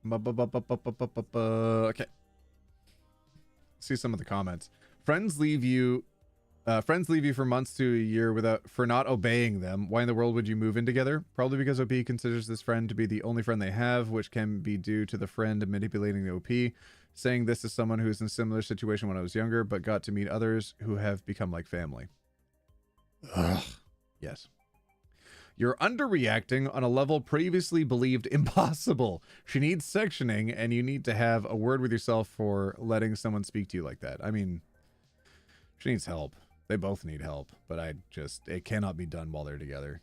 Okay. See some of the comments. Friends leave you for months to a year for not obeying them. Why in the world would you move in together? Probably because OP considers this friend to be the only friend they have, which can be due to the friend manipulating the OP. Saying this is someone who is in a similar situation when I was younger, but got to meet others who have become like family. Ugh. Yes. You're underreacting on a level previously believed impossible. She needs sectioning, and you need to have a word with yourself for letting someone speak to you like that. I mean, she needs help. They both need help, but it cannot be done while they're together.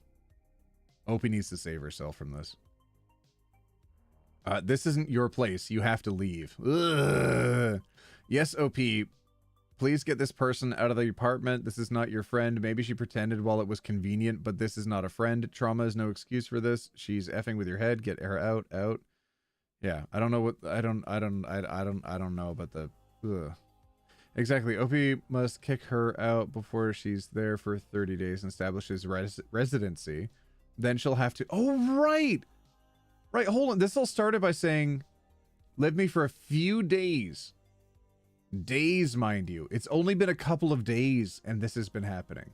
Opie needs to save herself from this. This isn't your place. You have to leave. Ugh. Yes, OP. Please get this person out of the apartment. This is not your friend. Maybe she pretended while it was convenient, but this is not a friend. Trauma is no excuse for this. She's effing with your head. Get her out. Yeah, I don't know what I don't know about the ugh. Exactly. OP must kick her out before she's there for 30 days and establishes residency. Then she'll have to right, hold on. This all started by saying live me for a few days. Days, mind you. It's only been a couple of days and this has been happening.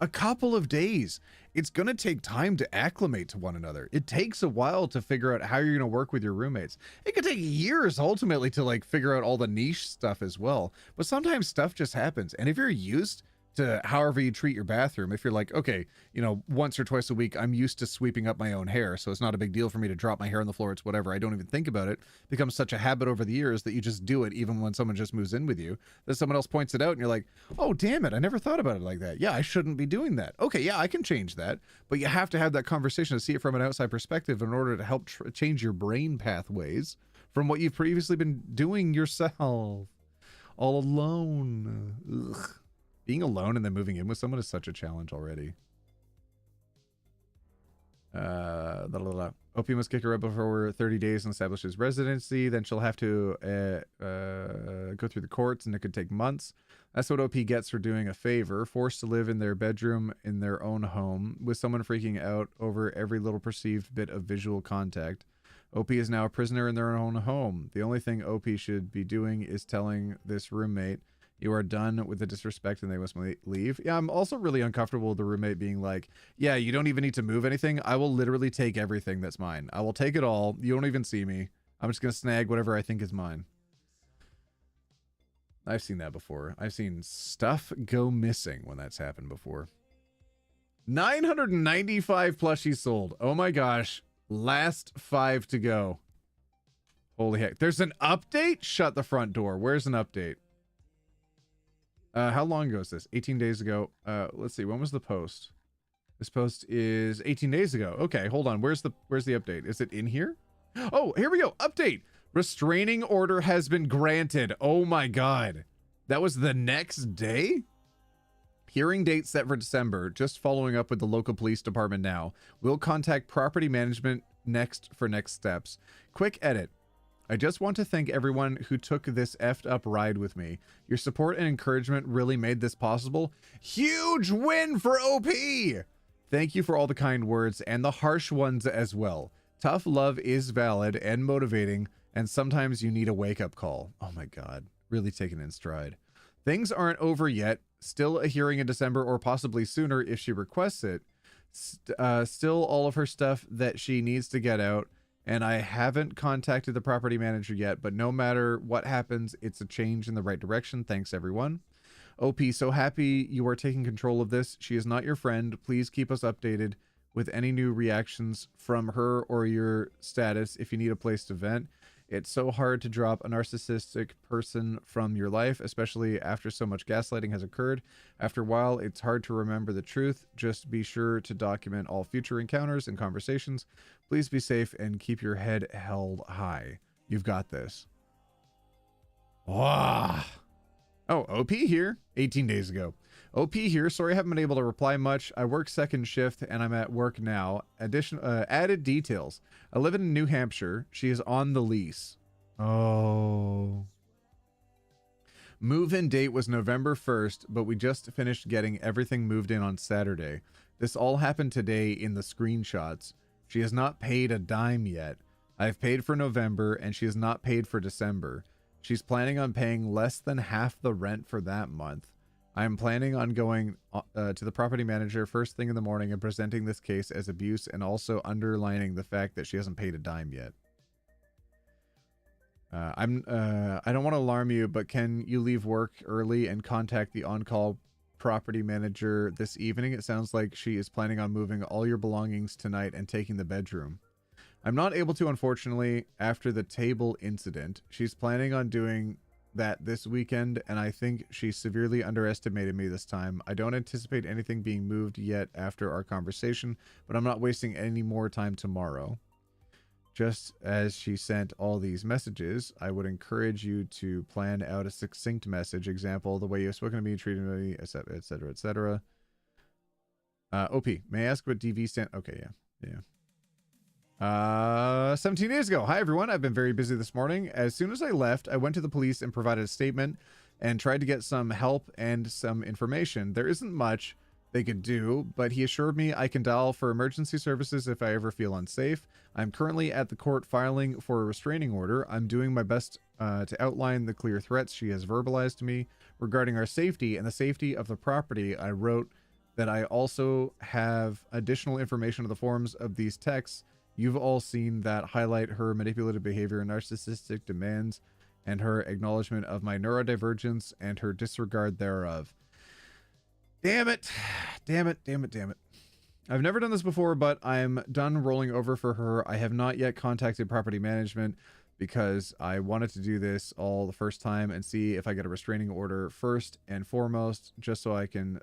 A couple of days. It's going to take time to acclimate to one another. It takes a while to figure out how you're going to work with your roommates. It could take years ultimately to like figure out all the niche stuff as well. But sometimes stuff just happens. And if you're used to however you treat your bathroom. If you're like, okay, you know, once or twice a week, I'm used to sweeping up my own hair, so it's not a big deal for me to drop my hair on the floor. It's whatever. I don't even think about it. It becomes such a habit over the years that you just do it even when someone just moves in with you. Then someone else points it out and you're like, oh, damn it, I never thought about it like that. Yeah, I shouldn't be doing that. Okay, yeah, I can change that. But you have to have that conversation to see it from an outside perspective in order to help change your brain pathways from what you've previously been doing yourself. All alone. Ugh. Being alone and then moving in with someone is such a challenge already. OP must kick her out before 30 days and establish his residency. Then she'll have to go through the courts, and it could take months. That's what OP gets for doing a favor. Forced to live in their bedroom in their own home, with someone freaking out over every little perceived bit of visual contact. OP is now a prisoner in their own home. The only thing OP should be doing is telling this roommate, you are done with the disrespect and they must leave. Yeah, I'm also really uncomfortable with the roommate being like, yeah, you don't even need to move anything. I will literally take everything that's mine. I will take it all. You don't even see me. I'm just going to snag whatever I think is mine. I've seen that before. I've seen stuff go missing when that's happened before. 995 plushies sold. Oh my gosh. Last 5 to go. Holy heck. There's an update? Shut the front door. Where's an update? How long ago is this? 18 days ago. Let's see. When was the post? This post is 18 days ago. Okay, hold on. Where's the update? Is it in here? Oh, here we go. Update. Restraining order has been granted. Oh my God. That was the next day? Hearing date set for December. Just following up with the local police department now. We'll contact property management next for next steps. Quick edit. I just want to thank everyone who took this effed up ride with me. Your support and encouragement really made this possible. Huge win for OP! Thank you for all the kind words and the harsh ones as well. Tough love is valid and motivating, and sometimes you need a wake-up call. Oh my God, really taken in stride. Things aren't over yet. Still a hearing in December or possibly sooner if she requests it. Still all of her stuff that she needs to get out. And I haven't contacted the property manager yet, but no matter what happens, it's a change in the right direction. Thanks, everyone. OP, so happy you are taking control of this. She is not your friend. Please keep us updated with any new reactions from her or your status if you need a place to vent. It's so hard to drop a narcissistic person from your life, especially after so much gaslighting has occurred. After a while, it's hard to remember the truth. Just be sure to document all future encounters and conversations. Please be safe and keep your head held high. You've got this. Wow. Oh, OP here. 18 days ago. OP here. Sorry I haven't been able to reply much. I work second shift and I'm at work now. Added details. I live in New Hampshire. She is on the lease. Oh. Move-in date was November 1st, but we just finished getting everything moved in on Saturday. This all happened today in the screenshots. She has not paid a dime yet. I've paid for November and she has not paid for December. She's planning on paying less than half the rent for that month. I'm planning on going to the property manager first thing in the morning and presenting this case as abuse and also underlining the fact that she hasn't paid a dime yet. I don't want to alarm you, but can you leave work early and contact the on-call property manager this evening? It sounds like she is planning on moving all your belongings tonight and taking the bedroom. I'm not able to, unfortunately, after the table incident. She's planning on doing that this weekend, and I think she severely underestimated me this time. I don't anticipate anything being moved yet after our conversation, but I'm not wasting any more time tomorrow. Just as she sent all these messages, I would encourage you to plan out a succinct message. Example, the way you've spoken to me, treated me, etc., etc., etc. OP, may I ask what DV stand? Okay, yeah. 17 days ago. Hi, everyone. I've been very busy this morning. As soon as I left, I went to the police and provided a statement and tried to get some help and some information. There isn't much they could do, but he assured me I can dial for emergency services if I ever feel unsafe. I'm currently at the court filing for a restraining order. I'm doing my best to outline the clear threats she has verbalized to me regarding our safety and the safety of the property. I wrote that I also have additional information on the forms of these texts you've all seen that highlight her manipulative behavior and narcissistic demands and her acknowledgement of my neurodivergence and her disregard thereof. Damn it. Damn it. Damn it. Damn it. I've never done this before, but I'm done rolling over for her. I have not yet contacted property management because I wanted to do this all the first time and see if I get a restraining order first and foremost, just so I can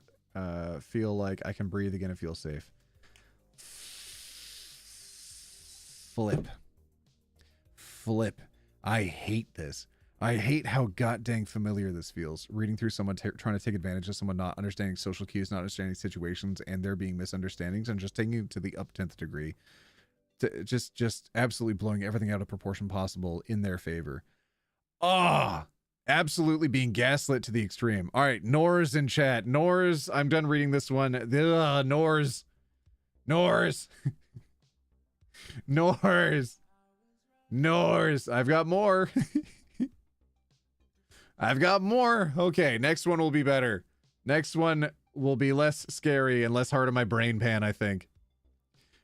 feel like I can breathe again and feel safe. Flip. Flip. I hate this. I hate how goddamn familiar this feels. Reading through someone trying to take advantage of someone not understanding social cues, not understanding situations, and there being misunderstandings, and just taking it to the up 10th degree. Just absolutely blowing everything out of proportion possible in their favor. Ah, absolutely being gaslit to the extreme. All right, Nors in chat. Nors, I'm done reading this one. Nors. Nors. Nors. Nors. I've got more. I've got more. Okay, next one will be better. Next one will be less scary and less hard on my brain pan, I think.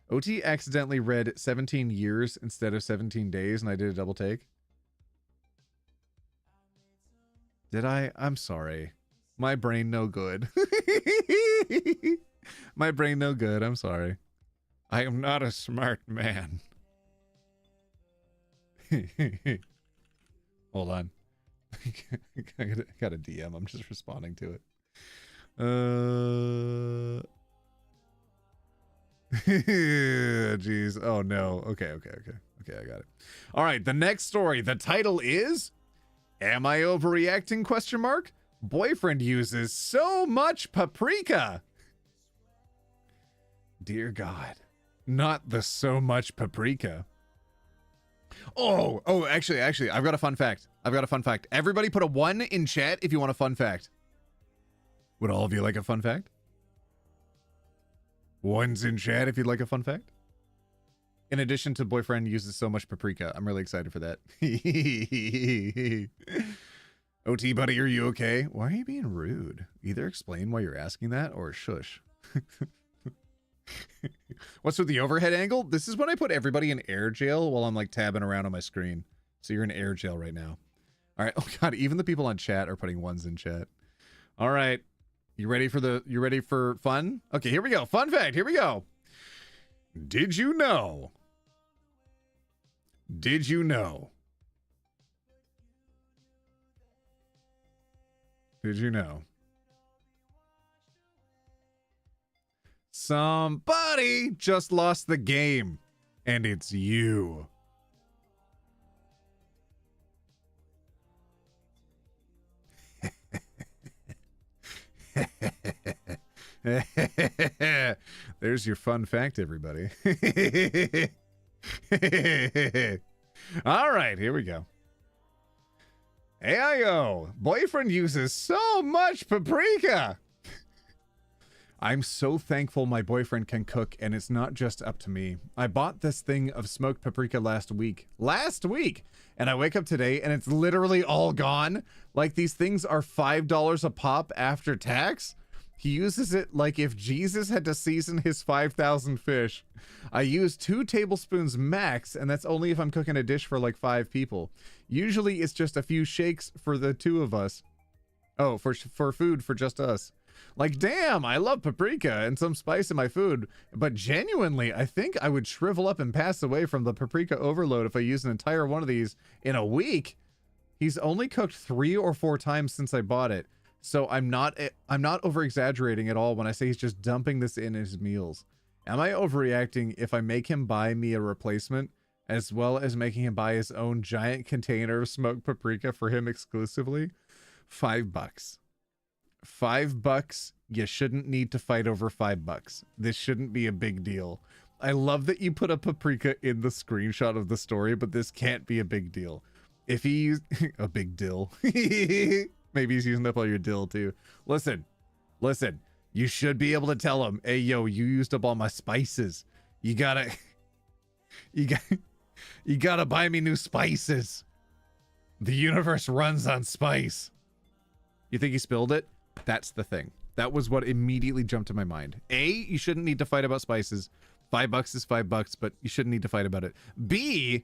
OT accidentally read 17 years instead of 17 days, and I did a double take. Did I? I'm sorry. My brain no good. My brain no good. I'm sorry. I am not a smart man. Hold on. I got a DM. I'm just responding to it. Jeez. Oh no. Okay. I got it. All right. The next story. The title is "Am I overreacting?" Question mark. Boyfriend uses so much paprika. Dear God. Not the so much paprika. Oh, actually, I've got a fun fact. Everybody put a 1 in chat if you want a fun fact. Would all of you like a fun fact? 1's in chat if you'd like a fun fact. In addition to boyfriend uses so much paprika. I'm really excited for that. OT buddy, are you okay? Why are you being rude? Either explain why you're asking that or shush. What's with the overhead angle? This is when I put everybody in air jail while I'm like tabbing around on my screen. So you're in air jail right now. All right. Oh God, even the people on chat are putting 1s in chat. All right. You ready for fun? Okay, here we go. Fun fact. Here we go. Did you know? Did you know? Did you know? Somebody just lost the game, and it's you. There's your fun fact, everybody. All right, here we go. AIO, boyfriend uses so much paprika. I'm so thankful my boyfriend can cook, and it's not just up to me. I bought this thing of smoked paprika last week, and I wake up today and it's literally all gone. Like, these things are $5 a pop after tax. He uses it like if Jesus had to season his 5,000 fish. I use 2 tablespoons max, and that's only if I'm cooking a dish for like 5 people. Usually it's just a few shakes for the 2 of us. Oh, for food for just us. Like, damn, I love paprika and some spice in my food, but genuinely, I think I would shrivel up and pass away from the paprika overload if I used an entire one of these in a week. He's only cooked 3 or 4 times since I bought it, so I'm not over exaggerating at all when I say he's just dumping this in his meals. Am I overreacting if I make him buy me a replacement, as well as making him buy his own giant container of smoked paprika for him exclusively? $5. $5. You shouldn't need to fight over $5. This shouldn't be a big deal. I love that you put a paprika in the screenshot of the story, but this can't be a big deal. If he used a big dill, maybe he's using up all your dill too. Listen, you should be able to tell him, hey, yo, you used up all my spices. You gotta buy me new spices. The universe runs on spice. You think he spilled it? That's the thing. That was what immediately jumped to my mind. A, you shouldn't need to fight about spices. $5 is $5, but you shouldn't need to fight about it. B, he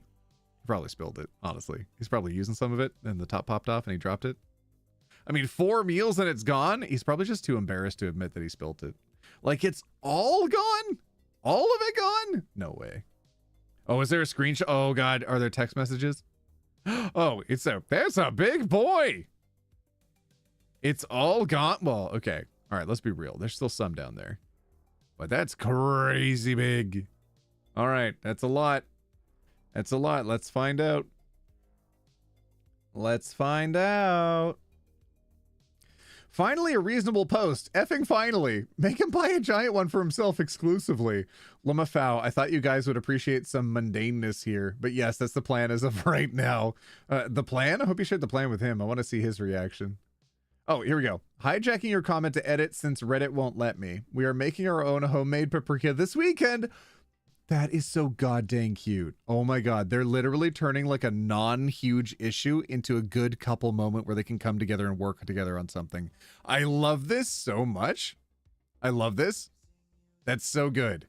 probably spilled it, honestly. He's probably using some of it, and the top popped off and he dropped it. I mean, 4 meals and it's gone. He's probably just too embarrassed to admit that he spilt it. Like, it's all gone? All of it gone? No way. Oh, is there a screenshot? Oh God, are there text messages? Oh, that's a big boy. It's all gone. Well, okay. All right, let's be real. There's still some down there. But that's crazy big. All right, that's a lot. That's a lot. Let's find out. Let's find out. Finally, a reasonable post. Effing finally. Make him buy a giant one for himself exclusively. Lamafau, I thought you guys would appreciate some mundaneness here. But yes, that's the plan as of right now. The plan? I hope you shared the plan with him. I want to see his reaction. Oh, here we go. Hijacking your comment to edit since Reddit won't let me. We are making our own homemade paprika this weekend. That is so goddamn cute. Oh my God. They're literally turning like a non-huge issue into a good couple moment where they can come together and work together on something. I love this so much. I love this. That's so good.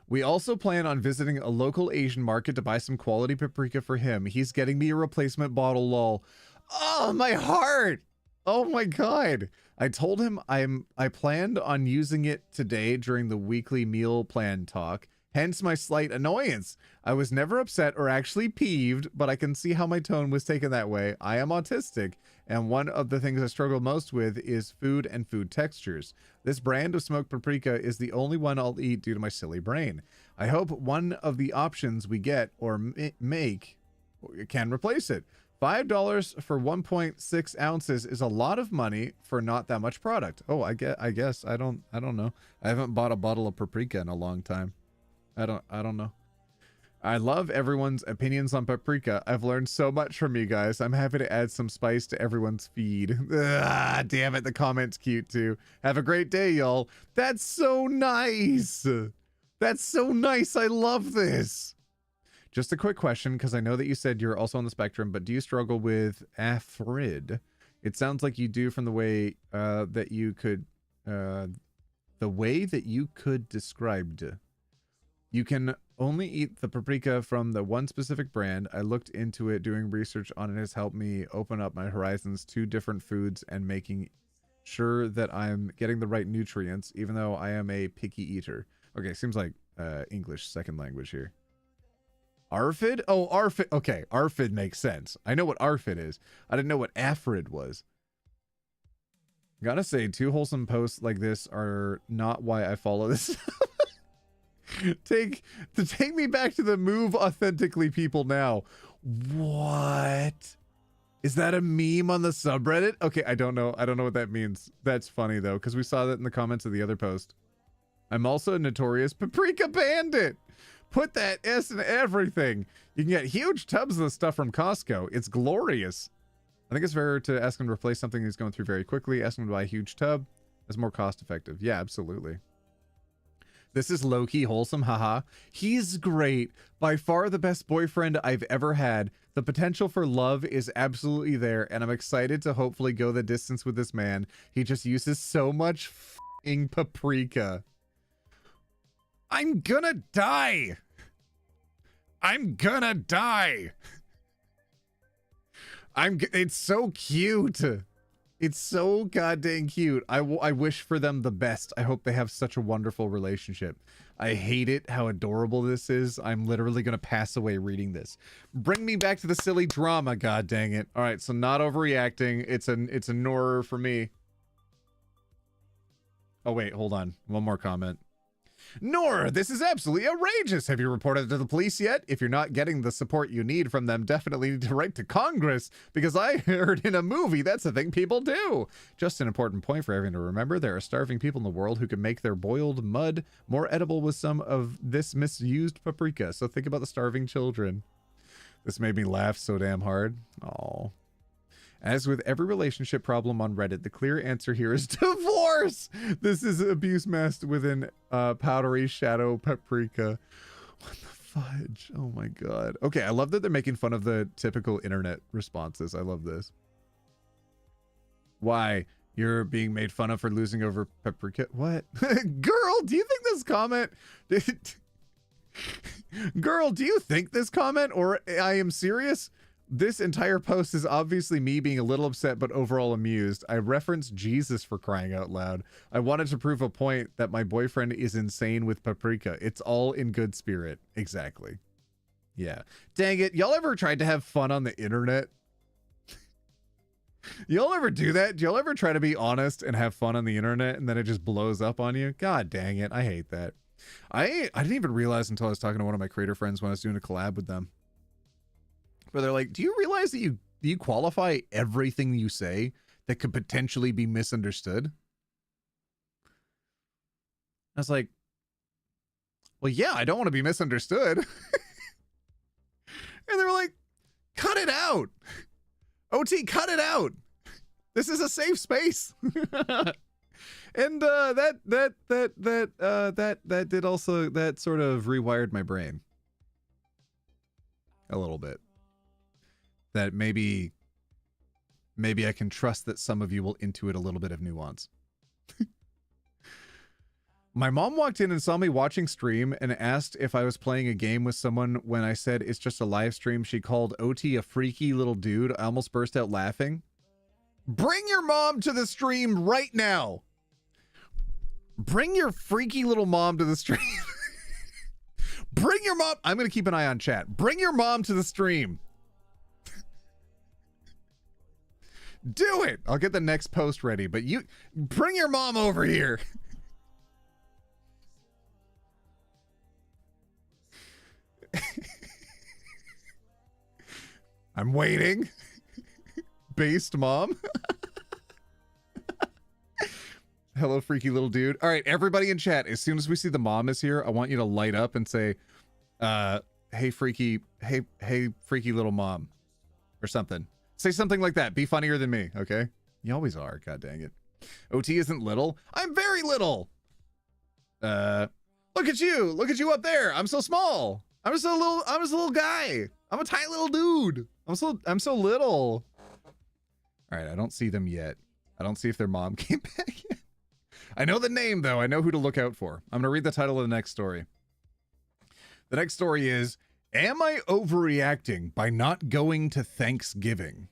We also plan on visiting a local Asian market to buy some quality paprika for him. He's getting me a replacement bottle, lol. Oh, my heart. Oh my God. I told him I planned on using it today during the weekly meal plan talk, hence my slight annoyance. I was never upset or actually peeved, but I can see how my tone was taken that way. I am autistic, and one of the things I struggle most with is food and food textures. This brand of smoked paprika is the only one I'll eat due to my silly brain. I hope one of the options we get or make can replace it. $5 for 1.6 ounces is a lot of money for not that much product. Oh, I guess I don't know. I haven't bought a bottle of paprika in a long time. I don't know. I love everyone's opinions on paprika. I've learned so much from you guys. I'm happy to add some spice to everyone's feed. Ah, damn it. The comment's cute too. Have a great day, y'all. That's so nice. That's so nice. I love this. Just a quick question, because I know that you said you're also on the spectrum, but do you struggle with AFRID? It sounds like you do from the way that you could described. You can only eat the paprika from the one specific brand. I looked into it, doing research on it has helped me open up my horizons to different foods and making sure that I'm getting the right nutrients, even though I am a picky eater. Okay, seems like English second language here. ARFID? Oh, ARFID. Okay, ARFID makes sense. I know what ARFID is. I didn't know what AFRID was. Gotta say, 2 wholesome posts like this are not why I follow this. Take me back to the move authentically people now. What? Is that a meme on the subreddit? Okay, I don't know. I don't know what that means. That's funny though, because we saw that in the comments of the other post. I'm also a notorious paprika bandit. Put that S in everything. You can get huge tubs of the stuff from Costco. It's glorious. I think it's fair to ask him to replace something he's going through very quickly. Ask him to buy a huge tub. That's more cost effective. Yeah, absolutely. This is low-key wholesome. Haha. He's great. By far the best boyfriend I've ever had. The potential for love is absolutely there, and I'm excited to hopefully go the distance with this man. He just uses so much f***ing paprika. I'm gonna die. I'm gonna die. It's so cute. It's so goddamn cute. I wish for them the best. I hope they have such a wonderful relationship. I hate it how adorable this is. I'm literally gonna pass away reading this. Bring me back to the silly drama, god dang it. All right, so not overreacting. It's a Nor for me. Oh wait, hold on. One more comment. Nor, this is absolutely outrageous. Have you reported it to the police yet? If you're not getting the support you need from them, definitely need to write to Congress, because I heard in a movie that's the thing people do. Just an important point for everyone to remember. There are starving people in the world who can make their boiled mud more edible with some of this misused paprika. So think about the starving children. This made me laugh so damn hard. Aww. As with every relationship problem on Reddit, the clear answer here is divorce! This is abuse masked within powdery shadow paprika. What the fudge? Oh my god. Okay, I love that they're making fun of the typical internet responses. I love this. Why? You're being made fun of for losing over paprika? What? Girl, do you think this comment... Girl, do you think this comment, or I am serious? This entire post is obviously me being a little upset but overall amused. I referenced Jesus for crying out loud. I wanted to prove a point that my boyfriend is insane with paprika. It's all in good spirit. Exactly. Yeah. Dang it. Y'all ever tried to have fun on the internet? Y'all ever do that? Do y'all ever try to be honest and have fun on the internet and then it just blows up on you? God dang it. I hate that. I didn't even realize until I was talking to one of my creator friends when I was doing a collab with them. Where they're like, do you realize that you qualify everything you say that could potentially be misunderstood? I was like, well, yeah, I don't want to be misunderstood. And they were like, cut it out. OT, cut it out. This is a safe space. And that did also, that sort of rewired my brain a little bit. That maybe I can trust that some of you will intuit a little bit of nuance. My mom walked in and saw me watching stream and asked if I was playing a game with someone. When I said it's just a live stream, she called OT a freaky little dude. I almost burst out laughing. Bring your mom to the stream right now. Bring your freaky little mom to the stream. Bring your mom. I'm going to keep an eye on chat. Bring your mom to the stream. Do it. I'll get the next post ready, but you bring your mom over here. I'm waiting. Based mom. Hello, freaky little dude. All right, everybody in chat, as soon as we see the mom is here, I want you to light up and say, hey, freaky little mom, or something. Say something like that. Be funnier than me, okay? You always are. God dang it. OT isn't little. I'm very little. Look at you. Look at you up there. I'm so small. I'm just a little guy. I'm a tiny little dude. I'm so little. All right, I don't see them yet. I don't see if their mom came back yet. I know the name, though. I know who to look out for. I'm going to read the title of the next story. The next story is, am I overreacting by not going to Thanksgiving?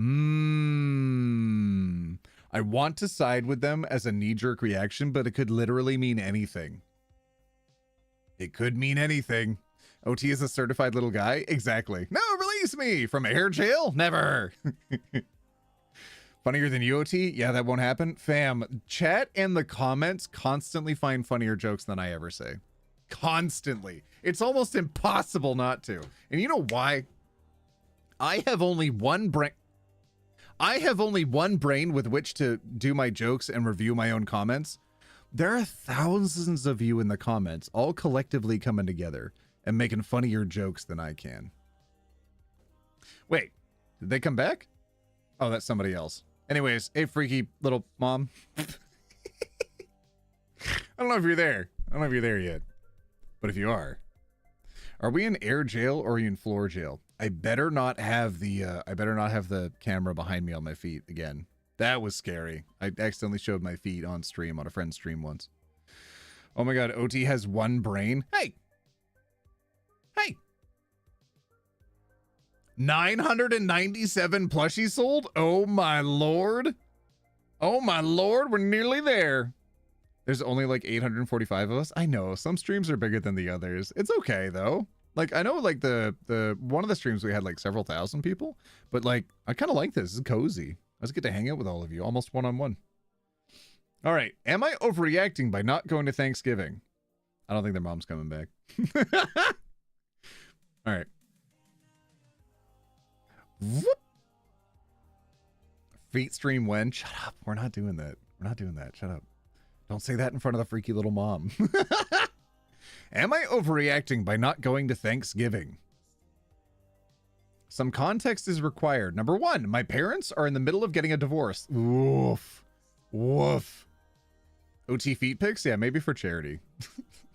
I want to side with them as a knee-jerk reaction, but it could literally mean anything. It could mean anything. OT is a certified little guy? Exactly. No, release me from air jail? Never. Funnier than you, OT? Yeah, that won't happen. Fam, chat and the comments constantly find funnier jokes than I ever say. Constantly. It's almost impossible not to. And you know why? I have only one brain with which to do my jokes and review my own comments. There are thousands of you in the comments, all collectively coming together and making funnier jokes than I can. Wait, did they come back? Oh, that's somebody else. Anyways, hey, freaky little mom. I don't know if you're there. I don't know if you're there yet. But if you are we in air jail or are you in floor jail? I better not have the camera behind me on my feet again. That was scary. I accidentally showed my feet on stream, on a friend's stream once. Oh my god, OT has one brain. Hey. 997 plushies sold? Oh my lord. Oh my lord, we're nearly there. There's only like 845 of us. I know, some streams are bigger than the others. It's okay though. Like, I know like the one of the streams we had like several thousand people, but like, I kind of like this. This is cozy. I just get to hang out with all of you, almost one-on-one. All right, am I overreacting by not going to Thanksgiving? I don't think their mom's coming back. All right. Whoop. Feet stream when? Shut up. We're not doing that. We're not doing that. Shut up. Don't say that in front of the freaky little mom. Am I overreacting by not going to Thanksgiving? Some context is required. Number one, my parents are in the middle of getting a divorce. Woof. Woof. OT feet pics? Yeah, maybe for charity.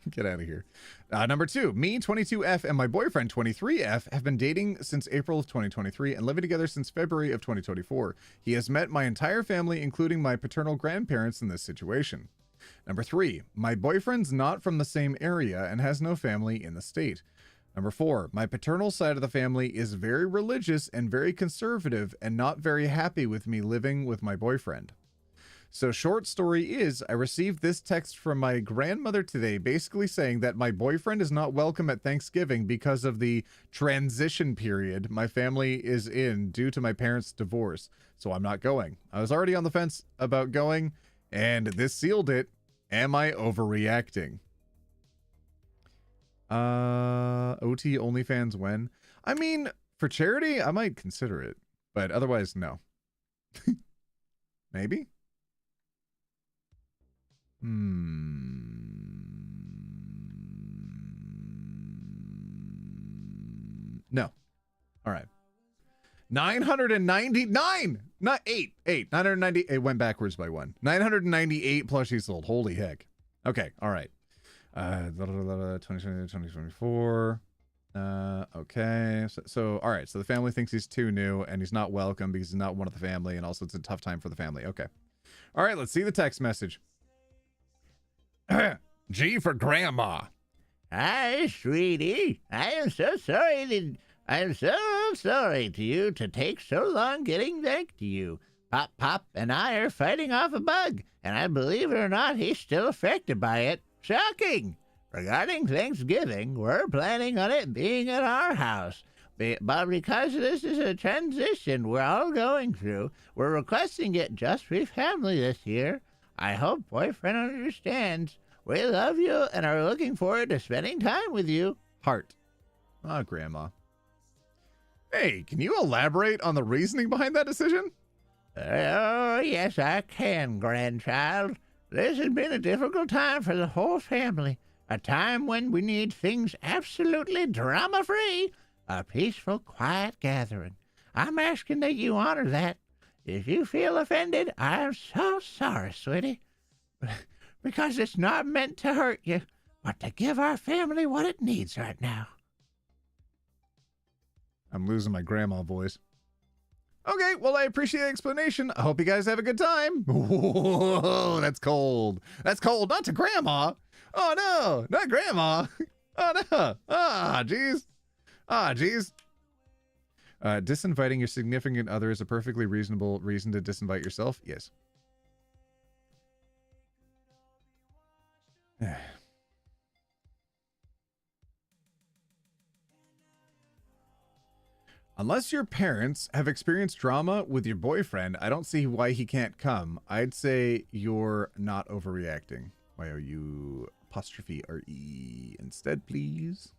Get out of here. Number two, me, 22F, and my boyfriend, 23F, have been dating since April of 2023 and living together since February of 2024. He has met my entire family, including my paternal grandparents, in this situation. Number three, my boyfriend's not from the same area and has no family in the state. Number 4, my paternal side of the family is very religious and very conservative and not very happy with me living with my boyfriend. So short story is, I received this text from my grandmother today basically saying that my boyfriend is not welcome at Thanksgiving because of the transition period my family is in due to my parents' divorce. So I'm not going. I was already on the fence about going, and this sealed it. Am I overreacting? OT OnlyFans when? I mean, for charity, I might consider it, but otherwise, no. Maybe? No. All right. 999! Not 8. 990. It went backwards by 1. 998 plushies sold. Holy heck. Okay. All right. 2020, 2024. Okay. So, all right. So the family thinks he's too new and he's not welcome because he's not one of the family. And also it's a tough time for the family. Okay. All right. Let's see the text message. G for grandma. Hi, sweetie. I am so sorry to you to take so long getting back to you. Pop and I are fighting off a bug, and I believe it or not, he's still affected by it. Shocking! Regarding Thanksgiving, we're planning on it being at our house. But because this is a transition we're all going through, we're requesting it just for family this year. I hope boyfriend understands. We love you and are looking forward to spending time with you. Heart. Ah, grandma. Hey, can you elaborate on the reasoning behind that decision? Oh, yes, I can, grandchild. This has been a difficult time for the whole family. A time when we need things absolutely drama-free. A peaceful, quiet gathering. I'm asking that you honor that. If you feel offended, I'm so sorry, sweetie. Because it's not meant to hurt you, but to give our family what it needs right now. I'm losing my grandma voice. Okay, well, I appreciate the explanation. I hope you guys have a good time. Whoa, that's cold. That's cold. Not to grandma. Oh, no. Not grandma. Oh, no. Ah, jeez. Ah, jeez. Disinviting your significant other is a perfectly reasonable reason to disinvite yourself. Yes. Unless your parents have experienced drama with your boyfriend, I don't see why he can't come. I'd say you're not overreacting. Y-O-U apostrophe R-E instead, please.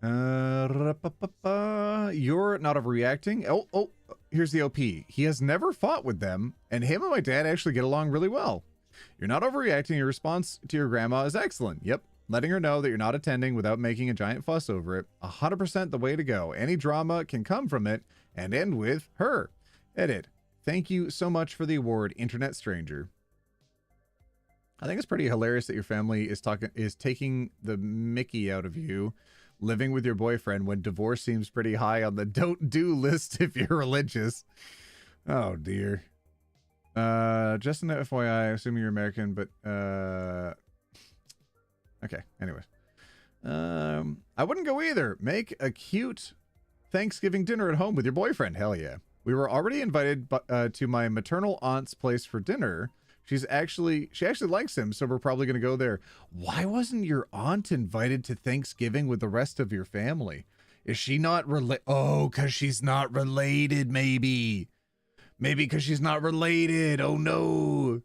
You're not overreacting. Oh, here's the OP. He has never fought with them, and him and my dad actually get along really well. You're not overreacting. Your response to your grandma is excellent. Yep. Letting her know that you're not attending without making a giant fuss over it. 100% the way to go. Any drama can come from it and end with her. Edit. Thank you so much for the award, Internet Stranger. I think it's pretty hilarious that your family is taking the mickey out of you living with your boyfriend when divorce seems pretty high on the don't do list if you're religious. Oh dear. Just an FYI, assuming you're American, but okay, anyways. I wouldn't go either. Make a cute Thanksgiving dinner at home with your boyfriend. Hell yeah. We were already invited to my maternal aunt's place for dinner. She actually likes him, so we're probably going to go there. Why wasn't your aunt invited to Thanksgiving with the rest of your family? Is she not related? Oh, because she's not related, maybe. Maybe because she's not related. Oh, no.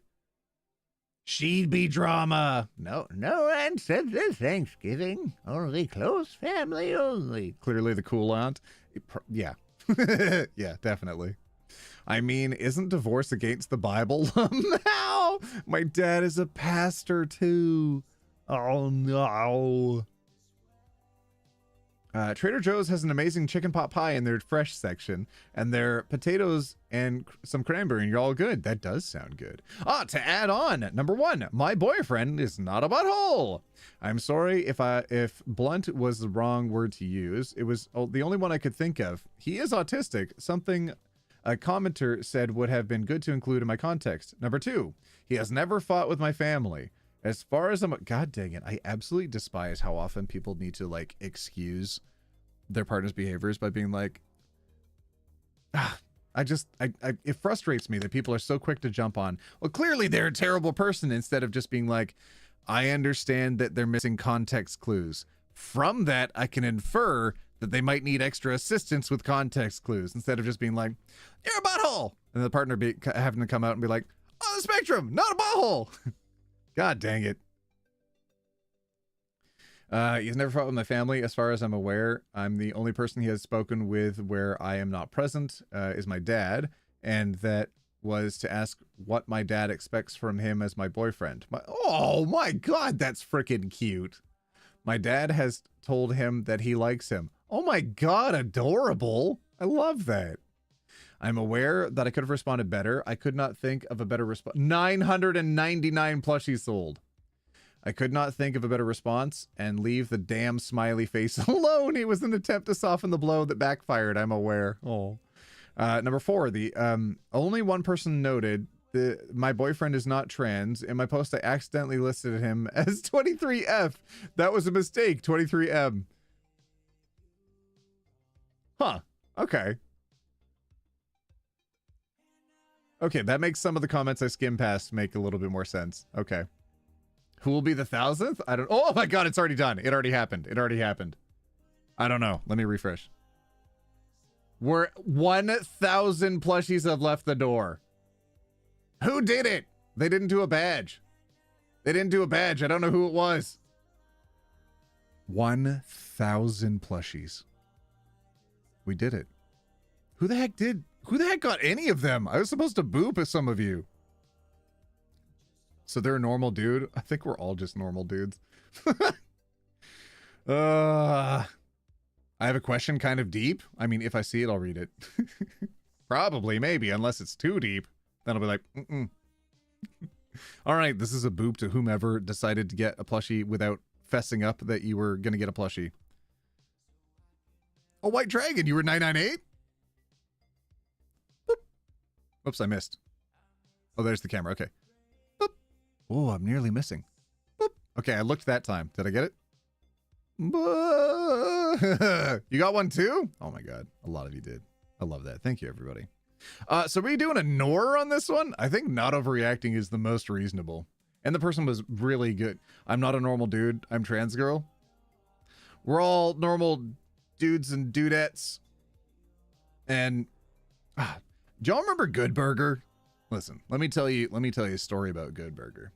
She'd be drama. No one said this Thanksgiving. Only close family only. Clearly the cool aunt. Yeah. Yeah, definitely. I mean, isn't divorce against the Bible? Now, my dad is a pastor too. Oh no. Trader Joe's has an amazing chicken pot pie in their fresh section, and their potatoes and some cranberry, and you're all good. That does sound good. To add on, number 1, my boyfriend is not a butthole. I'm sorry if blunt was the wrong word to use. It was the only one I could think of. He is autistic, something a commenter said would have been good to include in my context. Number 2, he has never fought with my family. As far as I'm, God dang it, I absolutely despise how often people need to like excuse their partner's behaviors by being like, it frustrates me that people are so quick to jump on, well, clearly they're a terrible person, instead of just being like, I understand that they're missing context clues. From that, I can infer that they might need extra assistance with context clues, instead of just being like, you're a butthole. And the partner having to come out and be like, on the spectrum, not a butthole. God dang it. He's never fought with my family. As far as I'm aware, I'm the only person he has spoken with where I am not present, is my dad. And that was to ask what my dad expects from him as my boyfriend. Oh my God, that's freaking cute. My dad has told him that he likes him. Oh my God, adorable. I love that. I'm aware that I could have responded better. I could not think of a better response. 999 plushies sold. I could not think of a better response and leave the damn smiley face alone. It was an attempt to soften the blow that backfired. I'm aware. Oh. Number 4, the only one person noted my boyfriend is not trans. In my post, I accidentally listed him as 23F. That was a mistake. 23M. Huh. Okay. Okay, that makes some of the comments I skimmed past make a little bit more sense. Okay. Who will be the 1,000th? I don't... Oh my God, it's already done. It already happened. It already happened. I don't know. Let me refresh. We're 1,000 plushies have left the door. Who did it? They didn't do a badge. They didn't do a badge. I don't know who it was. 1,000 plushies. We did it. Who the heck got any of them? I was supposed to boop at some of you. So they're a normal dude? I think we're all just normal dudes. I have a question kind of deep. I mean, if I see it, I'll read it. Probably, maybe, unless it's too deep. Then I'll be like, All right, this is a boop to whomever decided to get a plushie without fessing up that you were going to get a plushie. A white dragon, you were 998? Boop. Oops, I missed. Oh, there's the camera. Okay. Boop. Oh, I'm nearly missing. Boop. Okay, I looked that time. Did I get it? You got one too? Oh my God. A lot of you did. I love that. Thank you, everybody. So are we doing a Nor on this one? I think not overreacting is the most reasonable. And the person was really good. I'm not a normal dude. I'm trans girl. We're all normal dudes and dudettes. And do y'all remember Good Burger? Listen, let me tell you a story about Good Burger.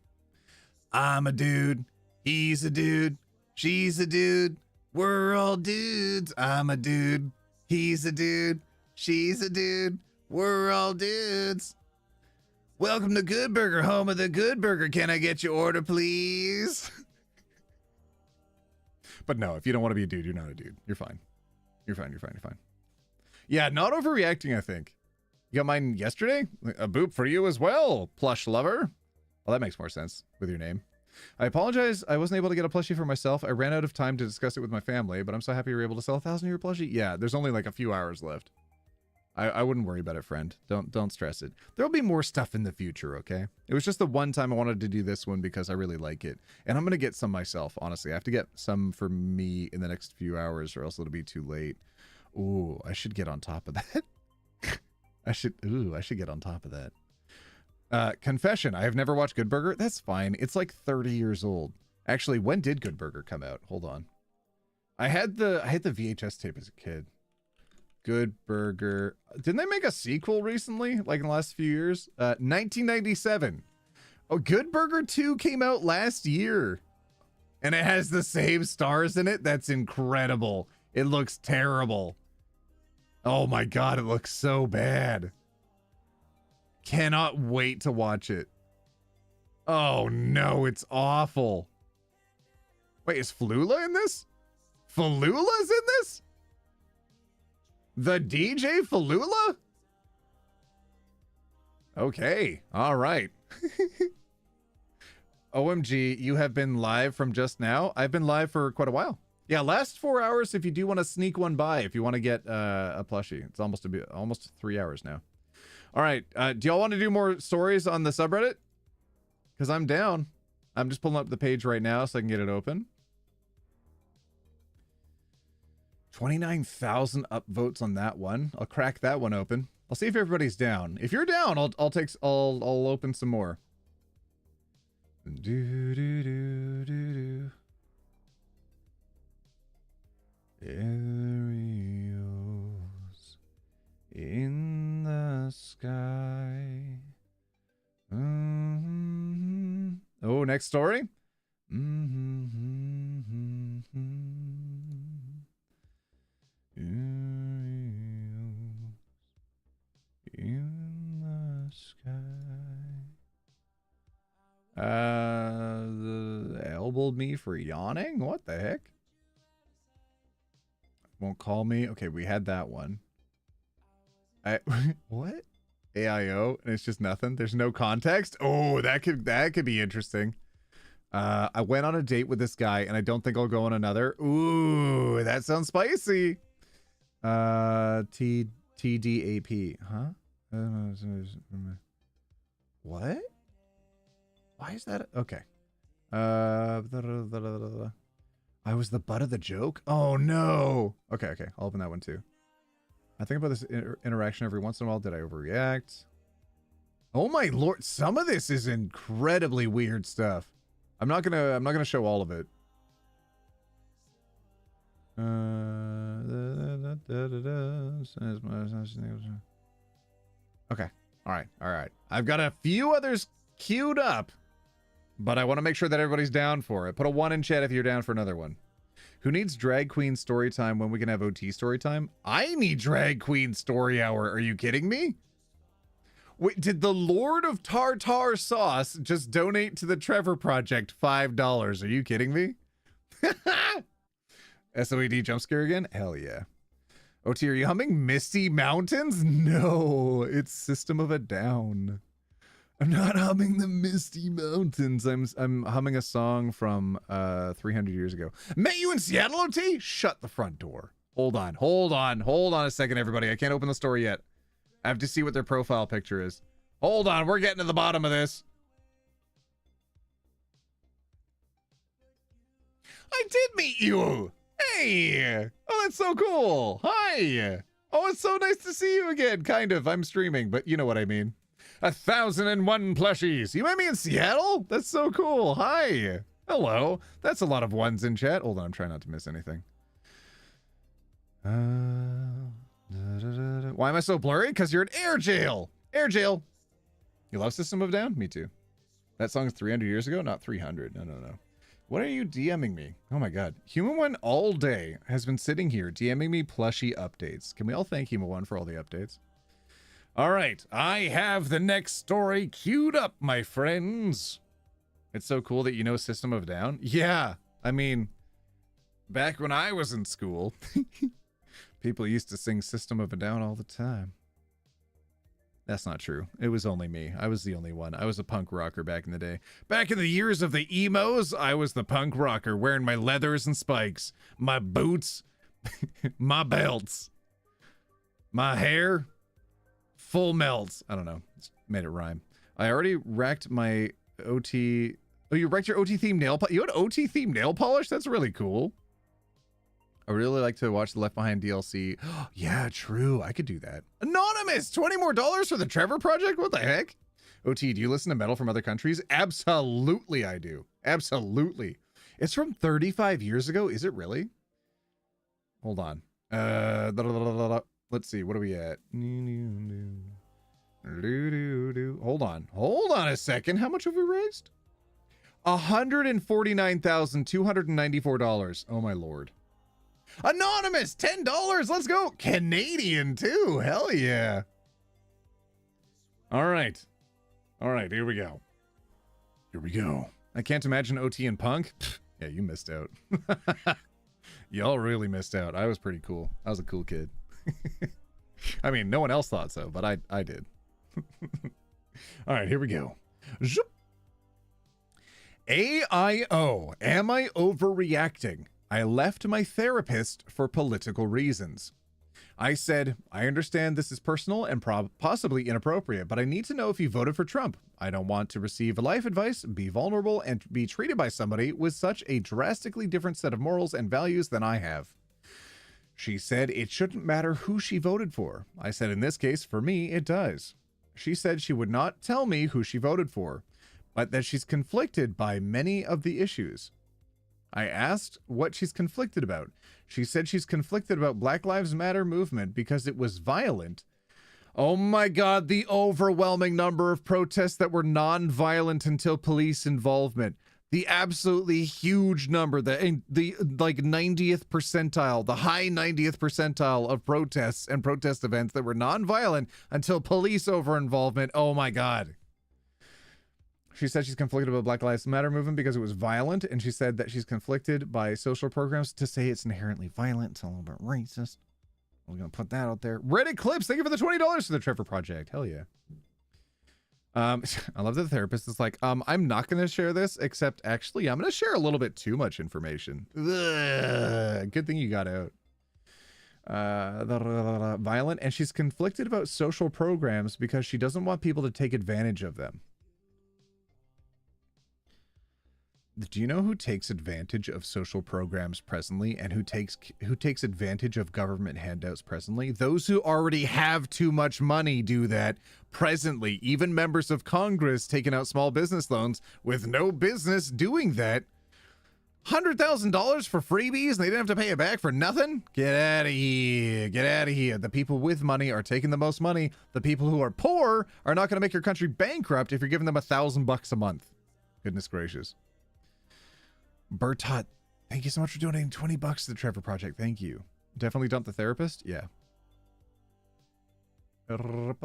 I'm a dude. He's a dude. She's a dude. We're all dudes. I'm a dude. He's a dude. She's a dude. We're all dudes. Welcome to Good Burger, home of the Good Burger. Can I get your order, please? But no, if you don't want to be a dude, you're not a dude. You're fine. You're fine. You're fine. You're fine. Yeah, not overreacting, I think. You got mine yesterday? A boop for you as well, plush lover. Well, that makes more sense with your name. I apologize. I wasn't able to get a plushie for myself. I ran out of time to discuss it with my family, but I'm so happy you were able to sell 1,000 of your plushie. Yeah, there's only like a few hours left. I wouldn't worry about it, friend. Don't stress it. There'll be more stuff in the future, okay? It was just the one time I wanted to do this one because I really like it. And I'm going to get some myself, honestly. I have to get some for me in the next few hours or else it'll be too late. Ooh, I should get on top of that. I should get on top of that. Confession, I have never watched Good Burger. That's fine. It's like 30 years old. Actually, when did Good Burger come out? Hold on. I had the VHS tape as a kid. Good Burger. Didn't they make a sequel recently? Like in the last few years? 1997. Oh, Good Burger 2 came out last year. And it has the same stars in it? That's incredible. It looks terrible. Oh my God, it looks so bad. Cannot wait to watch it. Oh no, it's awful. Wait, is Flula in this? Falula's in this? The DJ Falula? Okay, all right. OMG, you have been live from just now? I've been live for quite a while. Yeah, last 4 hours if you do want to sneak one by, if you want to get a plushie. It's almost 3 hours now. All right, do y'all want to do more stories on the subreddit? Because I'm down. I'm just pulling up the page right now so I can get it open. 29,000 upvotes on that one. I'll crack that one open. I'll see if everybody's down. If you're down, I'll open some more. Do do do do do. Aerials in the sky. Oh, next story. In the sky. Elbowed me for yawning? What the heck? Won't call me. Okay, we had that one. What? AIO and it's just nothing. There's no context. Oh, that could be interesting. I went on a date with this guy and I don't think I'll go on another. Ooh, that sounds spicy. TDAP, huh? What? Why is that? Okay. I was the butt of the joke? Oh no. Okay, okay. I'll open that one too. I think about this interaction every once in a while. Did I overreact? Oh my lord, some of this is incredibly weird stuff. I'm not gonna show all of it. Okay. All right. I've got a few others queued up, but I want to make sure that everybody's down for it. Put a 1 in chat if you're down for another one. Who needs drag queen story time when we can have OT story time? I need drag queen story hour. Are you kidding me? Wait, did the Lord of Tartar Sauce just donate to the Trevor Project $5? Are you kidding me? SOED jump scare again? Hell yeah. OT, are you humming Misty Mountains? No, it's System of a Down. I'm not humming the Misty Mountains. I'm humming a song from 300 years ago. Met you in Seattle, OT? Shut the front door. Hold on a second, everybody. I can't open the store yet. I have to see what their profile picture is. Hold on, we're getting to the bottom of this. I did meet you. Hey. Oh, that's so cool. Hi. Oh, it's so nice to see you again. Kind of. I'm streaming, but you know what I mean. 1,001 plushies. You met me in Seattle? That's so cool. Hi. Hello. That's a lot of ones in chat. Hold on, I'm trying not to miss anything. Why am I so blurry? Because you're in air jail. Air jail. You love System of a Down? Me too. That song's 300 years ago? Not 300. No. What are you DMing me? Oh my god. Human One all day has been sitting here DMing me plushie updates. Can we all thank Human One for all the updates? All right. I have the next story queued up, my friends. It's so cool that you know System of a Down. Yeah. I mean, back when I was in school, people used to sing System of a Down all the time. That's not true. It was only me. I was the only one. I was a punk rocker back in the day. Back in the years of the emos, I was the punk rocker wearing my leathers and spikes, my boots, my belts, my hair, full melts. I don't know. Just made it rhyme. I already racked my OT. Oh, you racked your OT themed nail polish? You had OT themed nail polish? That's really cool. I really like to watch the Left Behind DLC. Yeah, true. I could do that. Anonymous! $20 more for the Trevor Project? What the heck? OT, do you listen to metal from other countries? Absolutely, I do. Absolutely. It's from 35 years ago? Is it really? Hold on. Let's see. What are we at? Hold on. Hold on a second. How much have we raised? $149,294. Oh, my lord. Anonymous, $10. Let's go. Canadian too. Hell yeah. All right. Here we go. I can't imagine OT and punk. Yeah, you missed out. Y'all really missed out. I was pretty cool. I was a cool kid. I mean, no one else thought so, but I did. All right, here we go. Zoop. AIO. Am I overreacting? I left my therapist for political reasons. I said, I understand this is personal and possibly inappropriate, but I need to know if you voted for Trump. I don't want to receive life advice, be vulnerable, and be treated by somebody with such a drastically different set of morals and values than I have. She said it shouldn't matter who she voted for. I said, in this case, for me, it does. She said she would not tell me who she voted for, but that she's conflicted by many of the issues. I asked what she's conflicted about. She said she's conflicted about Black Lives Matter movement because it was violent. Oh my God, the overwhelming number of protests that were non-violent until police involvement. The absolutely huge number, the like 90th percentile, the high 90th percentile of protests and protest events that were non-violent until police over-involvement. Oh my God. She said she's conflicted about Black Lives Matter movement because it was violent, and she said that she's conflicted by social programs. To say it's inherently violent, it's a little bit racist. We're going to put that out there. Reddit Clips, thank you for the $20 for the Trevor Project. Hell yeah. I love that the therapist is like, I'm not going to share this, except actually I'm going to share a little bit too much information. Ugh, good thing you got out. Violent, and she's conflicted about social programs because she doesn't want people to take advantage of them. Do you know who takes advantage of social programs presently and who takes advantage of government handouts presently? Those who already have too much money do that presently. Even members of Congress taking out small business loans with no business doing that. $100,000 for freebies and they didn't have to pay it back for nothing? Get out of here. Get out of here. The people with money are taking the most money. The people who are poor are not going to make your country bankrupt if you're giving them $1,000 a month. Goodness gracious. Bertot, thank you so much for donating $20 to the Trevor Project. Thank you. Definitely dump the therapist? Yeah. Taking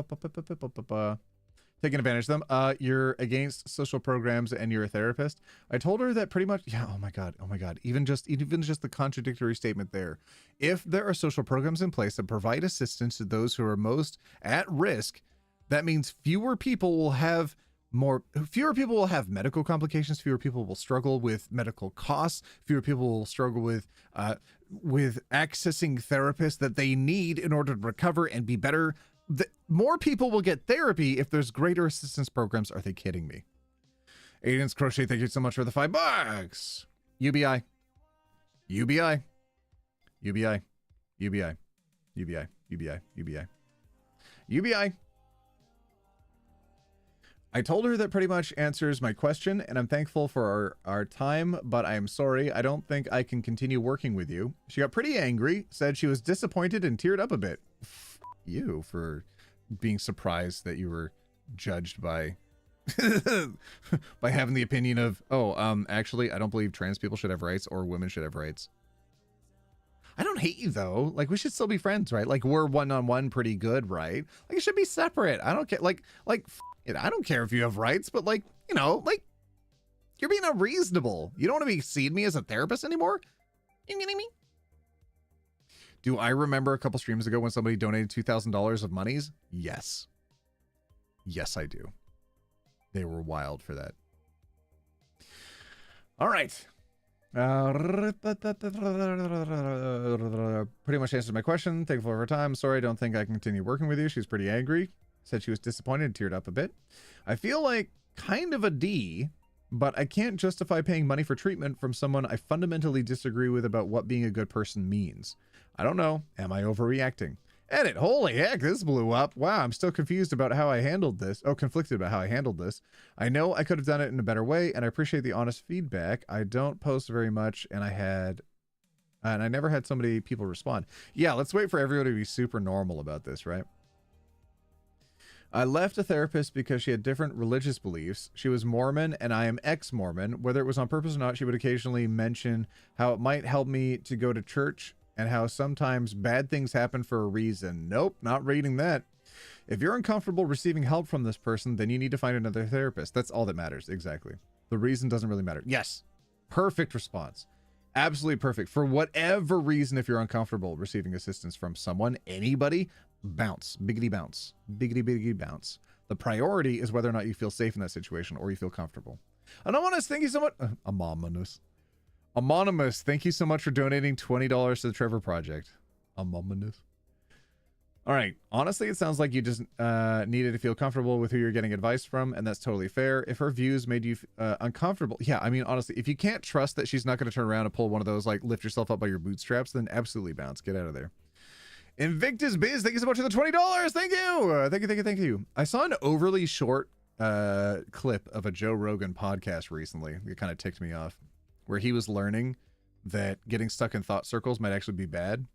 advantage of them. You're against social programs and you're a therapist. I told her that pretty much, yeah, oh my God. Even just the contradictory statement there. If there are social programs in place that provide assistance to those who are most at risk, that means fewer people will have medical complications, fewer people will struggle with medical costs, fewer people will struggle with accessing therapists that they need in order to recover and be better. More people will get therapy if there's greater assistance programs. Are they kidding me? Aiden's Crochet, thank you so much for the $5. UBI. UBI. UBI. UBI. UBI. UBI. UBI. UBI. I told her that pretty much answers my question, and I'm thankful for our time, but I am sorry. I don't think I can continue working with you. She got pretty angry, said she was disappointed, and teared up a bit. You for being surprised that you were judged by by having the opinion of, actually, I don't believe trans people should have rights or women should have rights. I don't hate you though. Like, we should still be friends, right? Like, we're one-on-one pretty good, right? Like, it should be separate. I don't care. Like I don't care if you have rights, but like, you know, like, you're being unreasonable. You don't want to be seeing me as a therapist anymore? You kidding me? Do I remember a couple streams ago when somebody donated $2,000 of monies? Yes. Yes, I do. They were wild for that. All right. Pretty much answered my question. Thank you for her time. Sorry, I don't think I can continue working with you. She's pretty angry. Said she was disappointed and teared up a bit. I feel like kind of a D, but I can't justify paying money for treatment from someone I fundamentally disagree with about what being a good person means. I don't know. Am I overreacting? Edit. Holy heck, this blew up. Wow, I'm still confused about how I handled this. Oh, conflicted about how I handled this. I know I could have done it in a better way, and I appreciate the honest feedback. I don't post very much, and I never had people respond. Yeah, let's wait for everybody to be super normal about this, right? I left a therapist because she had different religious beliefs. She was Mormon and I am ex-Mormon. Whether it was on purpose or not, she would occasionally mention how it might help me to go to church and how sometimes bad things happen for a reason. Nope, not reading that. If you're uncomfortable receiving help from this person, then you need to find another therapist. That's all that matters. Exactly. The reason doesn't really matter. Yes. Perfect response. Absolutely perfect. For whatever reason, if you're uncomfortable receiving assistance from someone, anybody, bounce. Biggity bounce. Biggity biggity bounce. The priority is whether or not you feel safe in that situation or you feel comfortable. Anonymous, thank you so much. Anonymous, thank you so much for donating $20 to the Trevor Project. Anonymous. All right. Honestly, it sounds like you just needed to feel comfortable with who you're getting advice from, and that's totally fair. If her views made you uncomfortable, yeah, I mean, honestly, if you can't trust that she's not going to turn around and pull one of those, like, lift yourself up by your bootstraps, then absolutely bounce. Get out of there. Invictus Biz, thank you so much for the $20. Thank you. Thank you. I saw an overly short clip of a Joe Rogan podcast recently. It kind of ticked me off, where he was learning that getting stuck in thought circles might actually be bad.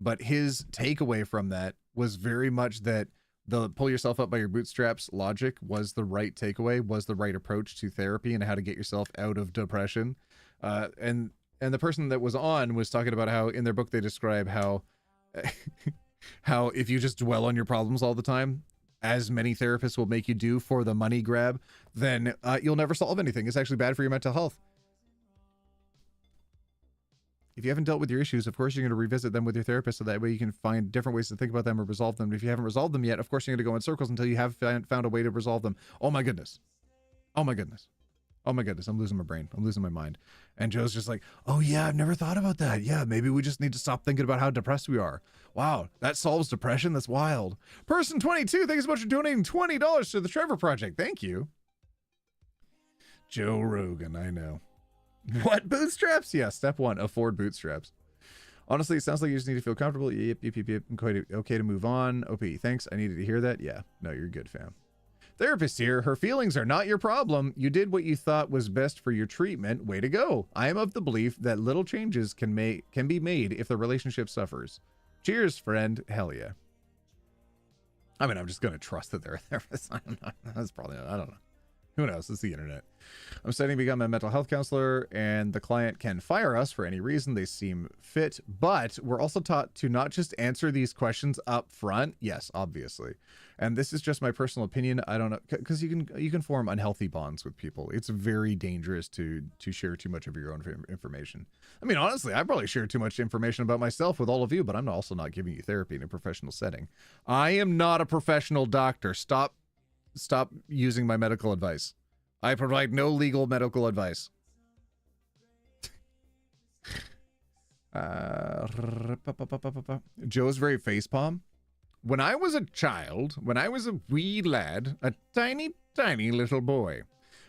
But his takeaway from that was very much that the pull yourself up by your bootstraps logic was the right takeaway, was the right approach to therapy and how to get yourself out of depression. And the person that was on was talking about how in their book they describe how how if you just dwell on your problems all the time, as many therapists will make you do for the money grab, then you'll never solve anything. It's actually bad for your mental health. If you haven't dealt with your issues, of course, you're going to revisit them with your therapist so that way you can find different ways to think about them or resolve them. If you haven't resolved them yet, of course, you're going to go in circles until you have found a way to resolve them. Oh, my goodness. Oh, my goodness. Oh, my goodness. I'm losing my brain. I'm losing my mind. And Joe's just like, oh, yeah, I've never thought about that. Yeah, maybe we just need to stop thinking about how depressed we are. Wow, that solves depression? That's wild. Person 22, thanks so much for donating $20 to the Trevor Project. Thank you. Joe Rogan, I know. What, bootstraps? Yeah, step one, afford bootstraps. Honestly, it sounds like you just need to feel comfortable. Yep. Okay to move on. OP, thanks. I needed to hear that. Yeah, no, you're good, fam. Therapist here. Her feelings are not your problem. You did what you thought was best for your treatment. Way to go. I am of the belief that little changes can be made if the relationship suffers. Cheers, friend. Hell yeah. I mean, I'm just going to trust that they're a therapist. I don't know. That's probably, I don't know. Who knows? It's the internet. I'm studying to become a mental health counselor, and the client can fire us for any reason they seem fit, but we're also taught to not just answer these questions up front. Yes, obviously. And this is just my personal opinion. I don't know, because you can form unhealthy bonds with people. It's very dangerous to share too much of your own information. I mean, honestly, I probably share too much information about myself with all of you, but I'm also not giving you therapy in a professional setting. I am not a professional doctor. Stop using my medical advice. I provide no legal medical advice. Joe's very facepalm. When I was a child, when I was a wee lad, a tiny, tiny little boy,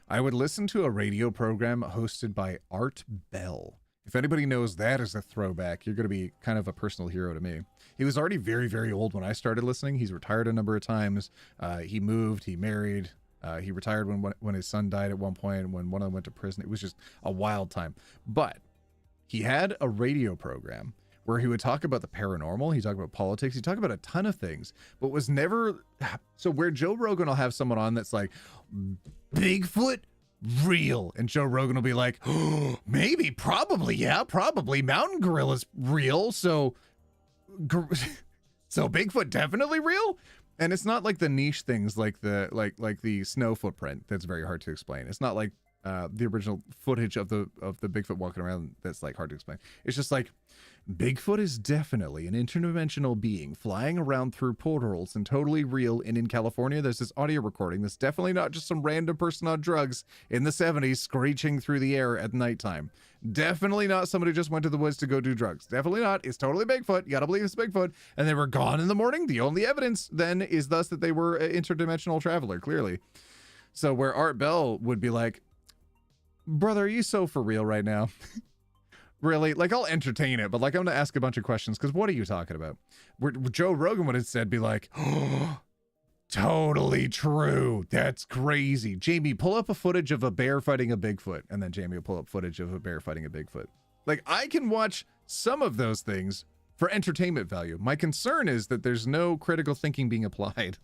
I would listen to a radio program hosted by Art Bell. If anybody knows that as a throwback, you're going to be kind of a personal hero to me. He was already very, very old when I started listening. He's retired a number of times. He moved, he married, he retired when his son died at one point, when one of them went to prison. It was just a wild time. But he had a radio program where he would talk about the paranormal. He talked about politics. He talked about a ton of things, but was never... So where Joe Rogan will have someone on that's like, Bigfoot? Real. And Joe Rogan will be like, oh, maybe, probably, yeah, probably. Mountain gorilla's real, so Bigfoot definitely real? And it's not like the niche things like the snow footprint that's very hard to explain. It's not like the original footage of the Bigfoot walking around that's like hard to explain. It's just like Bigfoot is definitely an interdimensional being flying around through portals and totally real. And in California, there's this audio recording that's definitely not just some random person on drugs in the 70s screeching through the air at nighttime. Definitely not somebody who just went to the woods to go do drugs. Definitely not. It's totally Bigfoot. You gotta believe it's Bigfoot. And they were gone in the morning. The only evidence then is thus that they were an interdimensional traveler, clearly. So where Art Bell would be like, brother, are you so for real right now? Really? Like, I'll entertain it, but like, I'm gonna ask a bunch of questions, because what are you talking about? Where Joe Rogan would have said, be like, oh, totally true. That's crazy. Jamie, pull up a footage of a bear fighting a Bigfoot. And then Jamie will pull up footage of a bear fighting a Bigfoot. Like, I can watch some of those things for entertainment value. My concern is that there's no critical thinking being applied.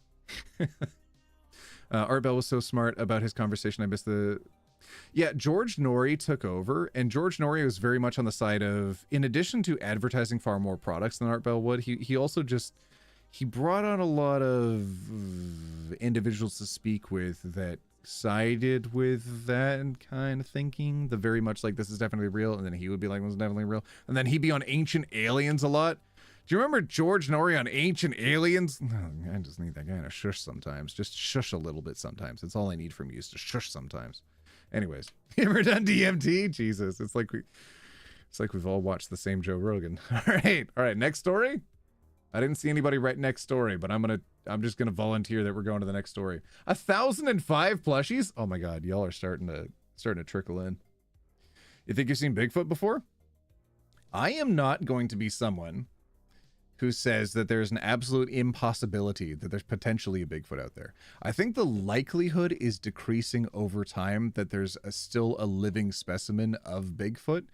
Art Bell was so smart about his conversation. I missed the... Yeah, George Norrie took over, and George Norrie was very much on the side of, in addition to advertising far more products than Art Bell would, he also just, he brought on a lot of individuals to speak with that sided with that kind of thinking, the very much like, this is definitely real, and then he would be like, this is definitely real, and then he'd be on Ancient Aliens a lot. Do you remember George Norrie on Ancient Aliens? Oh, I just need that guy to shush sometimes. Just shush a little bit sometimes. That's all I need from you, is to shush sometimes. Anyways, you ever done DMT? Jesus, it's like we've all watched the same Joe Rogan. All right, next story. I didn't see anybody write next story, but I'm just gonna volunteer that we're going to the next story. 1,005 plushies? Oh my god, y'all are starting to trickle in. You think you've seen Bigfoot before? I am not going to be someone who says that there's an absolute impossibility that there's potentially a Bigfoot out there. I think the likelihood is decreasing over time that there's still a living specimen of Bigfoot,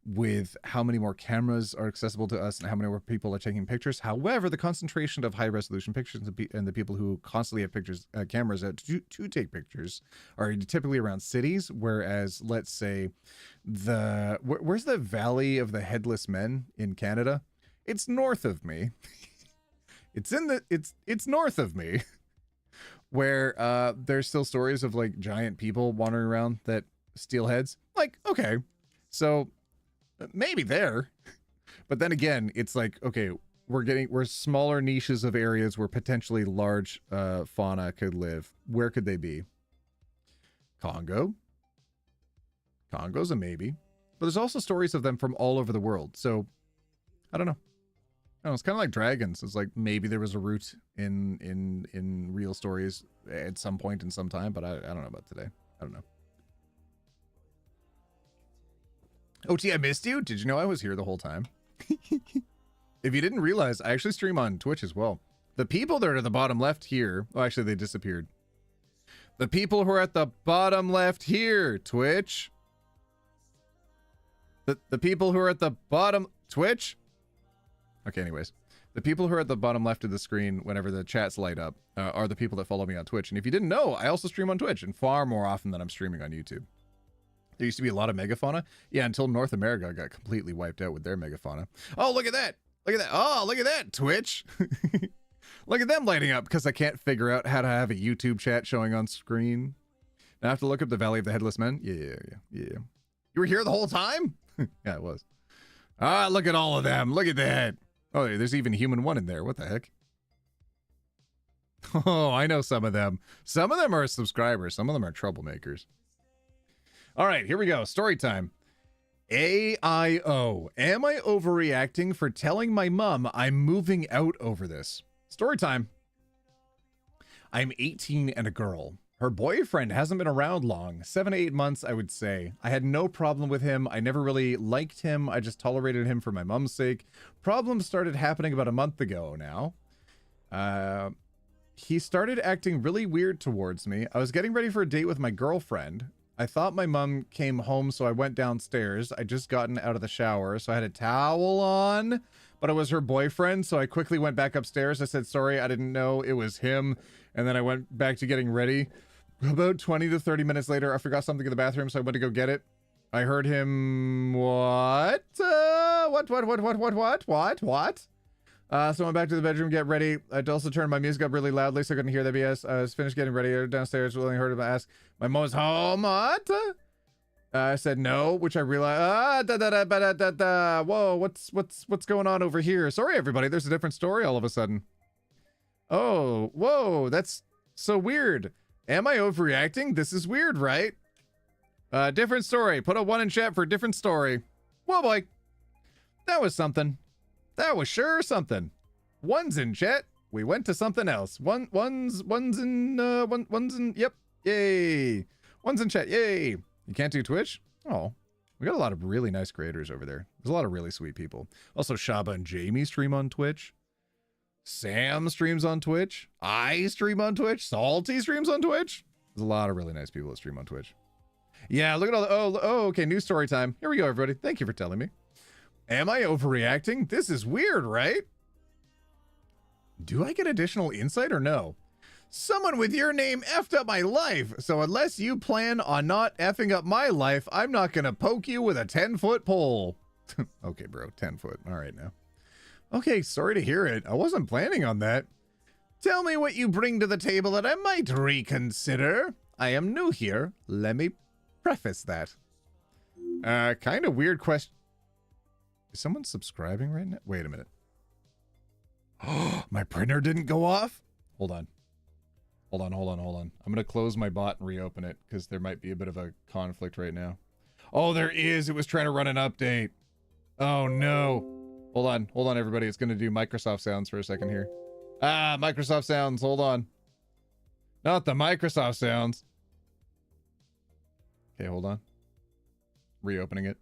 with how many more cameras are accessible to us and how many more people are taking pictures. However, the concentration of high resolution pictures and the people who constantly have cameras out to take pictures are typically around cities. Whereas, let's say where's the Valley of the Headless Men in Canada? It's north of me. It's north of me, where there's still stories of like giant people wandering around that steal heads. Like, okay, so maybe there, but then again, it's like, okay, we're smaller niches of areas where potentially large fauna could live. Where could they be? Congo's a maybe, but there's also stories of them from all over the world. So I don't know. It's kind of like dragons. It's like maybe there was a root in real stories at some point in some time, but I don't know about today. I don't know. OT, I missed you. Did you know I was here the whole time? If you didn't realize, I actually stream on Twitch as well. The people that are at the bottom left here, oh, actually they disappeared. The people who are at the bottom left here, Twitch. The people who are at the bottom, Twitch? Okay, anyways. The people who are at the bottom left of the screen whenever the chats light up are the people that follow me on Twitch. And if you didn't know, I also stream on Twitch, and far more often than I'm streaming on YouTube. There used to be a lot of megafauna. Yeah, until North America got completely wiped out with their megafauna. Oh, look at that. Look at that. Oh, look at that, Twitch. Look at them lighting up because I can't figure out how to have a YouTube chat showing on screen. Now I have to look up the Valley of the Headless Men. Yeah. You were here the whole time? Yeah, it was. Ah, look at all of them. Look at that. Oh, there's even human one in there. What the heck? Oh, I know some of them. Some of them are subscribers. Some of them are troublemakers. All right, here we go. Story time. AIO. Am I overreacting for telling my mom I'm moving out over this? Story time. I'm 18 and a girl. Her boyfriend hasn't been around long. 7 to 8 months, I would say. I had no problem with him. I never really liked him. I just tolerated him for my mom's sake. Problems started happening about a month ago now. He started acting really weird towards me. I was getting ready for a date with my girlfriend. I thought my mom came home, so I went downstairs. I just gotten out of the shower, so I had a towel on, but it was her boyfriend, so I quickly went back upstairs. I said, sorry, I didn't know it was him, and then I went back to getting ready. About 20 to 30 minutes later, I forgot something in the bathroom, so I went to go get it. I heard him, what? What? So I went back to the bedroom, get ready. I also turned my music up really loudly so I couldn't hear the BS. I was finished getting ready downstairs, really heard him ask, my mom's home, what? I said no, which I realized, whoa, what's going on over here? Sorry, everybody, there's a different story all of a sudden. Oh, whoa, that's so weird. Am I overreacting? This is weird, right? Different story. Put a 1 in chat for a different story. Whoa, boy. That was something. That was sure something. 1's in chat. We went to something else. One's in, yep. Yay. 1's in chat. Yay. You can't do Twitch? Oh, we got a lot of really nice creators over there. There's a lot of really sweet people. Also, Shaba and Jamie stream on Twitch. Sam streams on Twitch. I stream on Twitch. Salty streams on Twitch. There's a lot of really nice people that stream on Twitch. Yeah, look at all the, oh, okay, new story time. Here we go, everybody. Thank you for telling me. Am I overreacting? This is weird, right? Do I get additional insight or no? Someone with your name effed up my life, so unless you plan on not effing up my life, I'm not gonna poke you with a 10-foot pole. Okay, bro, 10 foot. All right now. Okay, sorry to hear it. I wasn't planning on that. Tell me what you bring to the table that I might reconsider. I am new here. Let me preface that. Kind of weird question. Is someone subscribing right now? Wait a minute. Oh, my printer didn't go off? Hold on. Hold on. I'm going to close my bot and reopen it because there might be a bit of a conflict right now. Oh, there is. It was trying to run an update. Oh, no. Hold on, everybody. It's gonna do Microsoft sounds for a second here. Ah, Microsoft sounds. Hold on. Not the Microsoft sounds. Okay, hold on. Reopening it.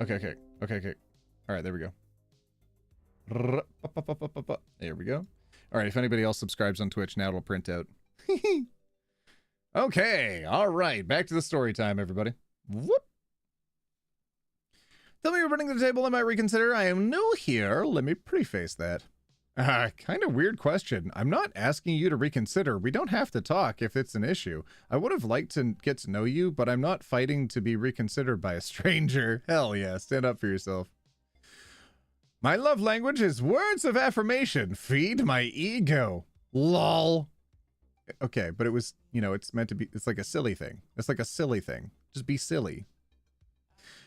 Okay. All right, there we go. There we go. All right, if anybody else subscribes on Twitch, now it'll print out. Okay, all right. Back to the story time, everybody. Whoop. Tell me you're running the table I might reconsider. I am new here. Let me preface that. Kind of weird question. I'm not asking you to reconsider. We don't have to talk if it's an issue. I would have liked to get to know you, but I'm not fighting to be reconsidered by a stranger. Hell yeah, stand up for yourself. My love language is words of affirmation. Feed my ego. Lol. Okay, but it was, you know, it's meant to be, it's like a silly thing. It's like a silly thing. Just be silly.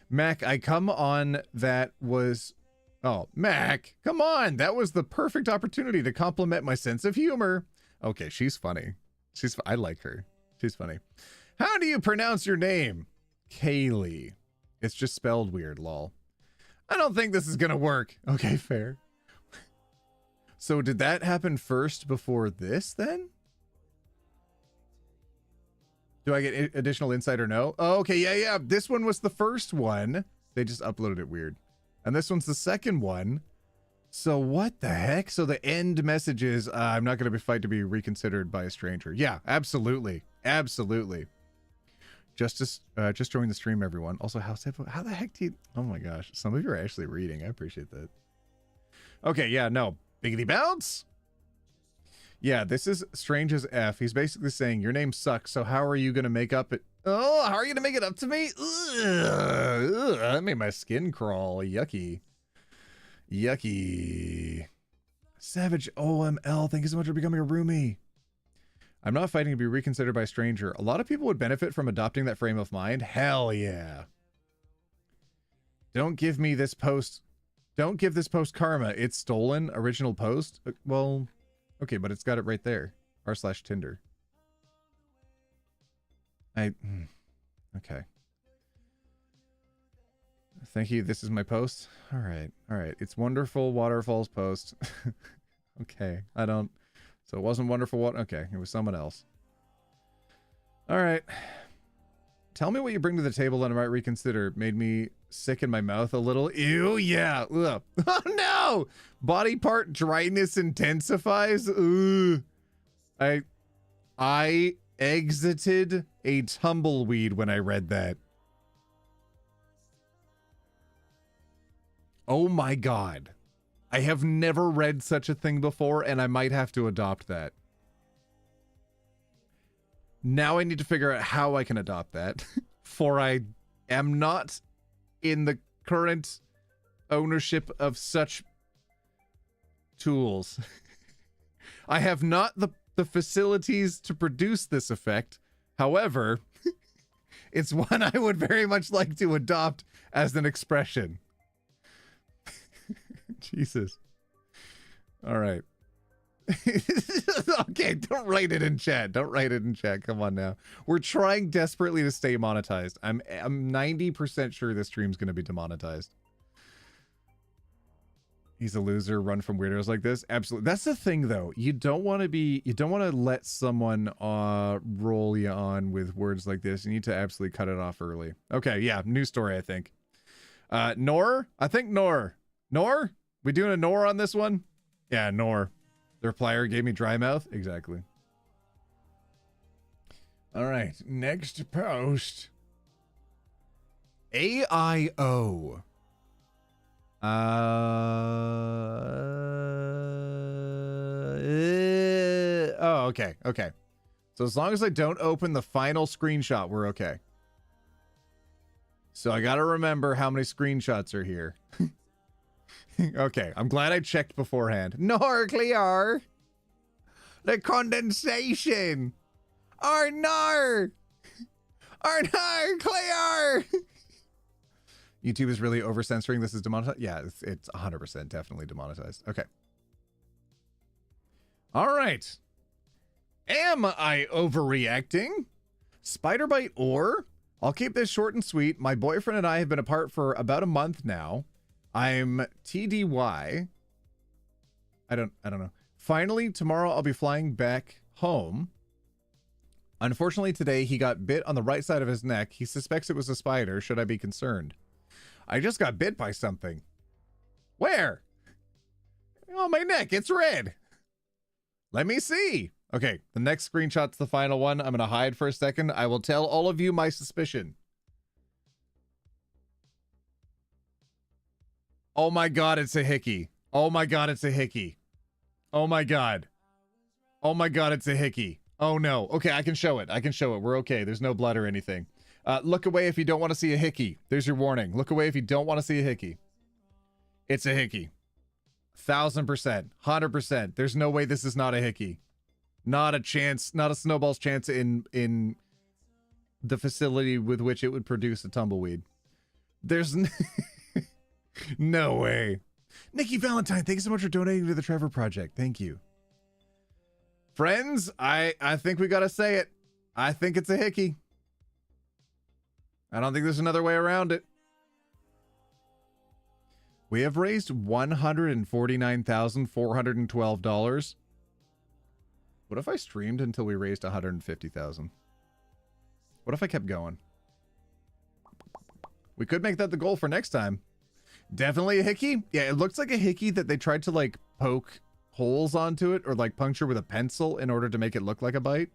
Mac, I come on that was... Oh, Mac, come on. That was the perfect opportunity to compliment my sense of humor. Okay, she's funny. I like her. She's funny. How do you pronounce your name? Kaylee. It's just spelled weird, lol. I don't think this is gonna work. Okay, fair. So did that happen first before this then? Do I get additional insight or no? Oh, okay, yeah. This one was the first one. They just uploaded it weird. And this one's the second one. So what the heck? So the end message is, I'm not going to fight to be reconsidered by a stranger. Yeah, absolutely. Absolutely. Just join the stream, everyone. Also, how the heck do you... Oh my gosh. Some of you are actually reading. I appreciate that. Okay, yeah, no. Biggity bounce. Yeah, this is strange as F. He's basically saying, your name sucks, so how are you going to make up it? Oh, how are you going to make it up to me? Ugh, that made my skin crawl. Yucky. Yucky. Savage OML, thank you so much for becoming a roomie. I'm not fighting to be reconsidered by a stranger. A lot of people would benefit from adopting that frame of mind. Hell yeah. Don't give me this post. Don't give this post karma. It's stolen. Original post. Well, okay, but it's got it right there. r/Tinder. Okay. Thank you. This is my post. All right. It's Wonderful Waterfalls post. Okay. So it wasn't Wonderful Water. Okay. It was someone else. All right. Tell me what you bring to the table and I might reconsider. Made me sick in my mouth a little. Ew. Yeah. Ugh. Oh no. Body part dryness intensifies. Ugh. I exited a tumbleweed when I read that. Oh my God. I have never read such a thing before, and I might have to adopt that. Now I need to figure out how I can adopt that, for I am not in the current ownership of such tools. I have not the facilities to produce this effect. However, it's one I would very much like to adopt as an expression. Jesus. All right. Okay, don't write it in chat. Don't write it in chat. Come on now. We're trying desperately to stay monetized. I'm 90% sure this stream's going to be demonetized. He's a loser. Run from weirdos like this. Absolutely. That's the thing, though. You don't want to let someone roll you on with words like this. You need to absolutely cut it off early. Okay, yeah. New story, I think. Nor? I think Nor. Nor? We doing a Nor on this one? Yeah, Nor. The replier gave me dry mouth? Exactly. All right. Next post. AIO. Oh, okay. Okay. So as long as I don't open the final screenshot, we're okay. So I got to remember how many screenshots are here. Okay. I'm glad I checked beforehand. Nor clear. The condensation. Nor clear. YouTube is really over censoring. This is demonetized. Yeah, it's 100% definitely demonetized. Okay. All right. Am I overreacting? Spider bite or? I'll keep this short and sweet. My boyfriend and I have been apart for about a month now. I'm TDY. I don't know. Finally, tomorrow I'll be flying back home. Unfortunately, today he got bit on the right side of his neck. He suspects it was a spider. Should I be concerned? I just got bit by something. Where? Oh, my neck. It's red. Let me see. Okay, the next screenshot's the final one. I'm going to hide for a second. I will tell all of you my suspicion. Oh my God, it's a hickey. Oh my God, it's a hickey. Oh my God. Oh my God, it's a hickey. Oh no. Okay, I can show it. I can show it. We're okay. There's no blood or anything. Look away if you don't want to see a hickey. There's your warning. Look away if you don't want to see a hickey. It's a hickey. 1000%. 100%. There's no way this is not a hickey. Not a chance. Not a snowball's chance in the facility with which it would produce a tumbleweed. There's no way. Nikki Valentine, thank you so much for donating to the Trevor Project. Thank you. Friends, I think we gotta say it. I think it's a hickey. I don't think there's another way around it. We have raised $149,412. What if I streamed until we raised $150,000? What if I kept going? We could make that the goal for next time. Definitely a hickey. Yeah, it looks like a hickey that they tried to like poke holes onto it or like puncture with a pencil in order to make it look like a bite.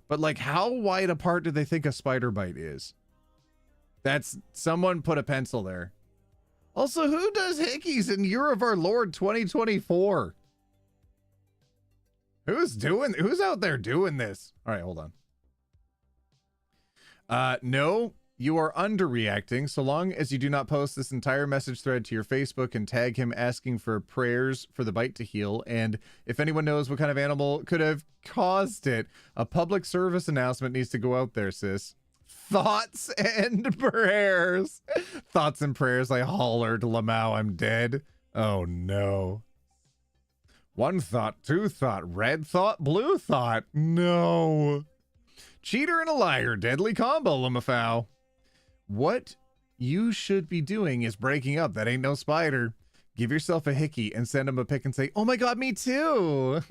But like, how wide apart do they think a spider bite is? That's someone put a pencil there. Also, who does hickeys in Year of Our Lord 2024? Who's out there doing this? All right, hold on. No, you are underreacting so long as you do not post this entire message thread to your Facebook and tag him asking for prayers for the bite to heal. And if anyone knows what kind of animal could have caused it, a public service announcement needs to go out there, sis. Thoughts and prayers. Thoughts and prayers. I hollered, Lamau, I'm dead. Oh no. One thought, two thought, red thought, blue thought. No. Cheater and a liar. Deadly combo, Lamafau. What you should be doing is breaking up. That ain't no spider. Give yourself a hickey and send him a pic and say, oh my God, me too.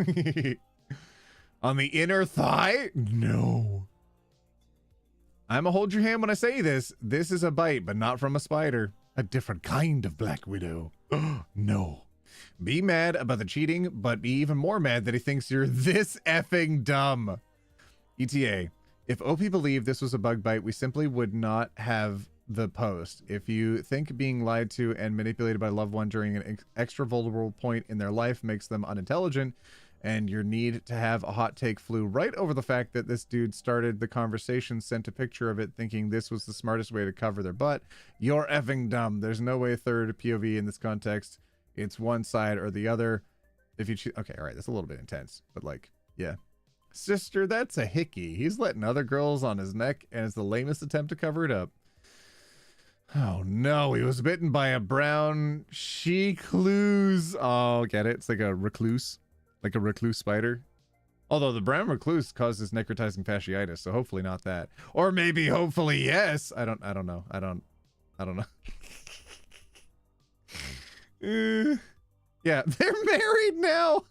On the inner thigh? No. I'ma hold your hand when I say this. This is a bite, but not from a spider. A different kind of Black Widow. No. Be mad about the cheating, but be even more mad that he thinks you're this effing dumb. ETA. If OP believed this was a bug bite, we simply would not have the post. If you think being lied to and manipulated by a loved one during an extra vulnerable point in their life makes them unintelligent, and your need to have a hot take flew right over the fact that this dude started the conversation, sent a picture of it thinking this was the smartest way to cover their butt, you're effing dumb. There's no way third POV in this context. It's one side or the other. If you choose, okay, all right, that's a little bit intense, but like, yeah. Sister, that's a hickey. He's letting other girls on his neck, and it's the lamest attempt to cover it up. Oh no, he was bitten by a brown recluse. Oh, get it? It's like a recluse. Like a recluse spider. Although the brown recluse causes necrotizing fasciitis, so hopefully not that. Or maybe, hopefully, yes. I don't know. I don't know. Yeah, they're married now.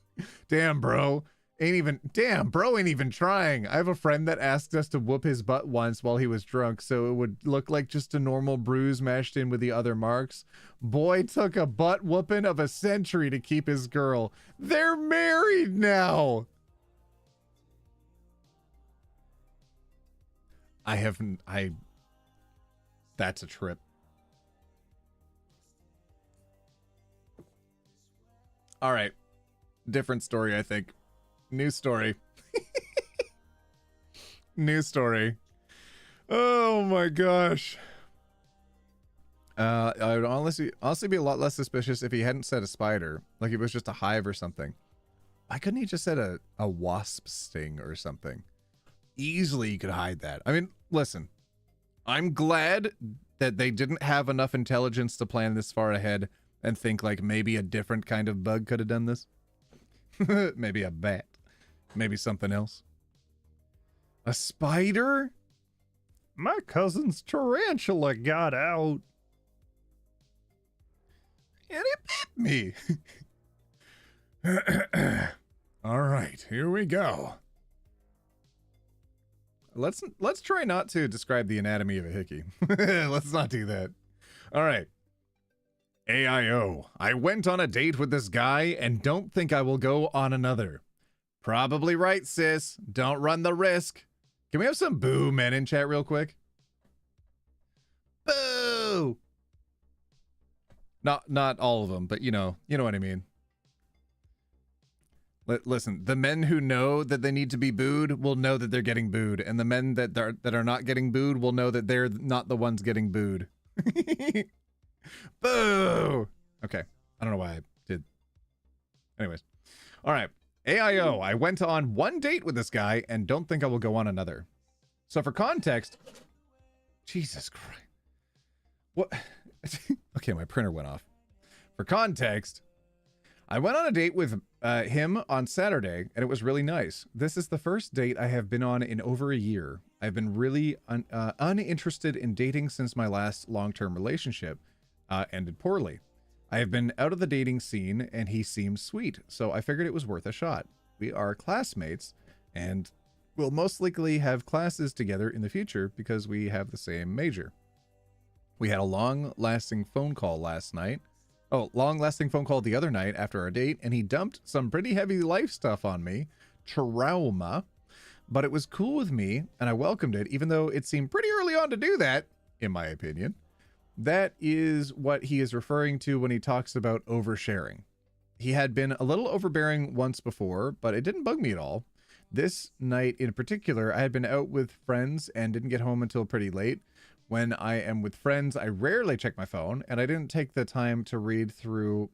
Damn, bro. Bro ain't even trying. I have a friend that asked us to whoop his butt once while he was drunk, so it would look like just a normal bruise mashed in with the other marks. Boy took a butt whooping of a century to keep his girl. They're married now. That's a trip. All right. Different story, I think. New story. New story. Oh my gosh. I would honestly be a lot less suspicious if he hadn't said a spider. Like it was just a hive or something. Why couldn't he just said a wasp sting or something? Easily you could hide that. I mean, listen. I'm glad that they didn't have enough intelligence to plan this far ahead and think like maybe a different kind of bug could have done this. Maybe a bat. Maybe something else. A spider? My cousin's tarantula got out. me. All right, here we go. Let's try not to describe the anatomy of a hickey. Let's not do that. All right. AIO. I went on a date with this guy and don't think I will go on another. Probably right, sis. Don't run the risk. Can we have some boo men in chat real quick? Boo! Not all of them, but you know what I mean. Listen, the men who know that they need to be booed will know that they're getting booed, and the men that are not getting booed will know that they're not the ones getting booed. Boo! Okay, I don't know why I did. Anyways, all right. AIO, I went on one date with this guy and don't think I will go on another. So for context, Jesus Christ. What? Okay, my printer went off. For context, I went on a date with him on Saturday, and it was really nice. This is the first date I have been on in over a year. I've been really uninterested in dating since my last long-term relationship ended poorly. I have been out of the dating scene, and he seems sweet, so I figured it was worth a shot. We are classmates, and we'll most likely have classes together in the future because we have the same major. We had a long-lasting phone call last night. Oh, long-lasting phone call the other night after our date, and he dumped some pretty heavy life stuff on me. Trauma. But it was cool with me, and I welcomed it, even though it seemed pretty early on to do that, in my opinion. That is what he is referring to when he talks about oversharing. He had been a little overbearing once before, but it didn't bug me at all. This night in particular, I had been out with friends and didn't get home until pretty late. When I am with friends, I rarely check my phone, and I didn't take the time to read through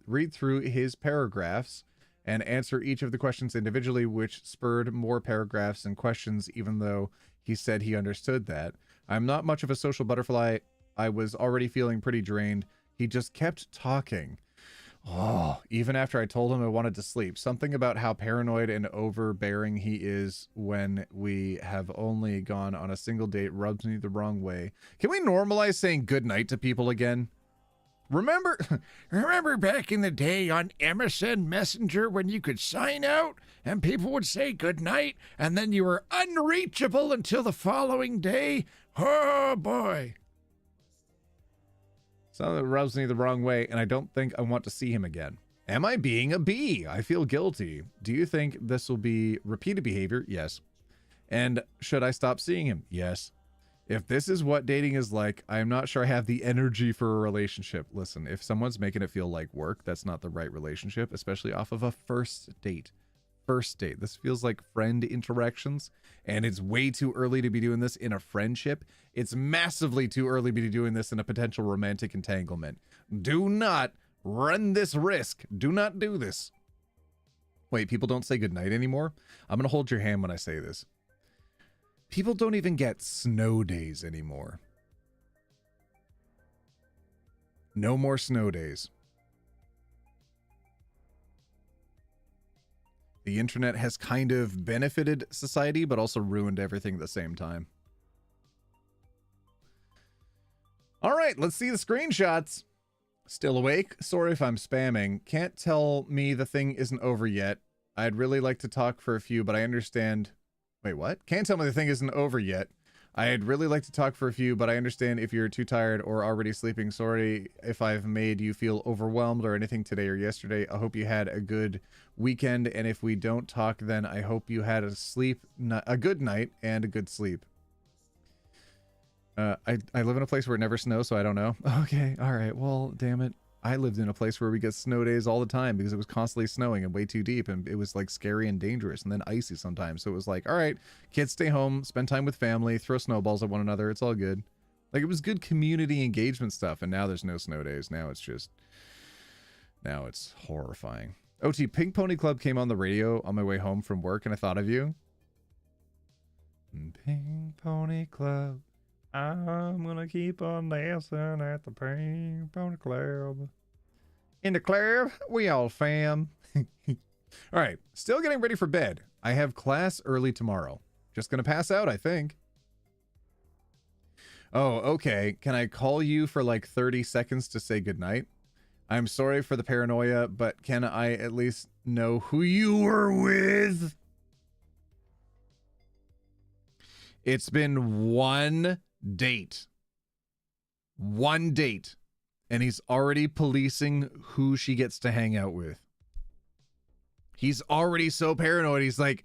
his paragraphs and answer each of the questions individually, which spurred more paragraphs and questions, even though he said he understood that. I'm not much of a social butterfly. I was already feeling pretty drained. He just kept talking. Oh, even after I told him I wanted to sleep. Something about how paranoid and overbearing he is when we have only gone on a single date rubs me the wrong way. Can we normalize saying goodnight to people again? Remember back in the day on MSN Messenger when you could sign out and people would say goodnight and then you were unreachable until the following day? Oh, boy. So it rubs me the wrong way, and I don't think I want to see him again. Am I being a bee? I feel guilty. Do you think this will be repeated behavior? Yes. And should I stop seeing him? Yes. If this is what dating is like, I'm not sure I have the energy for a relationship. Listen, if someone's making it feel like work, that's not the right relationship, especially off of a first date. First date. This feels like friend interactions, and it's way too early to be doing this in a friendship. It's massively too early to be doing this in a potential romantic entanglement. Do not run this risk. Do not do this. Wait, people don't say goodnight anymore? I'm going to hold your hand when I say this. People don't even get snow days anymore. No more snow days. The internet has kind of benefited society, but also ruined everything at the same time. All right, let's see the screenshots. Still awake? Sorry if I'm spamming. Can't tell me the thing isn't over yet. I'd really like to talk for a few, but I understand... Wait, what? Can't tell me the thing isn't over yet. I'd really like to talk for a few, but I understand if you're too tired or already sleeping. Sorry if I've made you feel overwhelmed or anything today or yesterday. I hope you had a good weekend, and if we don't talk, then I hope you had a good night and a good sleep. I live in a place where it never snows, so I don't know. Okay, all right. Well, damn it. I lived in a place where we get snow days all the time because it was constantly snowing and way too deep, and it was like scary and dangerous and then icy sometimes. So it was like, all right, kids stay home, spend time with family, throw snowballs at one another. It's all good. Like, it was good community engagement stuff, and now there's no snow days. Now it's horrifying. OT, Pink Pony Club came on the radio on my way home from work, and I thought of you. Pink Pony Club. I'm gonna keep on dancing at the Pink Pony Club. In the club, we all fam. All right, still getting ready for bed. I have class early tomorrow. Just gonna pass out, I think. Oh, okay. Can I call you for like 30 seconds to say goodnight? I'm sorry for the paranoia, but can I at least know who you were with? It's been one date. One date. And he's already policing who she gets to hang out with. He's already so paranoid. He's like,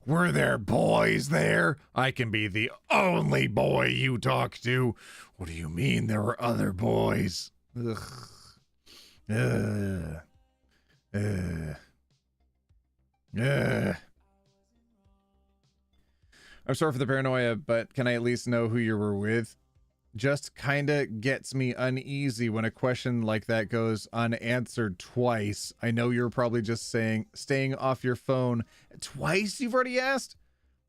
were there boys there? I can be the only boy you talk to. What do you mean there were other boys? Ugh. I'm sorry for the paranoia, but can I at least know who you were with? Just kinda gets me uneasy when a question like that goes unanswered twice. I know you're probably just saying staying off your phone. Twice you've already asked?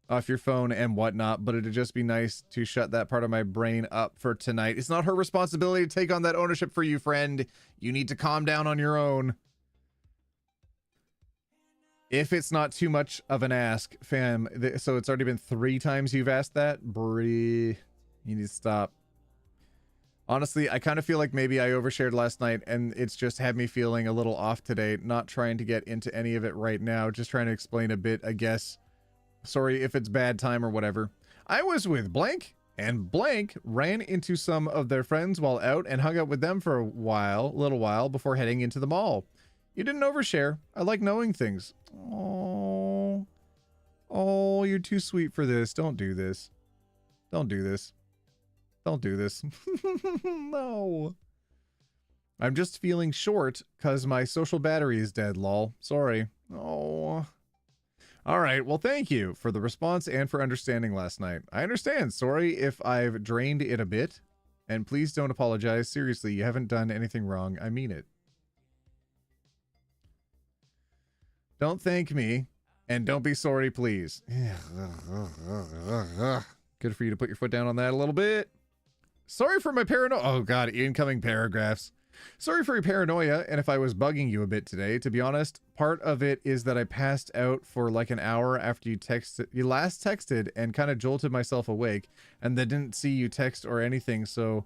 Off your phone and whatnot, but it'd just be nice to shut that part of my brain up for tonight. It's not her responsibility to take on that ownership for you, friend. You need to calm down on your own. If it's not too much of an ask, fam, so it's already been 3 times you've asked that? Bree, you need to stop. Honestly, I kind of feel like maybe I overshared last night and it's just had me feeling a little off today. Not trying to get into any of it right now. Just trying to explain a bit, I guess. Sorry if it's bad time or whatever. I was with blank and blank ran into some of their friends while out and hung out with them for a little while before heading into the mall. You didn't overshare. I like knowing things. Oh, you're too sweet for this. Don't do this. Don't do this. Don't do this. No. I'm just feeling short because my social battery is dead, lol. Sorry. Oh. All right. Well, thank you for the response and for understanding last night. I understand. Sorry if I've drained it a bit. And please don't apologize. Seriously, you haven't done anything wrong. I mean it. Don't thank me. And don't be sorry, please. Good for you to put your foot down on that a little bit. Sorry for my paranoia. Oh, God. Incoming paragraphs. Sorry for your paranoia and if I was bugging you a bit today. To be honest, part of it is that I passed out for like an hour after you last texted and kind of jolted myself awake and then didn't see you text or anything. So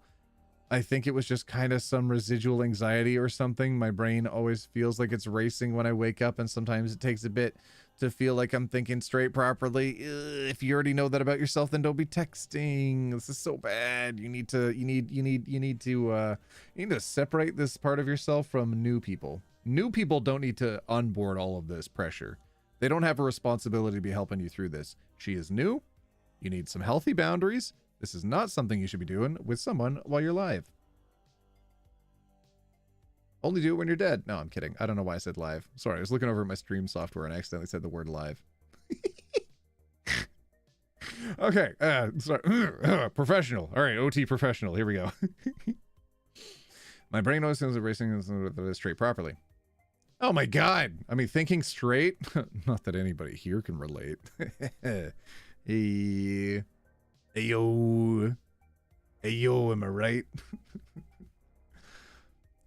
I think it was just kind of some residual anxiety or something. My brain always feels like it's racing when I wake up and sometimes it takes a bit to feel like I'm thinking straight properly. If you already know that about yourself, then don't be texting. This is so bad. You need to separate this part of yourself from new people. New people don't need to onboard all of this pressure. They don't have a responsibility to be helping you through this. She is new. You need some healthy boundaries. This is not something you should be doing with someone while you're live. Only do it when you're dead. No, I'm kidding. I don't know why I said live. Sorry, I was looking over at my stream software and I accidentally said the word live. Okay, sorry. Professional. All right, OT professional. Here we go. My brain always feels racing straight properly. Oh my God. I mean, thinking straight. Not that anybody here can relate. Hey. Hey, yo. Hey, yo, am I right?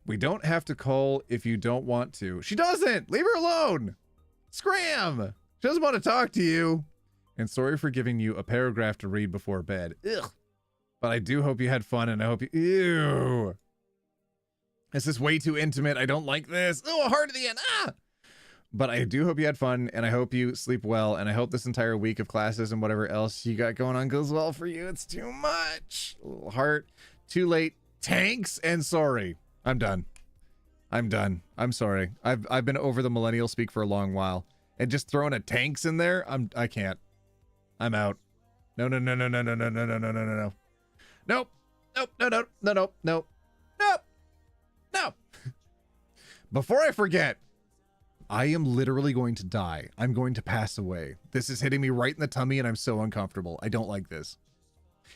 We don't have to call if you don't want to. She doesn't! Leave her alone! Scram! She doesn't want to talk to you. And sorry for giving you a paragraph to read before bed. Ugh. But I do hope you had fun and I hope you... Ew! This is way too intimate. I don't like this. Oh, hard at the end. Ah! But I do hope you had fun and I hope you sleep well. And I hope this entire week of classes and whatever else you got going on goes well for you. It's too much. A little heart. Too late. Tanks and sorry. I'm done. I'm done. I'm sorry. I've been over the millennial speak for a long while. And just throwing a tanks in there, I can't. I'm out. No. Nope. Nope. Nope. Before I forget, I am literally going to die. I'm going to pass away. This is hitting me right in the tummy and I'm so uncomfortable. I don't like this.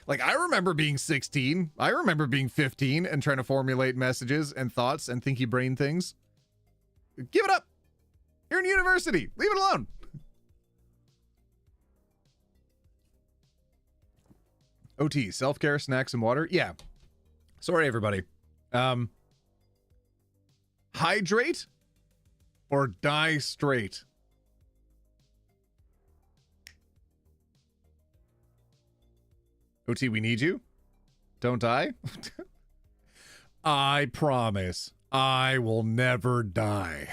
Like, I remember being 16. I remember being 15 and trying to formulate messages and thoughts and thinky brain things. Give it up. You're in university. Leave it alone. OT, self-care, snacks, and water. Yeah. Sorry, everybody. Hydrate or die straight. OT, we need you. Don't I? I promise I will never die.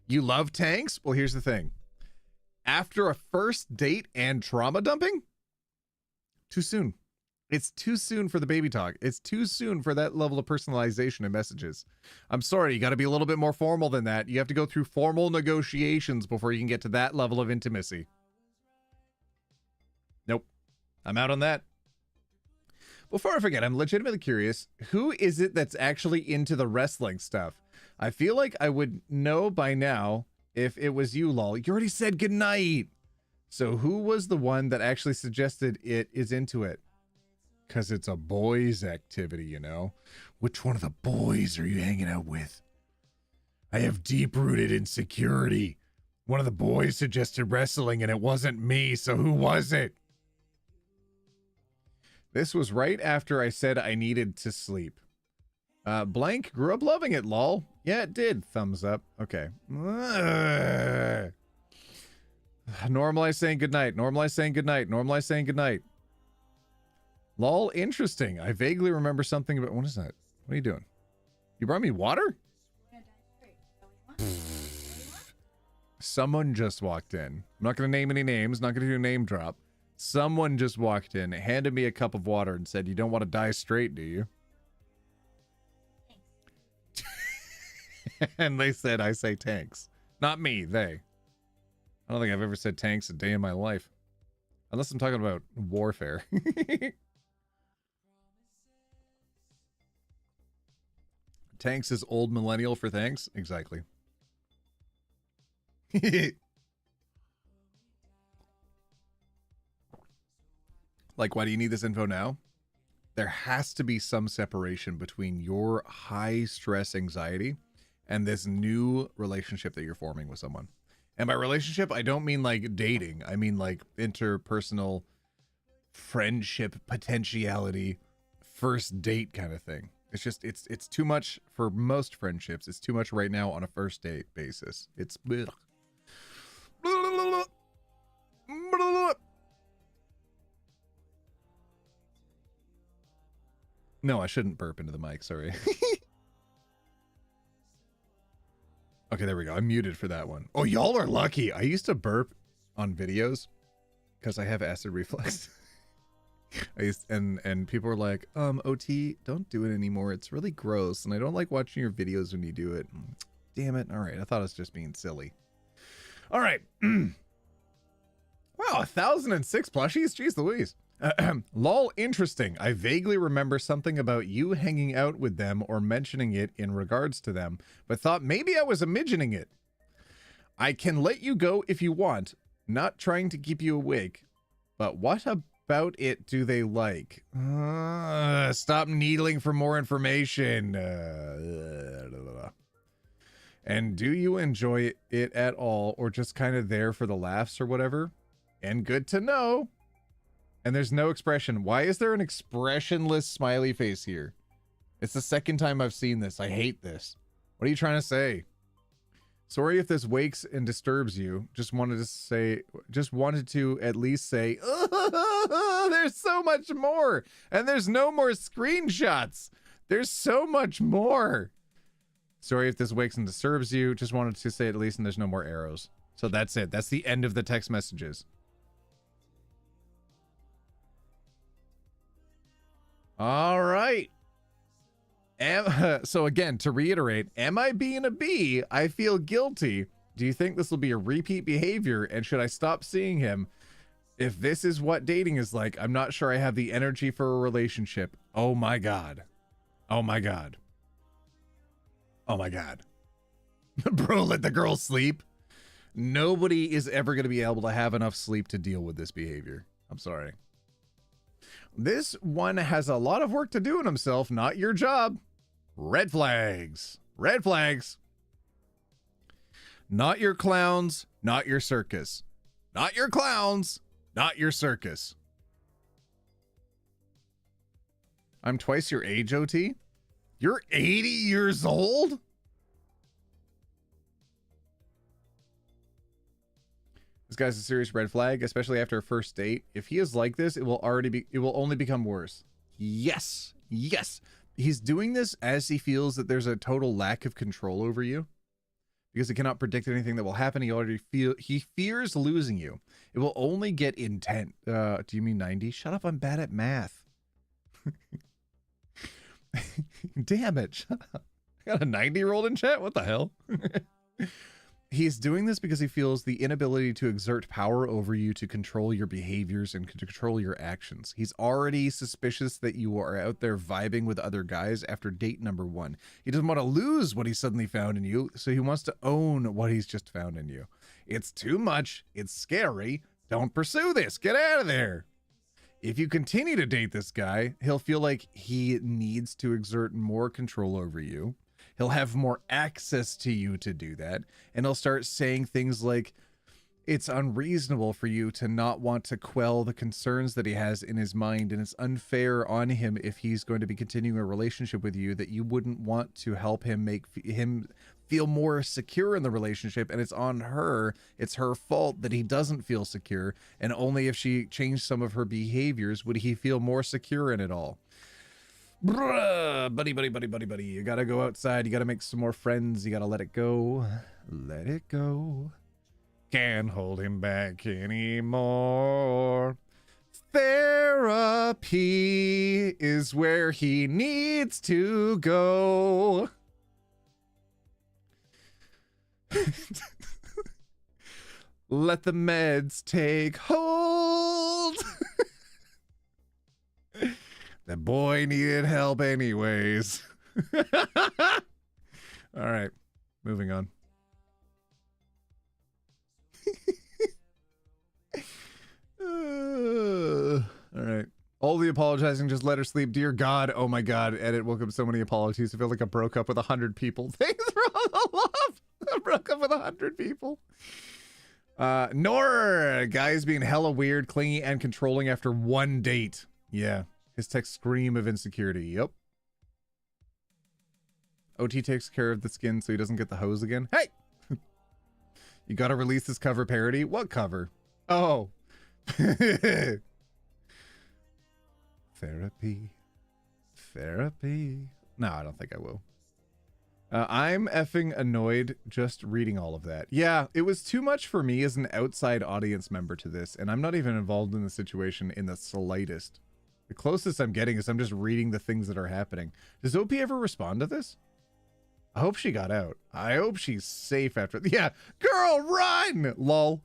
You love tanks? Well, here's the thing. After a first date and trauma dumping? Too soon. It's too soon for the baby talk. It's too soon for that level of personalization in messages. I'm sorry, you got to be a little bit more formal than that. You have to go through formal negotiations before you can get to that level of intimacy. Nope. I'm out on that. Before I forget, I'm legitimately curious, who is it that's actually into the wrestling stuff? I feel like I would know by now if it was you, lol. You already said goodnight. So who was the one that actually suggested it is into it? Because it's a boys' activity, you know? Which one of the boys are you hanging out with? I have deep-rooted insecurity. One of the boys suggested wrestling and it wasn't me, so who was it? This was right after I said I needed to sleep. Blank grew up loving it, lol. Yeah, it did. Thumbs up. Okay. Normalize saying goodnight. Normalize saying goodnight. Normalize saying goodnight. Lol, interesting. I vaguely remember something about... What is that? What are you doing? You brought me water? Someone just walked in. I'm not going to name any names. Not going to do a name drop. Someone just walked in, handed me a cup of water and said, "You don't want to die straight, do you?" And they said, I say tanks. Not me, they. I don't think I've ever said tanks a day in my life. Unless I'm talking about warfare. Tanks is old millennial for thanks? Exactly. Like, why do you need this info now? There has to be some separation between your high stress anxiety and this new relationship that you're forming with someone. And by relationship, I don't mean like dating. I mean like interpersonal friendship potentiality, first date kind of thing. It's just, it's too much for most friendships. It's too much right now on a first date basis. It's... No, I shouldn't burp into the mic, sorry. Okay, there we go. I'm muted for that one. Oh, y'all are lucky. I used to burp on videos because I have acid reflux. And people were like, OT, don't do it anymore. It's really gross, and I don't like watching your videos when you do it. Damn it. All right, I thought I was just being silly. All right. Wow, 1,006 plushies? Jeez Louise. Lol, interesting. I vaguely remember something about you hanging out with them or mentioning it in regards to them, but thought maybe I was imagining it. I can let you go if you want, not trying to keep you awake, but what about it do they like? Stop needling for more information. And do you enjoy it at all, or just kind of there for the laughs or whatever? And good to know. And there's no expression. Why is there an expressionless smiley face here? It's the second time I've seen this. I hate this. What are you trying to say? Sorry if this wakes and disturbs you. Just wanted to at least say, oh, there's so much more. And there's no more screenshots. There's so much more. Sorry if this wakes and disturbs you. Just wanted to say at least, and there's no more arrows. So that's it. That's the end of the text messages. All right. So again, to reiterate, am I being a bee? I feel guilty. Do you think this will be a repeat behavior? And should I stop seeing him? If this is what dating is like, I'm not sure I have the energy for a relationship. Oh my God. Oh my God. Oh my God. Bro, let the girl sleep. Nobody is ever going to be able to have enough sleep to deal with this behavior. I'm sorry. This one has a lot of work to do in himself, not your job. Red flags. Red flags. Not your clowns, not your circus. Not your clowns, not your circus. I'm twice your age, OT. You're 80 years old? This guy's a serious red flag, especially after a first date. If he is like this, it will only become worse. Yes. Yes. He's doing this as he feels that there's a total lack of control over you. Because he cannot predict anything that will happen. He fears losing you. It will only get intense. Do you mean 90? Shut up, I'm bad at math. Damn it. Shut up. I got a 90-year-old in chat? What the hell? He's doing this because he feels the inability to exert power over you to control your behaviors and to control your actions. He's already suspicious that you are out there vibing with other guys after date number 1. He doesn't want to lose what he suddenly found in you, so he wants to own what he's just found in you. It's too much. It's scary. Don't pursue this. Get out of there. If you continue to date this guy, he'll feel like he needs to exert more control over you. He'll have more access to you to do that. And he'll start saying things like, it's unreasonable for you to not want to quell the concerns that he has in his mind. And it's unfair on him if he's going to be continuing a relationship with you that you wouldn't want to help him make him feel more secure in the relationship. And it's on her. It's her fault that he doesn't feel secure. And only if she changed some of her behaviors would he feel more secure in it all. Bruh, buddy. You gotta go outside. You gotta make some more friends. You gotta let it go. Let it go. Can't hold him back anymore. Therapy is where he needs to go. Let the meds take hold. The boy needed help anyways. All right, moving on. All right. All the apologizing, just let her sleep. Dear God, oh my God, edit woke up so many apologies. I feel like I broke up with 100 people. Thanks for all the love. I broke up with 100 people. Nor guys being hella weird, clingy, and controlling after one date. Yeah. His texts scream of insecurity. Yep. OT takes care of the skin so he doesn't get the hose again. Hey! You gotta release this cover parody? What cover? Oh. Therapy. No, I don't think I will. I'm effing annoyed just reading all of that. Yeah, it was too much for me as an outside audience member to this, and I'm not even involved in the situation in the slightest. The closest I'm getting is I'm just reading the things that are happening. Does OP ever respond to this? I hope she got out. I hope she's safe after. Yeah, girl, run! Lol.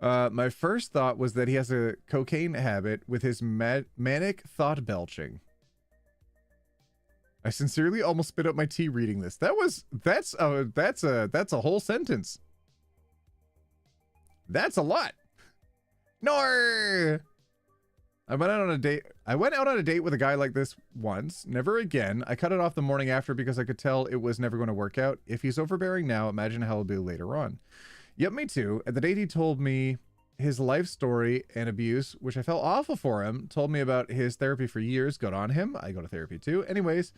My first thought was that he has a cocaine habit with his manic thought belching. I sincerely almost spit out my tea reading this. That's a whole sentence. That's a lot. Nor. I went out on a date with a guy like this once. Never again. I cut it off the morning after because I could tell it was never going to work out. If he's overbearing now, imagine how it'll be later on. Yep, me too. At the date he told me his life story and abuse, which I felt awful for him, told me about his therapy for years. Good on him. I go to therapy too. Anyways,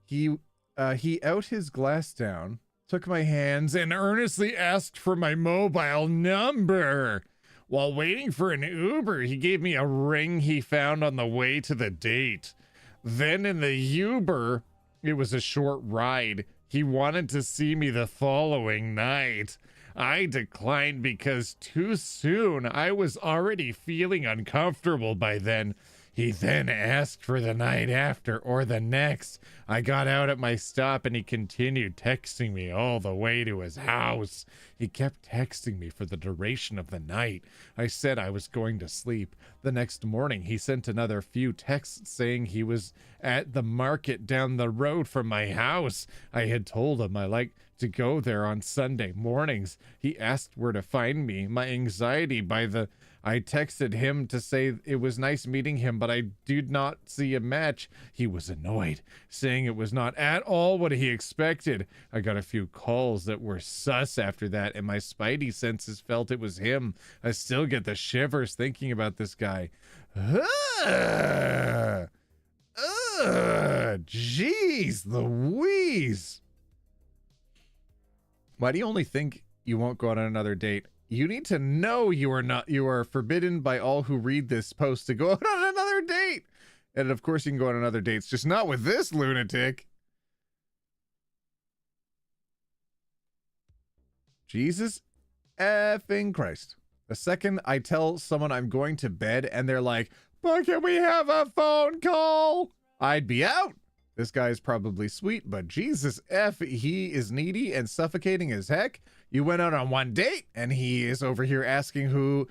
he out his glass down, took my hands and earnestly asked for my mobile number. While waiting for an Uber, he gave me a ring he found on the way to the date. Then in the Uber, it was a short ride. He wanted to see me the following night. I declined because too soon. I was already feeling uncomfortable by then. He then asked for the night after or the next. I got out at my stop and he continued texting me all the way to his house. He kept texting me for the duration of the night. I said I was going to sleep. The next morning, he sent another few texts saying he was at the market down the road from my house. I had told him I like to go there on Sunday mornings. He asked where to find me. My anxiety I texted him to say it was nice meeting him, but I did not see a match. He was annoyed, saying it was not at all what he expected. I got a few calls that were sus after that, and my spidey senses felt it was him. I still get the shivers thinking about this guy. Jeez Louise. Why do you only think you won't go on another date. You need to know you are forbidden by all who read this post to go out on another date. And of course you can go on another dates, just not with this lunatic. Jesus effing Christ. The second I tell someone I'm going to bed and they're like, but can we have a phone call? I'd be out. This guy's probably sweet, but Jesus F, he is needy and suffocating as heck. You went out on one date and he is over here asking who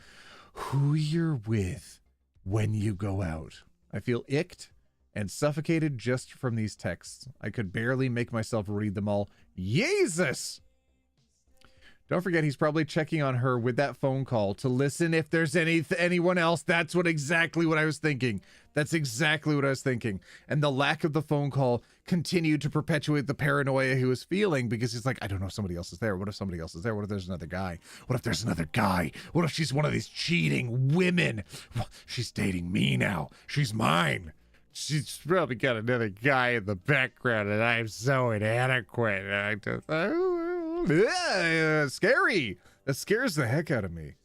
you're with when you go out. I feel icked and suffocated just from these texts. I could barely make myself read them all. Jesus! Don't forget, he's probably checking on her with that phone call to listen if there's anyone else. That's exactly what I was thinking. That's exactly what I was thinking. And the lack of the phone call continued to perpetuate the paranoia he was feeling, because he's like, I don't know if somebody else is there. What if somebody else is there? What if there's another guy? What if there's another guy? What if she's one of these cheating women? She's dating me now. She's mine. She's probably got another guy in the background, and I'm so inadequate. And I just, scary. That scares the heck out of me.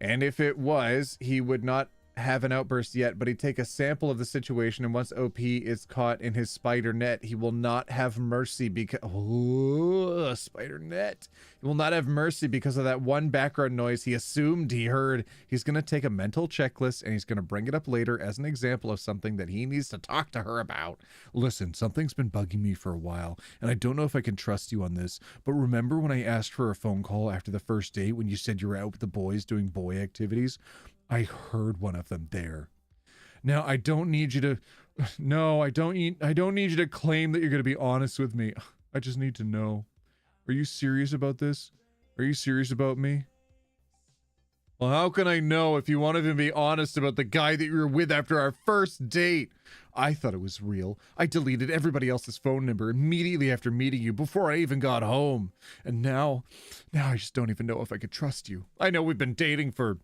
And if it was, he would not have an outburst yet, but he'd take a sample of the situation, and once OP is caught in his spider net, he will not have mercy because spider net. He will not have mercy because of that one background noise he assumed he heard. He's going to take a mental checklist and he's going to bring it up later as an example of something that he needs to talk to her about. Listen, something's been bugging me for a while, and I don't know if I can trust you on this, but remember when I asked for a phone call after the first date when you said you were out with the boys doing boy activities? I heard one of them there. Now, I don't need you to... No, I don't need you to claim that you're going to be honest with me. I just need to know. Are you serious about this? Are you serious about me? Well, how can I know if you wanted to be honest about the guy that you were with after our first date? I thought it was real. I deleted everybody else's phone number immediately after meeting you before I even got home. And now I just don't even know if I could trust you. I know we've been dating for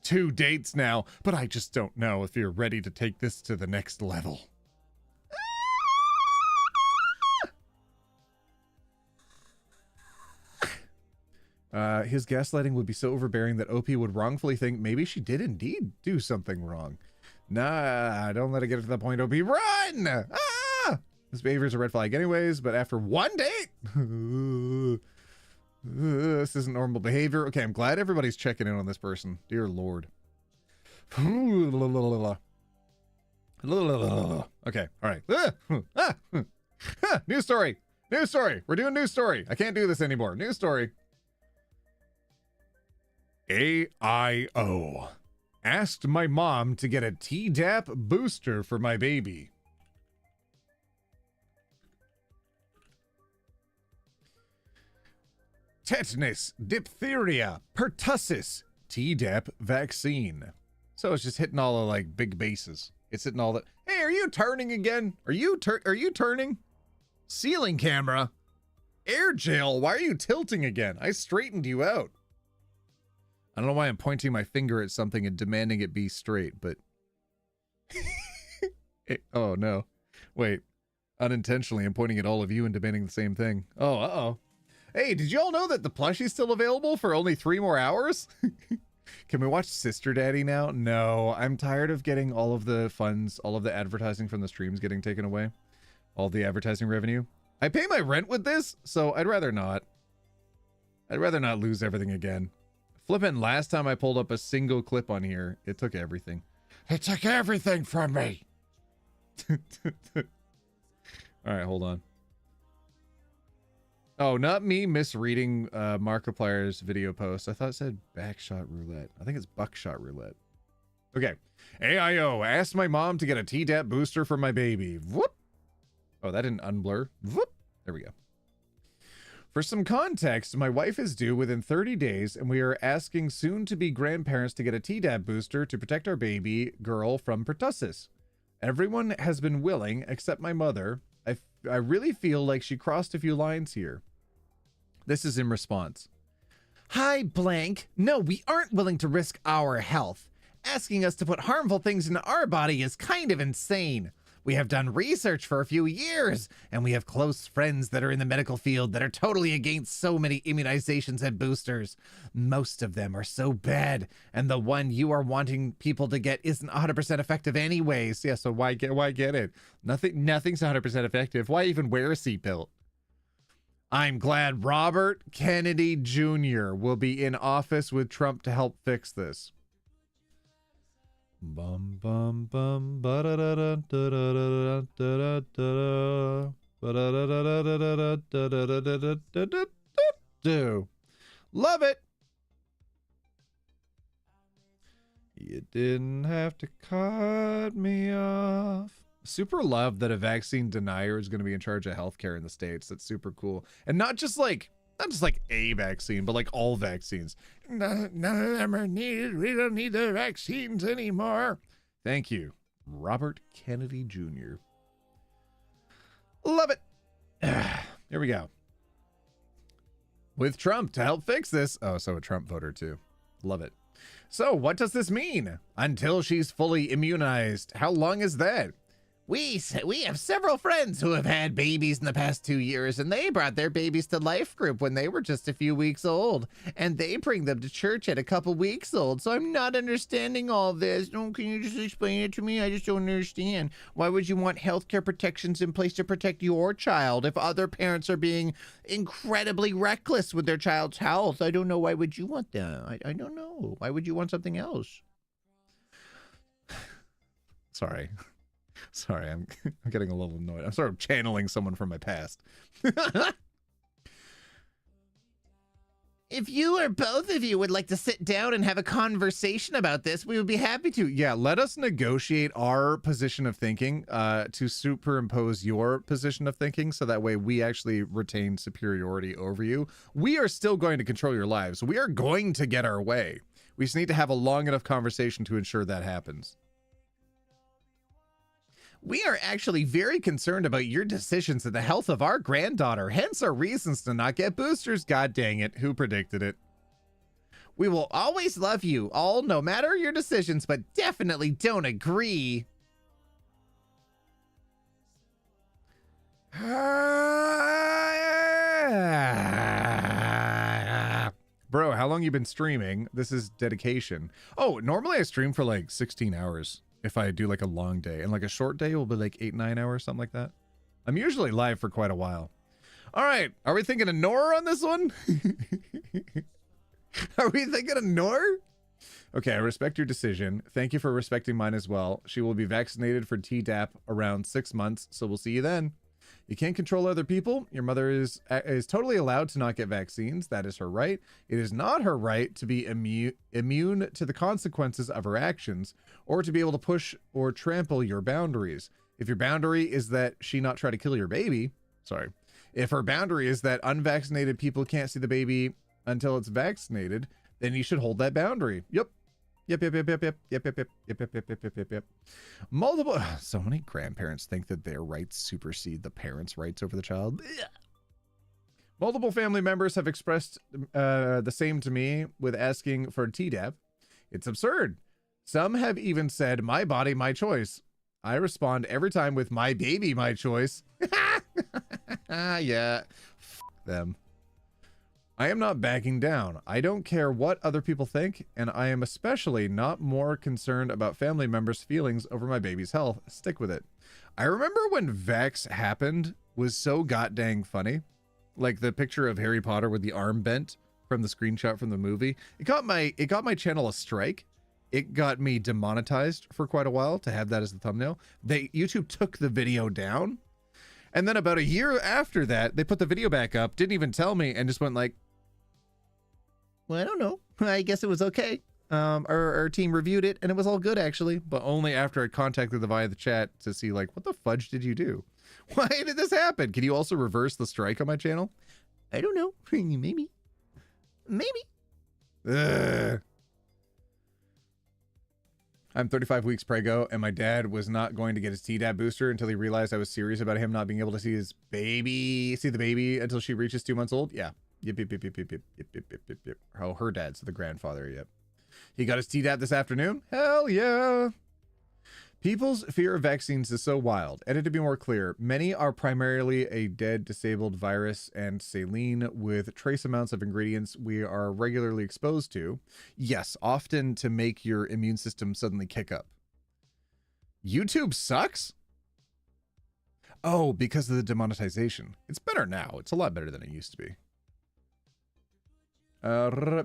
2 dates now, but I just don't know if you're ready to take this to the next level. His gaslighting would be so overbearing that OP would wrongfully think maybe she did indeed do something wrong. Nah, don't let it get to that point, OP. Run! Ah! This behavior is a red flag anyways, but after one date... this isn't normal behavior. Okay, I'm glad everybody's checking in on this person. Dear Lord. Okay, all right. News story. News story. We're doing news story. I can't do this anymore. News story. AIO. Asked my mom to get a Tdap booster for my baby. Tetanus, diphtheria, pertussis, Tdap vaccine. So it's just hitting all the like big bases. It's hitting all the. Hey, are you turning again? Are you turning? Ceiling camera, air jail. Why are you tilting again? I straightened you out. I don't know why I'm pointing my finger at something and demanding it be straight, but. Oh no, wait. Unintentionally, I'm pointing at all of you and demanding the same thing. Oh, uh-oh. Hey, did you all know that the plushie's still available for only 3 more hours? Can we watch Sister Daddy now? No, I'm tired of getting all of the funds, all of the advertising from the streams getting taken away. All the advertising revenue. I pay my rent with this, so I'd rather not. I'd rather not lose everything again. Flippin', last time I pulled up a single clip on here, it took everything. It took everything from me! Alright, hold on. Oh, not me misreading Markiplier's video post. I thought it said backshot roulette. I think it's buckshot roulette. Okay. AIO asked my mom to get a Tdap booster for my baby. Whoop. Oh, that didn't unblur. Whoop. There we go. For some context, my wife is due within 30 days, and we are asking soon-to-be grandparents to get a Tdap booster to protect our baby girl from pertussis. Everyone has been willing, except my mother. I really feel like she crossed a few lines here. This is in response. Hi, blank. No, we aren't willing to risk our health. Asking us to put harmful things into our body is kind of insane. We have done research for a few years, and we have close friends that are in the medical field that are totally against so many immunizations and boosters. Most of them are so bad, and the one you are wanting people to get isn't 100% effective anyways. Yeah, so why get it? Nothing's 100% effective. Why even wear a seatbelt? I'm glad Robert Kennedy Jr. will be in office with Trump to help fix this. Bum bum bum ba da da da da da da da da da da. Love it. You didn't have to cut me off. Super love that a vaccine denier is going to be in charge of healthcare in the States. That's super cool. And not just like a vaccine, but like all vaccines. None of them are needed. We don't need the vaccines anymore. Thank you, Robert Kennedy Jr. Love it. Here we go. With Trump to help fix this. Oh, so a Trump voter too. Love it. So what does this mean? Until she's fully immunized. How long is that? We have several friends who have had babies in the past 2 years, and they brought their babies to Life Group when they were just a few weeks old, and they bring them to church at a couple weeks old. So I'm not understanding all this. No, can you just explain it to me? I just don't understand. Why would you want healthcare protections in place to protect your child if other parents are being incredibly reckless with their child's health? I don't know. Why would you want that? I don't know. Why would you want something else? Sorry. Sorry, I'm getting a little annoyed. I'm sort of channeling someone from my past. If you or both of you would like to sit down and have a conversation about this, we would be happy to. Yeah, let us negotiate our position of thinking to superimpose your position of thinking, so that way we actually retain superiority over you. We are still going to control your lives. We are going to get our way. We just need to have a long enough conversation to ensure that happens. We are actually very concerned about your decisions and the health of our granddaughter, hence our reasons to not get boosters. God dang it, who predicted it? We will always love you all, no matter your decisions, but definitely don't agree. Bro, how long you been streaming? This is dedication. Oh, normally I stream for like 16 hours. If I do like a long day, and like a short day will be like 8-9 hours, something like that. I'm usually live for quite a while. All right, are we thinking of Nor on this one? Are we thinking of Nor? Okay, I respect your decision. Thank you for respecting mine as well. She will be vaccinated for Tdap around 6 months, so we'll see you then. You can't control other people. Your mother is totally allowed to not get vaccines. That is her right. It is not her right to be immune to the consequences of her actions, or to be able to push or trample your boundaries. If your boundary is that she not try to kill your baby, sorry. If her boundary is that unvaccinated people can't see the baby until it's vaccinated, then you should hold that boundary. Yep. Yep. Multiple. So many grandparents think that their rights supersede the parents' rights over the child. Multiple family members have expressed the same to me with asking for Tdap. It's absurd. Some have even said, "My body, my choice." I respond every time with, "My baby, my choice." Yeah, F them. I am not backing down. I don't care what other people think, and I am especially not more concerned about family members' feelings over my baby's health. Stick with it. I remember when Vax happened was so goddamn funny. Like the picture of Harry Potter with the arm bent from the screenshot from the movie. It got my channel a strike. It got me demonetized for quite a while to have that as the thumbnail. YouTube took the video down. And then about a year after that, they put the video back up, didn't even tell me, and just went like, Well, I don't know. I guess it was okay. Our team reviewed it, and it was all good, actually. But only after I contacted them via the chat to see, like, what the fudge did you do? Why did this happen? Can you also reverse the strike on my channel? I don't know. Maybe. Ugh. I'm 35 weeks prego, and my dad was not going to get his Tdap booster until he realized I was serious about him not being able to see the baby until she reaches 2 months old. Yeah. Yep. Oh, her dad's the grandfather. Yep. He got his Tdap this afternoon. Hell yeah. People's fear of vaccines is so wild. And to be more clear, many are primarily a dead, disabled virus and saline with trace amounts of ingredients we are regularly exposed to. Yes, often to make your immune system suddenly kick up. YouTube sucks? Oh, because of the demonetization. It's better now. It's a lot better than it used to be.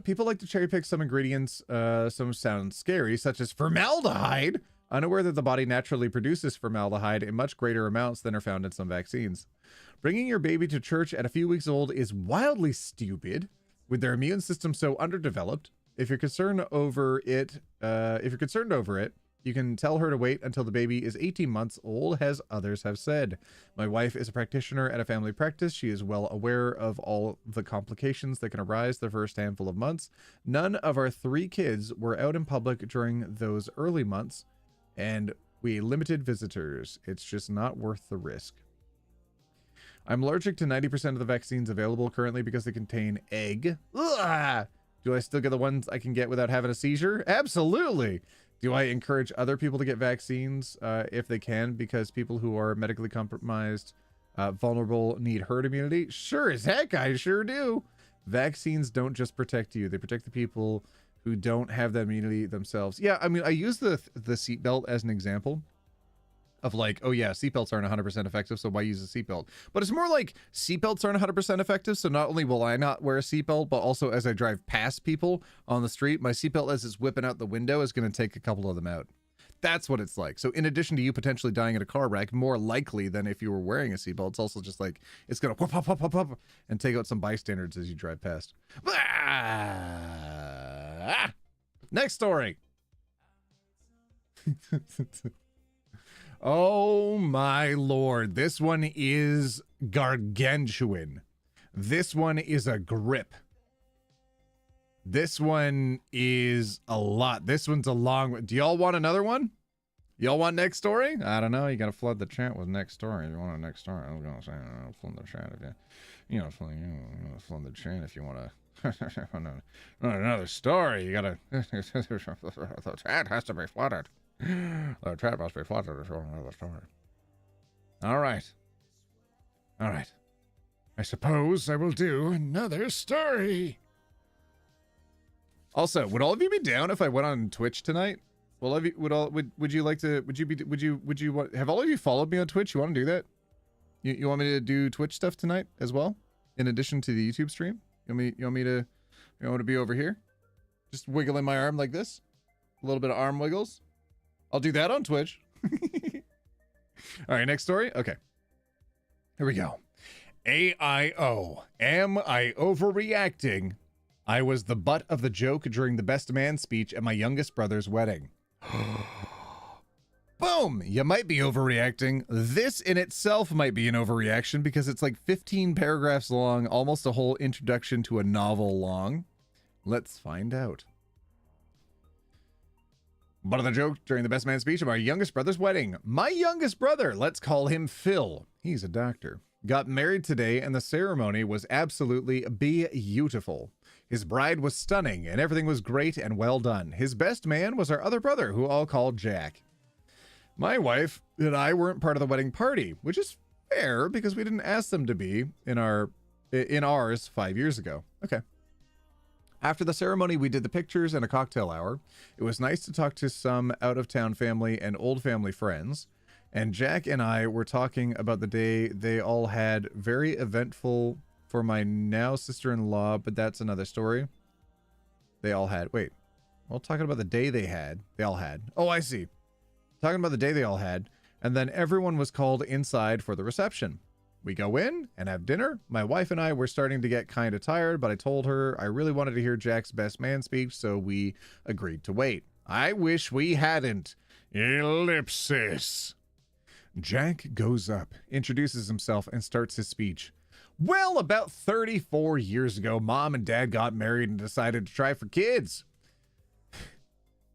People like to cherry pick some ingredients. Some sound scary, such as formaldehyde. Unaware that the body naturally produces formaldehyde in much greater amounts than are found in some vaccines. Bringing your baby to church at a few weeks old is wildly stupid, with their immune system so underdeveloped. If you're concerned over it, you can tell her to wait until the baby is 18 months old, as others have said. My wife is a practitioner at a family practice. She is well aware of all the complications that can arise the first handful of months. None of our 3 kids were out in public during those early months, and we limited visitors. It's just not worth the risk. I'm allergic to 90% of the vaccines available currently because they contain egg. Ugh! Do I still get the ones I can get without having a seizure? Absolutely. Do I encourage other people to get vaccines if they can, because people who are medically compromised, vulnerable, need herd immunity? Sure as heck, I sure do. Vaccines don't just protect you. They protect the people who don't have that immunity themselves. Yeah, I mean, I use the seatbelt as an example of like, oh yeah, seatbelts aren't 100% effective, so why use a seatbelt? But it's more like seatbelts aren't 100% effective, so not only will I not wear a seatbelt, but also as I drive past people on the street, my seatbelt as it's whipping out the window is going to take a couple of them out. That's what it's like. So in addition to you potentially dying in a car wreck, more likely than if you were wearing a seatbelt, it's also just like, it's going to whoop, whoop, whoop, whoop, whoop, and take out some bystanders as you drive past. Next story. Oh my lord. This one is gargantuan. This one is a grip. This one is a lot. This one's a long. Do y'all want another one? Y'all want next story? I don't know. You gotta flood the chat with next story. If you want a next story, I was gonna say flood the chat if you flood the chat if you want to. Another story. You gotta. The chat has to be flooded. The chat must be flooded if you want another story. All right. All right. I suppose I will do another story. Also, would all of you be down if I went on Twitch tonight? Well, would you like to? Would you want? Have all of you followed me on Twitch? You want to do that? You want me to do Twitch stuff tonight as well, in addition to the YouTube stream? You want me to be over here, just wiggling my arm like this, a little bit of arm wiggles. I'll do that on Twitch. All right, next story. Okay, here we go. AIO. Am I overreacting? I was the butt of the joke during the best man speech at my youngest brother's wedding. Boom! You might be overreacting. This in itself might be an overreaction because it's like 15 paragraphs long, almost a whole introduction to a novel long. Let's find out. Butt of the joke during the best man speech at my youngest brother's wedding. My youngest brother, let's call him Phil. He's a doctor. Got married today, and the ceremony was absolutely beautiful. His bride was stunning, and everything was great and well done. His best man was our other brother, who I'll call Jack. My wife and I weren't part of the wedding party, which is fair because we didn't ask them to be in ours 5 years ago. Okay. After the ceremony, we did the pictures and a cocktail hour. It was nice to talk to some out-of-town family and old family friends. And Jack and I were talking about the day they all had. Very eventful for my now sister-in-law, but that's another story. They all had. Wait. Well, talking about the day they all had. Oh, I see. Talking about the day they all had. And then everyone was called inside for the reception. We go in and have dinner. My wife and I were starting to get kind of tired, but I told her I really wanted to hear Jack's best man speech, so we agreed to wait. I wish we hadn't. Ellipsis. Jack goes up, introduces himself, and starts his speech. Well, about 34 years ago, Mom and Dad got married and decided to try for kids.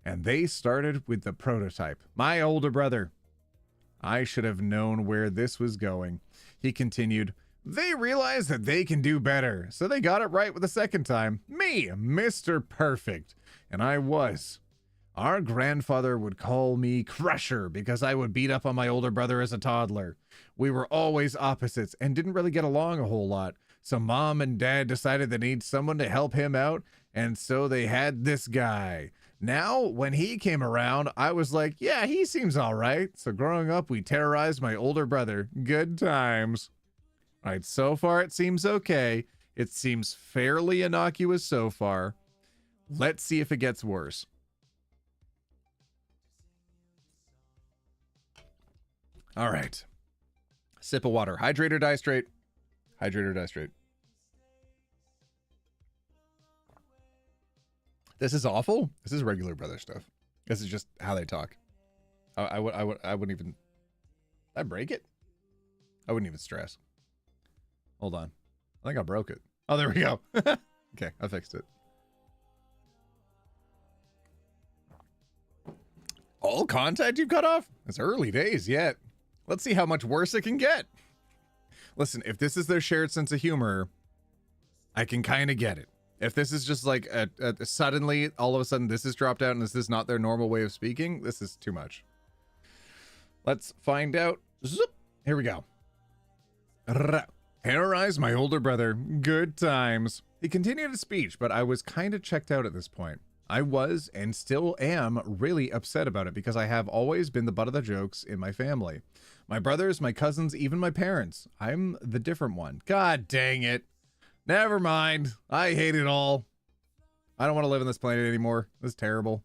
And they started with the prototype, my older brother. I should have known where this was going. He continued, they realized that they can do better, so they got it right with the second time. Me, Mr. Perfect. And I was. Our grandfather would call me Crusher because I would beat up on my older brother as a toddler. We were always opposites and didn't really get along a whole lot. So Mom and Dad decided they need someone to help him out, and so they had this guy. Now, when he came around, I was like, yeah, he seems all right. So growing up, we terrorized my older brother. Good times. All right, so far it seems okay. It seems fairly innocuous so far. Let's see if it gets worse. All right. Sip of water. Hydrate or die straight? Hydrate or die straight. This is awful. This is regular brother stuff. This is just how they talk. I wouldn't even. Did I break it? I wouldn't even stress. Hold on. I think I broke it. Oh, there we go. Okay, I fixed it. All contact you've cut off? It's early days yet. Let's see how much worse it can get. Listen, if this is their shared sense of humor, I can kind of get it. If this is just like suddenly, all of a sudden, this is dropped out and this is not their normal way of speaking, this is too much. Let's find out. Zoop. Here we go. Terrorize my older brother. Good times. He continued his speech, but I was kind of checked out at this point. I was and still am really upset about it because I have always been the butt of the jokes in my family. My brothers, my cousins, even my parents. I'm the different one. God dang it. Never mind. I hate it all. I don't want to live on this planet anymore. This is terrible.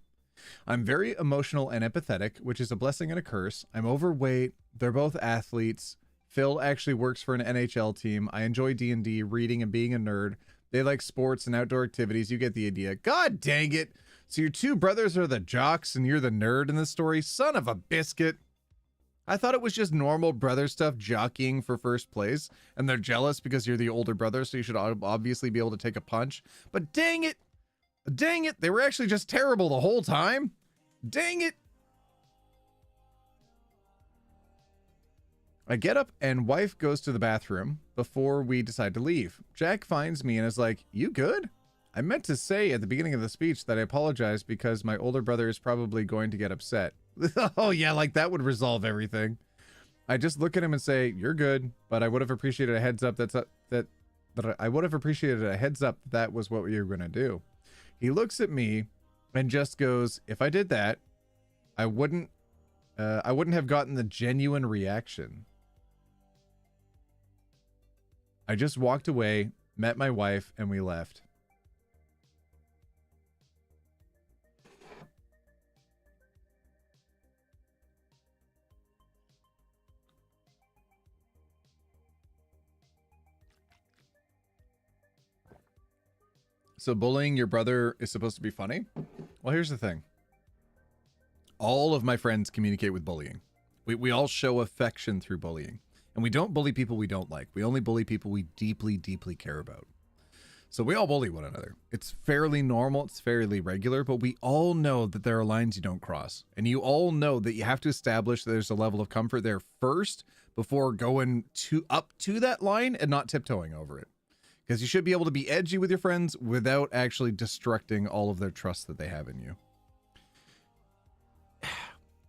I'm very emotional and empathetic, which is a blessing and a curse. I'm overweight. They're both athletes. Phil actually works for an NHL team. I enjoy D&D, reading, and being a nerd. They like sports and outdoor activities. You get the idea. God dang it. So your two brothers are the jocks and you're the nerd in this story? Son of a biscuit. I thought it was just normal brother stuff, jockeying for first place. And they're jealous because you're the older brother, so you should obviously be able to take a punch. But dang it. Dang it. They were actually just terrible the whole time. Dang it. I get up and wife goes to the bathroom before we decide to leave. Jack finds me and is like, you good? I meant to say at the beginning of the speech that I apologize because my older brother is probably going to get upset. Oh yeah, like that would resolve everything. I just look at him and say, you're good, but I would have appreciated a heads up that I would have appreciated a heads up that was what you were going to do. He looks at me and just goes, if I did that, I wouldn't have gotten the genuine reaction. I just walked away, met my wife, and we left. So bullying your brother is supposed to be funny? Well, here's the thing. All of my friends communicate with bullying. We all show affection through bullying. And we don't bully people we don't like. We only bully people we deeply, deeply care about. So we all bully one another. It's fairly normal. It's fairly regular. But we all know that there are lines you don't cross. And you all know that you have to establish that there's a level of comfort there first before going up to that line and not tiptoeing over it. Because you should be able to be edgy with your friends without actually destructing all of their trust that they have in you.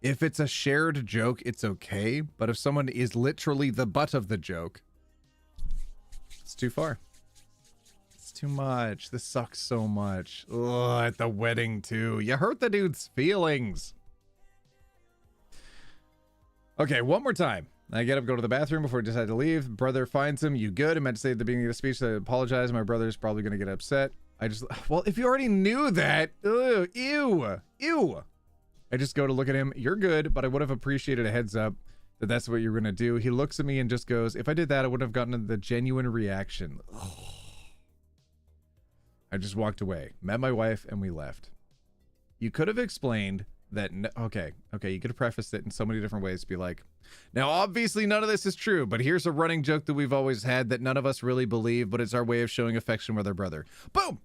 If it's a shared joke, it's okay. But if someone is literally the butt of the joke, it's too far. It's too much. This sucks so much. Ugh, at the wedding too. You hurt the dude's feelings. Okay, one more time. I get up, go to the bathroom before I decide to leave. Brother finds him. You good? I meant to say at the beginning of the speech that I apologize. My brother's probably going to get upset. Well, if you already knew that. Ugh, ew. I just go to look at him. You're good, but I would have appreciated a heads up that that's what you're going to do. He looks at me and just goes, if I did that, I wouldn't have gotten the genuine reaction. Ugh. I just walked away, met my wife, and we left. You could have explained that, okay, you could have prefaced it in so many different ways to be like, now obviously none of this is true, but here's a running joke that we've always had that none of us really believe, but it's our way of showing affection with our brother. Boom!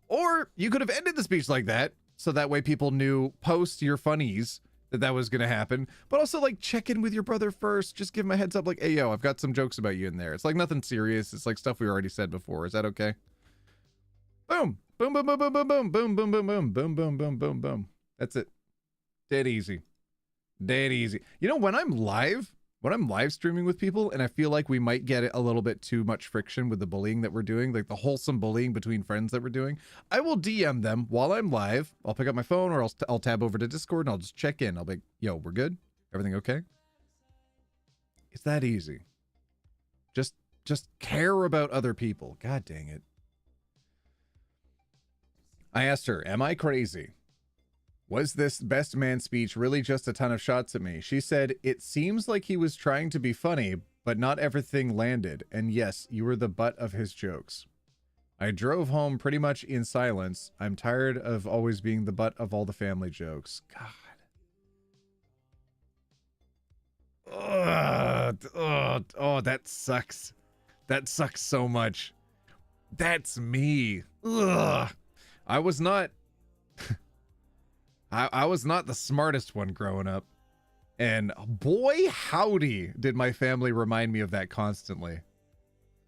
Or you could have ended the speech like that, so that way people knew post your funnies that was going to happen, but also like check in with your brother first. Just give him a heads up like, hey, yo, I've got some jokes about you in there. It's like nothing serious. It's like stuff we already said before. Is that okay? Boom. Boom, boom, boom, boom, boom, boom, boom, boom, boom, boom, boom, boom, boom, boom, boom. That's it. Dead easy. Dead easy. You know, when I'm live streaming with people and I feel like we might get a little bit too much friction with the bullying that we're doing, like the wholesome bullying between friends that we're doing, I will DM them while I'm live. I'll pick up my phone or I'll tab over to Discord and I'll just check in. I'll be like, yo, we're good? Everything okay? It's that easy. Just care about other people. God dang it. I asked her, am I crazy? Was this best man speech really just a ton of shots at me? She said, it seems like he was trying to be funny, but not everything landed. And yes, you were the butt of his jokes. I drove home pretty much in silence. I'm tired of always being the butt of all the family jokes. God. Oh, that sucks. That sucks so much. That's me. Ugh. I was not I was not the smartest one growing up. And boy, howdy, did my family remind me of that constantly.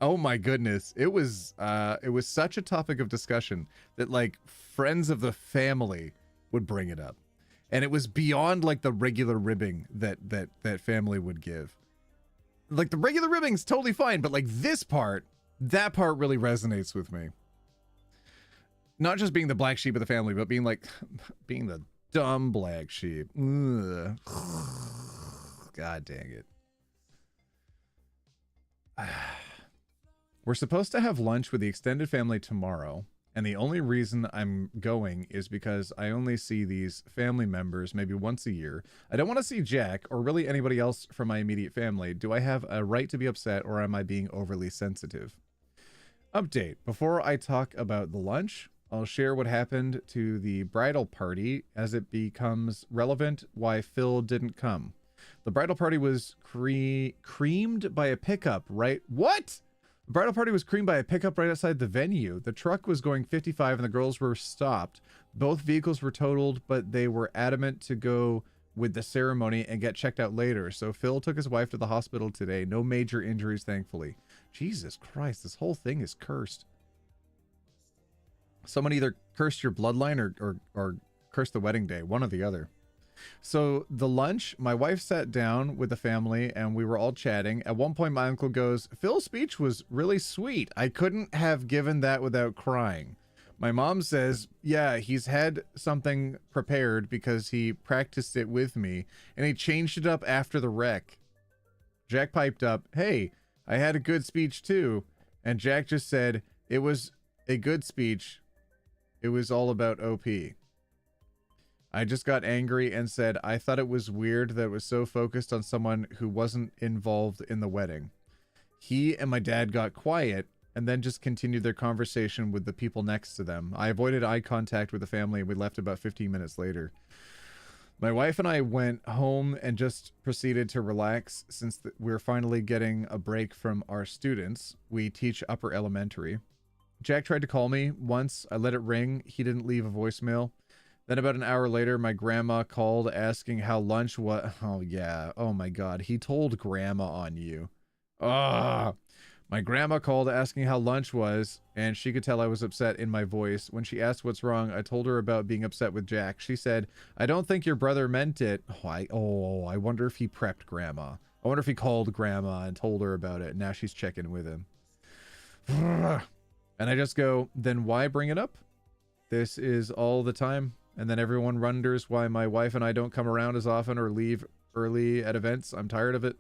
Oh my goodness. It was such a topic of discussion that like friends of the family would bring it up. And it was beyond like the regular ribbing that family would give. Like the regular ribbing's totally fine, but like this part, that part really resonates with me. Not just being the black sheep of the family, but being like, being the dumb black sheep. Ugh. God dang it. We're supposed to have lunch with the extended family tomorrow, and the only reason I'm going is because I only see these family members maybe once a year. I don't want to see Jack or really anybody else from my immediate family. Do I have a right to be upset, or am I being overly sensitive? Update. Before I talk about the lunch, I'll share what happened to the bridal party as it becomes relevant why Phil didn't come. The bridal party was creamed by a pickup, right? What? The bridal party was creamed by a pickup right outside the venue. The truck was going 55 and the girls were stopped. Both vehicles were totaled, but they were adamant to go with the ceremony and get checked out later. So Phil took his wife to the hospital today. No major injuries, thankfully. Jesus Christ, this whole thing is cursed. Someone either cursed your bloodline or cursed the wedding day, one or the other. So the lunch, my wife sat down with the family and we were all chatting. At one point, my uncle goes, Phil's speech was really sweet. I couldn't have given that without crying. My mom says, yeah, he's had something prepared because he practiced it with me and he changed it up after the wreck. Jack piped up, hey, I had a good speech too. And Jack just said, it was a good speech. It was all about OP. I just got angry and said I thought it was weird that it was so focused on someone who wasn't involved in the wedding. He and my dad got quiet and then just continued their conversation with the people next to them. I avoided eye contact with the family and we left about 15 minutes later. My wife and I went home and just proceeded to relax since we're finally getting a break from our students. We teach upper elementary. Jack tried to call me once. I let it ring. He didn't leave a voicemail. Then about an hour later, my grandma called asking how lunch was. Oh, yeah. Oh, my God. He told grandma on you. Ah. My grandma called asking how lunch was, and she could tell I was upset in my voice. When she asked what's wrong, I told her about being upset with Jack. She said, I don't think your brother meant it. Oh, I wonder if he prepped grandma. I wonder if he called grandma and told her about it. Now she's checking with him. And I just go, then why bring it up? This is all the time. And then everyone wonders why my wife and I don't come around as often or leave early at events. I'm tired of it.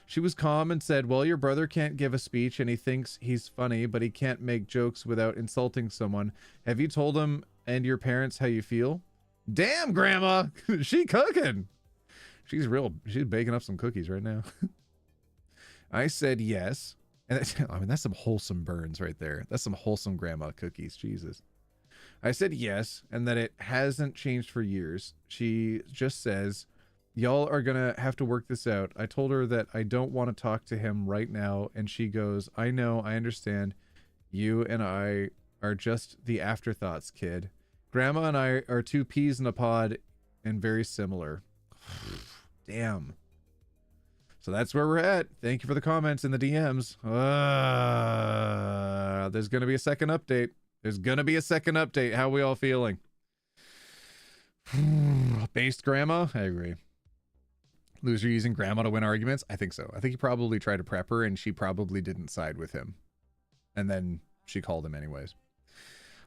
She was calm and said, well, your brother can't give a speech and he thinks he's funny, but he can't make jokes without insulting someone. Have you told him and your parents how you feel? Damn, grandma, she cooking. She's baking up some cookies right now. I said yes. And I mean, that's some wholesome burns right there. That's some wholesome grandma cookies. Jesus. I said yes, and that it hasn't changed for years. She just says, y'all are gonna have to work this out. I told her that I don't want to talk to him right now, and she goes, I know, I understand. You and I are just the afterthoughts, kid. Grandma and I are two peas in a pod and very similar. Damn. So that's where we're at. Thank you for the comments in the DMs. There's going to be a second update. There's going to be a second update. How are we all feeling? Based grandma? I agree. Loser using grandma to win arguments? I think so. I think he probably tried to prep her and she probably didn't side with him. And then she called him anyways.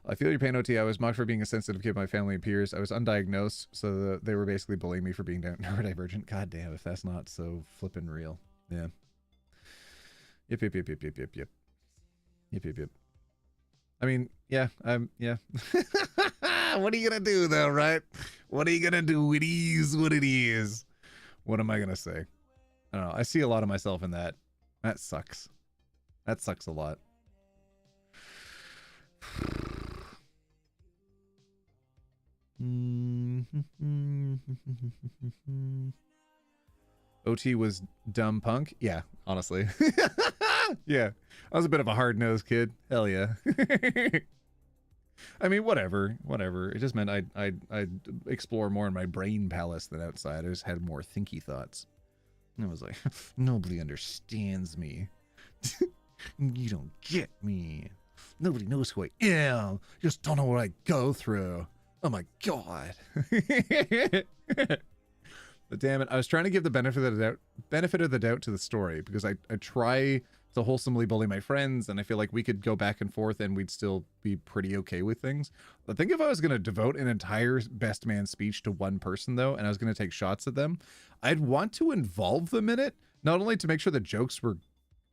I feel your pain, OT. I was mocked for being a sensitive kid by my family and peers. I was undiagnosed, so they were basically bullying me for being neurodivergent. God damn, if that's not so flippin' real. Yeah. Yep. I mean, yeah, yeah. What are you gonna do though, right? What are you gonna do? It is what it is. What am I gonna say? I don't know. I see a lot of myself in that. That sucks. That sucks a lot. OT was dumb punk? Yeah, honestly. Yeah, I was a bit of a hard-nosed kid. Hell yeah. I mean, whatever. It just meant I'd explore more in my brain palace than outside. I just had more thinky thoughts. And I was like, nobody understands me. You don't get me. Nobody knows who I am. You just don't know what I go through. Oh my god. But damn it, I was trying to give the benefit of the doubt to the story because I try to wholesomely bully my friends and I feel like we could go back and forth and we'd still be pretty okay with things. I think if I was going to devote an entire best man speech to one person though, and I was going to take shots at them, I'd want to involve them in it, not only to make sure the jokes were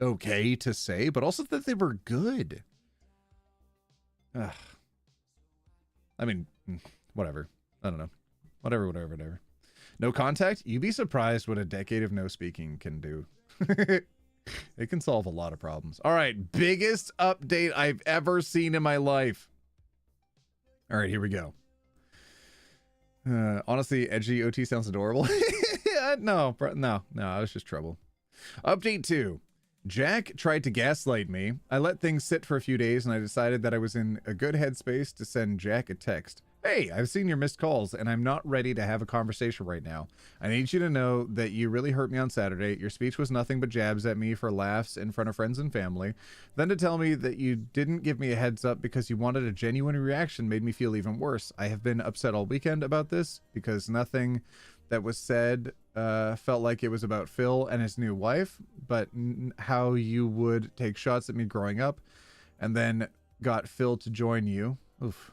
okay to say, but also that they were good. Ugh. I mean, whatever. I don't know. Whatever. No contact? You'd be surprised what a decade of no speaking can do. It can solve a lot of problems. All right, biggest update I've ever seen in my life. All right, here we go. Honestly, edgy OT sounds adorable. No, I was just trouble. Update 2. Jack tried to gaslight me. I let things sit for a few days and I decided that I was in a good headspace to send Jack a text. Hey, I've seen your missed calls and I'm not ready to have a conversation right now. I need you to know that you really hurt me on Saturday. Your speech was nothing but jabs at me for laughs in front of friends and family. Then to tell me that you didn't give me a heads up because you wanted a genuine reaction made me feel even worse. I have been upset all weekend about this because nothing that was said felt like it was about Phil and his new wife, but how you would take shots at me growing up and then got Phil to join you. Oof.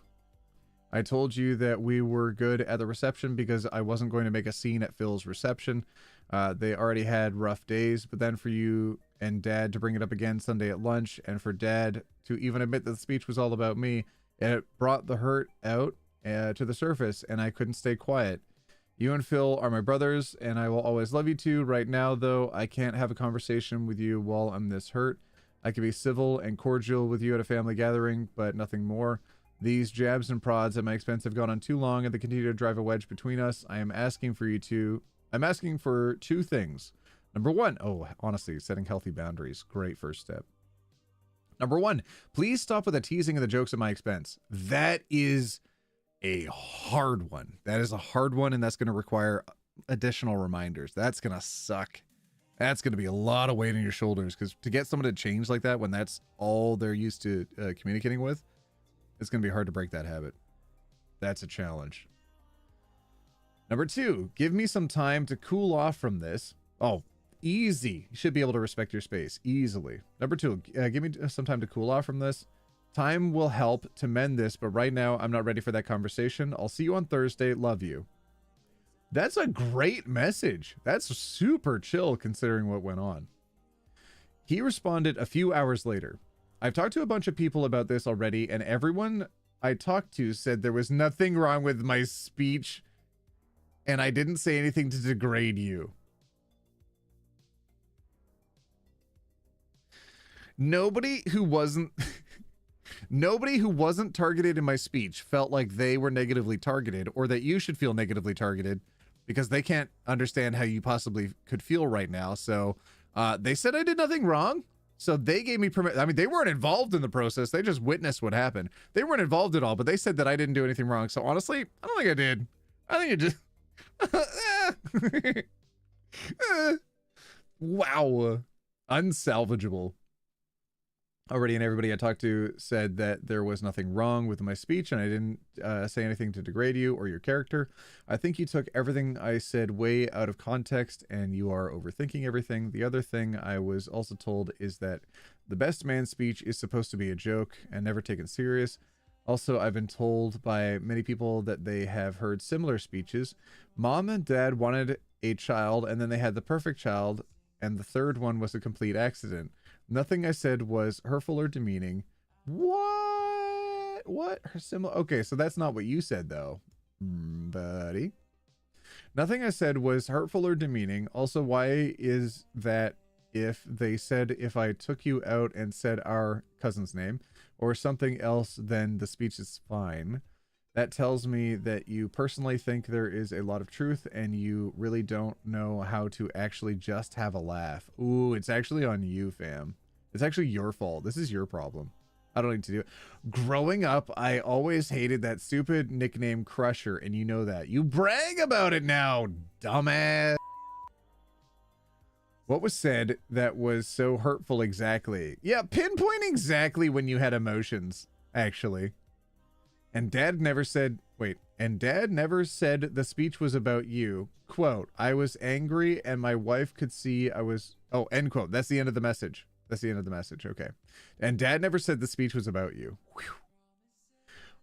I told you that we were good at the reception because I wasn't going to make a scene at Phil's reception. They already had rough days, but then for you and Dad to bring it up again Sunday at lunch and for Dad to even admit that the speech was all about me, it brought the hurt out to the surface and I couldn't stay quiet. You and Phil are my brothers and I will always love you too. Right now, though, I can't have a conversation with you while I'm this hurt. I can be civil and cordial with you at a family gathering, but nothing more. These jabs and prods at my expense have gone on too long and they continue to drive a wedge between us. I'm asking for 2 things. Number 1, honestly, setting healthy boundaries. Great first step. Number 1, please stop with the teasing and the jokes at my expense. That is a hard one. That is a hard one and that's going to require additional reminders. That's going to suck. That's going to be a lot of weight on your shoulders because to get someone to change like that when that's all they're used to communicating with, it's going to be hard to break that habit. That's a challenge. Number 2, give me some time to cool off from this. Oh, easy. You should be able to respect your space easily. Number 2, give me some time to cool off from this. Time will help to mend this, but right now I'm not ready for that conversation. I'll see you on Thursday. Love you. That's a great message. That's super chill considering what went on. He responded a few hours later. I've talked to a bunch of people about this already, and everyone I talked to said there was nothing wrong with my speech, and I didn't say anything to degrade you. Nobody who wasn't targeted in my speech felt like they were negatively targeted, or that you should feel negatively targeted, because they can't understand how you possibly could feel right now. So they said I did nothing wrong. So they gave me permission. I mean, they weren't involved in the process. They just witnessed what happened. They weren't involved at all, but they said that I didn't do anything wrong. So honestly, I don't think I did. I think it just... Wow. Unsalvageable. already, and everybody I talked to said that there was nothing wrong with my speech, and I didn't say anything to degrade you or your character. I think you took everything I said way out of context, and you are overthinking everything. The other thing I was also told is that the best man speech is supposed to be a joke and never taken serious. Also, I've been told by many people that they have heard similar speeches. Mom and dad wanted a child, and then they had the perfect child, and the third one was a complete accident. Nothing I said was hurtful or demeaning. What? What? Her similar? Okay, so that's not what you said, though, buddy. Nothing I said was hurtful or demeaning. Also, why is that if they said if I took you out and said our cousin's name or something else, then the speech is fine? That tells me that you personally think there is a lot of truth and you really don't know how to actually just have a laugh. Ooh, it's actually on you, fam. It's actually your fault. This is your problem. I don't need to do it. Growing up, I always hated that stupid nickname Crusher, and you know that. You brag about it now, dumbass. What was said that was so hurtful exactly? Yeah, pinpoint exactly when you had emotions, actually. And Dad never said, wait, and Dad never said the speech was about you. Quote, I was angry and my wife could see I was, oh, end quote. That's the end of the message. That's the end of the message. Okay. And Dad never said the speech was about you. Whew.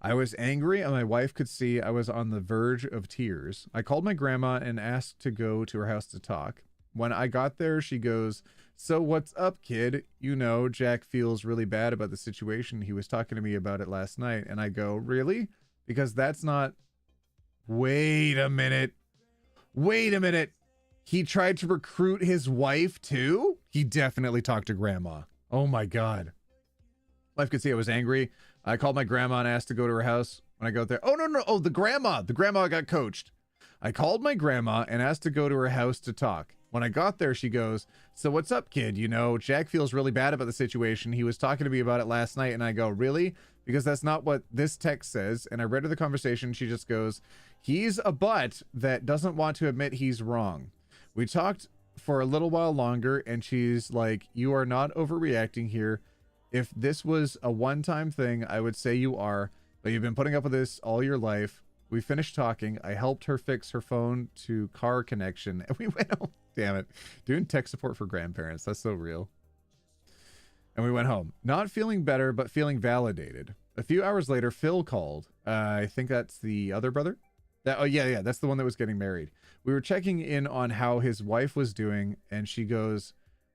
I was angry and my wife could see I was on the verge of tears. I called my grandma and asked to go to her house to talk. When I got there, she goes, so what's up, kid? You know, Jack feels really bad about the situation. He was talking to me about it last night. And I go, really? Because that's not... Wait a minute. Wait a minute. He tried to recruit his wife too? He definitely talked to grandma. Oh my God. Wife could see I was angry. I called my grandma and asked to go to her house. When I go there, oh no. Oh, the grandma got coached. I called my grandma and asked to go to her house to talk. When I got there, she goes, so what's up, kid? You know, Jack feels really bad about the situation. He was talking to me about it last night. And I go, really? Because that's not what this text says. And I read her the conversation. She just goes, he's a butt that doesn't want to admit he's wrong. We talked for a little while longer and she's like, you are not overreacting here. If this was a one-time thing, I would say you are, but you've been putting up with this all your life. We finished talking. I helped her fix her phone to car connection and we went home. Damn it. Doing tech support for grandparents. That's so real. And we went home. Not feeling better, but feeling validated. A few hours later, Phil called. I think that's the other brother. Oh, yeah. That's the one that was getting married. We were checking in on how his wife was doing, and she goes,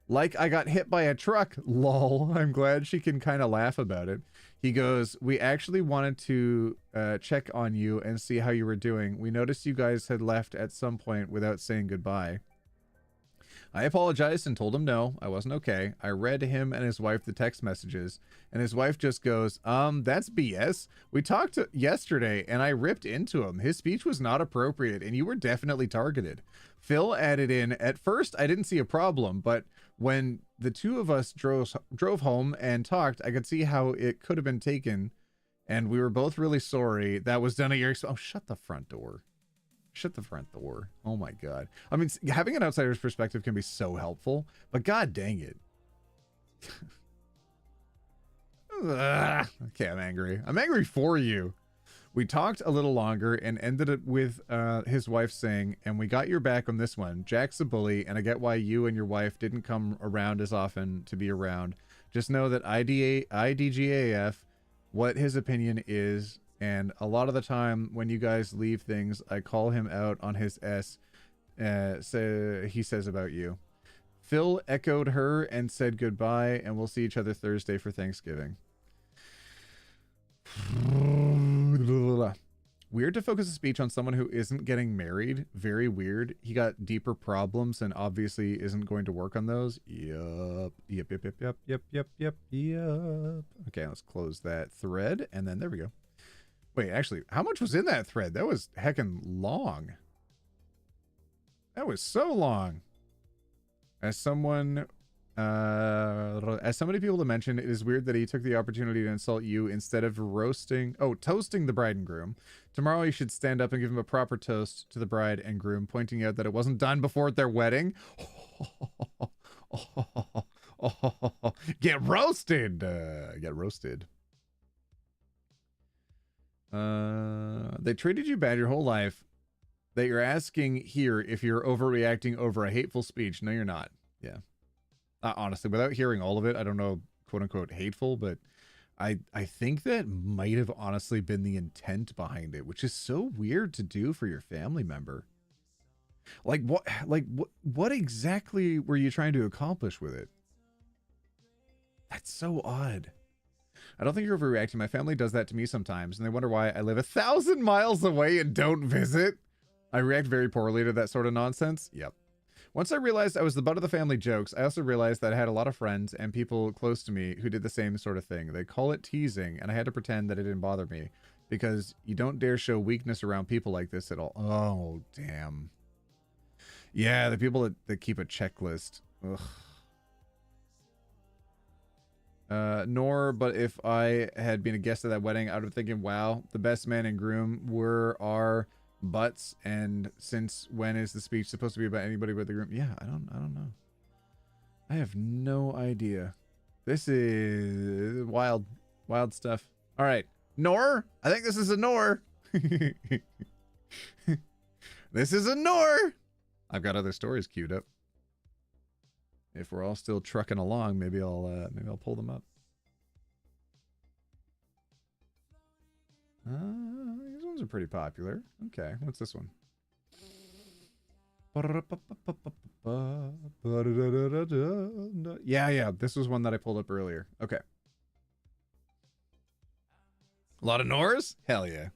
like I got hit by a truck. Lol. I'm glad she can kind of laugh about it. He goes, we actually wanted to check on you and see how you were doing. We noticed you guys had left at some point without saying goodbye. I apologized and told him no, I wasn't okay. I read him and his wife the text messages, and his wife just goes, that's BS. We talked yesterday and I ripped into him. His speech was not appropriate and you were definitely targeted. Phil added in, at first I didn't see a problem, but when the two of us drove home and talked, I could see how it could have been taken, and we were both really sorry. That was done at your expense. Oh, shut the front door. Shut the front door. Oh my God. I mean, having an outsider's perspective can be so helpful, but God dang it. Okay, I'm angry. I'm angry for you. We talked a little longer and ended it with his wife saying, and we got your back on this one. Jack's a bully, and I get why you and your wife didn't come around as often to be around. Just know that IDGAF, what his opinion is, and a lot of the time when you guys leave things, I call him out on his S, so he says about you. Phil echoed her and said goodbye, and we'll see each other Thursday for Thanksgiving. Weird to focus a speech on someone who isn't getting married. Very weird. He got deeper problems and obviously isn't going to work on those. Yep. Okay, let's close that thread, and then there we go. Wait, actually, how much was in that thread? That was heckin' long. That was so long. As so many people have mentioned, it is weird that he took the opportunity to insult you instead of toasting the bride and groom. Tomorrow you should stand up and give him a proper toast to the bride and groom, pointing out that it wasn't done before their wedding. Get roasted. Get roasted. They treated you bad your whole life that you're asking here if you're overreacting over a hateful speech. No, you're not. Yeah. Honestly, without hearing all of it, I don't know, quote unquote, hateful, but I think that might have honestly been the intent behind it, which is so weird to do for your family member. Like what exactly were you trying to accomplish with it? That's so odd. I don't think you're overreacting. My family does that to me sometimes, and they wonder why I live 1,000 miles away and don't visit. I react very poorly to that sort of nonsense. Yep. Once I realized I was the butt of the family jokes, I also realized that I had a lot of friends and people close to me who did the same sort of thing. They call it teasing, and I had to pretend that it didn't bother me because you don't dare show weakness around people like this at all. Oh, damn. Yeah, the people that keep a checklist. Ugh. But if I had been a guest at that wedding, I would have thinking, wow, the best man and groom were our butts, and since when is the speech supposed to be about anybody but the groom? Yeah, I don't know. I have no idea. This is wild stuff. All right, Nor. I think this is a Nor. This is a Nor. I've got other stories queued up. If we're all still trucking along, maybe I'll pull them up. These ones are pretty popular. Okay, what's this one? Yeah, this was one that I pulled up earlier. Okay. A lot of Nors? Hell yeah.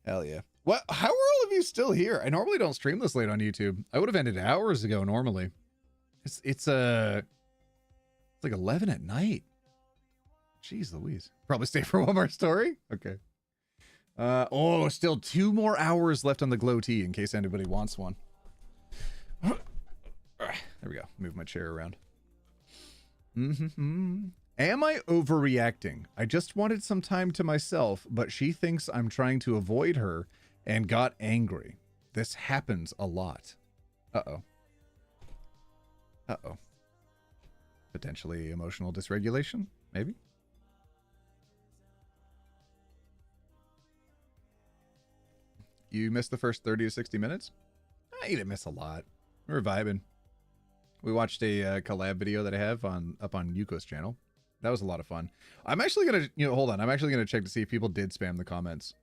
Hell yeah. What? How are all of you still here? I normally don't stream this late on YouTube. I would have ended hours ago normally. It's like 11 at night. Jeez Louise. Probably stay for one more story? Okay. Still 2 more hours left on the glow tea in case anybody wants one. There we go. Move my chair around. Am I overreacting? I just wanted some time to myself, but she thinks I'm trying to avoid her and got angry. This happens a lot. Uh-oh. Uh-oh. Potentially emotional dysregulation? Maybe? You missed the first 30 to 60 minutes? You didn't miss a lot. We were vibing. We watched a collab video that I have up on Yuko's channel. That was a lot of fun. I'm actually gonna, hold on. I'm actually gonna check to see if people did spam the comments.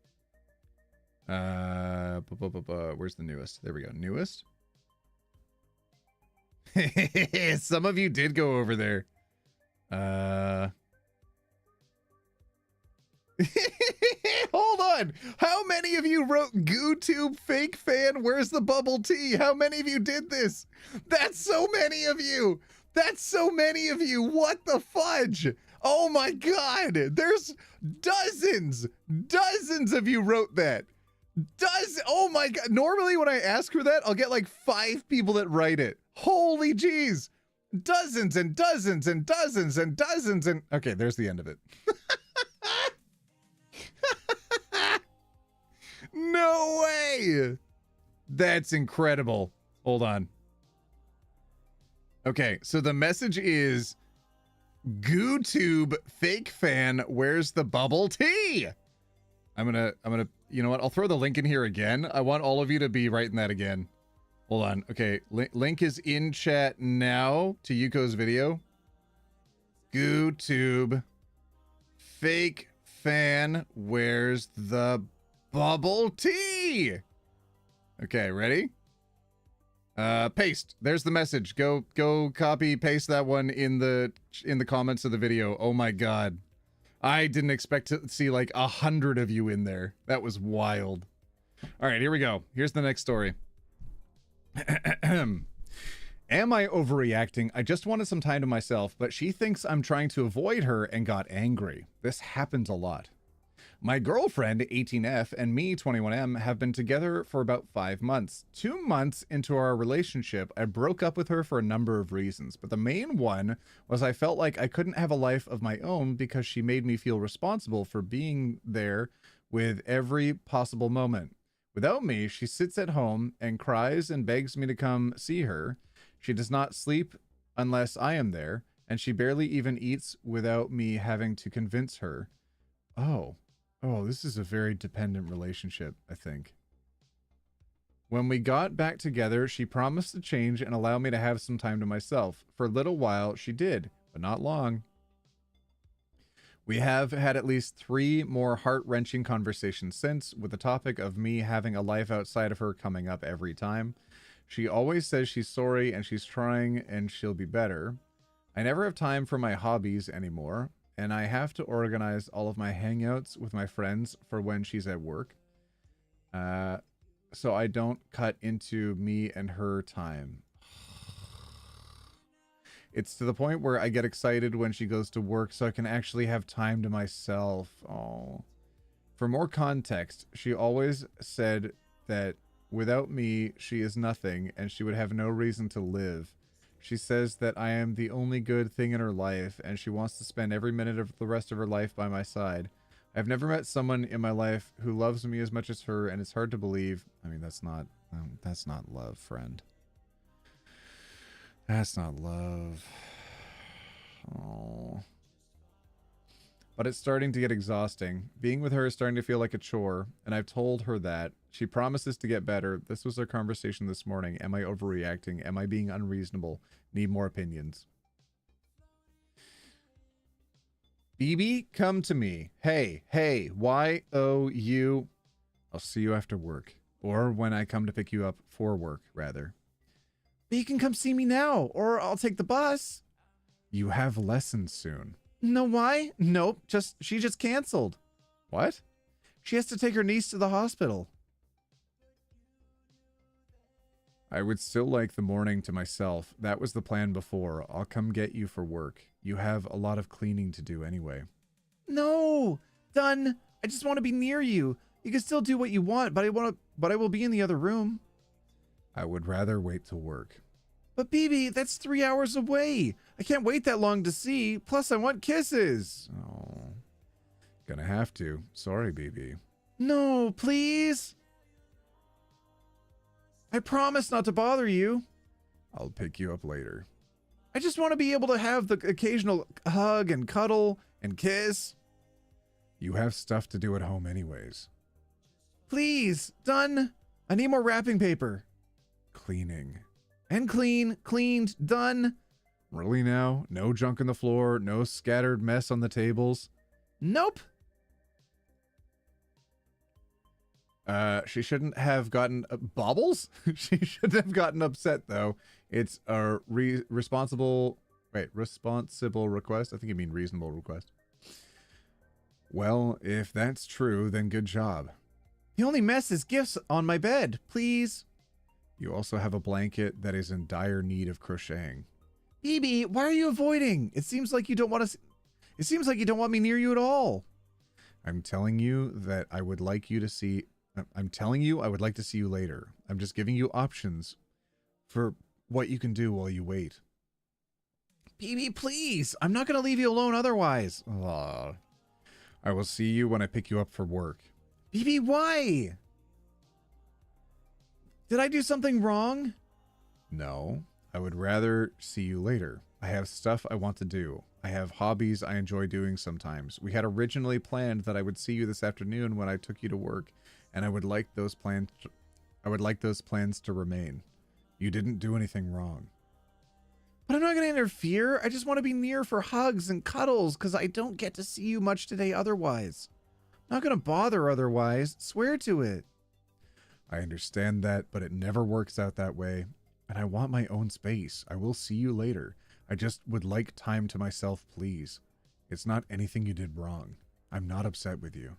Where's the newest? There we go. Newest? Some of you did go over there. Hold on. How many of you wrote GooTube fake fan? Where's the bubble tea? How many of you did this? That's so many of you. That's so many of you. What the fudge? Oh my God. There's dozens of you wrote that. Oh my God. Normally when I ask for that, I'll get like 5 people that write it. Holy jeez. Dozens and dozens and dozens and dozens and... Okay, there's the end of it. No way. That's incredible. Hold on. Okay, so the message is GooTube fake fan, where's the bubble tea? I'm gonna, you know what? I'll throw the link in here again. I want all of you to be writing that again. Hold on. Okay, link is in chat now to Yuko's video. GooTube fake fan, where's the bubble tea? Okay, ready? Paste. There's the message. Go copy paste that one in the comments of the video. Oh my God. I didn't expect to see like 100 of you in there. That was wild. All right, here we go. Here's the next story. Am I overreacting? I just wanted some time to myself, but she thinks I'm trying to avoid her and got angry. This happens a lot. My girlfriend, 18F, and me, 21M, have been together for about 5 months. 2 months into our relationship, I broke up with her for a number of reasons, but the main one was I felt like I couldn't have a life of my own because she made me feel responsible for being there with every possible moment. Without me, she sits at home and cries and begs me to come see her. She does not sleep unless I am there, and she barely even eats without me having to convince her. Oh, this is a very dependent relationship, I think. When we got back together, she promised to change and allow me to have some time to myself. For a little while, she did, but not long. We have had at least 3 more heart-wrenching conversations since, with the topic of me having a life outside of her coming up every time. She always says she's sorry and she's trying and she'll be better. I never have time for my hobbies anymore, and I have to organize all of my hangouts with my friends for when she's at work. So I don't cut into me and her time. It's to the point where I get excited when she goes to work so I can actually have time to myself. Oh. For more context, she always said that without me, she is nothing and she would have no reason to live. She says that I am the only good thing in her life and she wants to spend every minute of the rest of her life by my side. I've never met someone in my life who loves me as much as her, and it's hard to believe. I mean, that's not love, friend. That's not love. Oh. But it's starting to get exhausting. Being with her is starting to feel like a chore, and I've told her that. She promises to get better. This was our conversation this morning. Am I overreacting? Am I being unreasonable? Need more opinions. BB, come to me. Hey, Y-O-U. I'll see you after work. Or when I come to pick you up for work, rather. But you can come see me now, or I'll take the bus. You have lessons soon. No, why? Nope, she just canceled. What? She has to take her niece to the hospital. I would still like the morning to myself. That was the plan before. I'll come get you for work. You have a lot of cleaning to do anyway. No! Done! I just want to be near you. You can still do what you want, but I will be in the other room. I would rather wait till work. But BB, that's 3 hours away. I can't wait that long to see. Plus, I want kisses. Oh. Gonna have to. Sorry, BB. No, please. I promise not to bother you. I'll pick you up later. I just want to be able to have the occasional hug and cuddle and kiss. You have stuff to do at home anyways. Please, done. I need more wrapping paper. Cleaning. And cleaned, done. Really now? No junk on the floor, no scattered mess on the tables? Nope. She shouldn't have gotten baubles? She shouldn't have gotten upset though. It's a responsible request. I think you mean reasonable request. Well, if that's true, then good job. The only mess is gifts on my bed, please. You also have a blanket that is in dire need of crocheting. BB, why are you avoiding? It seems like you don't want to. It seems like you don't want me near you at all. I'm telling you that I would like you to see. I'm telling you I would like to see you later. I'm just giving you options for what you can do while you wait. BB, please. I'm not going to leave you alone otherwise. Ugh. I will see you when I pick you up for work. BB, why? Did I do something wrong? No. I would rather see you later. I have stuff I want to do. I have hobbies I enjoy doing sometimes. We had originally planned that I would see you this afternoon when I took you to work, and I would like those plans to remain. You didn't do anything wrong. But I'm not going to interfere. I just want to be near for hugs and cuddles because I don't get to see you much today otherwise. I'm not going to bother otherwise. Swear to it. I understand that, but it never works out that way. And I want my own space. I will see you later. I just would like time to myself, please. It's not anything you did wrong. I'm not upset with you.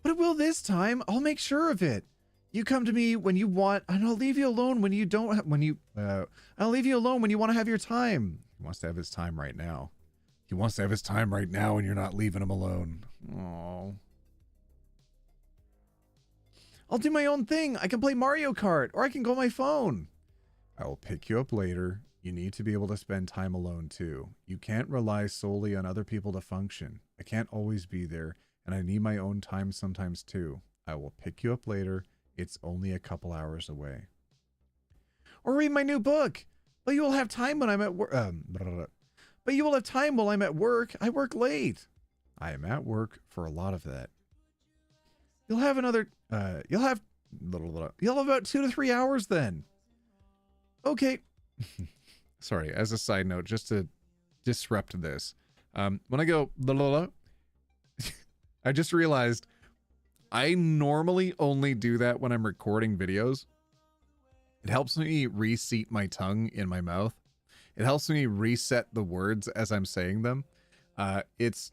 But it will this time. I'll make sure of it. You come to me when you want, and I'll leave you alone when you don't. I'll leave you alone when you want to have your time. He wants to have his time right now. He wants to have his time right now, and you're not leaving him alone. Oh. I'll do my own thing. I can play Mario Kart, or I can go on my phone. I will pick you up later. You need to be able to spend time alone too. You can't rely solely on other people to function. I can't always be there, and I need my own time sometimes too. I will pick you up later. It's only a couple hours away. Or read my new book. But you will have time when I'm at work. But you will have time while I'm at work. I work late. I am at work for a lot of that. You'll have another, you'll have about 2 to 3 hours then. Okay. Sorry, as a side note, just to disrupt this. When I go, I just realized I normally only do that when I'm recording videos. It helps me reseat my tongue in my mouth. It helps me reset the words as I'm saying them. It's,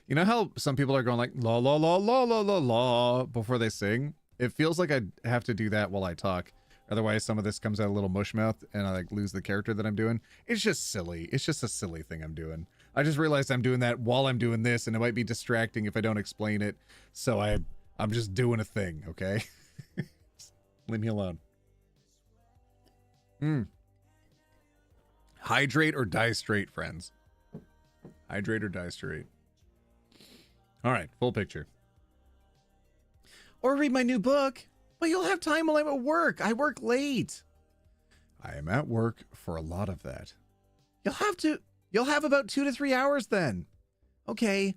you know how some people are going like, la, la, la, la, la, la, la, before they sing? It feels like I have to do that while I talk. Otherwise, some of this comes out a little mush mouth and I like lose the character that I'm doing. It's just silly. It's just a silly thing I'm doing. I just realized I'm doing that while I'm doing this and it might be distracting if I don't explain it. So I'm just doing a thing, okay? Leave me alone. Hydrate or die straight, friends. Hydrate or die straight. All right, full picture. Or read my new book. But you'll have time while I'm at work. I work late. I am at work for a lot of that. You'll have about 2 to 3 hours then. Okay.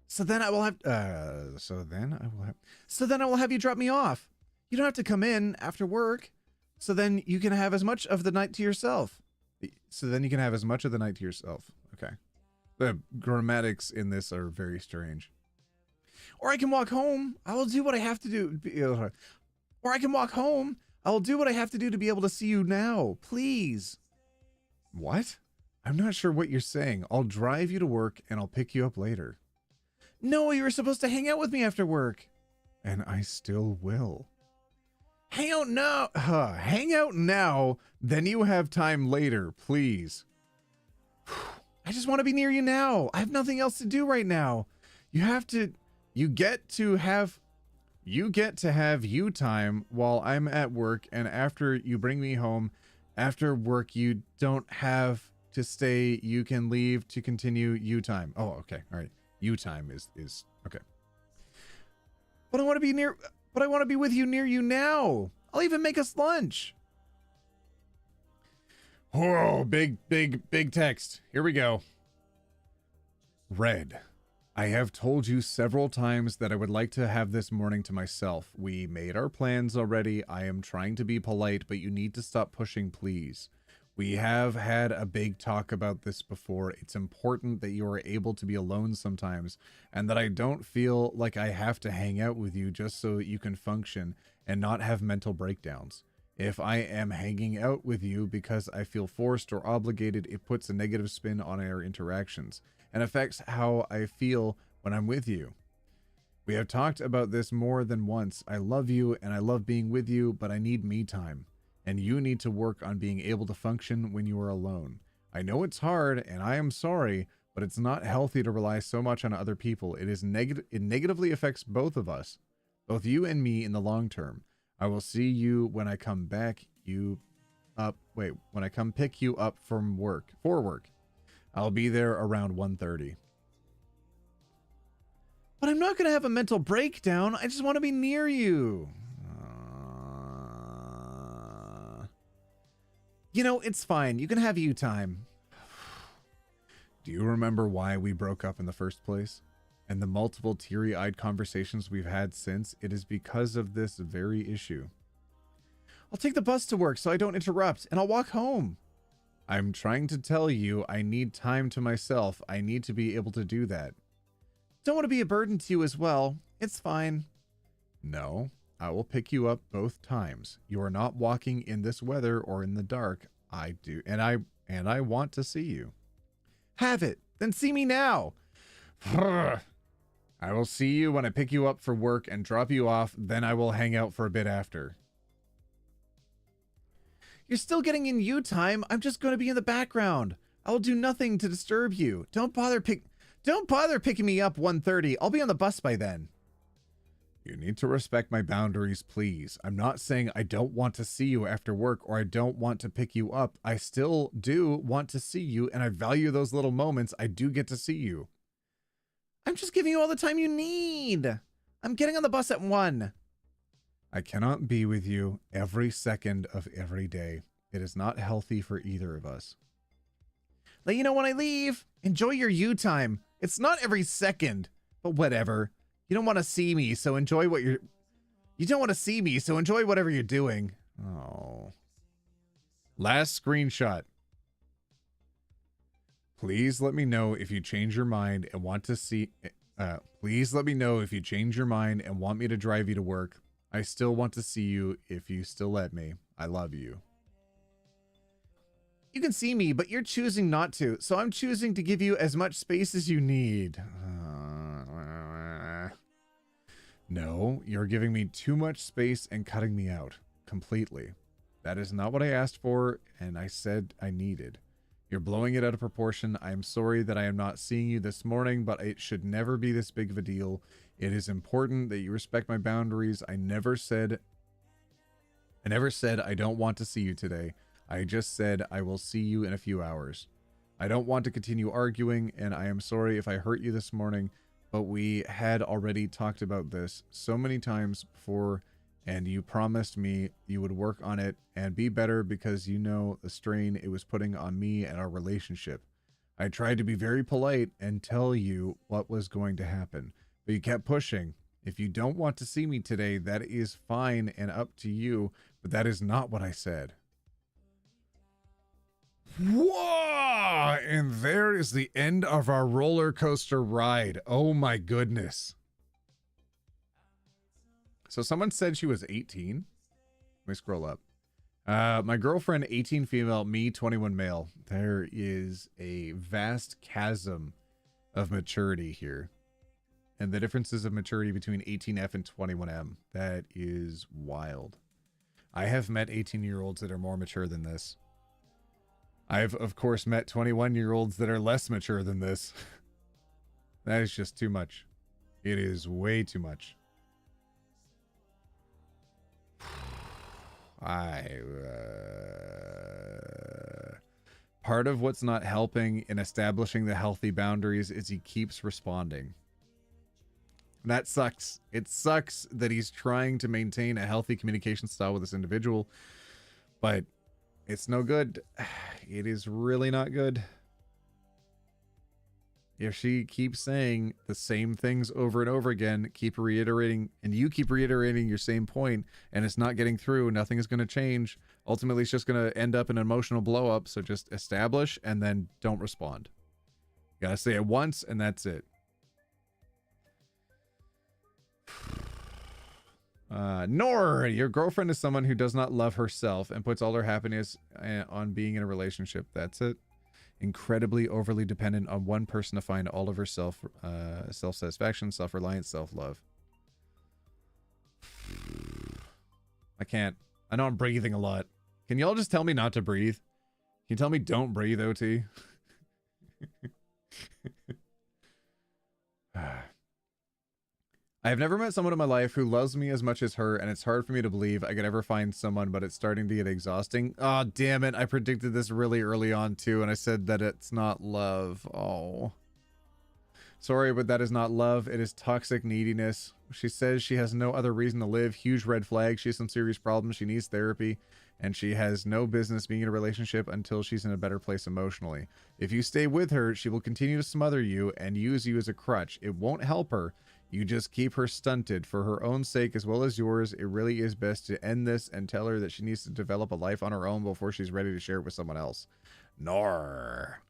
So then I will have you drop me off. You don't have to come in after work. So then you can have as much of the night to yourself. Okay. The grammatics in this are very strange. Or I can walk home. I will do what I have to do. Or I can walk home. I will do what I have to do to be able to see you now. Please. What? I'm not sure what you're saying. I'll drive you to work and I'll pick you up later. No, you were supposed to hang out with me after work. And I still will. Hang out now. Hang out now. Then you have time later, please. I just want to be near you now. I have nothing else to do right now. You get to have you time while I'm at work, and after you bring me home after work, you don't have to stay. You can leave to continue you time. Oh, okay. All right. You time is okay. But I want to be with you near you now. I'll even make us lunch. Whoa, big text. Here we go. Red. I have told you several times that I would like to have this morning to myself. We made our plans already. I am trying to be polite, but you need to stop pushing, please. We have had a big talk about this before. It's important that you are able to be alone sometimes, and that I don't feel like I have to hang out with you just so you can function and not have mental breakdowns. If I am hanging out with you because I feel forced or obligated, it puts a negative spin on our interactions and affects how I feel when I'm with you. We have talked about this more than once. I love you and I love being with you, but I need me time. And you need to work on being able to function when you are alone. I know it's hard and I am sorry, but it's not healthy to rely so much on other people. It negatively affects both of us, both you and me in the long term. I will see you when I come pick you up for work. I'll be there around 1:30. But I'm not going to have a mental breakdown. I just want to be near you. You know, it's fine. You can have you time. Do you remember why we broke up in the first place? And the multiple teary-eyed conversations we've had since? It is because of this very issue. I'll take the bus to work so I don't interrupt, and I'll walk home. I'm trying to tell you I need time to myself. I need to be able to do that. Don't want to be a burden to you as well. It's fine. No, I will pick you up both times. You are not walking in this weather or in the dark. I do, and I want to see you. Have it. Then see me now. I will see you when I pick you up for work and drop you off. Then I will hang out for a bit after. You're still getting in you time. I'm just going to be in the background. I will do nothing to disturb you. Don't bother picking me up 1:30. I'll be on the bus by then. You need to respect my boundaries, please. I'm not saying I don't want to see you after work or I don't want to pick you up. I still do want to see you, and I value those little moments I do get to see you. I'm just giving you all the time you need. I'm getting on the bus at 1. I cannot be with you every second of every day. It is not healthy for either of us. Let you know when I leave. Enjoy your you time. It's not every second, but whatever. You don't want to see me, so enjoy what you're... You don't want to see me, so enjoy whatever you're doing. Oh. Last screenshot. Please let me know if you change your mind and want to see... please let me know if you change your mind and want me to drive you to work. I still want to see you if you still let me. I love you. You can see me, but you're choosing not to, so I'm choosing to give you as much space as you need. No, you're giving me too much space and cutting me out completely. That is not what I asked for, and I said I needed. You're blowing it out of proportion. I am sorry that I am not seeing you this morning, but it should never be this big of a deal. It is important that you respect my boundaries. I never said I don't want to see you today. I just said I will see you in a few hours. I don't want to continue arguing, and I am sorry if I hurt you this morning, but we had already talked about this so many times before, and you promised me you would work on it and be better because you know the strain it was putting on me and our relationship. I tried to be very polite and tell you what was going to happen, but you kept pushing. If you don't want to see me today, that is fine and up to you, but that is not what I said. Whoa! And there is the end of our roller coaster ride. Oh my goodness. So someone said she was 18. Let me scroll up. My girlfriend, 18 female, me, 21 male. There is a vast chasm of maturity here. And the differences of maturity between 18F and 21M. That is wild. I have met 18-year-olds that are more mature than this. I've, of course, met 21-year-olds that are less mature than this. That is just too much. It is way too much. Part of what's not helping in establishing the healthy boundaries is he keeps responding. That sucks. It sucks that he's trying to maintain a healthy communication style with this individual, but it's no good. It is really not good. If she keeps saying the same things over and over again, keep reiterating, and you keep reiterating your same point, and it's not getting through, nothing is going to change. Ultimately, it's just going to end up in an emotional blow up. So just establish and then don't respond. You gotta say it once, and that's it. Nor, your girlfriend is someone who does not love herself and puts all her happiness on being in a relationship. That's it. Incredibly overly dependent on one person to find all of her self-satisfaction, self-reliance, self-love. I can't. I know I'm breathing a lot. Can y'all just tell me not to breathe? Can you tell me don't breathe, OT? I have never met someone in my life who loves me as much as her, and it's hard for me to believe I could ever find someone, but it's starting to get exhausting. Oh, damn it. I predicted this really early on, too, and I said that it's not love. Oh. Sorry, but that is not love. It is toxic neediness. She says she has no other reason to live. Huge red flag. She has some serious problems. She needs therapy, and she has no business being in a relationship until she's in a better place emotionally. If you stay with her, she will continue to smother you and use you as a crutch. It won't help her. You just keep her stunted for her own sake as well as yours. It really is best to end this and tell her that she needs to develop a life on her own before she's ready to share it with someone else. Nor.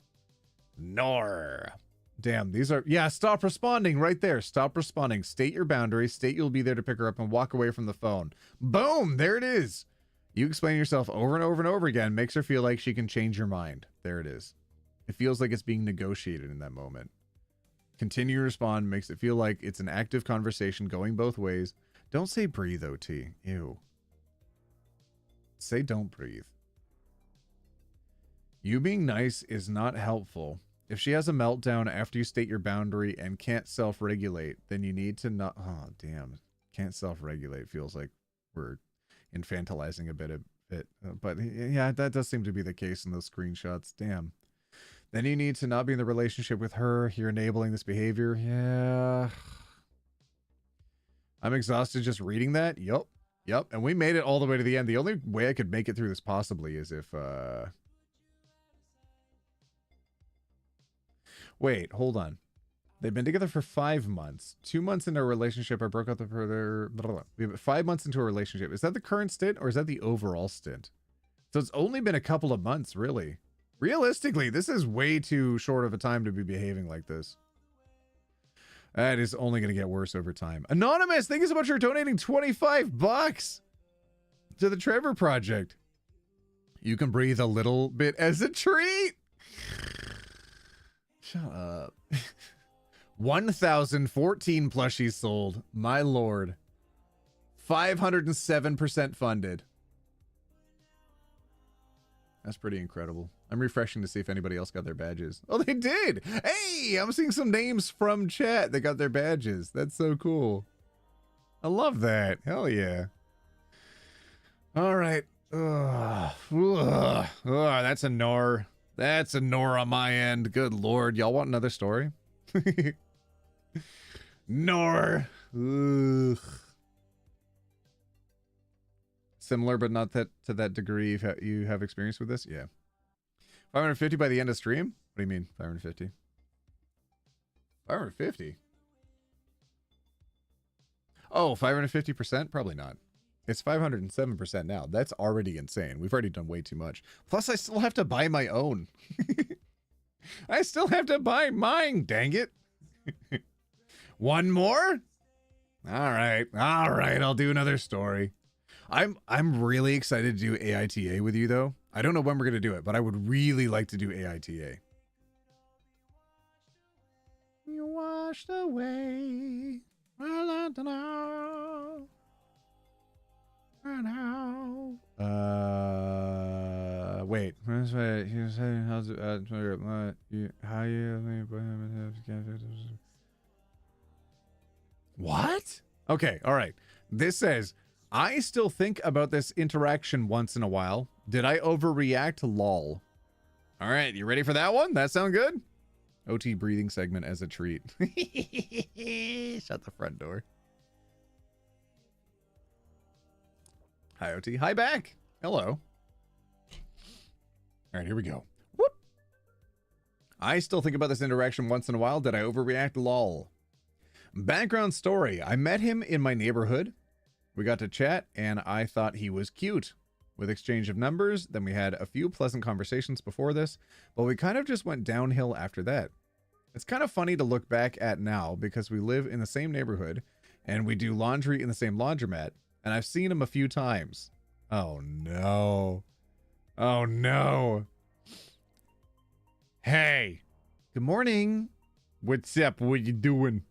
Damn, these are... Yeah, stop responding right there. Stop responding. State your boundaries. State you'll be there to pick her up and walk away from the phone. Boom! There it is. You explain yourself over and over and over again. Makes her feel like she can change your mind. There it is. It feels like it's being negotiated in that moment. Continue to respond, makes it feel like it's an active conversation going both ways. Don't say breathe, OT. Ew. Say don't breathe. You being nice is not helpful. If she has a meltdown after you state your boundary and can't self-regulate, then you need to not... Oh, damn. Can't self-regulate feels like we're infantilizing a bit. But yeah, that does seem to be the case in those screenshots. Damn. Then you need to not be in the relationship with her. You're enabling this behavior. Yeah. I'm exhausted just reading that. Yup. Yep, and we made it all the way to the end. The only way I could make it through this possibly is if, Wait, hold on. They've been together for 5 months. 2 months into a relationship, I broke up with her. We have 5 months into a relationship. Is that the current stint or is that the overall stint? So it's only been a couple of months, really. Realistically, this is way too short of a time to be behaving like this. That is only going to get worse over time. Anonymous, thank you so much for donating 25 bucks to the Trevor Project. You can breathe a little bit as a treat. Shut up. 1,014 plushies sold. My lord. 507% funded. That's pretty incredible. I'm refreshing to see if anybody else got their badges. Oh, they did! Hey, I'm seeing some names from chat that got their badges. That's so cool. I love that. Hell yeah. All right. Ugh. Ugh. Ugh, that's a nor. That's a nor on my end. Good lord. Y'all want another story? Nor. Ugh. Similar, but not that to that degree you have experience with this? Yeah. 550 by the end of stream? What do you mean, 550? 550? Oh, 550%? Probably not. It's 507% now. That's already insane. We've already done way too much. Plus, I still have to buy my own. I still have to buy mine, dang it. One more? All right. All right, I'll do another story. I'm really excited to do AITA with you, though. I don't know when we're going to do it, but I would really like to do AITA. You washed away. Well, I don't know. Wait. What? Okay, all right. This says, I still think about this interaction once in a while. Did I overreact? Lol. All right, you ready for that one? That sound good? OT breathing segment as a treat. Shut the front door. Hi, OT. Hi, back. Hello. All right, here we go. Whoop. I still think about this interaction once in a while. Did I overreact? Lol. Background story. I met him in my neighborhood. We got to chat, and I thought he was cute. With exchange of numbers, then we had a few pleasant conversations before this, but we kind of just went downhill after that. It's kind of funny to look back at now because we live in the same neighborhood, and we do laundry in the same laundromat, and I've seen him a few times. Oh no. Oh no. Hey. Good morning. What's up? What you doing?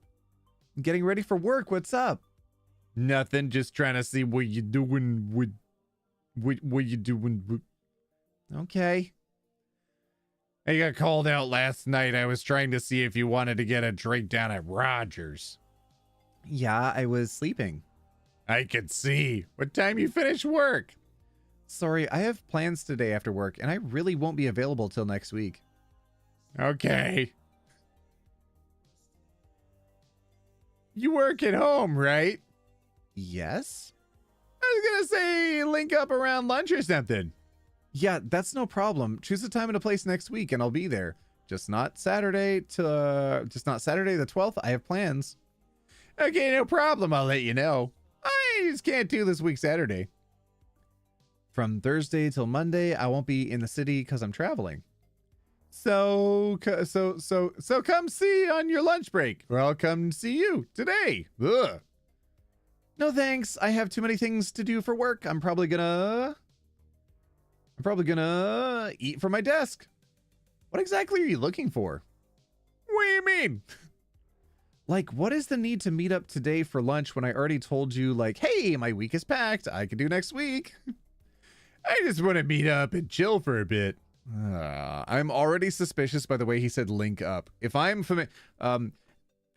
Getting ready for work. What's up? Nothing. Just trying to see what you doing with what you doing. Okay. I got called out last night. I was trying to see if you wanted to get a drink down at Rogers. Yeah, I was sleeping. I could see. What time you finish work? Sorry, I have plans today after work, and I really won't be available till next week. Okay. You work at home, right? Yes. I was gonna say link up around lunch or something. Yeah, that's no problem. Choose a time and a place next week and I'll be there. Just not Saturday the 12th. I have plans. Okay, no problem. I'll let you know. I just can't do this week Saturday. From Thursday till Monday, I won't be in the city because I'm traveling. So come see on your lunch break, or I'll come see you today. Ugh. No thanks. I have too many things to do for work. I'm probably gonna eat from my desk. What exactly are you looking for? What do you mean? Like, what is the need to meet up today for lunch when I already told you, like, hey, my week is packed. I can do next week. I just want to meet up and chill for a bit. I'm already suspicious by the way he said link up. If I'm familiar,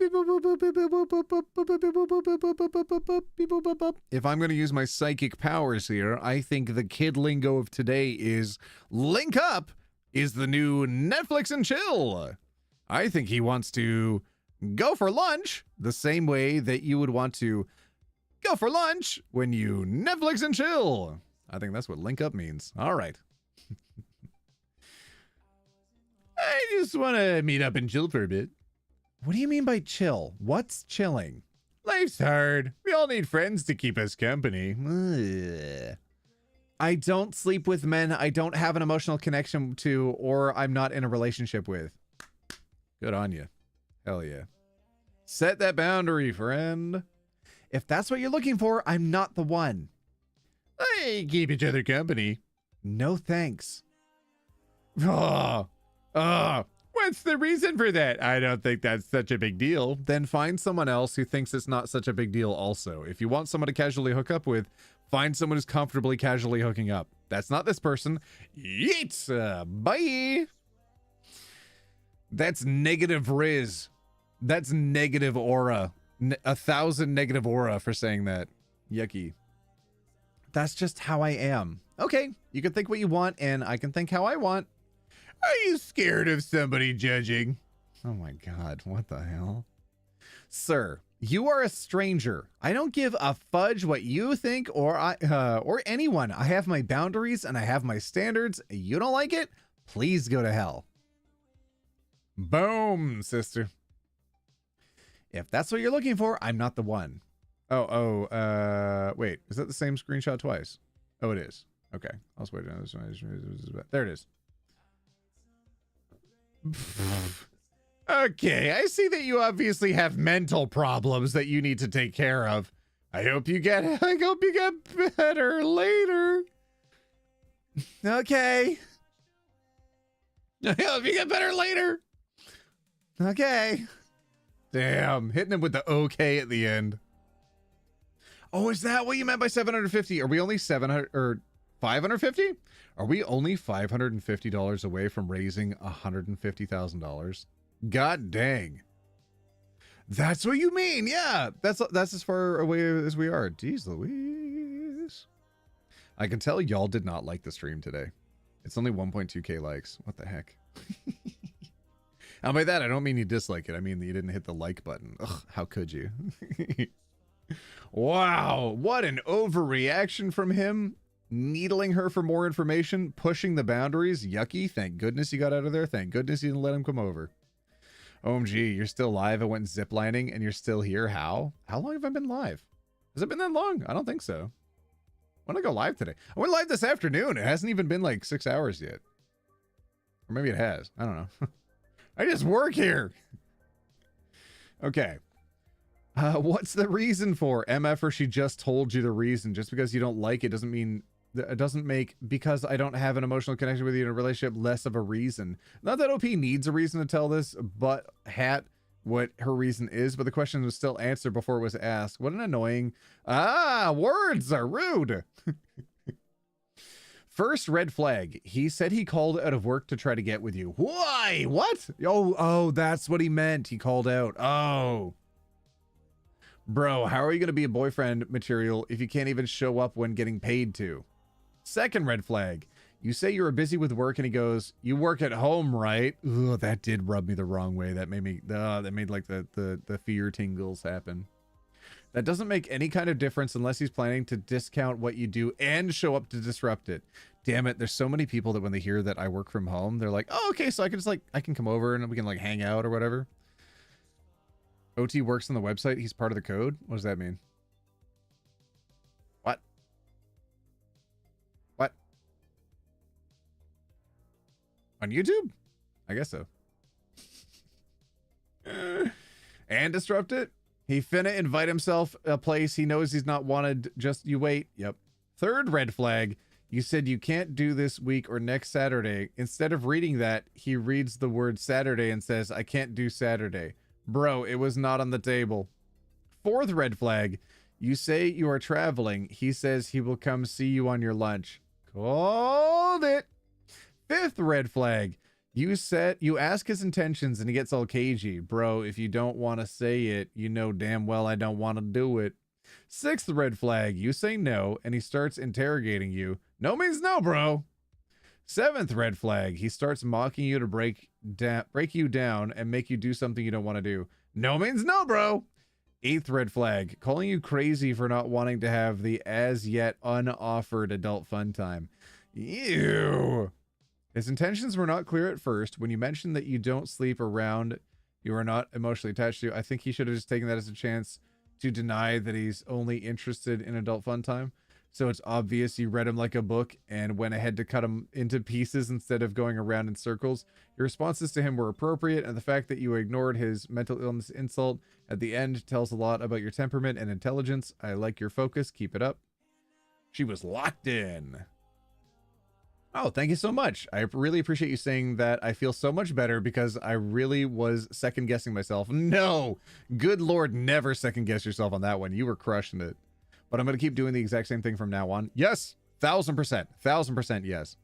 if I'm going to use my psychic powers here, I think the kid lingo of today is link up is the new Netflix and chill. I think he wants to go for lunch the same way that you would want to Go for lunch when you Netflix and chill. I think that's what link up means. All right. I just want to meet up and chill for a bit. What do you mean by chill? What's chilling? Life's hard. We all need friends to keep us company. Ugh. I don't sleep with men I don't have an emotional connection to or I'm not in a relationship with. Good on you. Hell yeah. Set that boundary, friend. If that's what you're looking for, I'm not the one. Hey, keep each other company. No thanks. What's the reason for that? I don't think that's such a big deal. Then find someone else who thinks it's not such a big deal also. If you want someone to casually hook up with, find someone who's comfortably casually hooking up. That's not this person. Yeets! Bye! That's negative Riz. That's negative aura. 1,000 negative aura for saying that. Yucky. That's just how I am. Okay, you can think what you want, and I can think how I want. Are you scared of somebody judging? Oh my god, what the hell? Sir, you are a stranger. I don't give a fudge what you think or anyone. I have my boundaries and I have my standards. You don't like it? Please go to hell. Boom, sister. If that's what you're looking for, I'm not the one. Wait, is that the same screenshot twice? Oh, it is. Okay, I'll just wait. There it is. Okay, I see that you obviously have mental problems that you need to take care of. I hope you get better later. Okay. I hope you get better later. Okay. Damn, hitting him with the okay at the end. Oh, is that what you meant by 750? Are we only 700 or 550? Are we only $550 away from raising $150,000? God dang. That's what you mean. Yeah, that's as far away as we are. Jeez Louise. I can tell y'all did not like the stream today. It's only 1.2k likes. What the heck? And by that, I don't mean you dislike it. I mean that you didn't hit the like button. Ugh, how could you? Wow, what an overreaction from him. Needling her for more information, pushing the boundaries. Yucky. Thank goodness you got out of there. Thank goodness you didn't let him come over. OMG, you're still live. I went ziplining and you're still here. How? How long have I been live? Has it been that long? I don't think so. When did I go live today? I went live this afternoon. It hasn't even been like 6 hours yet. Or maybe it has. I don't know. I just work here. Okay. What's the reason for MF, or she just told you the reason? Just because you don't like it doesn't mean it doesn't make because I don't have an emotional connection with you in a relationship less of a reason. Not that OP needs a reason to tell this, but what her reason is, but the question was still answered before it was asked. What an annoying words are rude. First red flag. He said he called out of work to try to get with you. Why? What? Oh, that's what he meant. He called out. Oh. Bro, how are you going to be a boyfriend material if you can't even show up when getting paid to? Second red flag. You say you were busy with work and he goes, you work at home, right? Ugh, that did rub me the wrong way. That made me, that made like the fear tingles happen. That doesn't make any kind of difference unless he's planning to discount what you do and show up to disrupt it. Damn it. There's so many people that when they hear that I work from home, they're like, oh, okay, so I can just I can come over and we can hang out or whatever. OT works on the website. He's part of the code. What does that mean? What? What? On YouTube? I guess so. And disrupt it? He finna invite himself a place he knows he's not wanted. Just you wait. Yep. Third red flag. You said you can't do this week or next Saturday. Instead of reading that, he reads the word Saturday and says, I can't do Saturday. Bro, it was not on the table. Fourth red flag. You say you are traveling. He says he will come see you on your lunch. Called it. Fifth red flag. You ask his intentions and he gets all cagey. Bro, if you don't want to say it, you know damn well I don't want to do it. Sixth red flag. You say no and he starts interrogating you. No means no, bro. Seventh red flag. He starts mocking you to break you down and make you do something you don't want to do. No means no, bro. 8th red flag, calling you crazy for not wanting to have the as yet unoffered adult fun time. Ew. His intentions were not clear at first. When you mentioned that you don't sleep around you are not emotionally attached to, I think he should have just taken that as a chance to deny that he's only interested in adult fun time. So it's obvious you read him like a book and went ahead to cut him into pieces instead of going around in circles. Your responses to him were appropriate, and the fact that you ignored his mental illness insult at the end tells a lot about your temperament and intelligence. I like your focus. Keep it up. She was locked in. Oh, thank you so much. I really appreciate you saying that. I feel so much better because I really was second guessing myself. No, good Lord, never second guess yourself on that one. You were crushing it. But I'm going to keep doing the exact same thing from now on. Yes, 1000%, 1000% yes.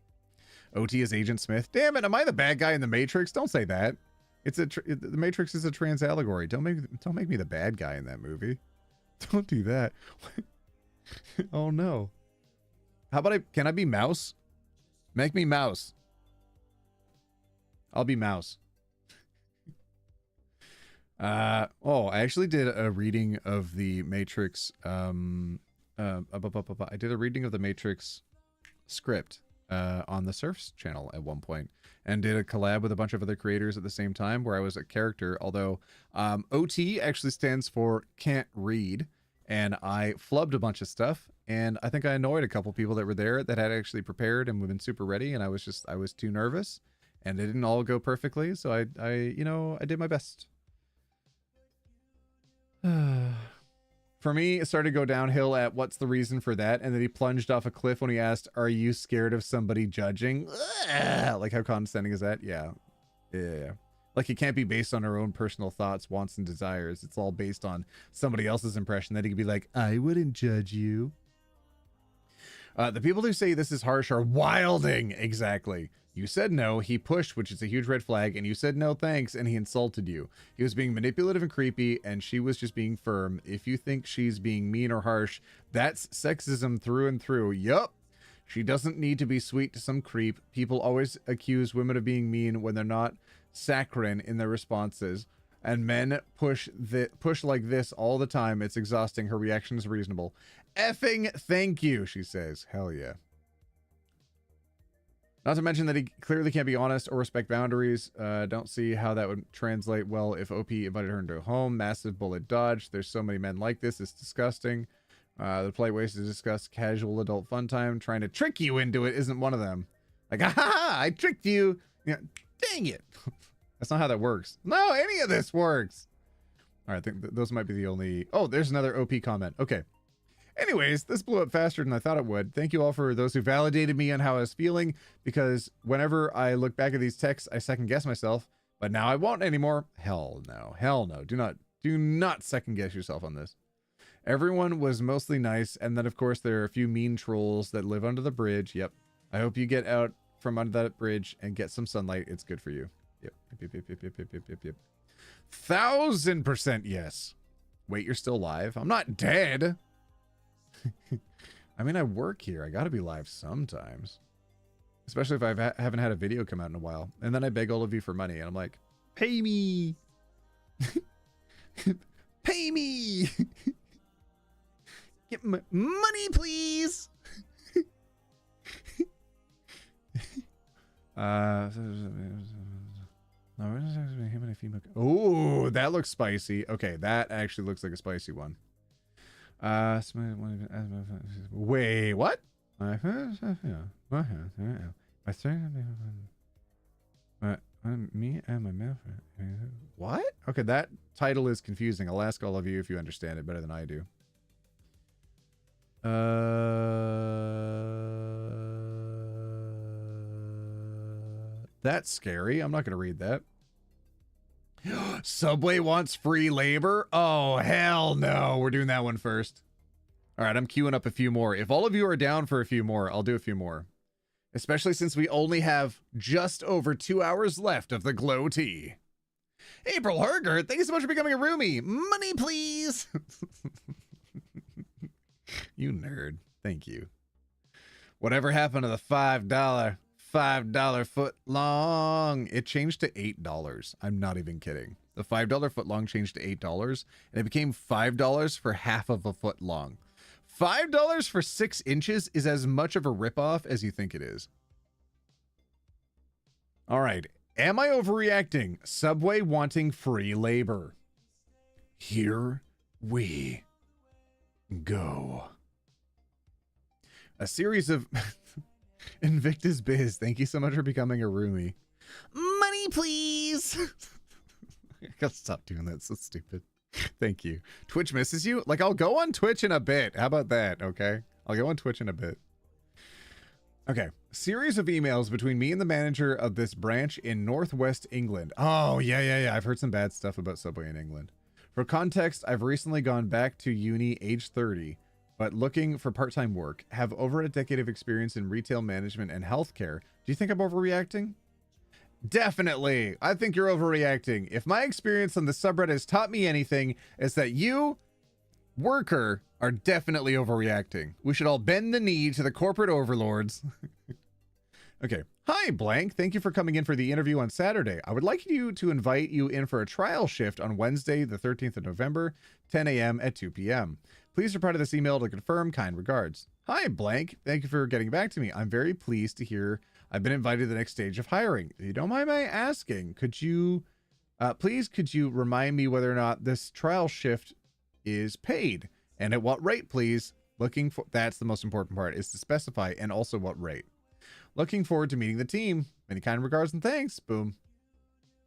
OT is Agent Smith. Damn it, am I the bad guy in the Matrix? Don't say that. The Matrix is a trans allegory. Don't make me the bad guy in that movie. Don't do that. Oh no. How about can I be Mouse? Make me Mouse. I'll be Mouse. I actually did a reading of the Matrix. I did a reading of the Matrix script on the Surfs channel at one point, and did a collab with a bunch of other creators at the same time where I was a character. Although OT actually stands for can't read, and I flubbed a bunch of stuff, and I think I annoyed a couple people that were there that had actually prepared and been super ready, and I was too nervous, and it didn't all go perfectly. So I did my best. For me, it started to go downhill at what's the reason for that, and then he plunged off a cliff when he asked, "Are you scared of somebody judging?" Like, how condescending is that? Yeah. Like, it can't be based on our own personal thoughts, wants, and desires. It's all based on somebody else's impression that he could be like, "I wouldn't judge you." The people who say this is harsh are wilding. Exactly. You said no, he pushed, which is a huge red flag, and you said no thanks, and he insulted you. He was being manipulative and creepy, and she was just being firm. If you think she's being mean or harsh, that's sexism through and through. Yup. She doesn't need to be sweet to some creep. People always accuse women of being mean when they're not saccharine in their responses. And men push like this all the time. It's exhausting. Her reaction is reasonable. Effing thank you, she says. Hell yeah. Not to mention that he clearly can't be honest or respect boundaries. Don't see how that would translate well if OP invited her into a home. Massive bullet dodge. There's so many men like this. It's disgusting. The polite ways to discuss casual adult fun time. Trying to trick you into it isn't one of them. Like, ha, I tricked you. Yeah, dang it. That's not how that works. No, any of this works. All right, I think those might be the only... Oh, there's another OP comment. Okay. Anyways, this blew up faster than I thought it would. Thank you all for those who validated me on how I was feeling, because whenever I look back at these texts, I second guess myself, but now I won't anymore. Hell no. Hell no. Do not second guess yourself on this. Everyone was mostly nice, and then of course there are a few mean trolls that live under the bridge. Yep. I hope you get out from under that bridge and get some sunlight. It's good for you. Yep. 1000% yes. Wait, you're still live? I'm not dead. I mean, I work here. I gotta be live sometimes. Especially if I haven't had a video come out in a while. And then I beg all of you for money, and I'm like, pay me. Pay me. Get money, please. Oh, that looks spicy. Okay, that actually looks like a spicy one. Wait, what? Me and my mouth. What? Okay, that title is confusing. I'll ask all of you if you understand it better than I do. That's scary. I'm not going to read that. Subway wants free labor? Oh, hell no. We're doing that one first. All right, I'm queuing up a few more. If all of you are down for a few more, I'll do a few more. Especially since we only have just over 2 hours left of the glow tea. April Hergert, thank you so much for becoming a roomie. Money, please. You nerd. Thank you. Whatever happened to the $5 foot long? It changed to $8. I'm not even kidding. The $5 foot long changed to $8, and it became $5 for half of a foot long. $5 for 6 inches is as much of a ripoff as you think it is. All right. Am I overreacting? Subway wanting free labor. Here we go. A series of Invictus Biz. Thank you so much for becoming a roomie. Money, please. I gotta stop doing that. It's so stupid. Thank you. Twitch misses you? Like, I'll go on Twitch in a bit. How about that? Okay. I'll go on Twitch in a bit. Okay. Series of emails between me and the manager of this branch in Northwest England. Oh, yeah. I've heard some bad stuff about Subway in England. For context, I've recently gone back to uni age 30, but looking for part-time work. Have over a decade of experience in retail management and healthcare. Do you think I'm overreacting? Definitely. I think you're overreacting. If my experience on the subreddit has taught me anything, it's that you, worker, are definitely overreacting. We should all bend the knee to the corporate overlords. Okay. Hi, blank. Thank you for coming in for the interview on Saturday. I would like you to invite you in for a trial shift on Wednesday, the 13th of November, 10 a.m. at 2 p.m. Please reply to this email to confirm. Kind regards. Hi, blank. Thank you for getting back to me. I'm very pleased to hear I've been invited to the next stage of hiring. If you don't mind my asking, could you remind me whether or not this trial shift is paid? And at what rate, please? That's the most important part, is to specify, and also what rate. Looking forward to meeting the team. Many kind regards and thanks. Boom.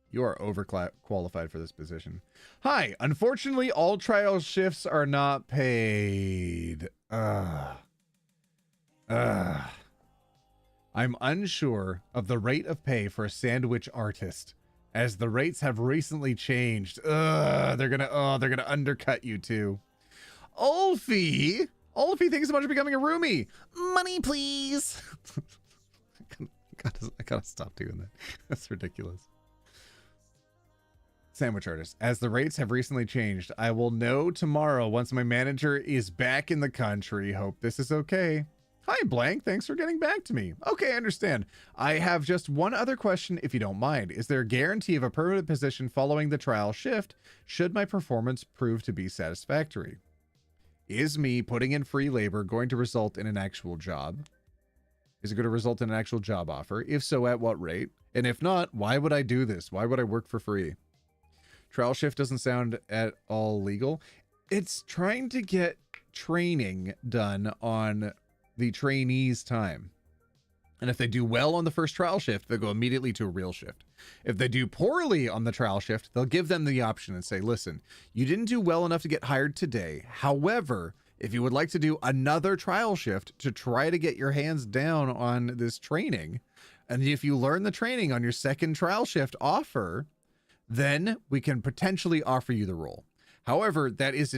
You are overqualified for this position. Hi. Unfortunately, all trial shifts are not paid. I'm unsure of the rate of pay for a sandwich artist, as the rates have recently changed. They're gonna undercut you too. Ulfie, thanks so much for becoming a roomie. Money, please. I gotta stop doing that. That's ridiculous. Sandwich artist. As the rates have recently changed, I will know tomorrow once my manager is back in the country. Hope this is okay. Hi, blank. Thanks for getting back to me. Okay, I understand. I have just one other question, if you don't mind. Is there a guarantee of a permanent position following the trial shift should my performance prove to be satisfactory? Is me putting in free labor going to result in an actual job? Is it going to result in an actual job offer? If so, at what rate? And if not, why would I do this? Why would I work for free? Trial shift doesn't sound at all legal. It's trying to get training done on the trainees' time. And if they do well on the first trial shift, they'll go immediately to a real shift. If they do poorly on the trial shift, they'll give them the option and say, listen, you didn't do well enough to get hired today. However, if you would like to do another trial shift to try to get your hands down on this training, and if you learn the training on your second trial shift offer, then we can potentially offer you the role. However, that is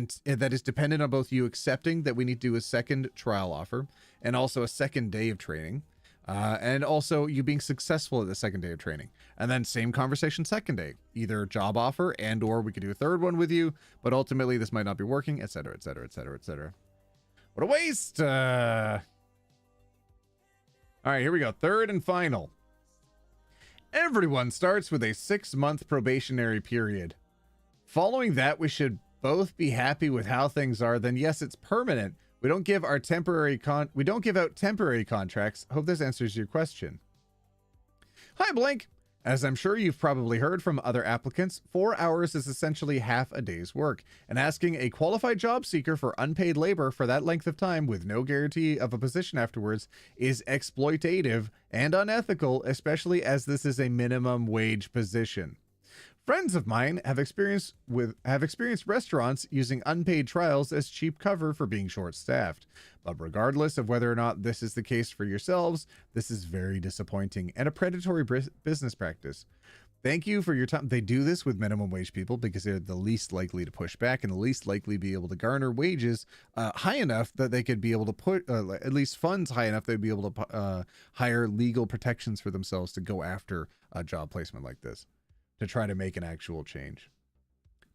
dependent on both you accepting that we need to do a second trial offer and also a second day of training, and also you being successful at the second day of training. And then same conversation second day, either job offer and or we could do a third one with you, but ultimately this might not be working, etc., etc., etc., etc. What a waste! All right, here we go. Third and final. Everyone starts with a 6-month probationary period. Following that, we should both be happy with how things are. Then yes, it's permanent. We don't give out temporary contracts. Hope this answers your question. Hi, Blink. As I'm sure you've probably heard from other applicants, 4 hours is essentially half a day's work, and asking a qualified job seeker for unpaid labor for that length of time with no guarantee of a position afterwards is exploitative and unethical, especially as this is a minimum wage position. Friends of mine have experienced restaurants using unpaid trials as cheap cover for being short-staffed. But regardless of whether or not this is the case for yourselves, this is very disappointing and a predatory business practice. Thank you for your time. They do this with minimum wage people because they're the least likely to push back and the least likely to be able to garner wages high enough that they could be able to put at least funds high enough they'd be able to hire legal protections for themselves to go after a job placement like this, to try to make an actual change.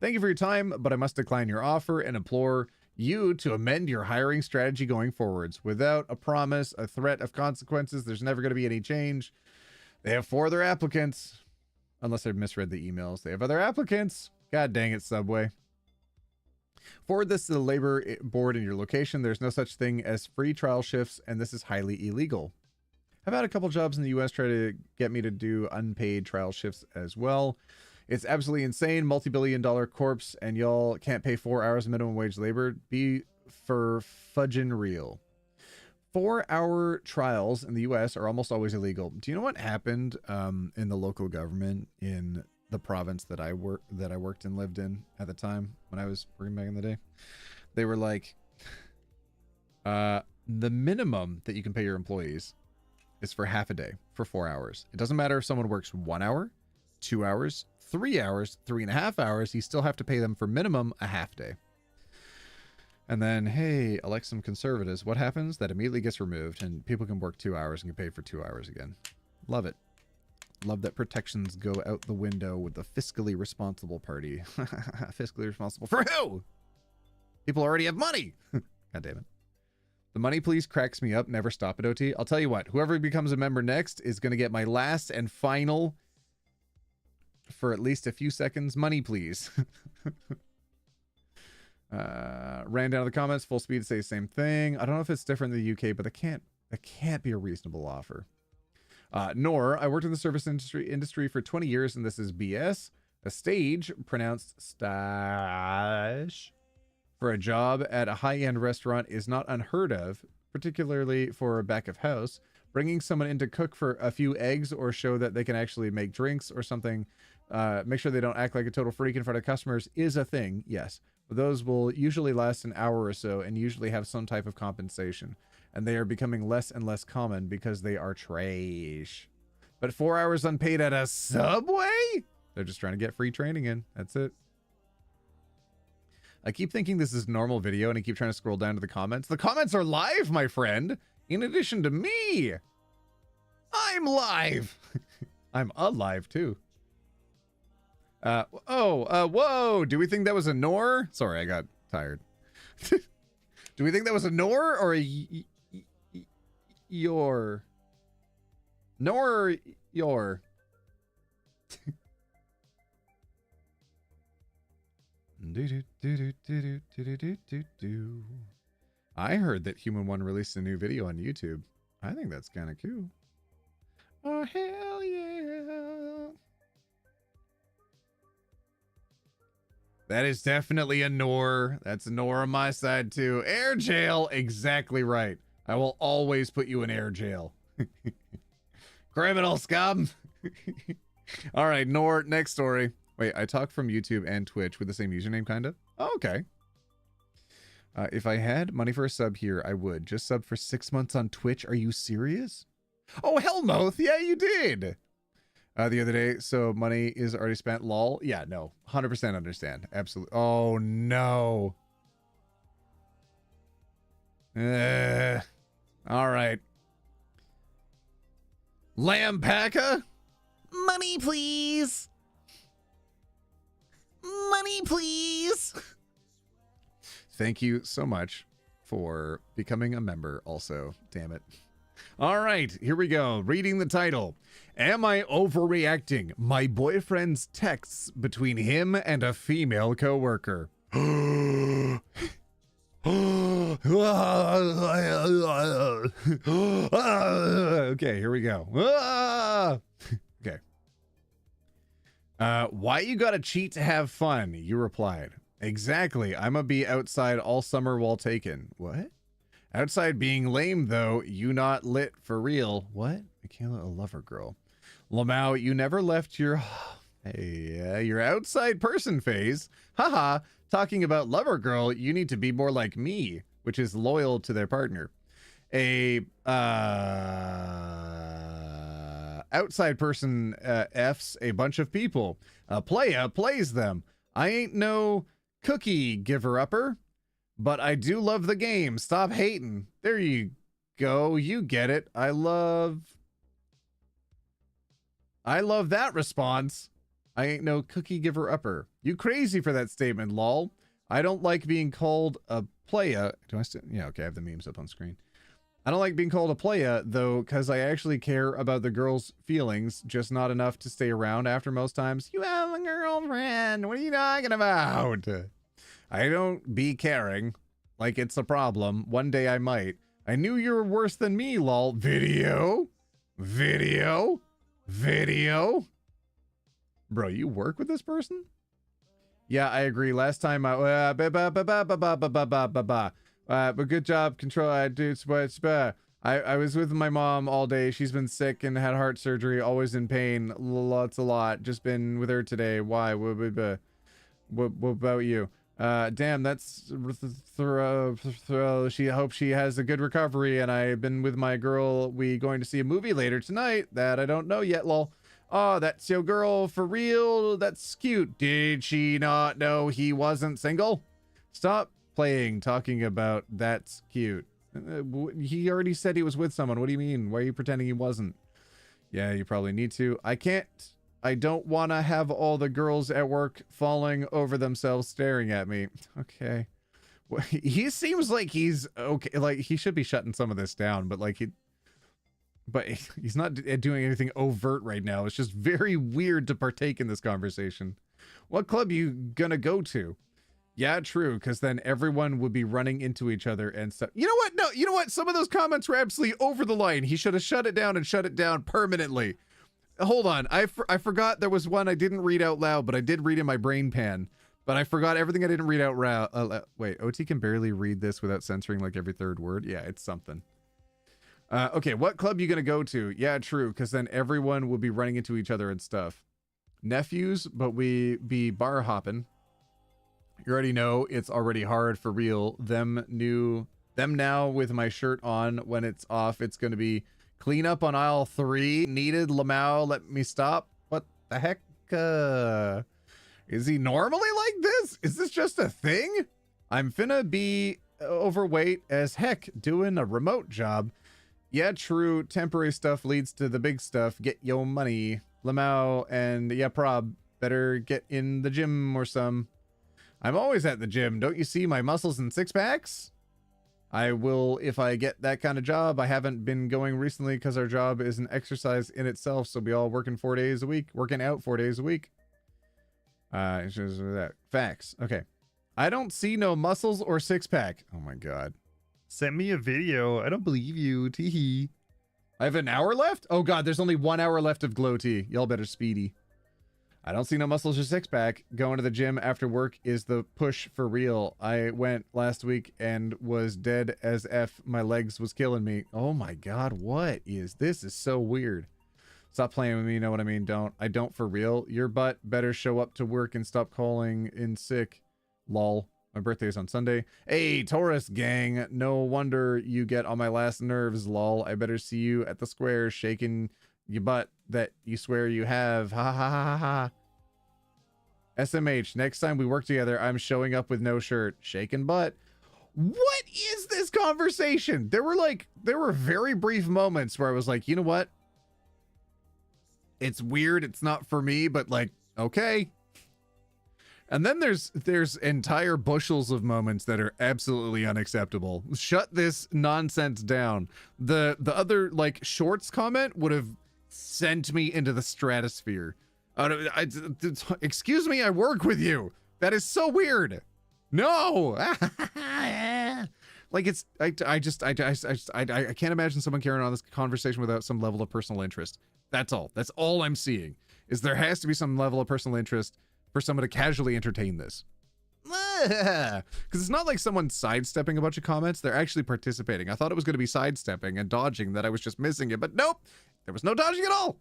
Thank you for your time, but I must decline your offer and implore you to amend your hiring strategy going forwards. Without a promise, a threat of consequences, there's never going to be any change. They have 4 other applicants. Unless I've misread the emails. They have other applicants. God dang it, Subway. Forward this to the labor board in your location. There's no such thing as free trial shifts, and this is highly illegal. I've had a couple jobs in the U.S. try to get me to do unpaid trial shifts as well. It's absolutely insane. Multi-billion-dollar corpse, and y'all can't pay 4 hours of minimum wage labor. Be for fudging real. 4-hour trials in the U.S. are almost always illegal. Do you know what happened in the local government in the province that I worked and lived in at the time when I was working back in the day? They were like, the minimum that you can pay your employees is for half a day for 4 hours. It doesn't matter if someone works 1 hour, 2 hours, 3 hours, 3.5 hours. You still have to pay them for minimum a half day. And then, hey, elect some conservatives. What happens? That immediately gets removed, and people can work 2 hours and get paid for 2 hours again. Love it. Love that protections go out the window with the fiscally responsible party. Fiscally responsible for who? People already have money. God damn it. The money please cracks me up. Never stop it, OT. I'll tell you what. Whoever becomes a member next is going to get my last and final, for at least a few seconds, money please. Ran down to the comments, full speed, say the same thing. I don't know if it's different in the UK, but that can't be a reasonable offer. Nor, I worked in the service industry for 20 years, and this is BS. A stage, pronounced stash, for a job at a high-end restaurant is not unheard of, particularly for a back of house. Bringing someone in to cook for a few eggs or show that they can actually make drinks or something, make sure they don't act like a total freak in front of customers, is a thing, yes. Those will usually last an hour or so and usually have some type of compensation. And they are becoming less and less common because they are trash. But 4 hours unpaid at a Subway? They're just trying to get free training in. That's it. I keep thinking this is normal video and I keep trying to scroll down to the comments. The comments are live, my friend. In addition to me. I'm live. I'm alive too. Whoa. Do we think that was a nor? Sorry, I got tired. Do we think that was a nor or a your? Nor your. I heard that Human One released a new video on YouTube. I think that's kind of cool. Oh, hell yeah. That is definitely a nor. That's a nor on my side too. Air jail. Exactly right. I will always put you in air jail. Criminal scum. All right, nor. Next story. Wait, I talk from YouTube and Twitch with the same username, kind of? Oh, okay. If I had money for a sub here, I would. Just sub for 6 months on Twitch. Are you serious? Oh, Hellmouth. Yeah, you did. The other day, so money is already spent. Lol. Yeah, no. 100% understand. Absolutely. Oh, no. All right. Lampaka? Money, please. Money, please. Thank you so much for becoming a member also. Damn it. All right, here we go. Reading the title. Am I overreacting? My boyfriend's texts between him and a female coworker. Okay, here we go. Okay. Why you gotta cheat to have fun? You replied. Exactly. I'ma be outside all summer while taken. What? Outside being lame, though. You not lit for real. What? Michaela, a lover girl. Lamau, you never left your... Hey, your outside person phase. Haha. Talking about lover girl, you need to be more like me, which is loyal to their partner. A outside person F's a bunch of people. A playa plays them. I ain't no cookie giver-upper, but I do love the game. Stop hating. There you go. You get it. I love that response. I ain't no cookie giver-upper. You crazy for that statement, lol. I don't like being called a playa. Do I still? Yeah, okay, I have the memes up on screen. I don't like being called a playa, though, because I actually care about the girl's feelings, just not enough to stay around after most times. You have a girlfriend. What are you talking about? I don't be caring like it's a problem. One day I might. I knew you were worse than me, lol. Video? Video? Video? Bro, you work with this person? Yeah, I agree. Last time I but good job, control. I was with my mom all day. She's been sick and had heart surgery. Always in pain. Lots a lot. Just been with her today. Why? What about you? Damn, that's she hopes she has a good recovery. And I've been with my girl. We going to see a movie later tonight that I don't know yet. Lol. Oh, that's your girl for real. That's cute. Did she not know he wasn't single? Stop talking about that's cute. He already said he was with someone. What do you mean? Why are you pretending he wasn't? Yeah, you probably need to. I don't want to have all the girls at work falling over themselves staring at me. Okay. Well, he seems like he's okay. Like he should be shutting some of this down, but like he's not doing anything overt right now. It's just very weird to partake in this conversation. What club you gonna go to? Yeah, true, because then everyone would be running into each other and stuff. You know what? No, you know what? Some of those comments were absolutely over the line. He should have shut it down and shut it down permanently. Hold on. I forgot there was one I didn't read out loud, but I did read in my brain pan. But I forgot everything I didn't read out loud. Wait, OT can barely read this without censoring like every third word. Yeah, it's something. Okay, what club you gonna go to? Yeah, true, because then everyone will be running into each other and stuff. Nephews, but we be bar hopping. You already know it's already hard for real. Them now with my shirt on. When it's off, it's going to be clean up on aisle 3. Needed Lamau, let me stop. What the heck? Is he normally like this? Is this just a thing? I'm finna be overweight as heck doing a remote job. Yeah, true. Temporary stuff leads to the big stuff. Get yo money. Lamau and yeah, prob. Better get in the gym or some. I'm always at the gym. Don't you see my muscles and six packs? I will if I get that kind of job. I haven't been going recently because our job is an exercise in itself. So we all working 4 days a week, working out 4 days a week. It's just that. Facts. Okay. I don't see no muscles or six pack. Oh my God. Send me a video. I don't believe you. Teehee. I have an hour left? Oh God, there's only 1 hour left of glow tea. Y'all better speedy. I don't see no muscles or six pack. Going to the gym after work is the push for real. I went last week and was dead as F. My legs was killing me. Oh my God, what is this? Is so weird. Stop playing with me, you know what I mean? I don't for real. Your butt better show up to work and stop calling in sick. Lol. My birthday is on Sunday. Hey, Taurus gang. No wonder you get on my last nerves, lol. I better see you at the square shaking your butt that you swear you have. Ha ha ha ha ha. SMH, next time we work together, I'm showing up with no shirt. Shaking butt. What is this conversation? There were very brief moments where I was like, you know what? It's weird. It's not for me, but like, okay. And then there's entire bushels of moments that are absolutely unacceptable. Shut this nonsense down. The other like shorts comment would have sent me into the stratosphere. Excuse me, I work with you. That is so weird. No. Like it's I can't imagine someone carrying on this conversation without some level of personal interest. That's all. That's all I'm seeing. Is there has to be some level of personal interest for someone to casually entertain this. Because it's not like someone sidestepping a bunch of comments. They're actually participating. I thought it was going to be sidestepping and dodging, that I was just missing it, but nope. There was no dodging at all.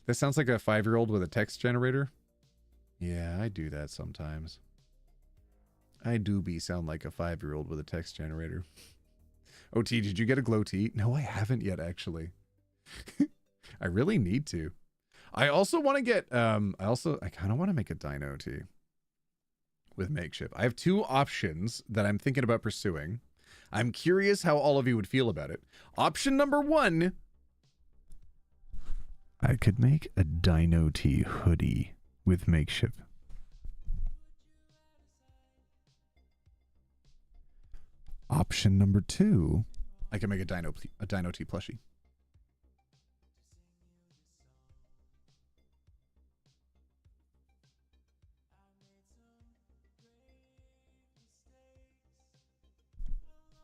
This sounds like a 5-year-old with a text generator. Yeah, I do that sometimes. I do sound like a 5-year-old with a text generator. OT, did you get a glow tea? No, I haven't yet, actually. I really need to. I also want to get, I kind of want to make a dino tea with makeshift. I have 2 options that I'm thinking about pursuing. I'm curious how all of you would feel about it. Option number 1, I could make a dino tea hoodie with makeshift. option number 2, I can make a Dino T plushie.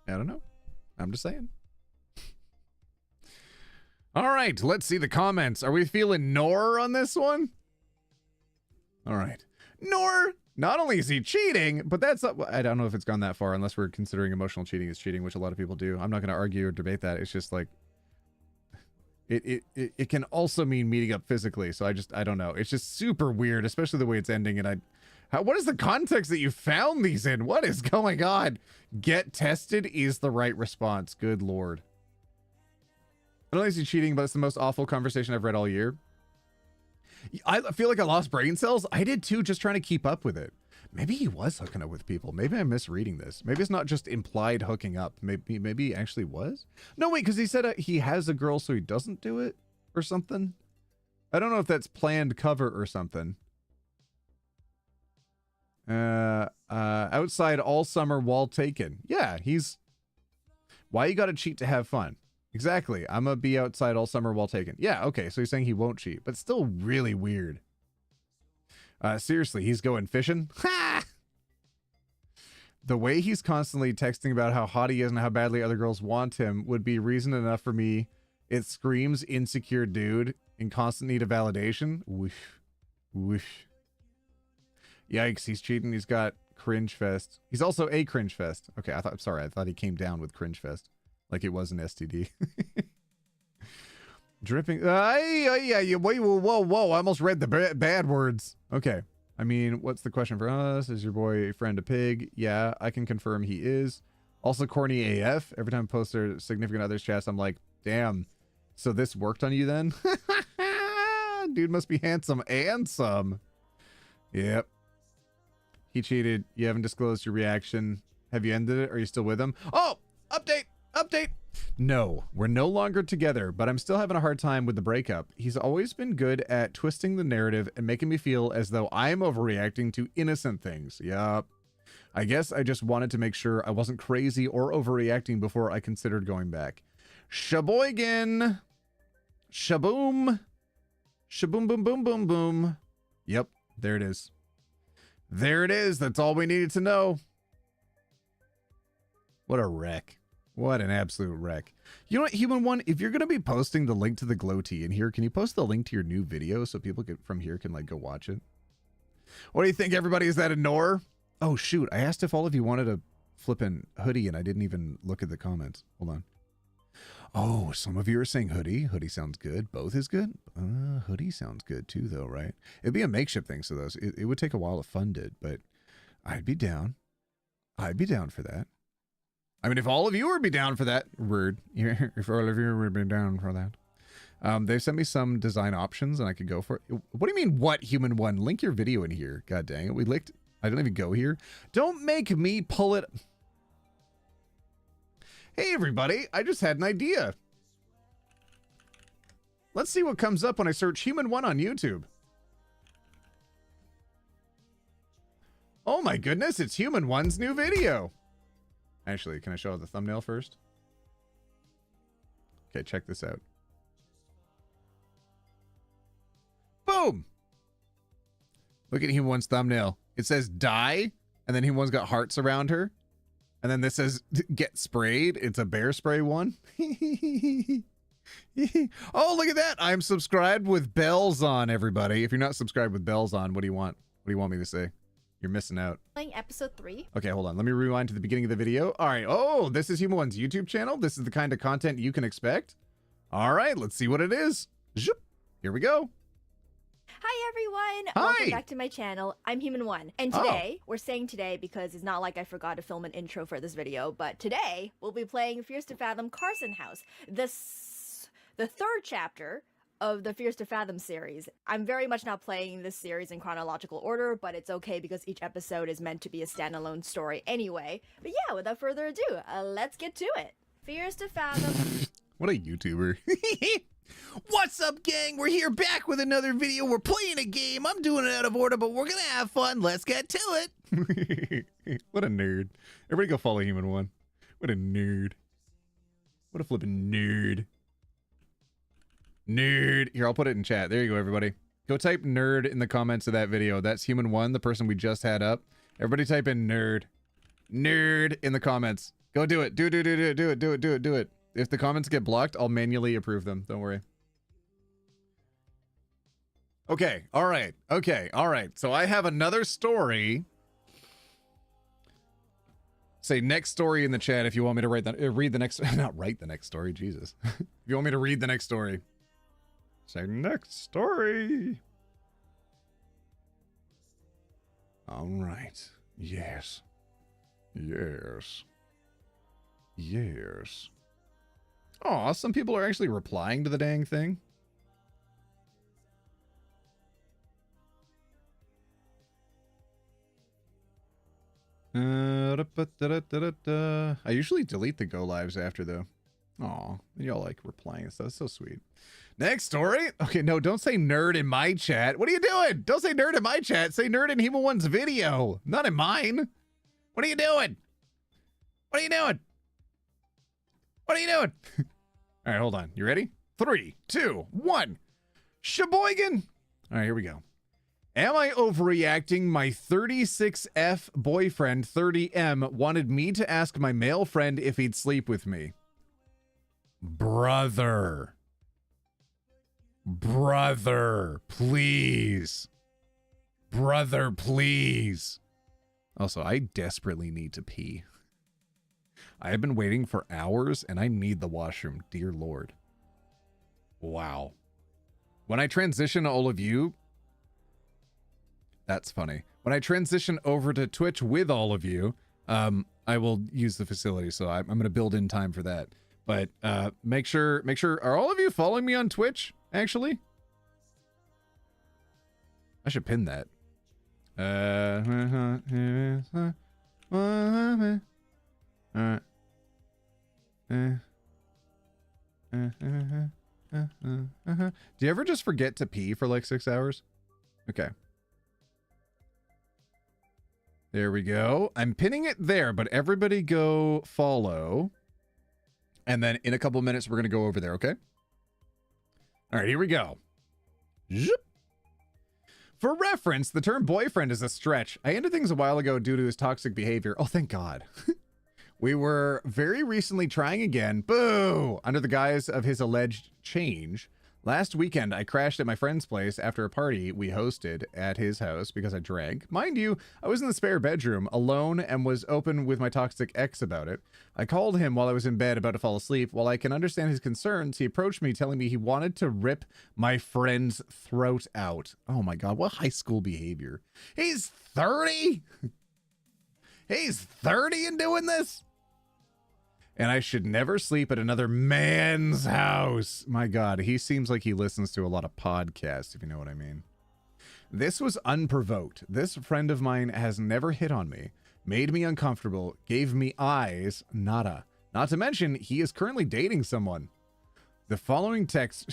I don't know. I'm just saying. All right, let's see the comments. Are we feeling Nor on this one? All right. Nor, not only is he cheating, but that's, I don't know if it's gone that far unless we're considering emotional cheating as cheating, which a lot of people do. I'm not going to argue or debate that. It's just like, it can also mean meeting up physically. So I don't know. It's just super weird, especially the way it's ending. And what is the context that you found these in? What is going on? Get tested is the right response. Good Lord. I don't think he's cheating, but it's the most awful conversation I've read all year. I feel like I lost brain cells. I did too, just trying to keep up with it. Maybe he was hooking up with people. Maybe I'm misreading this. Maybe it's not just implied hooking up. Maybe he actually was. No, wait, because he said he has a girl, so he doesn't do it or something. I don't know if that's planned cover or something. Outside all summer while taken. Yeah, he's... Why you gotta cheat to have fun? Exactly. I'm gonna be outside all summer while taken. Yeah, okay, so he's saying he won't cheat, but still really weird. Seriously, he's going fishing? Ha! The way he's constantly texting about how hot he is and how badly other girls want him would be reason enough for me. It screams insecure dude in constant need of validation. Whoosh. Whoosh. Yikes, he's cheating. He's got cringe fest. He's also a cringe fest. Okay, I thought he came down with cringe fest. Like it was an STD. Dripping. Yeah. Whoa. I almost read the bad words. Okay. I mean, what's the question for us? Is your boyfriend a pig? Yeah, I can confirm he is. Also corny AF. Every time I post their significant other's chats, I'm like, damn. So this worked on you then? Dude must be handsome and some. Yep. He cheated. You haven't disclosed your reaction. Have you ended it? Are you still with him? Oh, update. No, we're no longer together, but I'm still having a hard time with the breakup. He's always been good at twisting the narrative and making me feel as though I'm overreacting to innocent things. Yup. I guess I just wanted to make sure I wasn't crazy or overreacting before I considered going back. Shaboygan. Shaboom. Shaboom boom boom boom boom. Yep, there it is. There it is. That's all we needed to know. What a wreck. What an absolute wreck. You know what, Human One, if you're going to be posting the link to the glow tea in here, can you post the link to your new video so people from here can like go watch it? What do you think, everybody? Is that a Nor? Oh, shoot. I asked if all of you wanted a flippin' hoodie and I didn't even look at the comments. Hold on. Oh, some of you are saying hoodie. Hoodie sounds good. Both is good. Hoodie sounds good too, though, right? It'd be a makeshift thing, so those it would take a while to fund it, but I'd be down. I'd be down for that. I mean, if all of you would be down for that, word. If all of you would be down for that. They've sent me some design options and I could go for it. What do you mean, what, Human One? Link your video in here. God dang it. We linked. I don't even go here. Don't make me pull it. Hey, everybody. I just had an idea. Let's see what comes up when I search Human One on YouTube. Oh my goodness, it's Human One's new video. Actually, can I show the thumbnail first? Okay, check this out. Boom! Look at Human One's thumbnail. It says die, and then Human One's got hearts around her. And then this says get sprayed. It's a bear spray one. Oh, look at that. I'm subscribed with bells on, everybody. If you're not subscribed with bells on, what do you want? What do you want me to say? You're missing out. Playing episode 3. Okay, hold on. Let me rewind to the beginning of the video. All right. Oh, this is Human One's YouTube channel. This is the kind of content you can expect. All right, let's see what it is. Zoop. Here we go. Hi everyone! Hi. Welcome back to my channel. I'm Human One. And today, we're saying today because it's not like I forgot to film an intro for this video, but today we'll be playing Fierce to Fathom Carson House, the third chapter of the Fierce to Fathom series. I'm very much not playing this series in chronological order, but it's okay because each episode is meant to be a standalone story anyway. But yeah, without further ado, let's get to it. Fierce to Fathom. What a YouTuber. What's up, gang? We're here back with another video. We're playing a game. I'm doing it out of order, but we're gonna have fun. Let's get to it. What a nerd. Everybody go follow Human One. What a nerd. What a flippin' nerd. Nerd. Here, I'll put it in chat. There you go, everybody. Go type nerd in the comments of that video. That's Human One, the person we just had up. Everybody type in nerd. Nerd in the comments. Go do it. Do it. If the comments get blocked, I'll manually approve them. Don't worry. Okay. All right. Okay. All right. So I have another story. Say next story in the chat if you want me to write that. Read the next. Not write the next story. Jesus. If you want me to read the next story. Say next story. All right. Yes. Yes. Yes. Aw, some people are actually replying to the dang thing. I usually delete the go lives after though. Aw, y'all like replying and stuff. That's so sweet. Next story. Okay, no, don't say nerd in my chat. What are you doing? Don't say nerd in my chat. Say nerd in Hema1's video, not in mine. What are you doing? What are you doing? What are you doing? All right, hold on. You ready? 3, 2, 1. Sheboygan. All right, here we go. Am I overreacting? My 36F boyfriend, 30M, wanted me to ask my male friend if he'd sleep with me. Brother. Brother, please. Brother, please. Also, I desperately need to pee. I have been waiting for hours and I need the washroom, dear Lord. Wow. When I transition all of you, that's funny. When I transition over to Twitch with all of you, I will use the facility. So I'm going to build in time for that. But make sure, are all of you following me on Twitch, actually? I should pin that. Do you ever just forget to pee for like 6 hours? Okay. There we go. I'm pinning it there, but everybody go follow. And then in a couple minutes, we're going to go over there, okay? All right, here we go. Zip. For reference, the term boyfriend is a stretch. I ended things a while ago due to his toxic behavior. Oh, thank God. We were very recently trying again, boo, under the guise of his alleged change. Last weekend, I crashed at my friend's place after a party we hosted at his house because I drank. Mind you, I was in the spare bedroom alone and was open with my toxic ex about it. I called him while I was in bed about to fall asleep. While I can understand his concerns, he approached me telling me he wanted to rip my friend's throat out. Oh my God, what high school behavior. He's 30? He's 30 and doing this? And I should never sleep at another man's house. My God, he seems like he listens to a lot of podcasts, if you know what I mean. This was unprovoked. This friend of mine has never hit on me, made me uncomfortable, gave me eyes, nada. Not to mention, he is currently dating someone. The following texts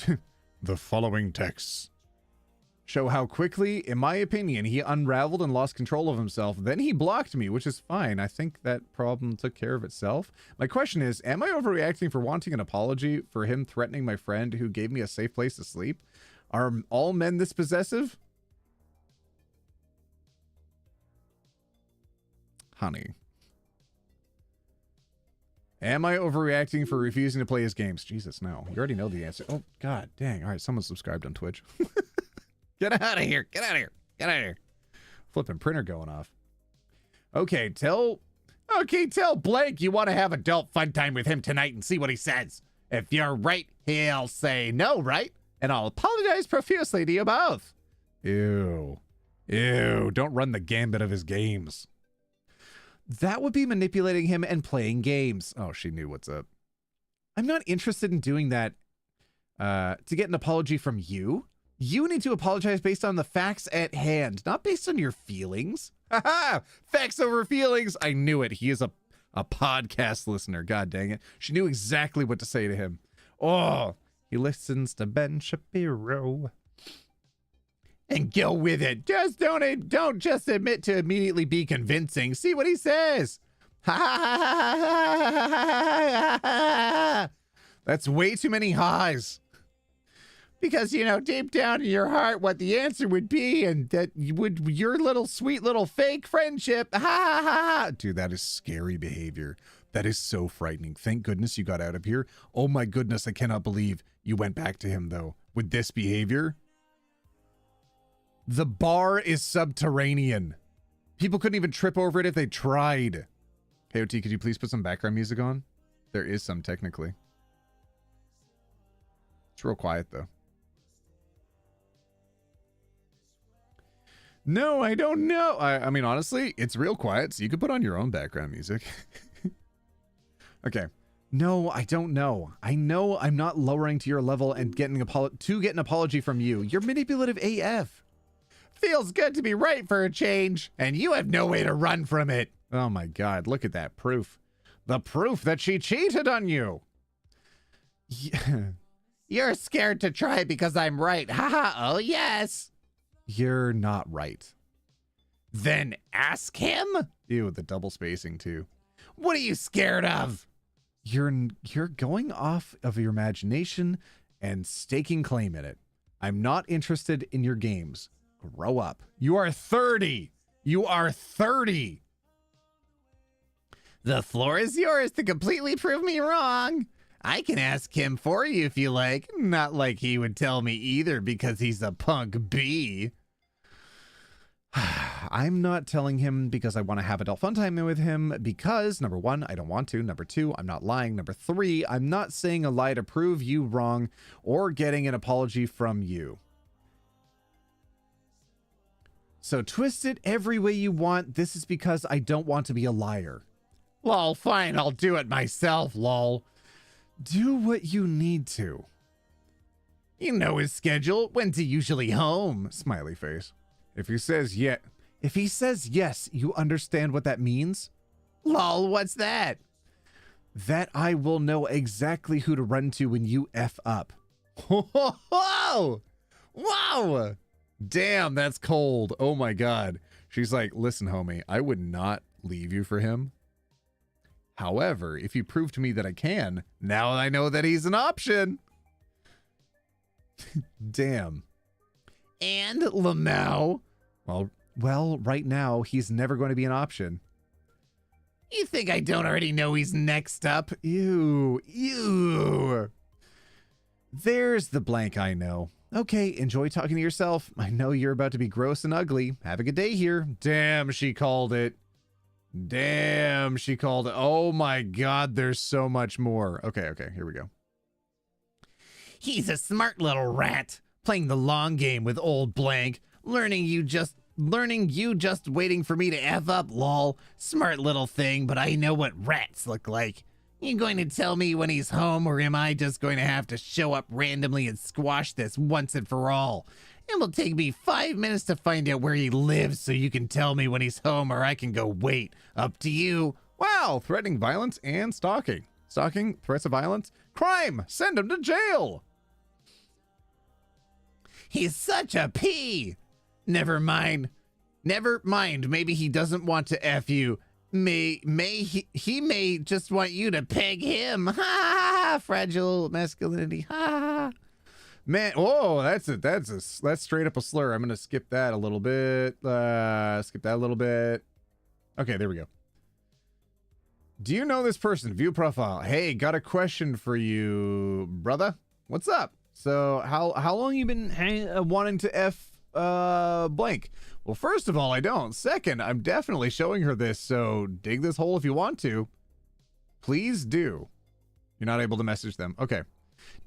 show how quickly, in my opinion, he unraveled and lost control of himself. Then he blocked me, which is fine. I think that problem took care of itself. My question is, am I overreacting for wanting an apology for him threatening my friend who gave me a safe place to sleep? Are all men this possessive? Honey. Am I overreacting for refusing to play his games? Jesus, no. You already know the answer. Oh, God, dang. All right, someone subscribed on Twitch. Get out of here. Get out of here. Get out of here. Flipping printer going off. Okay, tell Blake you want to have adult fun time with him tonight and see what he says. If you're right, he'll say no, right? And I'll apologize profusely to you both. Ew. Ew. Don't run the gambit of his games. That would be manipulating him and playing games. Oh, she knew what's up. I'm not interested in doing that to get an apology from you. You need to apologize based on the facts at hand, not based on your feelings. Haha! Facts over feelings. I knew it. He is a podcast listener. God dang it. She knew exactly what to say to him. Oh, he listens to Ben Shapiro. And go with it. Just don't just admit to immediately be convincing. See what he says. That's way too many highs. Because, you know, deep down in your heart, what the answer would be, and that you would, your little sweet little fake friendship. Dude, that is scary behavior. That is so frightening. Thank goodness you got out of here. Oh my goodness, I cannot believe you went back to him, though, with this behavior. The bar is subterranean. People couldn't even trip over it if they tried. Hey, OT, could you please put some background music on? There is some, technically. It's real quiet, though. No, I don't know. I mean, honestly, it's real quiet, so you could put on your own background music. Okay. No, I don't know. I know I'm not lowering to your level and get an apology from you. You're manipulative AF. Feels good to be right for a change, and you have no way to run from it. Oh my God, look at that proof. The proof that she cheated on you. Yeah. You're scared to try because I'm right. Haha, oh yes. You're not right. Then ask him? Ew, the double spacing too. What are you scared of? You're going off of your imagination and staking claim in it. I'm not interested in your games. Grow up. You are 30. You are 30. The floor is yours to completely prove me wrong. I can ask him for you if you like. Not like he would tell me either because he's a punk bee. I'm not telling him because I want to have adult fun time with him because, number one, I don't want to. Number two, I'm not lying. Number three, I'm not saying a lie to prove you wrong or getting an apology from you. So twist it every way you want. This is because I don't want to be a liar. Lol, fine, I'll do it myself, lol. Do what you need to. You know his schedule. When's he usually home? Smiley face. If he says yes, you understand what that means? Lol, what's that? That I will know exactly who to run to when you F up. Whoa! Wow! Damn, that's cold. Oh my God. She's like, listen, homie, I would not leave you for him. However, if you prove to me that I can, now I know that he's an option. Damn. And Lamau. Well, right now, he's never going to be an option. You think I don't already know he's next up? Ew. There's the blank I know. Okay, enjoy talking to yourself. I know you're about to be gross and ugly. Have a good day here. Damn, she called it. Damn, she called it. Oh my God, there's so much more. Okay, here we go. He's a smart little rat, playing the long game with old blank, learning you just waiting for me to F up, lol. Smart little thing, but I know what rats look like. You going to tell me when he's home, or am I just going to have to show up randomly and squash this once and for all? It will take me 5 minutes to find out where he lives so you can tell me when he's home, or I can go wait. Up to you. Wow, threatening violence and stalking. Stalking, threats of violence, crime, send him to jail. He's such a pea. Never mind. Maybe he doesn't want to F you. He may just want you to peg him. Ha ha ha. Fragile masculinity. Ha ha ha. Man, oh, that's straight up a slur. I'm gonna skip that a little bit. Skip that a little bit. Okay, there we go. Do you know this person? View profile. Hey, got a question for you, brother. What's up? So, how long you been wanting to F blank? Well, first of all, I don't. Second, I'm definitely showing her this, so dig this hole if you want to. Please do. You're not able to message them. Okay.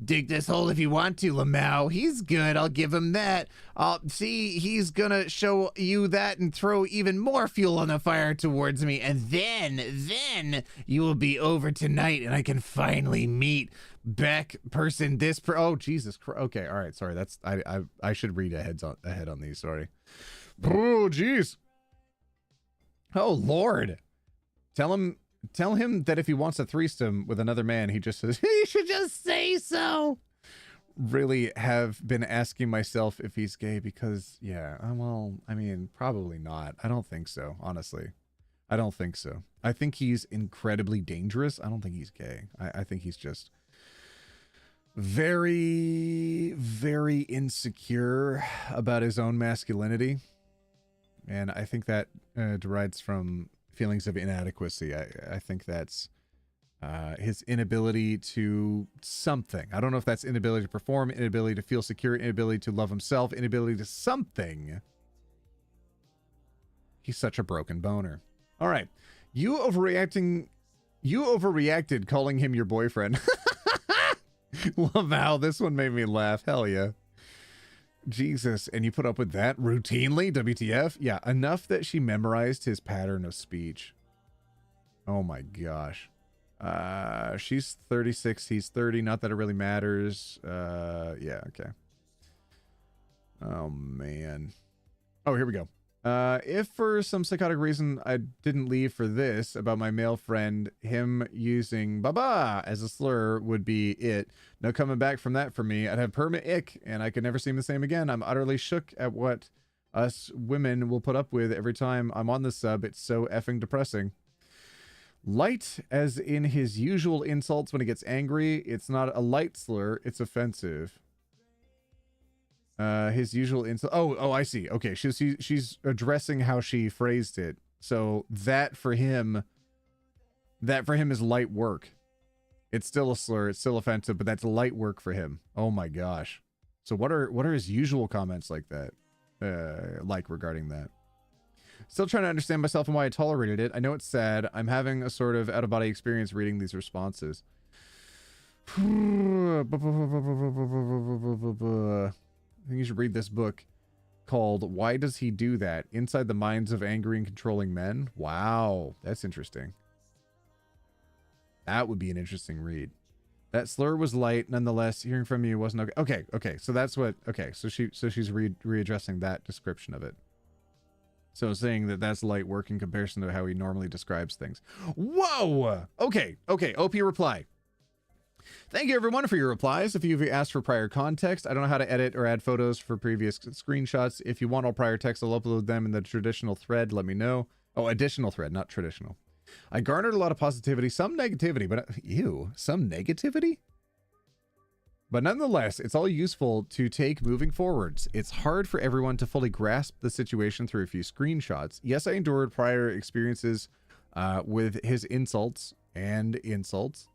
Dig this hole if you want to, Lamau. He's good. I'll give him that. See, he's gonna show you that and throw even more fuel on the fire towards me. And then you will be over tonight and I can finally meet Beck person oh, Jesus Christ. Okay, all right. Sorry. That's I should read ahead on these. Sorry. Oh, jeez. Oh, Lord. Tell him that if he wants a threesome with another man, he just says, he should just say so. Really have been asking myself if he's gay because, yeah, well, I mean, probably not. I don't think so, honestly. I don't think so. I think he's incredibly dangerous. I don't think he's gay. I think he's just very, very insecure about his own masculinity. And I think that derives from feelings of inadequacy. I think that's his inability to something. I don't know if that's inability to perform, inability to feel secure, inability to love himself, inability to something. He's such a broken boner. All right. You overreacted calling him your boyfriend. Love how this one made me laugh. Hell yeah. Jesus. And you put up with that routinely? WTF? Yeah, enough that she memorized his pattern of speech. Oh my gosh. She's 36, he's 30. Not that it really matters. Yeah, okay. Oh man. Oh, here we go. If for some psychotic reason I didn't leave for this about my male friend, him using baba as a slur would be it. No coming back from that for me. I'd have permanent ick and I could never see him the same again. I'm utterly shook at what us women will put up with every time I'm on the sub. It's so effing depressing. Light as in his usual insults when he gets angry. It's not a light slur, it's offensive. His usual insult. Oh, I see. Okay, she's addressing how she phrased it. So that for him is light work. It's still a slur. It's still offensive, but that's light work for him. Oh my gosh. So what are his usual comments like that? Regarding that? Still trying to understand myself and why I tolerated it. I know it's sad. I'm having a sort of out of body experience reading these responses. I think you should read this book called Why Does He Do That? Inside the Minds of Angry and Controlling Men. Wow, that's interesting. That would be an interesting read. That slur was light, nonetheless. Hearing from you wasn't okay. Okay. So that's what. Okay, so she's readdressing that description of it. So saying that that's light work in comparison to how he normally describes things. Whoa. Okay. OP reply. Thank you everyone for your replies. If you've asked for prior context, I don't know how to edit or add photos for previous screenshots. If you want all prior text, I'll upload them in the traditional thread. Let me know. Oh, additional thread, not traditional. I garnered a lot of positivity, some negativity, but some negativity? But nonetheless, it's all useful to take moving forwards. It's hard for everyone to fully grasp the situation through a few screenshots. Yes, I endured prior experiences with his insults and insults.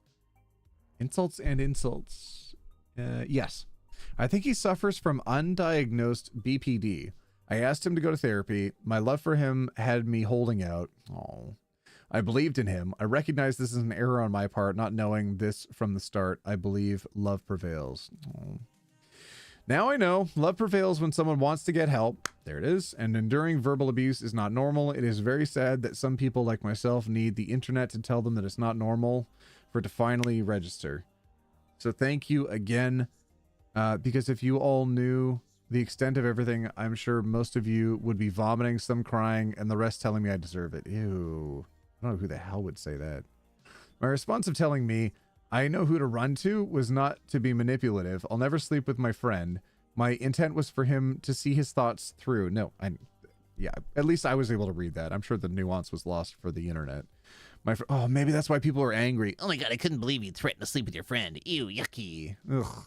Yes. I think he suffers from undiagnosed BPD. I asked him to go to therapy. My love for him had me holding out. Oh. I believed in him. I recognize this is an error on my part, not knowing this from the start. I believe love prevails. Oh. Now I know love prevails when someone wants to get help. There it is. And enduring verbal abuse is not normal. It is very sad that some people like myself need the internet to tell them that it's not normal for it to finally register. So thank you again, because if you all knew the extent of everything, I'm sure most of you would be vomiting, some crying, and the rest telling me I deserve it. Ew. I don't know who the hell would say that. My response of telling me I know who to run to was not to be manipulative. I'll never sleep with my friend. My intent was for him to see his thoughts through. No, yeah, at least I was able to read that. I'm sure the nuance was lost for the internet. Oh, maybe that's why people are angry. Oh my god, I couldn't believe you threatened to sleep with your friend. Ew, yucky. Ugh.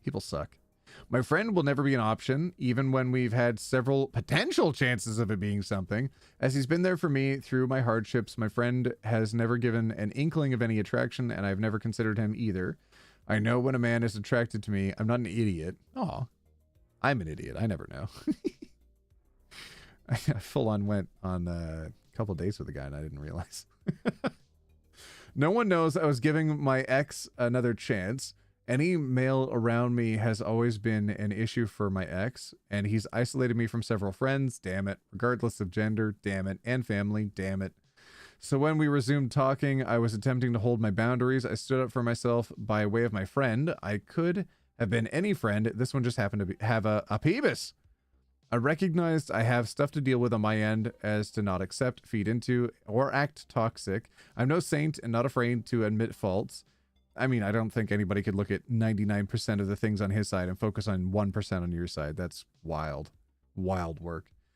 People suck. My friend will never be an option, even when we've had several potential chances of it being something. As he's been there for me through my hardships, my friend has never given an inkling of any attraction, and I've never considered him either. I know when a man is attracted to me. I'm not an idiot. Aw. I'm an idiot. I never know. I full on went on a couple dates with a guy and I didn't realize. No one knows I was giving my ex another chance. Any male around me has always been an issue for my ex, and he's isolated me from several friends, damn it, regardless of gender, damn it, and family, damn it. So when we resumed talking, I was attempting to hold my boundaries. I stood up for myself by way of my friend. I could have been any friend. This one just happened to have a peebus. I recognized I have stuff to deal with on my end as to not accept, feed into, or act toxic. I'm no saint and not afraid to admit faults. I mean, I don't think anybody could look at 99% of the things on his side and focus on 1% on your side. That's wild. Wild work.